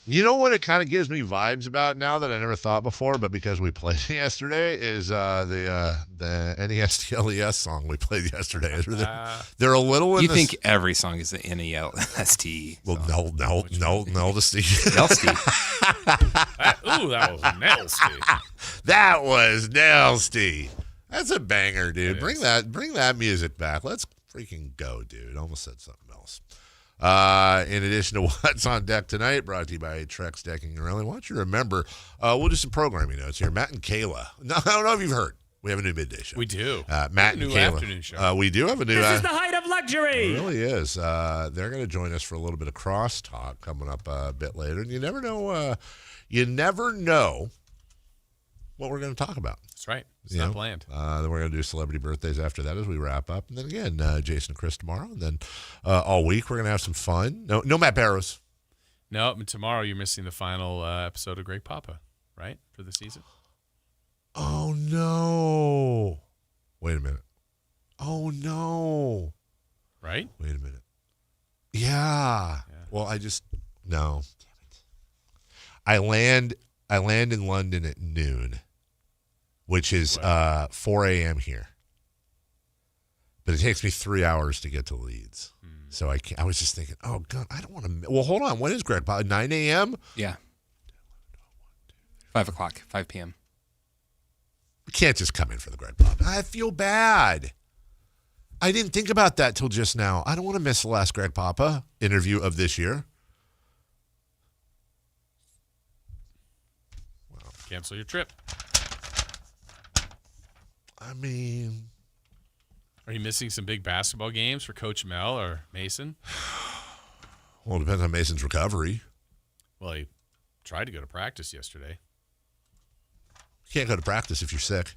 You know what it kind of gives me vibes about now that I never thought before, but because we played it yesterday, is the NESTLES song we played yesterday. They're a little in You think every song is the NEST? Well, no, Steve. Nelsty. Ooh, that was nasty. That was nasty. That's a banger, dude. Bring that music back. Let's freaking go, dude. Almost said something else. In addition to what's on deck tonight, brought to you by Trex Decking and Railing. Why don't you remember, we'll do some programming notes here. Matt and Kayla. No, I don't know if you've heard. We have a new midday show. We do. Matt and new Kayla. Afternoon show. We do have a new. This is the height of luxury. It really is. They're going to join us for a little bit of crosstalk coming up a bit later. And you never know. You never know what we're going to talk about. That's right. It's not planned. Then we're going to do celebrity birthdays after that as we wrap up. And then again, Jason and Chris tomorrow. And then all week we're going to have some fun. No Matt Barrows. No, and tomorrow you're missing the final episode of Greg Papa, right, for the season? Oh, no. Wait a minute. Oh, no. Right? Wait a minute. Yeah. Well, no. Damn it. I land in London at noon, which is 4 a.m. here. But it takes me 3 hours to get to Leeds. So I can't. I was just thinking, oh, God, I don't want to. Well, hold on. When is Greg Papa? 9 a.m.? Yeah. 5 o'clock, 5 p.m. We can't just come in for the Greg Papa. I feel bad. I didn't think about that till just now. I don't want to miss the last Greg Papa interview of this year. Well, cancel your trip. I mean, are you missing some big basketball games for Coach Mel or Mason? Well, it depends on Mason's recovery. Well, he tried to go to practice yesterday. You can't go to practice if you're sick.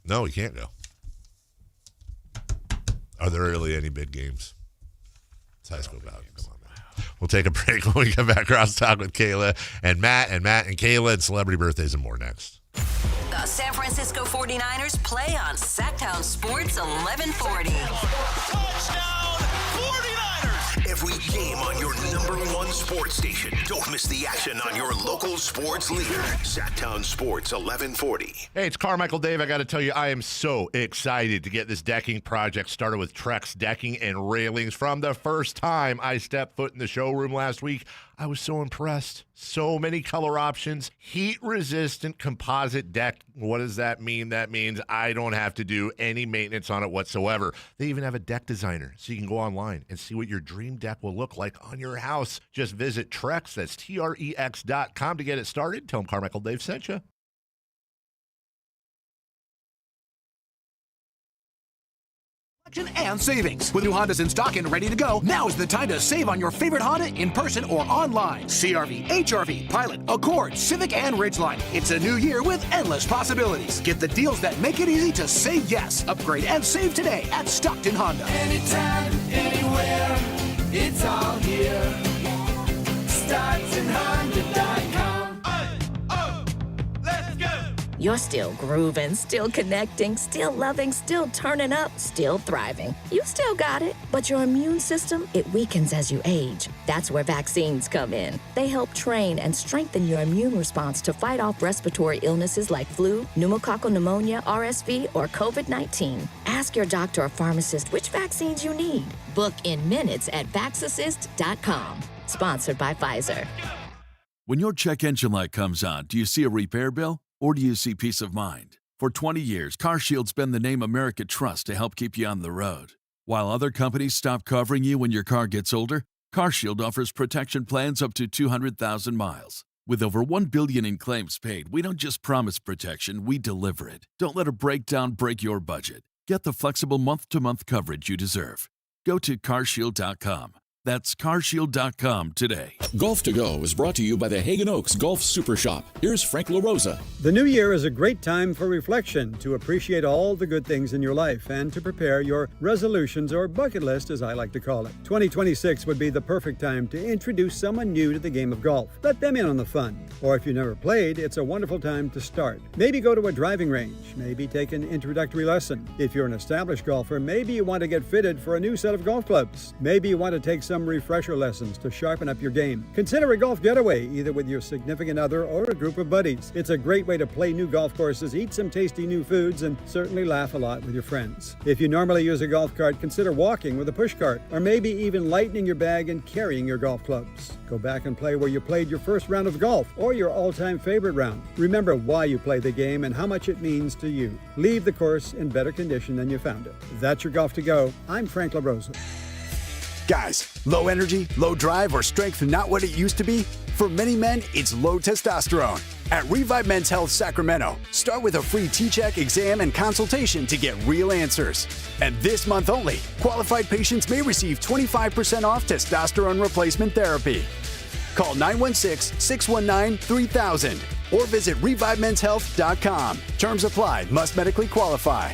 No, you can't go. Are there really any big games? It's high school about. Come on, man. We'll take a break when we come back. Crosstalk with Kayla and Matt and Kayla and celebrity birthdays and more next. The San Francisco 49ers play on Sactown Sports 1140. Touchdown 49ers! Every game on your #1 sports station. Don't miss the action on your local sports leader. Sactown Sports 1140. Hey, it's Carmichael Dave. I got to tell you, I am so excited to get this decking project started with Trex Decking and Railings. From the first time I stepped foot in the showroom last week, I was so impressed. So many color options. Heat-resistant composite deck. What does that mean? That means I don't have to do any maintenance on it whatsoever. They even have a deck designer, so you can go online and see what your dream deck will look like on your house. Just visit Trex, that's TREX.com to get it started. Tell them Carmichael Dave sent you. And savings. With new Hondas in stock and ready to go, now is the time to save on your favorite Honda in person or online. CR-V, HR-V, Pilot, Accord, Civic, and Ridgeline. It's a new year with endless possibilities. Get the deals that make it easy to say yes. Upgrade and save today at Stockton Honda. Anytime, anywhere, it's all here. StocktonHonda.com. You're still grooving, still connecting, still loving, still turning up, still thriving. You still got it, but your immune system, it weakens as you age. That's where vaccines come in. They help train and strengthen your immune response to fight off respiratory illnesses like flu, pneumococcal pneumonia, RSV, or COVID-19. Ask your doctor or pharmacist which vaccines you need. Book in minutes at vaxassist.com. Sponsored by Pfizer. When your check engine light comes on, do you see a repair bill? Or do you see peace of mind? For 20 years, CarShield's been the name America trusts to help keep you on the road. While other companies stop covering you when your car gets older, CarShield offers protection plans up to 200,000 miles. With over $1 billion in claims paid, we don't just promise protection, we deliver it. Don't let a breakdown break your budget. Get the flexible month-to-month coverage you deserve. Go to CarShield.com. That's carshield.com today. Golf to Go is brought to you by the Hagen Oaks Golf Super Shop. Here's Frank LaRosa. The new year is a great time for reflection, to appreciate all the good things in your life, and to prepare your resolutions, or bucket list as I like to call it. 2026 would be the perfect time to introduce someone new to the game of golf. Let them in on the fun. Or if you've never played, it's a wonderful time to start. Maybe go to a driving range, maybe take an introductory lesson. If you're an established golfer, maybe you want to get fitted for a new set of golf clubs. Maybe you want to take some some refresher lessons to sharpen up your game. Consider a golf getaway, either with your significant other or a group of buddies. It's a great way to play new golf courses, eat some tasty new foods, and certainly laugh a lot with your friends. If you normally use a golf cart, consider walking with a push cart, or maybe even lightening your bag and carrying your golf clubs. Go back and play where you played your first round of golf or your all-time favorite round. Remember why you play the game and how much it means to you. Leave the course in better condition than you found it. That's your Golf to Go. I'm Frank LaRosa. Guys, low energy, low drive, or strength not what it used to be? For many men, it's low testosterone. At Revive Men's Health Sacramento, start with a free T-check, exam, and consultation to get real answers. And this month only, qualified patients may receive 25% off testosterone replacement therapy. Call 916-619-3000 or visit ReviveMen'sHealth.com. Terms apply. Must medically qualify.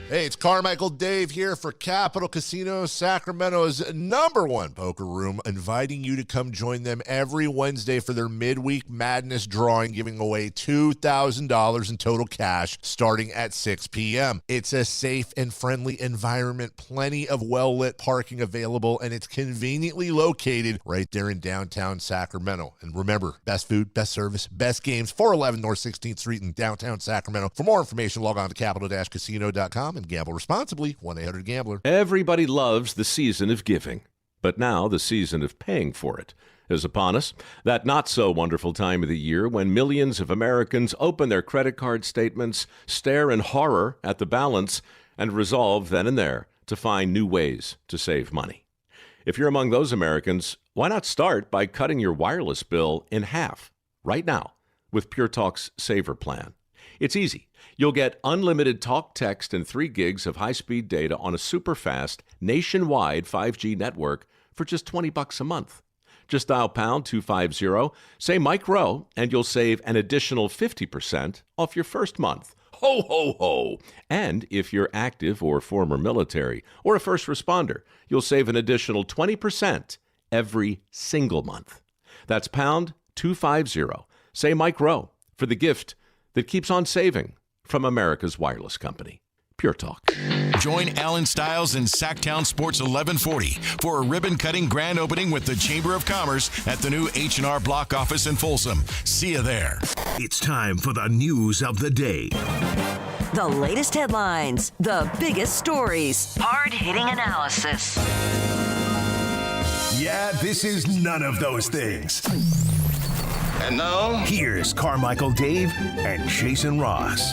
Hey, it's Carmichael Dave here for Capital Casino, Sacramento's #1 poker room, inviting you to come join them every Wednesday for their midweek madness drawing, giving away $2,000 in total cash starting at 6 p.m. It's a safe and friendly environment, plenty of well-lit parking available, and it's conveniently located right there in downtown Sacramento. And remember, best food, best service, best games, 411 North 16th Street in downtown Sacramento. For more information, log on to capital-casino.com. Gamble responsibly. 1-800-GAMBLER. Everybody loves the season of giving, but now the season of paying for it is upon us. That not-so-wonderful time of the year when millions of Americans open their credit card statements, stare in horror at the balance, and resolve then and there to find new ways to save money. If you're among those Americans, why not start by cutting your wireless bill in half right now with Pure Talk's Saver Plan? It's easy. You'll get unlimited talk, text, and 3 gigs of high-speed data on a super-fast, nationwide 5G network for just $20 a month. Just dial pound 250, say Mike Rowe, and you'll save an additional 50% off your first month. Ho, ho, ho! And if you're active or former military or a first responder, you'll save an additional 20% every single month. That's pound 250. Say Mike Rowe for the gift that keeps on saving from America's wireless company, Pure Talk. Join Alan Stiles and Sactown Sports 1140 for a ribbon-cutting grand opening with the Chamber of Commerce at the new H&R Block office in Folsom. See you there. It's time for the news of the day. The latest headlines, the biggest stories, hard-hitting analysis. Yeah, this is none of those things. And now, here's Carmichael Dave and Jason Ross.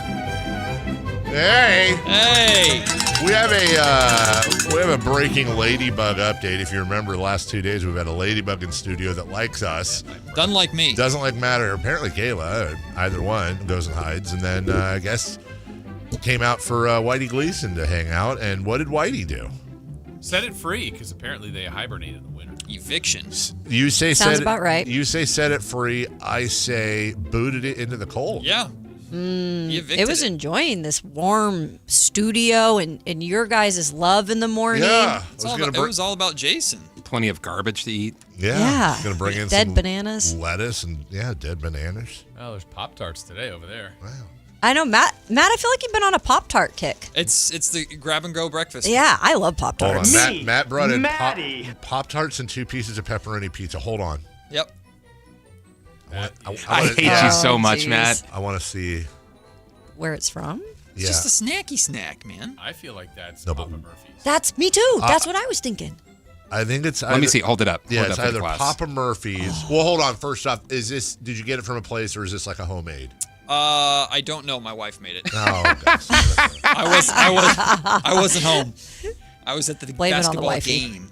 Hey. Hey. We have a breaking ladybug update. If you remember, the last 2 days we've had a ladybug in studio that likes us. Doesn't like me. Doesn't like Matt or apparently Kayla. Either one goes and hides. And then I guess came out for Whitey Gleason to hang out. And what did Whitey do? Set it free, because apparently they hibernate in the winter. Evictions. You say sounds about right. You say set it free. I say booted it into the cold. Yeah. It was enjoying this warm studio and your guys' love in the morning. Yeah. It was all about Jason. Plenty of garbage to eat. Yeah. Going to bring in dead some bananas. Lettuce and, dead bananas. Oh, there's Pop-Tarts today over there. Wow. I know, Matt, I feel like you've been on a Pop-Tart kick. It's the grab-and-go breakfast. Yeah, I love Pop-Tarts. Hold on. Matt brought in Pop-Tarts and 2 pieces of pepperoni pizza. Hold on. Yep. I hate you so much, Matt. I want to see where it's from. It's just a snacky snack, man. I feel like that's Papa Murphy's. That's me too. That's what I was thinking. I think it's Let me see. Hold it up. Yeah, Hold it's it up either Papa Murphy's. Well, hold on. First off, did you get it from a place or is this like a homemade? I don't know. My wife made it. Oh, okay. I wasn't home. I was at the basketball game.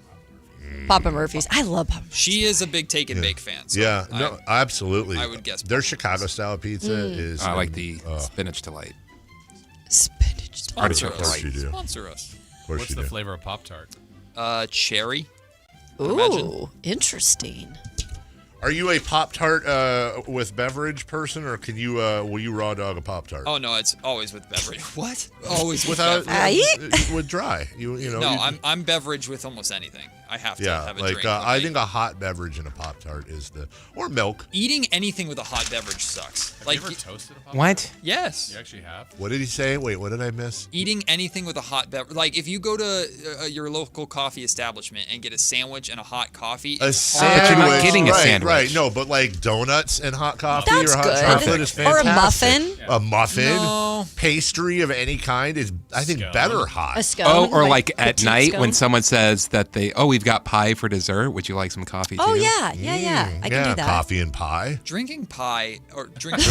Papa Murphy's. I love Papa Murphy's. She is a big take and bake fan. So absolutely. I would guess their Chicago style pizza is. I like the spinach delight. Spinach delight. Sponsor us. You do. Sponsor us. What's the flavor of Pop-Tart? Cherry. Ooh, interesting. Are you a Pop-Tart with beverage person, or will you raw dog a Pop-Tart? Oh no, it's always with beverage. What? Always with without beverage. with dry. You know. No, I'm beverage with almost anything. I have to Yeah, have a like drink. I think a hot beverage and a Pop-Tart is or milk. Eating anything with a hot beverage sucks. Have like you ever toasted a Pop-Tart? What? Yes. You actually have? What did he say? Wait, what did I miss? Eating anything with a hot beverage. Like if you go to your local coffee establishment and get a sandwich and a hot coffee. A sandwich. But you're not getting a sandwich. Right, no, but like donuts and hot coffee That's or hot good. chocolate is Or a fantastic. muffin. A muffin, No. pastry of any kind is, I think, better hot. A scone. Oh, or like at petite night scone. when someone says that we've got pie for dessert. Would you like some coffee too? Oh yeah. I can do that. Coffee and pie. Drinking pie or drinking.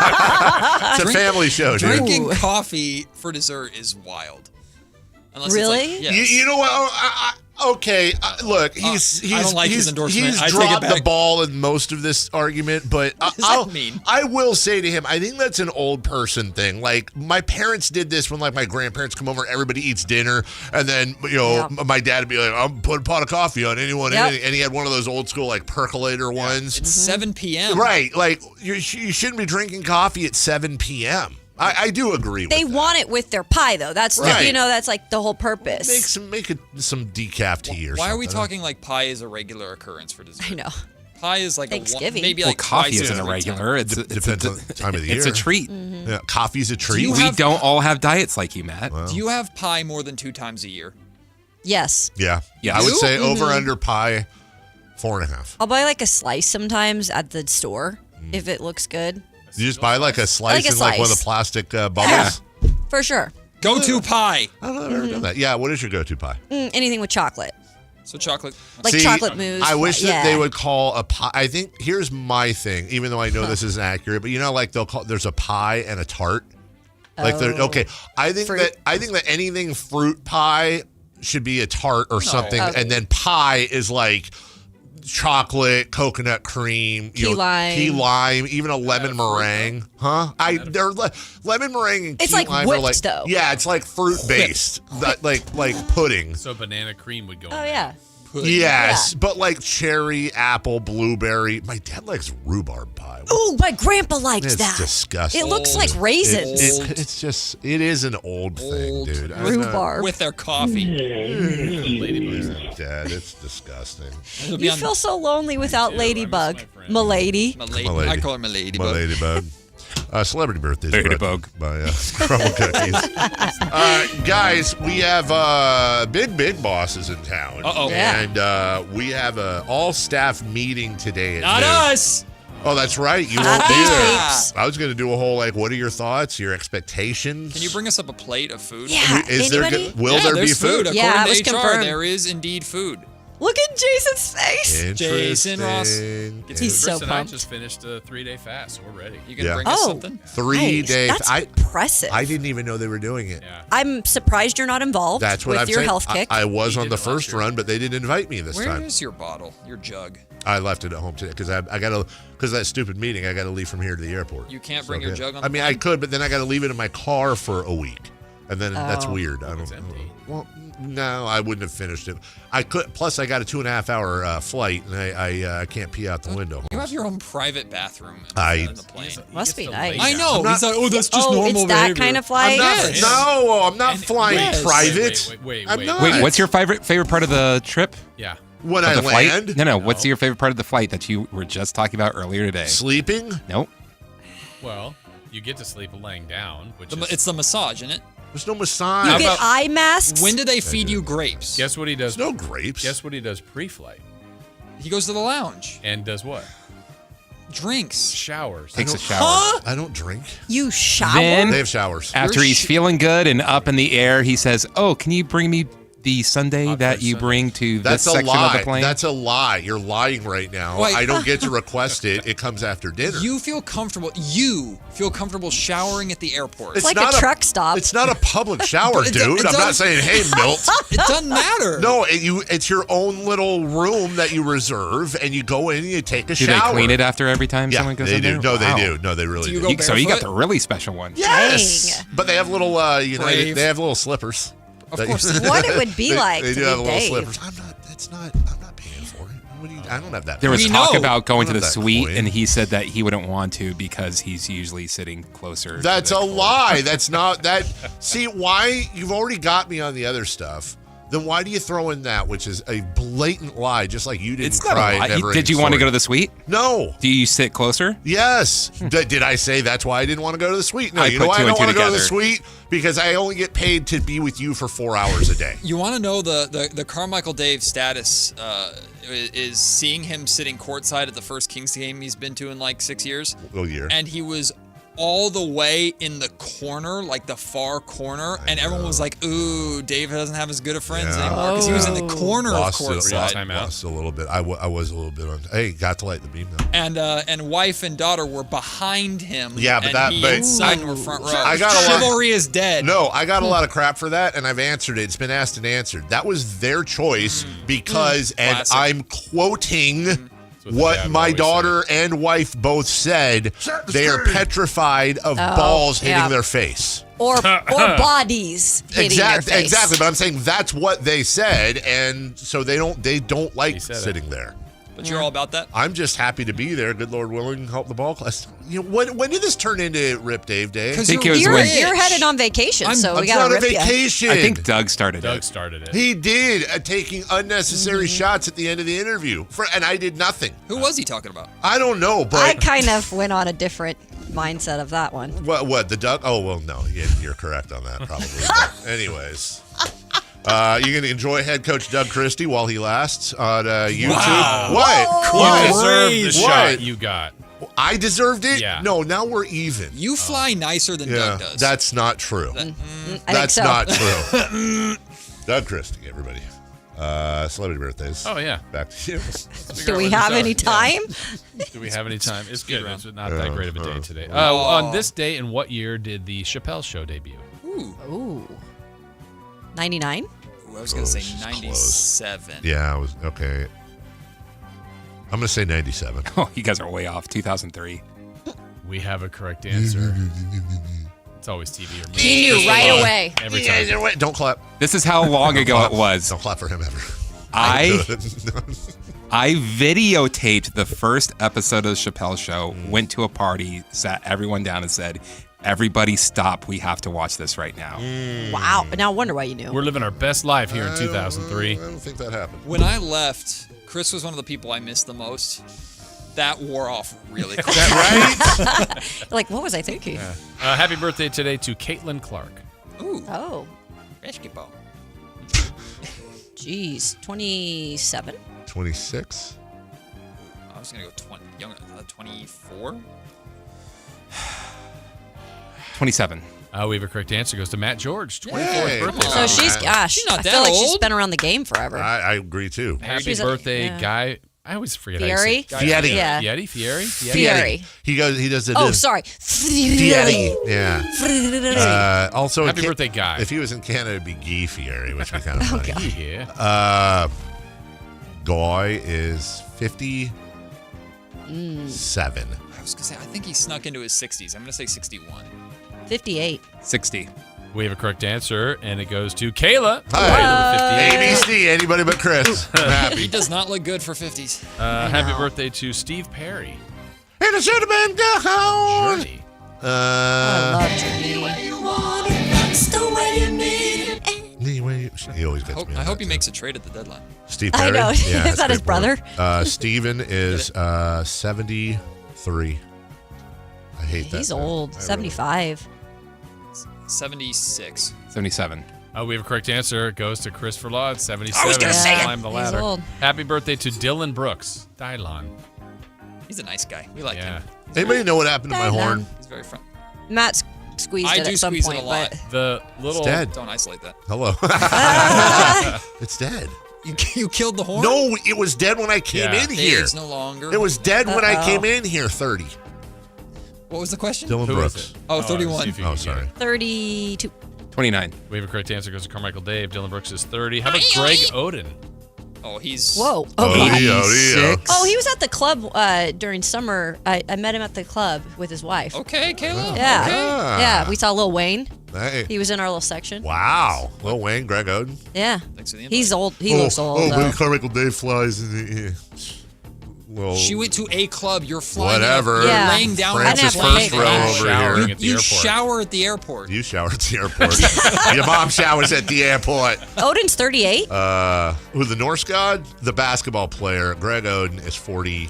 It's a family show, dude. Drinking coffee for dessert is wild. Unless Really? It's like, yes. You know what? Okay, look, he's I don't like his endorsement. He's I take it dropped the back. ball in most of this argument, but What does that mean? I will say to him, I think that's an old person thing. Like my parents did this when like my grandparents come over, everybody eats dinner, and then my dad would be like, "I'm putting a pot of coffee on anyone," and he had one of those old school like percolator ones. It's 7 p.m. Right, like you shouldn't be drinking coffee at 7 p.m. I do agree with They that. want it with their pie though. That's Right. that's like the whole purpose. Make it some decaf tea or something. Why are we talking like pie is a regular occurrence for dessert? I know. Pie is like Thanksgiving. maybe Well, like coffee twice isn't every irregular. time. It's Depends on the time of the year. It's a treat. Yeah, coffee's a treat. We don't all have diets like you, Matt. Do you have pie more than 2 times a year? Yes. Yeah. Yes. I would say Mm-hmm. over under pie 4.5. I'll buy like a slice sometimes at the store if it looks good. You just buy like a slice Like a in like one of slice. the plastic bubbles. For sure. Go-to pie. I don't know if I've ever done that. Yeah, what is your go-to pie? Anything with chocolate. So chocolate. Like See, chocolate mousse. I wish that yeah. they would call a pie. I think here's my thing, even though I know this isn't accurate, but like they'll call there's a pie and a tart. Like okay. I think that anything fruit pie should be a tart or something, Okay. and then pie is like chocolate, coconut cream, Key lime. even a lemon meringue. Huh? Lemon meringue and It's key like lime whipped, are like though. yeah, it's like fruit based, like pudding. So banana cream would go. Oh yeah. Yes, but like cherry, apple, blueberry. My dad likes rhubarb pie. Ooh, my grandpa likes It's that. disgusting. It looks like raisins. It is an old thing, dude. I'm not- Rhubarb. With their coffee. Dad, it's disgusting. You feel so lonely without Ladybug. Milady. I call her my ladybug. My ladybug. Celebrity birthdays. Ladybug. By Crumble Cookies. Guys, we have big bosses in town. Uh-oh. Yeah. And we have a all-staff meeting today. At Not noon. us. Oh, that's right. You Not won't be these there. peeps. I was going to do a whole what are your thoughts, your expectations? Can you bring us up a plate of food? Yeah. Is there Anybody? will there be there's food? food? Yeah, According it was to HR, confirmed. there is indeed food. Look at Jason's face. Jason Ross. He's so Chris and I pumped. just finished a 3-day fast, so we're ready. You gonna Yeah. bring us Oh. something? 3 Nice. days. That's impressive. I didn't even know they were doing it. Yeah. I'm surprised you're not involved That's what with I'm your saying. health kick. I was You on the did it last first year. run, but they didn't invite me this Where time. is your bottle? Your jug? I left it at home today because I got to because that stupid meeting. I got to leave from here to the airport. You can't bring your jug on the I mean, I could, but then I got to leave it in my car for a week, and then that's Oh. weird. I It's don't. empty. Well, no, I wouldn't have finished it. I could. Plus, I got a 2.5 hour flight, and I can't pee out the window. You have your own private bathroom in the plane. Must be nice. I know. not- He's like, oh, that's just normal it's that behavior. kind of I'm flight. not, Yes. No, I'm not flying yes. private. Wait, I'm not. Wait, what's your favorite part of the trip? Yeah. when Of I the flight? land? No. What's your favorite part of the flight that you were just talking about earlier today? Sleeping? Nope. Well, you get to sleep laying down, which The- is. It's the massage, isn't it? There's no massage. You How get about- eye masks. When do they feed you grapes? Guess what he does? There's no grapes. Guess what he does pre-flight He goes to the lounge. and does what? Drinks. Showers. Takes a don't- shower. Huh? I don't drink. You shower. Then- They have showers. After he's feeling good and up in the air, he says, "Oh, can you bring me the sundae Hot that fudge you sundae. bring to That's this a section of lie. the plane?" That's a lie. You're lying right now. Wait. I don't get to request it. It comes after dinner. You feel comfortable showering at the airport. It's like not a truck stop. It's not a public shower, But it do- dude. it I'm not doesn't- saying, hey, Milt. It doesn't matter. No, it's your own little room that you reserve, and you go in and you take a Do shower. they clean it after every time Yeah, someone goes they in do. there? No, Wow. they do. No, they really Do you do. go So you got barefoot? the really special one. Yes, Dang. but they have little United. Brave. They have little slippers. Of course. What it would be like They to do be have little Dave. slippers. I'm not paying for it. I don't have that. There was We talk know. about going to the That suite, coin. and he said that he wouldn't want to because he's usually sitting closer. That's to a the court. lie. That's not that. See why you've already got me on the other stuff. then why do you throw in that, which is a blatant lie, just like you didn't It's not cry a lie. at Never Did you Ending want to Story. go to the suite? No. Do you sit closer? Yes. Did I say that's why I didn't want to go to the suite? No, I you know put why two I and don't two want to go to the together. suite? Because I only get paid to be with you for 4 hours a day. You want to know the Carmichael Dave status is seeing him sitting courtside at the first Kings game he's been to in like 6 years. A year. And he was all the way in the corner, like the far corner, and everyone was like, "Ooh, Dave doesn't have as good of friends anymore," because he was in the corner of courtside. Lost a little bit. I was a little bit on. Hey, got to light the beam though. And wife and daughter were behind him. Yeah, but and he and son were front row. I got a lot. Chivalry is dead. No, I got a lot of crap for that, and I've answered it. It's been asked and answered. That was their choice because, and Classic. I'm quoting what my daughter and wife both said. They are petrified of balls hitting their face. Or bodies hitting their face. Exactly, but I'm saying that's what they said, and so they don't like sitting there. But you're all about that? I'm just happy to be there. Good Lord willing, help the ball class. You know, when did this turn into Rip Dave Day? Because you're headed on vacation, so we got to rip you. vacation. I think Doug started Doug started it. He did, taking unnecessary shots at the end of the interview, and I did nothing. Who was he talking about? I don't know, but I kind of went on a different mindset of that one. What the Doug? Oh well, no, you're correct on that probably. But anyways. You're going to enjoy head coach Doug Christie while he lasts on YouTube. Wow. What? You deserved the shot you got. I deserved it? Yeah. No, now we're even. You fly nicer than Doug does. That's not true. That's not true. Doug Christie, everybody. Celebrity birthdays. Oh, yeah. Back to you. Do we have any time? Do we have any time? It's good. It's not that great of a day today. On this day, in what year did the Chappelle Show debut? Ooh. 99? I was going to say 97. Yeah, I was okay. I'm going to say 97. Oh, you guys are way off. 2003. We have a correct answer. It's always TV or movie. He knew right away. Every time. Don't clap. This is how long ago it was. Don't clap for him ever. I videotaped the first episode of the Chappelle Show, went to a party, sat everyone down and said, "Everybody stop. We have to watch this right now." Wow. Now I wonder why you knew. We're living our best life here in 2003. I don't think that happened. When I left, Chris was one of the people I missed the most. That wore off really quick. Like, what was I thinking? Happy birthday today to Caitlin Clark. Ooh. Oh. Basketball. Jeez. 27? 26? I was going to go 24. 27. We have a correct answer. Goes to Matt George. 24th Yay. birthday. So she's, gosh, She's not I that feel like she's old. been around the game forever. I agree too. Happy She's a- birthday, yeah. Guy. I always forget Fieri? how you say it. Fieri. Yeah. Fieri? Fieri. He does it. Oh, sorry. Fieri. Yeah. Also, Happy birthday, Guy. If he was in Canada, it'd be Guy Fieri, which would be kind of funny. Yeah. Guy is 57. I was going to say, I think he snuck into his 60s. I'm going to say 61. 58. 60. We have a correct answer, and it goes to Kayla. Hi. Number 58. ABC, anybody but Chris. I'm happy. He does not look good for 50s. Happy birthday to Steve Perry. And it should have been gone. Journey. I love Journey. He always gets me. I hope he makes a trade at the deadline. Steve I Perry. know. Yeah, Is that his brother? Steven is 73. I hate that. He's man. old. I really- 75. 76. 77. We have a correct answer. It goes to Christopher Law at 77. I was gonna say it. Climb the He's ladder. old. Happy birthday to Dylan Brooks. Dylon. He's a nice guy. We like Yeah. him. Anybody know what happened to my horn? He's very fun. Matt squeezed I it do at some squeeze point, it a lot. but The little. It's dead. Don't isolate that. Hello. It's dead. You killed the horn? No, it was dead when I came Yeah. in here. It's no longer. It was dead when I Uh-oh. came in here. 30. What was the question? Dylan Who Brooks. is it? Oh, let's 31. see if you Oh, can sorry. get it. 32. 29. We have a correct answer. It goes to Carmichael Dave. Dylan Brooks is 30. How about Greg Oden? Oh, he's. Whoa. Oh, Okay. Leo. Oh, he was at the club during summer. I met him at the club with his wife. Okay, Caleb. Yeah. Okay. Yeah, we saw Lil Wayne. Hey. He was in our little section. Wow. Lil Wayne, Greg Oden. Yeah. Thanks for the invite. He's old. He looks old. Oh, though. when Carmichael Dave flies in the She went to a club. You're flying. Whatever. You're laying down. Francis first row over here. You shower at the airport. You shower at the airport. Your mom showers at the airport. Odin's 38. Who, the Norse god? The basketball player. Greg Oden is 40.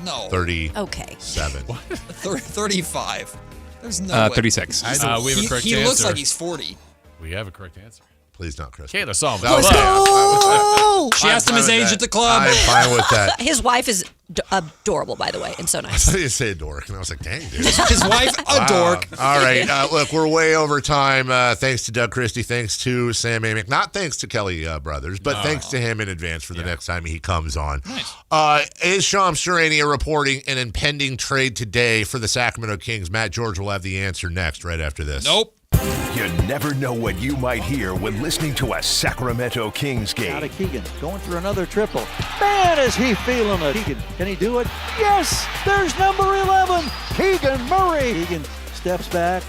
No. 30. Okay. 7. 35. There's no way. 36. We have a correct answer. He looks like he's 40. We have a correct answer. Please not, Chris. Kayla solved Let's go! She asked him his age at the club. I'm fine with that. His wife is adorable, by the way, and so I nice. thought you say a dork, and I was like, dang, dude. His wife, a dork. All right. Look, we're way over time. Thanks to Doug Christie. Thanks to Sam Amick. Not thanks to Kelly Brothers, but thanks to him in advance for the next time he comes on. Nice. Is Shams Charania reporting an impending trade today for the Sacramento Kings? Matt George will have the answer next, right after this. Nope. You never know what you might hear when listening to a Sacramento Kings game. Out of Keegan, going for another triple. Man, is he feeling it. Keegan, can he do it? Yes! There's number 11, Keegan Murray. Keegan steps back.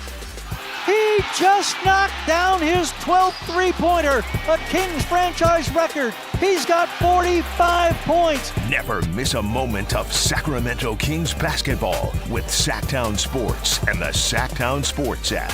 He just knocked down his 12th three-pointer, a Kings franchise record. He's got 45 points. Never miss a moment of Sacramento Kings basketball with Sactown Sports and the Sactown Sports app.